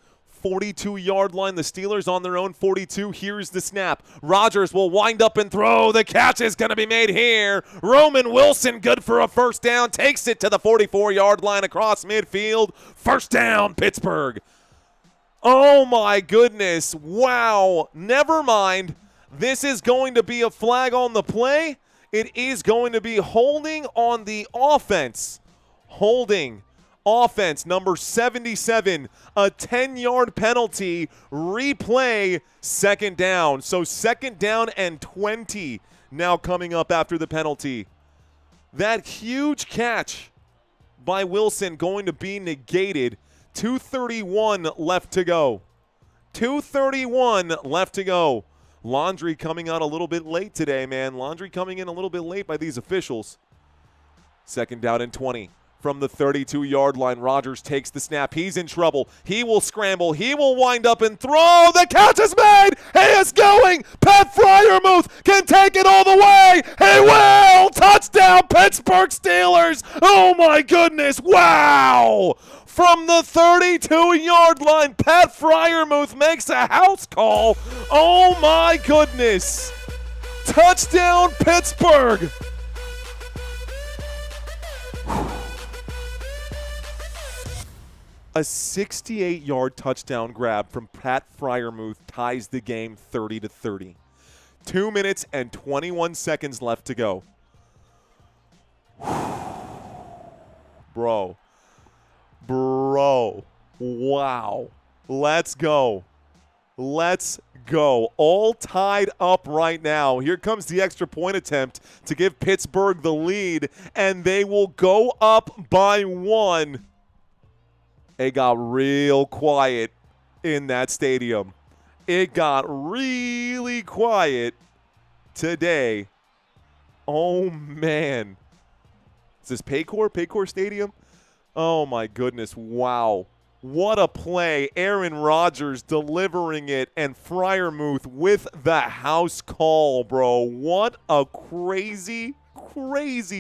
42-yard line. The Steelers on their own 42. Here's the snap. Rodgers will wind up and throw. The catch is going to be made here. Roman Wilson, good for a 1st down. Takes it to the 44-yard line across midfield. 1st down, Pittsburgh. Oh, my goodness. Wow. Never mind. This is going to be a flag on the play. It is going to be holding on the offense. Holding. Offense, number 77, a 10-yard penalty, replay, 2nd down. So 2nd down and 20 now coming up after the penalty. That huge catch by Wilson going to be negated. 2:31 left to go. 2:31 left to go. Laundry coming out a little bit late today, man. Laundry coming in a little bit late by these officials. 2nd down and 20. From the 32-yard line, Rodgers takes the snap. He's in trouble. He will scramble. He will wind up and throw. The catch is made. He is going. Pat Fryermuth can take it all the way. He will. Touchdown, Pittsburgh Steelers. Oh, my goodness. Wow. From the 32-yard line, Pat Fryermuth makes a house call. Oh, my goodness. Touchdown, Pittsburgh. A 68-yard touchdown grab from Pat Fryermuth ties the game 30-30. 2 minutes and 21 seconds left to go. Bro. Wow. Let's go. Let's go. All tied up right now. Here comes the extra point attempt to give Pittsburgh the lead, and they will go up by 1. It got real quiet in that stadium. It got really quiet today. Oh, man. Is this Paycor Stadium? Oh, my goodness. Wow. What a play. Aaron Rodgers delivering it, and Fryermuth with the house call, bro. What a crazy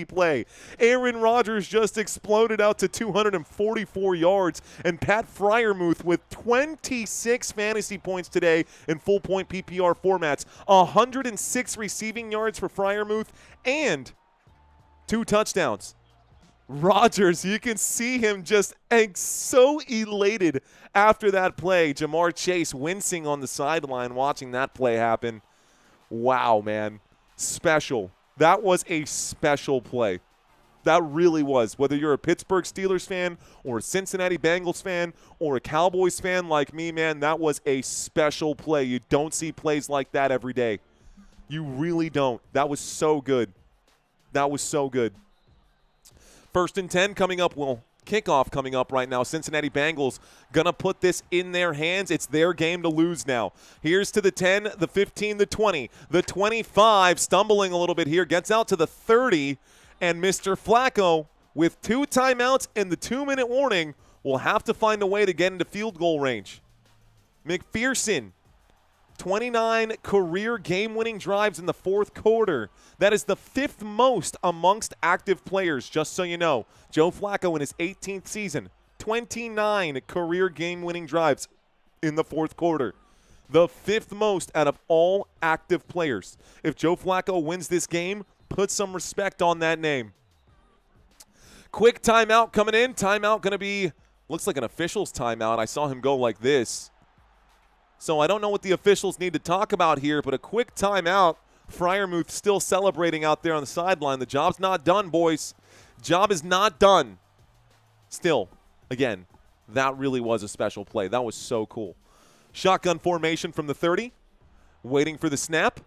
play. Aaron Rodgers just exploded out to 244 yards, and Pat Fryermuth with 26 fantasy points today in full point PPR formats, 106 receiving yards for Fryermuth, and 2 touchdowns. Rodgers, you can see him just so elated after that play. Jamar Chase wincing on the sideline watching that play happen. Wow, man. Special. That was a special play. That really was. Whether you're a Pittsburgh Steelers fan or a Cincinnati Bengals fan or a Cowboys fan like me, man, that was a special play. You don't see plays like that every day. You really don't. That was so good. That was so good. 1st and 10 coming up. We'll kickoff coming up right now. Cincinnati Bengals going to put this in their hands. It's their game to lose now. Here's to the 10, the 15, the 20, the 25, stumbling a little bit here, gets out to the 30, and Mr. Flacco, with 2 timeouts and the 2-minute warning, will have to find a way to get into field goal range. McPherson, 29 career game-winning drives in the fourth quarter. That is the 5th most amongst active players, just so you know. Joe Flacco in his 18th season, 29 career game-winning drives in the fourth quarter. The 5th most out of all active players. If Joe Flacco wins this game, put some respect on that name. Quick timeout coming in. Timeout going to be, looks like an official's timeout. I saw him go like this. So I don't know what the officials need to talk about here, but a quick timeout. Freiermuth still celebrating out there on the sideline. The job's not done, boys. Job is not done. Still, again, that really was a special play. That was so cool. Shotgun formation from the 30. Waiting for the snap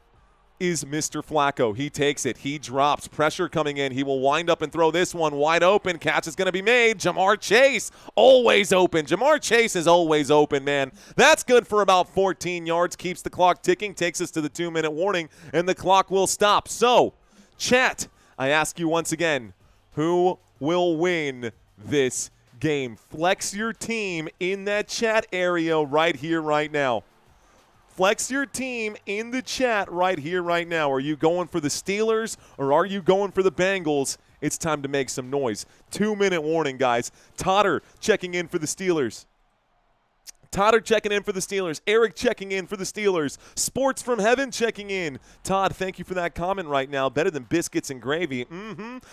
is Mr. Flacco. He takes it. He drops. Pressure coming in. He will wind up and throw this one wide open. Catch is going to be made. Jamar Chase, always open. Jamar Chase is always open, man. That's good for about 14 yards. Keeps the clock ticking. Takes us to the 2-minute warning, and the clock will stop. So, chat, I ask you once again, who will win this game? Flex your team in that chat area right here, right now. Flex your team in the chat right here, right now. Are you going for the Steelers or are you going for the Bengals? It's time to make some noise. 2-minute warning, guys. Totter checking in for the Steelers. Todd are checking in for the Steelers. Eric checking in for the Steelers. Sports from Heaven checking in. Todd, thank you for that comment right now. Better than biscuits and gravy.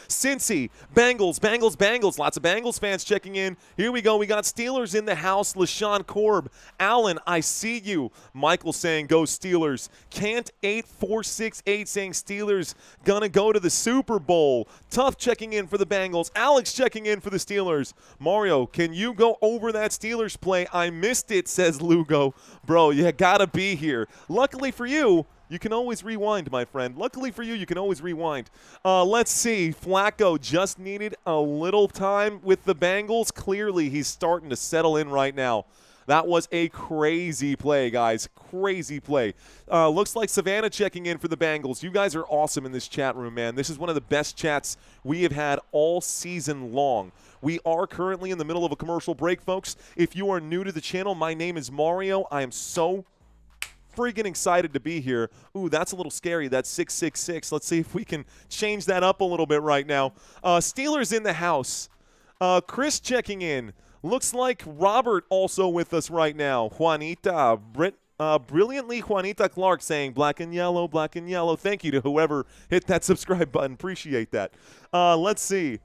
Cincy, Bengals. Lots of Bengals fans checking in. Here we go. We got Steelers in the house. LaShawn Korb. Alan, I see you. Michael saying go Steelers. Kant8468 saying Steelers gonna go to the Super Bowl. Tough checking in for the Bengals. Alex checking in for the Steelers. Mario, can you go over that Steelers play? I missed it, says Lugo. Bro, you gotta be here. Luckily for you, you can always rewind, my friend. Luckily for you, you can always rewind. Let's see. Flacco just needed a little time with the Bengals. Clearly, he's starting to settle in right now. That was a crazy play, guys. Crazy play. Looks like Savannah checking in for the Bengals. You guys are awesome in this chat room, man. This is one of the best chats we have had all season long. We are currently in the middle of a commercial break, folks. If you are new to the channel, my name is Mario. I am so freaking excited to be here. Ooh, that's a little scary. That's 666. Let's see if we can change that up a little bit right now. Steelers in the house. Chris checking in. Looks like Robert also with us right now. Juanita, brilliantly Juanita Clark saying black and yellow, black and yellow. Thank you to whoever hit that subscribe button. Appreciate that. Let's see.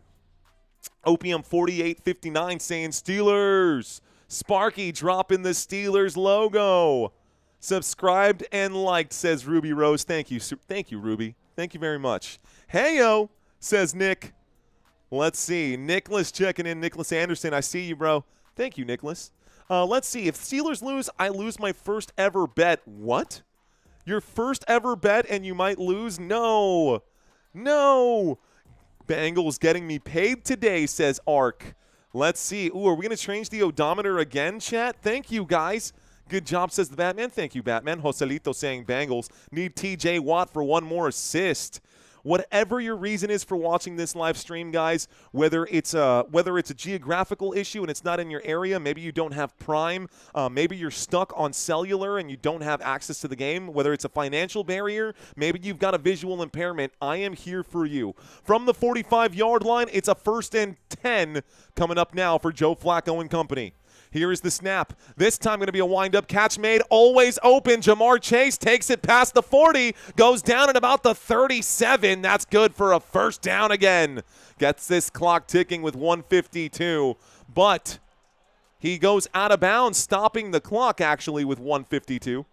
Opium 4859 saying Steelers. Sparky dropping the Steelers logo. Subscribed and liked, says Ruby Rose. Thank you, Ruby. Thank you very much. Heyo, says Nick. Let's see. Nicholas checking in. Nicholas Anderson, I see you, bro. Thank you, Nicholas. Let's see. If Steelers lose, I lose my first ever bet. What? Your first ever bet and you might lose? No. No. Bengals getting me paid today, says Ark. Let's see. Ooh, are we going to change the odometer again, chat? Thank you, guys. Good job, says the Batman. Thank you, Batman. Joselito saying Bengals need TJ Watt for one more assist. Whatever your reason is for watching this live stream, guys, whether it's a geographical issue and it's not in your area, maybe you don't have Prime, maybe you're stuck on cellular and you don't have access to the game, whether it's a financial barrier, maybe you've got a visual impairment, I am here for you. From the 45-yard line, it's a 1st and 10 coming up now for Joe Flacco and company. Here is the snap. This time going to be a wind-up catch made. Always open. Jamar Chase takes it past the 40. Goes down at about the 37. That's good for a first down again. Gets this clock ticking with 1:52. But he goes out of bounds, stopping the clock actually with 1:52.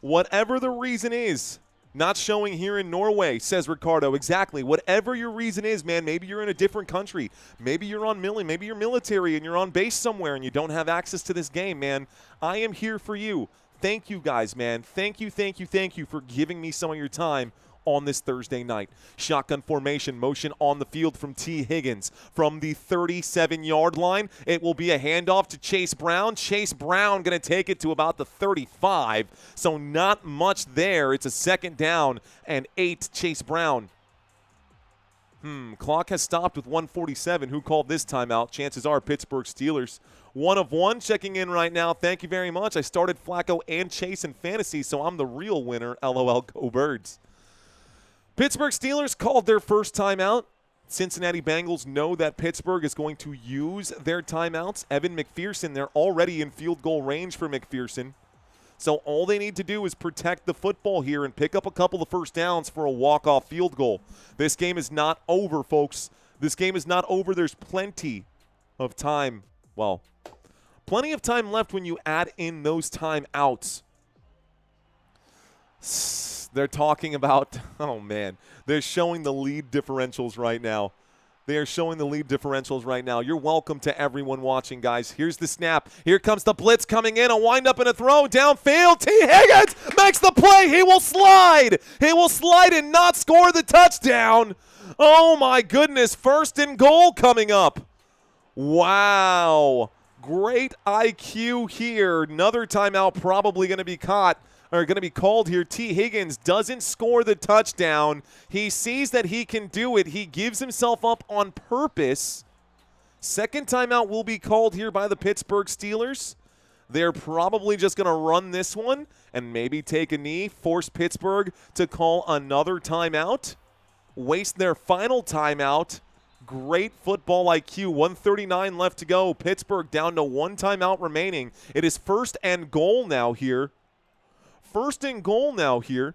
Whatever the reason is, not showing here in Norway, says Ricardo. Exactly. Whatever your reason is, man, maybe you're in a different country. Maybe you're on maybe you're military and you're on base somewhere and you don't have access to this game, man. I am here for you. Thank you guys, man. Thank you for giving me some of your time on this Thursday night. Shotgun formation, motion on the field from T. Higgins. From the 37-yard line, it will be a handoff to Chase Brown. Chase Brown going to take it to about the 35, so not much there. It's a 2nd down and 8. Chase Brown. Clock has stopped with 1:47. Who called this timeout? Chances are Pittsburgh Steelers. 1 of 1 checking in right now. Thank you very much. I started Flacco and Chase in fantasy, so I'm the real winner. LOL, go Birds. Pittsburgh Steelers called their first timeout. Cincinnati Bengals know that Pittsburgh is going to use their timeouts. Evan McPherson, they're already in field goal range for McPherson. So all they need to do is protect the football here and pick up a couple of first downs for a walk-off field goal. This game is not over, folks. This game is not over. There's plenty of time. Well, plenty of time left when you add in those timeouts. They're talking about, oh, man, they're showing the lead differentials right now. They are showing the lead differentials right now. You're welcome to everyone watching, guys. Here's the snap. Here comes the blitz coming in. A wind-up and a throw downfield. T. Higgins makes the play. He will slide. He will slide and not score the touchdown. Oh, my goodness. 1st and goal coming up. Wow. Great IQ here. Another timeout probably going to be called here. T. Higgins doesn't score the touchdown. He sees that he can do it. He gives himself up on purpose. 2nd timeout will be called here by the Pittsburgh Steelers. They're probably just going to run this one and maybe take a knee, force Pittsburgh to call another timeout, waste their final timeout. Great football IQ. 1:39 left to go. Pittsburgh down to 1 timeout remaining. It is 1st and goal now here. 1st and goal now here.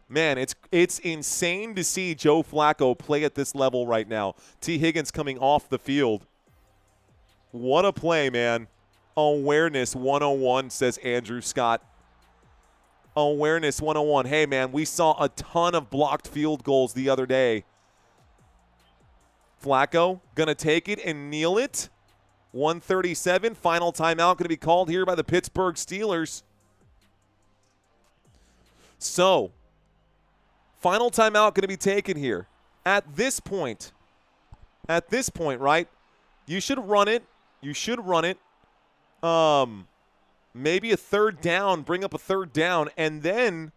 Man, it's insane to see Joe Flacco play at this level right now. T. Higgins coming off the field. What a play, man. Awareness 101, says Andrew Scott. Awareness 101. Hey, man, we saw a ton of blocked field goals the other day. Flacco going to take it and kneel it. 1:37. Final timeout going to be called here by the Pittsburgh Steelers. So, final timeout going to be taken here. At this point, right, you should run it. You should run it. Maybe a 3rd down, bring up a 3rd down, and then,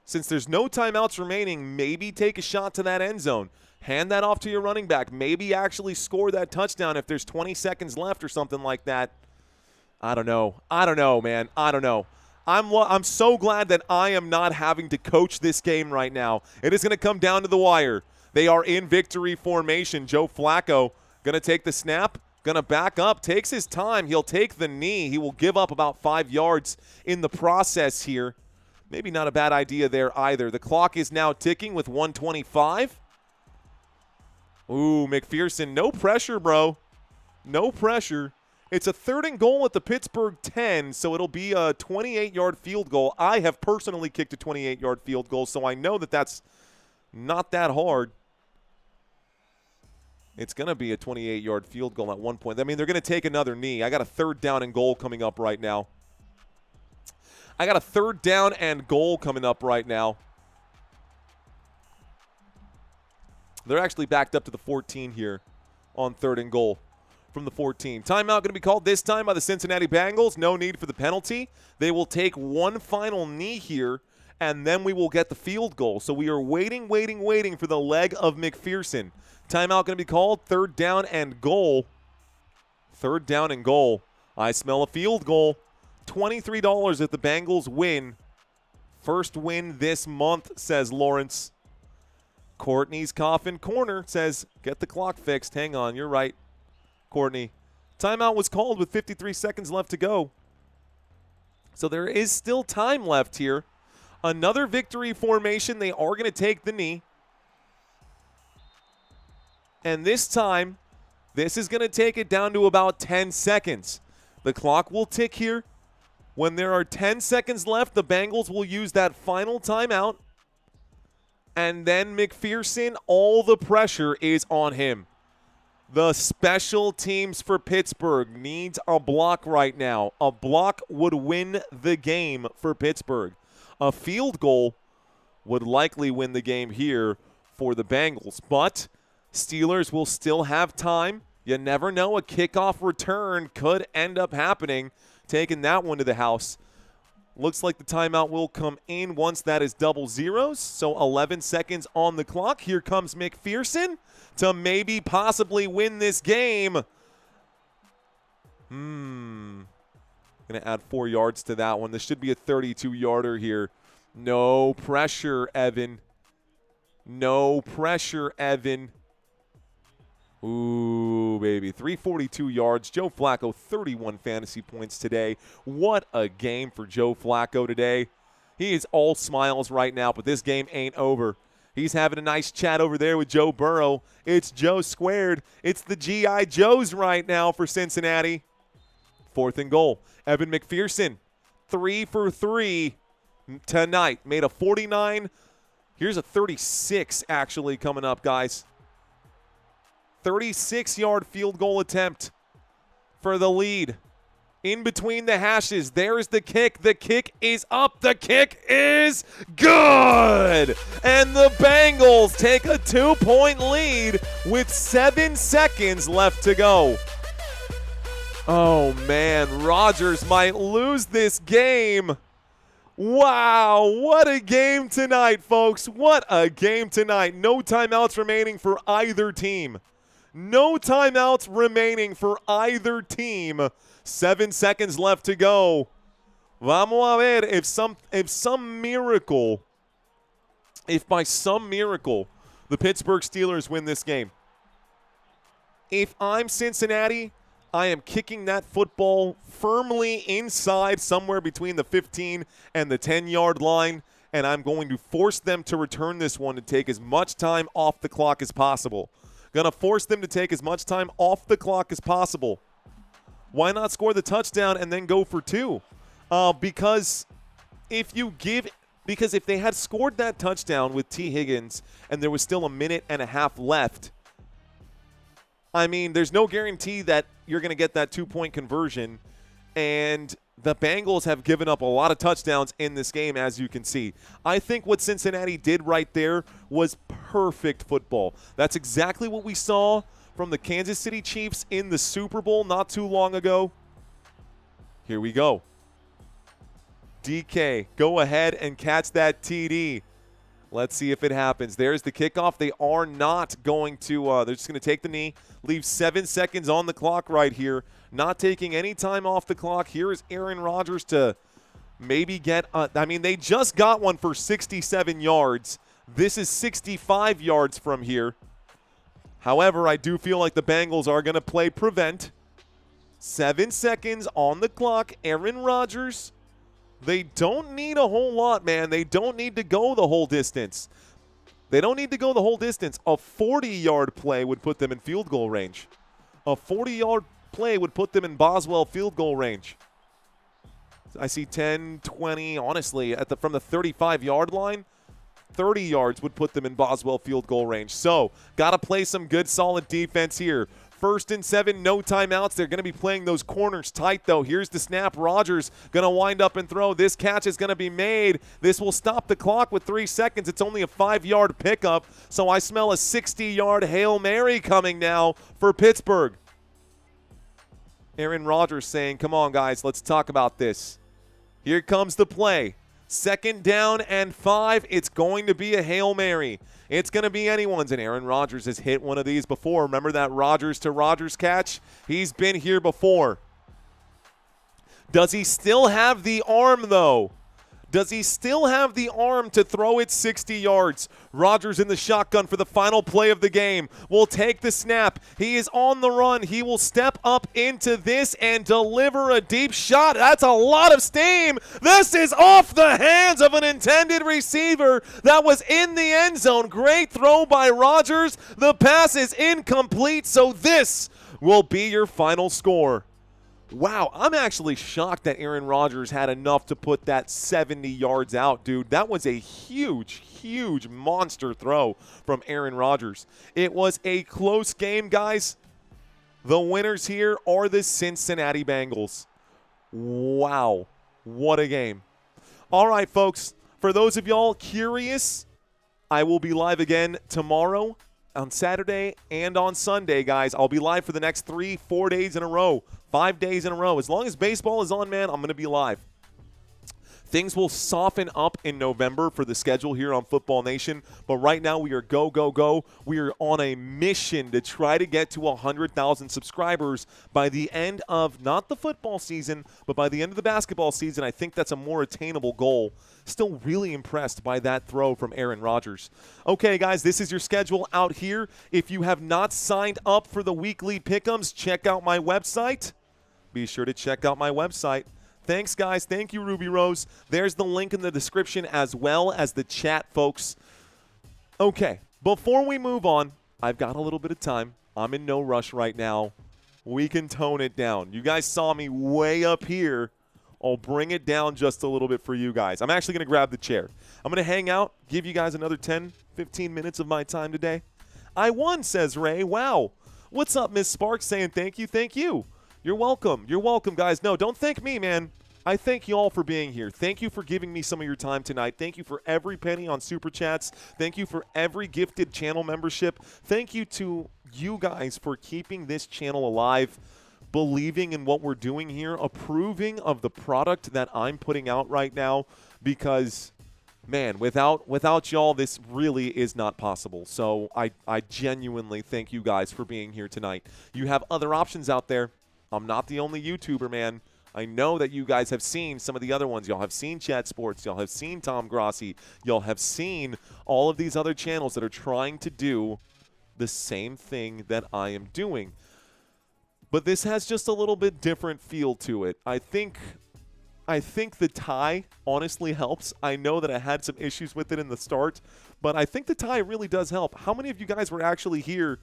since there's no timeouts remaining, maybe take a shot to that end zone. Hand that off to your running back. Maybe actually score that touchdown if there's 20 seconds left or something like that. I don't know, man. I don't know. I'm so glad that I am not having to coach this game right now. It is going to come down to the wire. They are in victory formation. Joe Flacco going to take the snap, going to back up, takes his time. He'll take the knee. He will give up about 5 yards in the process here. Maybe not a bad idea there either. The clock is now ticking with 1:25. Ooh, McPherson, no pressure, bro. No pressure. It's a 3rd and goal at the Pittsburgh 10, so it'll be a 28-yard field goal. I have personally kicked a 28-yard field goal, so I know that that's not that hard. It's going to be a 28-yard field goal at one point. I mean, they're going to take another knee. I got a 3rd down and goal coming up right now. They're actually backed up to the 14 here on 3rd and goal from the 14. Timeout going to be called this time by the Cincinnati Bengals. No need for the penalty. They will take one final knee here, and then we will get the field goal. So we are waiting for the leg of McPherson. Timeout going to be called. 3rd down and goal. 3rd down and goal. I smell a field goal. $23 if the Bengals win. First win this month, says Lawrence. Courtney's Coffin Corner says, get the clock fixed. Hang on, you're right, Courtney. Timeout was called with 53 seconds left to go. So there is still time left here. Another victory formation. They are going to take the knee. And this time, this is going to take it down to about 10 seconds. The clock will tick here. When there are 10 seconds left, the Bengals will use that final timeout. And then McPherson, all the pressure is on him. The special teams for Pittsburgh needs a block right now. A block would win the game for Pittsburgh. A field goal would likely win the game here for the Bengals. But Steelers will still have time. You never know. A kickoff return could end up happening, taking that one to the house. Looks like the timeout will come in once that is double zeros. So 11 seconds on the clock. Here comes McPherson to maybe possibly win this game. Going to add 4 yards to that one. This should be a 32-yarder here. No pressure, Evan. No pressure, Evan. Ooh, baby. 342 yards. Joe Flacco, 31 fantasy points today. What a game for Joe Flacco today. He is all smiles right now, but this game ain't over. He's having a nice chat over there with Joe Burrow. It's Joe squared. It's the G.I. Joes right now for Cincinnati. 4th and goal. Evan McPherson, 3 for 3 tonight. Made a 49. Here's a 36 actually coming up, guys. 36-yard field goal attempt for the lead. In between the hashes, there's the kick. The kick is up. The kick is good. And the Bengals take a 2-point lead with 7 seconds left to go. Oh, man, Rodgers might lose this game. Wow, what a game tonight, folks. What a game tonight. No timeouts remaining for either team. No timeouts remaining for either team. 7 seconds left to go. Vamos a ver if by some miracle, the Pittsburgh Steelers win this game. If I'm Cincinnati, I am kicking that football firmly inside somewhere between the 15 and the 10-yard line, and I'm going to force them to return this one and take as much time off the clock as possible. Going to force them to take as much time off the clock as possible. Why not score the touchdown and then go for 2? Because if they had scored that touchdown with T. Higgins and there was still a minute and a half left, I mean, there's no guarantee that you're going to get that 2-point conversion. And the Bengals have given up a lot of touchdowns in this game, as you can see. I think what Cincinnati did right there was perfect football. That's exactly what we saw from the Kansas City Chiefs in the Super Bowl not too long ago. Here we go. DK, go ahead and catch that TD. Let's see if it happens. There's the kickoff. They are not going to they're just going to take the knee, leave 7 seconds on the clock right here, not taking any time off the clock. Here is Aaron Rodgers to maybe get they just got one for 67 yards. This is 65 yards from here. However, I do feel like the Bengals are going to play prevent. 7 seconds on the clock. Aaron Rodgers. They don't need a whole lot, man. They don't need to go the whole distance. A 40-yard play would put them in field goal range. A 40-yard play would put them in Boswell field goal range. I see 10, 20, honestly, from the 35-yard line, 30 yards would put them in Boswell field goal range. So, got to play some good, solid defense here. 1st and 7, no timeouts. They're going to be playing those corners tight, though. Here's the snap. Rodgers going to wind up and throw. This catch is going to be made. This will stop the clock with 3 seconds. It's only a 5-yard pickup, so I smell a 60-yard Hail Mary coming now for Pittsburgh. Aaron Rodgers saying, come on, guys, let's talk about this. Here comes the play. 2nd down and 5. It's going to be a Hail Mary. It's going to be anyone's, and Aaron Rodgers has hit one of these before. Remember that Rodgers to Rodgers catch? He's been here before. Does he still have the arm, though? Does he still have the arm to throw it 60 yards? Rodgers in the shotgun for the final play of the game. Will take the snap. He is on the run. He will step up into this and deliver a deep shot. That's a lot of steam. This is off the hands of an intended receiver that was in the end zone. Great throw by Rodgers. The pass is incomplete, so this will be your final score. Wow, I'm actually shocked that Aaron Rodgers had enough to put that 70 yards out, dude. That was a huge, huge monster throw from Aaron Rodgers. It was a close game, guys. The winners here are the Cincinnati Bengals. Wow, what a game. All right, folks. For those of y'all curious, I will be live again tomorrow, on Saturday, and on Sunday, guys. I'll be live for the next 3-4 days in a row, 5 days in a row. As long as baseball is on, man, I'm going to be live. Things will soften up in November for the schedule here on Football Nation, but right now we are go, go, go. We are on a mission to try to get to 100,000 subscribers by the end of not the football season, but by the end of the basketball season. I think that's a more attainable goal. Still really impressed by that throw from Aaron Rodgers. Okay, guys, this is your schedule out here. If you have not signed up for the weekly pick'ems, check out my website. Be sure to check out my website. Thanks, guys. Thank you, Ruby Rose. There's the link in the description as well as the chat, folks. Okay, before we move on, I've got a little bit of time. I'm in no rush right now. We can tone it down. You guys saw me way up here. I'll bring it down just a little bit for you guys. I'm actually going to grab the chair. I'm going to hang out, give you guys another 10, 15 minutes of my time today. I won, says Ray. Wow. What's up, Miss Sparks, saying thank you, thank you. You're welcome. You're welcome, guys. No, don't thank me, man. I thank you all for being here. Thank you for giving me some of your time tonight. Thank you for every penny on Super Chats. Thank you for every gifted channel membership. Thank you to you guys for keeping this channel alive, believing in what we're doing here, approving of the product that I'm putting out right now, because, man, without y'all, this really is not possible. So I genuinely thank you guys for being here tonight. You have other options out there. I'm not the only YouTuber, man. I know that you guys have seen some of the other ones. Y'all have seen Chat Sports. Y'all have seen Tom Grossi. Y'all have seen all of these other channels that are trying to do the same thing that I am doing. But this has just a little bit different feel to it. I think the tie honestly helps. I know that I had some issues with it in the start, but I think the tie really does help. How many of you guys were actually here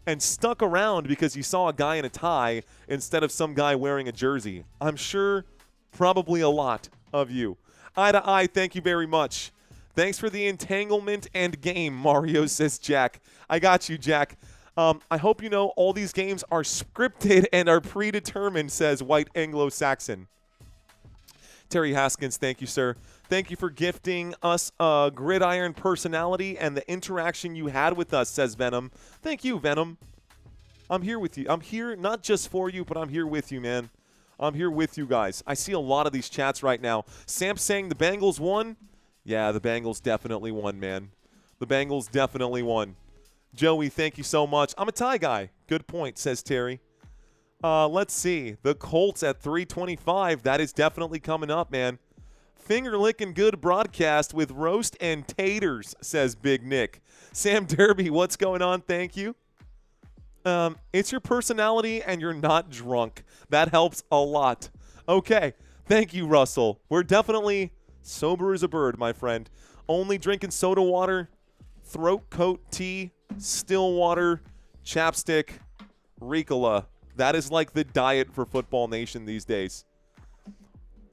and stuck around because you saw a guy in a tie instead of some guy wearing a jersey? I'm sure probably a lot of you. Eye to eye, thank you very much. Thanks for the entanglement and game, Mario, says Jack. I got you, Jack. I hope you know all these games are scripted and are predetermined, says White Anglo-Saxon. Terry Haskins, thank you, sir. Thank you for gifting us a gridiron personality and the interaction you had with us, says Venom. Thank you, Venom. I'm here with you. I'm here not just for you, but I'm here with you, man. I'm here with you guys. I see a lot of these chats right now. Sam saying the Bengals won. Yeah, the Bengals definitely won, man. The Bengals definitely won. Joey, thank you so much. I'm a tie guy. Good point, says Terry. Let's see. The Colts at 325. That is definitely coming up, man. Finger-licking good broadcast with roast and taters, says Big Nick. Sam Derby, what's going on? Thank you. It's your personality and you're not drunk. That helps a lot. Okay. Thank you, Russell. We're definitely sober as a bird, my friend. Only drinking soda water, throat coat tea, still water, chapstick, Ricola. That is like the diet for Football Nation these days.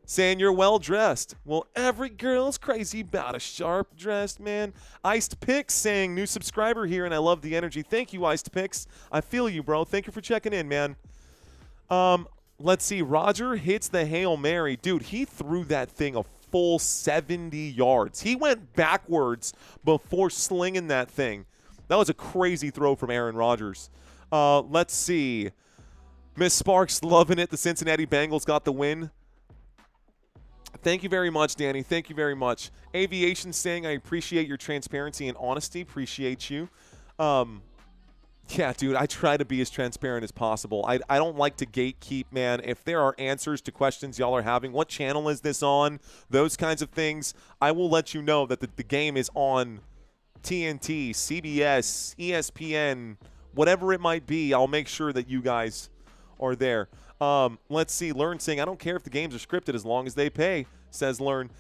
Saying you're well-dressed. Well, every girl's crazy about a sharp-dressed man. Iced Picks saying new subscriber here, and I love the energy. Thank you, Iced Picks. I feel you, bro. Thank you for checking in, man. Let's see. Roger hits the Hail Mary. Dude, he threw that thing a full 70 yards. He went backwards before slinging that thing. That was a crazy throw from Aaron Rodgers. Let's see. Miss Sparks loving it. The Cincinnati Bengals got the win. Thank you very much, Danny. Thank you very much. Aviation saying, I appreciate your transparency and honesty. Appreciate you. Yeah, dude, I try to be as transparent as possible. I don't like to gatekeep, man. If there are answers to questions y'all are having, what channel is this on? Those kinds of things, I will let you know that the game is on TNT, CBS, ESPN, whatever it might be. I'll make sure that you guys are there. Let's see. Learn saying, I don't care if the games are scripted as long as they pay, says Learn.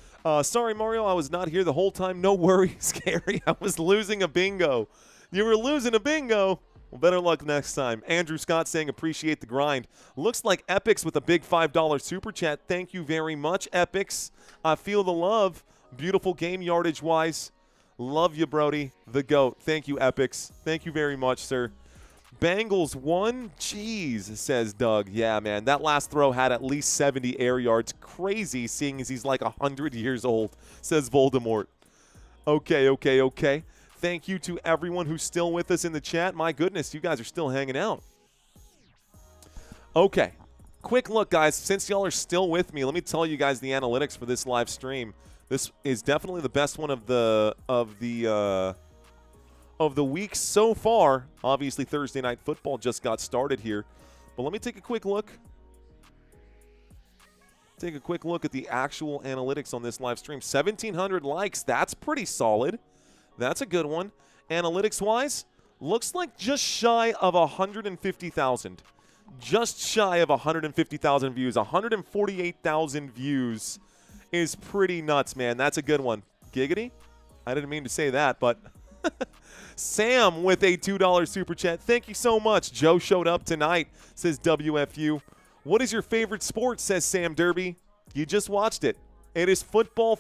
Sorry, Mario, I was not here the whole time. No worries, Gary. I was losing a bingo. You were losing a bingo? Well, better luck next time. Andrew Scott saying, appreciate the grind. Looks like Epics with a big $5 super chat. Thank you very much, Epics. I feel the love. Beautiful game yardage-wise. Love you, Brody. The GOAT. Thank you, Epics. Thank you very much, sir. Bengals won? Jeez, says Doug. Yeah, man, that last throw had at least 70 air yards. Crazy, seeing as he's like 100 years old, says Voldemort. Okay. Thank you to everyone who's still with us in the chat. My goodness, you guys are still hanging out. Okay, quick look, guys. Since y'all are still with me, let me tell you guys the analytics for this live stream. This is definitely the best one of the week so far. Obviously, Thursday Night Football just got started here. But let me take a quick look. Take a quick look at the actual analytics on this live stream. 1,700 likes. That's pretty solid. That's a good one. Analytics-wise, looks like just shy of 150,000. Just shy of 150,000 views. 148,000 views is pretty nuts, man. That's a good one. Giggity? I didn't mean to say that, but Sam with a $2 super chat. Thank you so much. Joe showed up tonight, says WFU. What is your favorite sport, says Sam Derby. You just watched it. It is football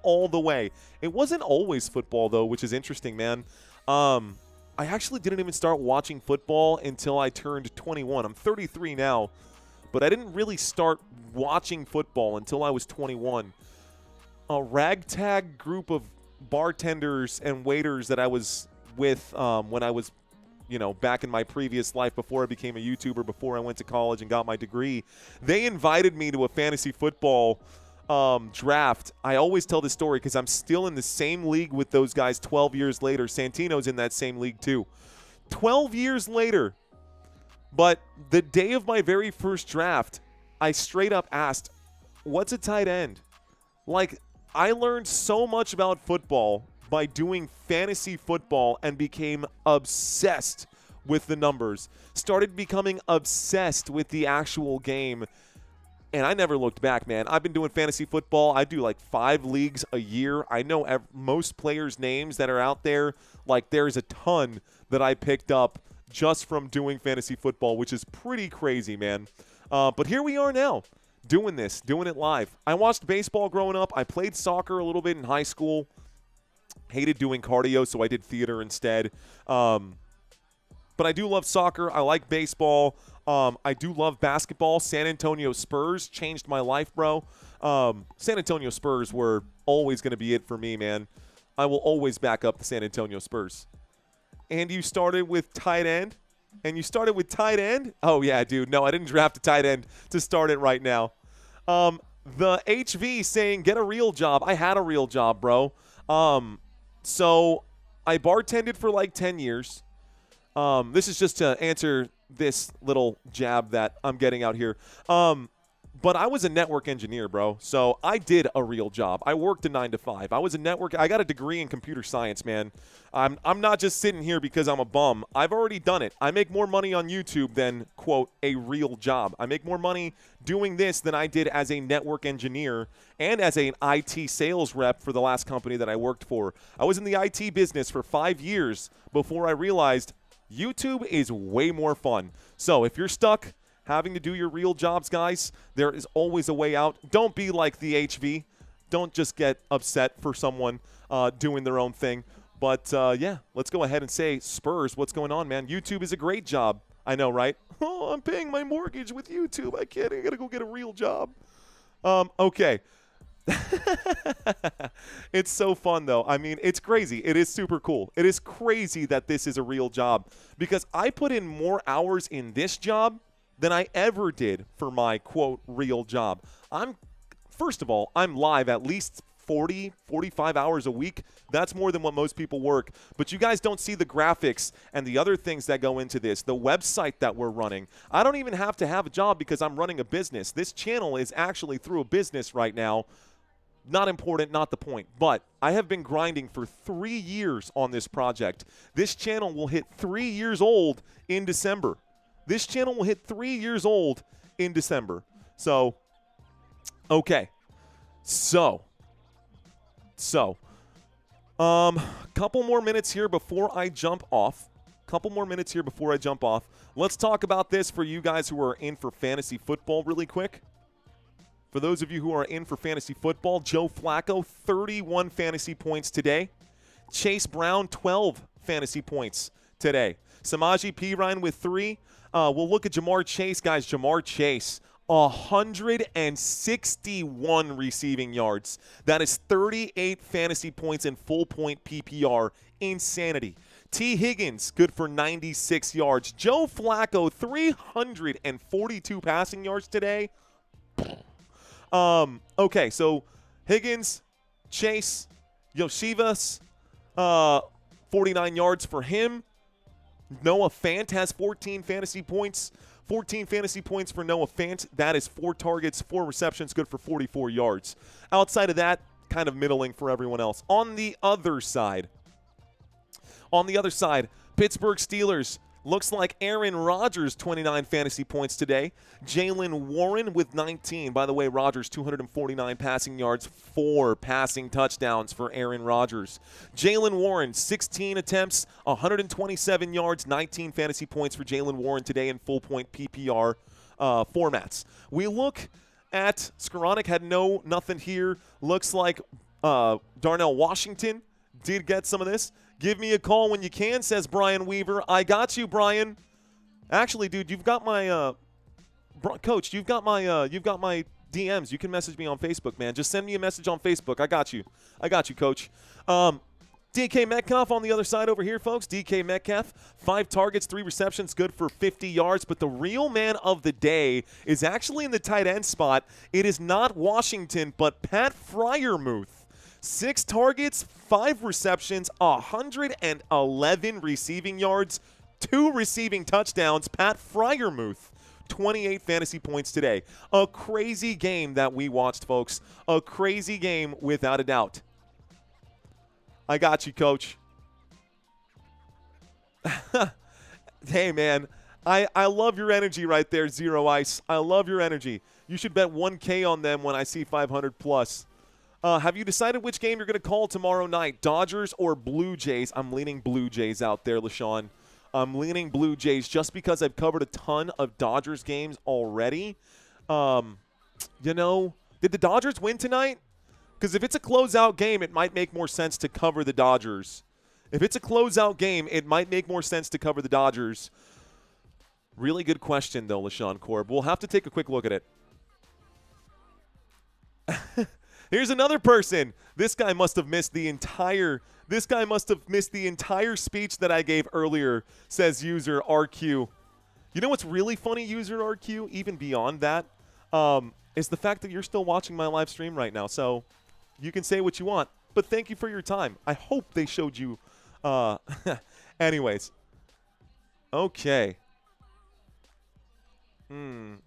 all the way. It wasn't always football, though, which is interesting, man. I actually didn't even start watching football until I turned 21. I'm 33 now, but I didn't really start watching football until I was 21. A ragtag group of bartenders and waiters that I was with when I was, back in my previous life before I became a YouTuber, before I went to college and got my degree, they invited me to a fantasy football draft. I always tell this story because I'm still in the same league with those guys 12 years later. Santino's in that same league too. 12 years later. But the day of my very first draft, I straight up asked, what's a tight end? Like, I learned so much about football by doing fantasy football and became obsessed with the numbers. Started becoming obsessed with the actual game. And I never looked back, man. I've been doing fantasy football. I do like 5 leagues a year. I know most players' names that are out there. Like, there's a ton that I picked up just from doing fantasy football, which is pretty crazy, man. But here we are now, doing this, doing it live. I watched baseball growing up. I played soccer a little bit in high school. Hated doing cardio, so I did theater instead. But I do love soccer. I like baseball. I do love basketball. San Antonio Spurs changed my life, bro. San Antonio Spurs were always going to be it for me, man. I will always back up the San Antonio Spurs. And you started with tight end? Oh, yeah, dude. No, I didn't draft a tight end to start it right now. The HV saying, get a real job. I had a real job, bro. So I bartended for like 10 years. This is just to answer this little jab that I'm getting out here. But I was a network engineer, bro. So I did a real job. I worked a 9 to 5. I got a degree in computer science, man. I'm not just sitting here because I'm a bum. I've already done it. I make more money on YouTube than, quote, a real job. I make more money doing this than I did as a network engineer and as an IT sales rep for the last company that I worked for. I was in the IT business for 5 years before I realized YouTube is way more fun. So if you're stuck having to do your real jobs, guys, there is always a way out. Don't be like the HV. Don't just get upset for someone doing their own thing. But, yeah, let's go ahead and say, Spurs, what's going on, man? YouTube is a great job. I know, right? Oh, I'm paying my mortgage with YouTube. I got to go get a real job. Okay. It's so fun, though. I mean, it's crazy. It is super cool. It is crazy that this is a real job because I put in more hours in this job than I ever did for my, quote, real job. First of all, I'm live at least 40, 45 hours a week. That's more than what most people work. But you guys don't see the graphics and the other things that go into this, the website that we're running. I don't even have to have a job because I'm running a business. This channel is actually through a business right now. Not important, not the point. But I have been grinding for 3 years on this project. This channel will hit 3 years old in December. This channel will hit 3 years old in December. So, okay. So, couple more minutes here before I jump off. Let's talk about this for you guys who are in for fantasy football really quick. For those of you who are in for fantasy football, Joe Flacco, 31 fantasy points today. Chase Brown, 12 fantasy points today. Samaje Perine with 3. We'll look at Jamar Chase, guys. Jamar Chase, 161 receiving yards. That is 38 fantasy points in full point PPR. Insanity. T. Higgins, good for 96 yards. Joe Flacco, 342 passing yards today. Okay, so Higgins, Chase, Yoshivas, 49 yards for him. Noah Fant has 14 fantasy points. 14 fantasy points for Noah Fant. That is 4 targets, 4 receptions, good for 44 yards. Outside of that, kind of middling for everyone else. On the other side, Pittsburgh Steelers. Looks like Aaron Rodgers, 29 fantasy points today. Jaylen Warren with 19. By the way, Rodgers, 249 passing yards, 4 passing touchdowns for Aaron Rodgers. Jaylen Warren, 16 attempts, 127 yards, 19 fantasy points for Jaylen Warren today in full point PPR formats. We look at Skoranek had nothing here. Looks like Darnell Washington did get some of this. Give me a call when you can, says Brian Weaver. I got you, Brian. Actually, dude, you've got my coach. You've got my DMs. You can message me on Facebook, man. Just send me a message on Facebook. I got you, coach. DK Metcalf on the other side over here, folks. DK Metcalf, 5 targets, 3 receptions, good for 50 yards. But the real man of the day is actually in the tight end spot. It is not Washington, but Pat Freiermuth. 6 targets, 5 receptions, 111 receiving yards, 2 receiving touchdowns. Pat Freiermuth, 28 fantasy points today. A crazy game that we watched, folks. A crazy game without a doubt. I got you, coach. Hey, man. I love your energy right there, Zero Ice. I love your energy. You should bet 1K on them when I see 500 plus. Have you decided which game you're going to call tomorrow night, Dodgers or Blue Jays? I'm leaning Blue Jays out there, LaShawn. I'm leaning Blue Jays just because I've covered a ton of Dodgers games already. Did the Dodgers win tonight? Because if it's a closeout game, it might make more sense to cover the Dodgers. If it's a closeout game, it might make more sense to cover the Dodgers. Really good question, though, LaShawn Korb. We'll have to take a quick look at it. Here's another person. This guy must have missed the entire speech that I gave earlier, says user RQ. You know what's really funny, user RQ, even beyond that, is the fact that you're still watching my live stream right now. So you can say what you want, but thank you for your time. I hope they showed you. Anyways. Okay. Let's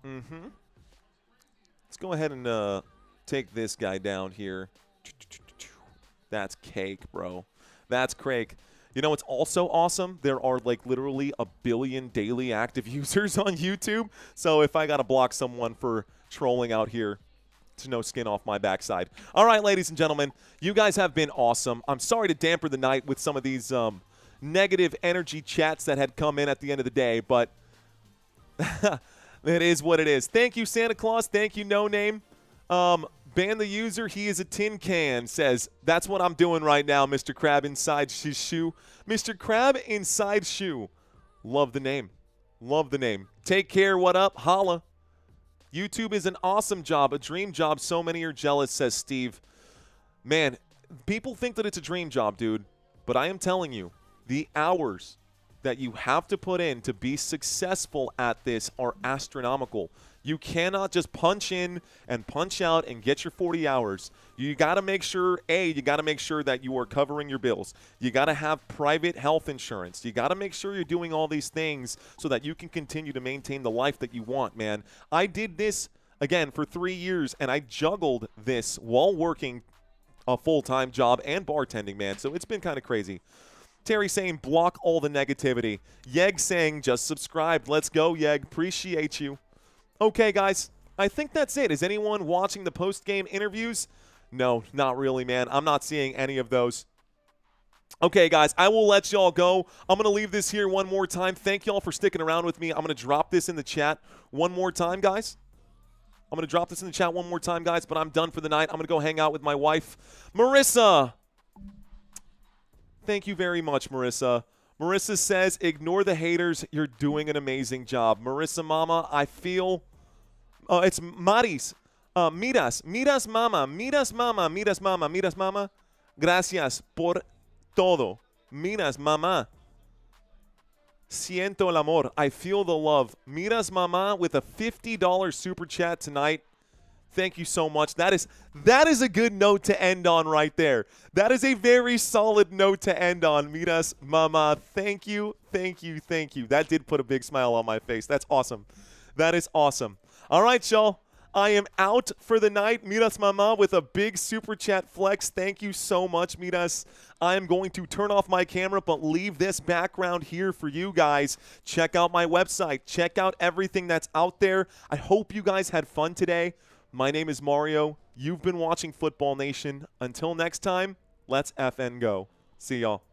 go ahead and take this guy down here. That's cake, bro. That's cake. You know what's also awesome? There are like literally 1 billion daily active users on YouTube. So if I got to block someone for trolling out here, it's no skin off my backside. All right, ladies and gentlemen, you guys have been awesome. I'm sorry to damper the night with some of these negative energy chats that had come in at the end of the day, but it is what it is. Thank you, Santa Claus. Thank you, No Name. Ban the user. He is a tin can, says, that's what I'm doing right now, Mr. Crab Inside his shoe. Mr. Crab Inside Shoe. Love the name. Love the name. Take care. What up? Holla. YouTube is an awesome job, a dream job. So many are jealous, says Steve. Man, people think that it's a dream job, dude. But I am telling you, the hours that you have to put in to be successful at this are astronomical. You cannot just punch in and punch out and get your 40 hours. You got to make sure, you got to make sure that you are covering your bills. You got to have private health insurance. You got to make sure you're doing all these things so that you can continue to maintain the life that you want, man. I did this, again, for 3 years, and I juggled this while working a full-time job and bartending, man. So it's been kind of crazy. Terry saying, block all the negativity. Yeg saying, just subscribe. Let's go, Yeg. Appreciate you. Okay, guys, I think that's it. Is anyone watching the post-game interviews? No, not really, man. I'm not seeing any of those. Okay, guys, I will let y'all go. I'm going to leave this here one more time. Thank y'all for sticking around with me. I'm going to drop this in the chat one more time, guys. I'm going to drop this in the chat one more time, guys, but I'm done for the night. I'm going to go hang out with my wife, Marissa. Thank you very much, Marissa. Marissa says, ignore the haters. You're doing an amazing job. Marissa Mama, I feel it's Maris. Miras mama, miras mama, miras mama, miras mama. Gracias por todo. Miras mama. Siento el amor. I feel the love. Miras mama with a $50 super chat tonight. Thank you so much. That is a good note to end on right there. That is a very solid note to end on. Miras mama. Thank you, thank you, thank you. That did put a big smile on my face. That's awesome. That is awesome. All right, y'all. I am out for the night. Miras mama with a big super chat flex. Thank you so much, Miras. I am going to turn off my camera but leave this background here for you guys. Check out my website. Check out everything that's out there. I hope you guys had fun today. My name is Mario. You've been watching Football Nation. Until next time, let's FN go. See y'all.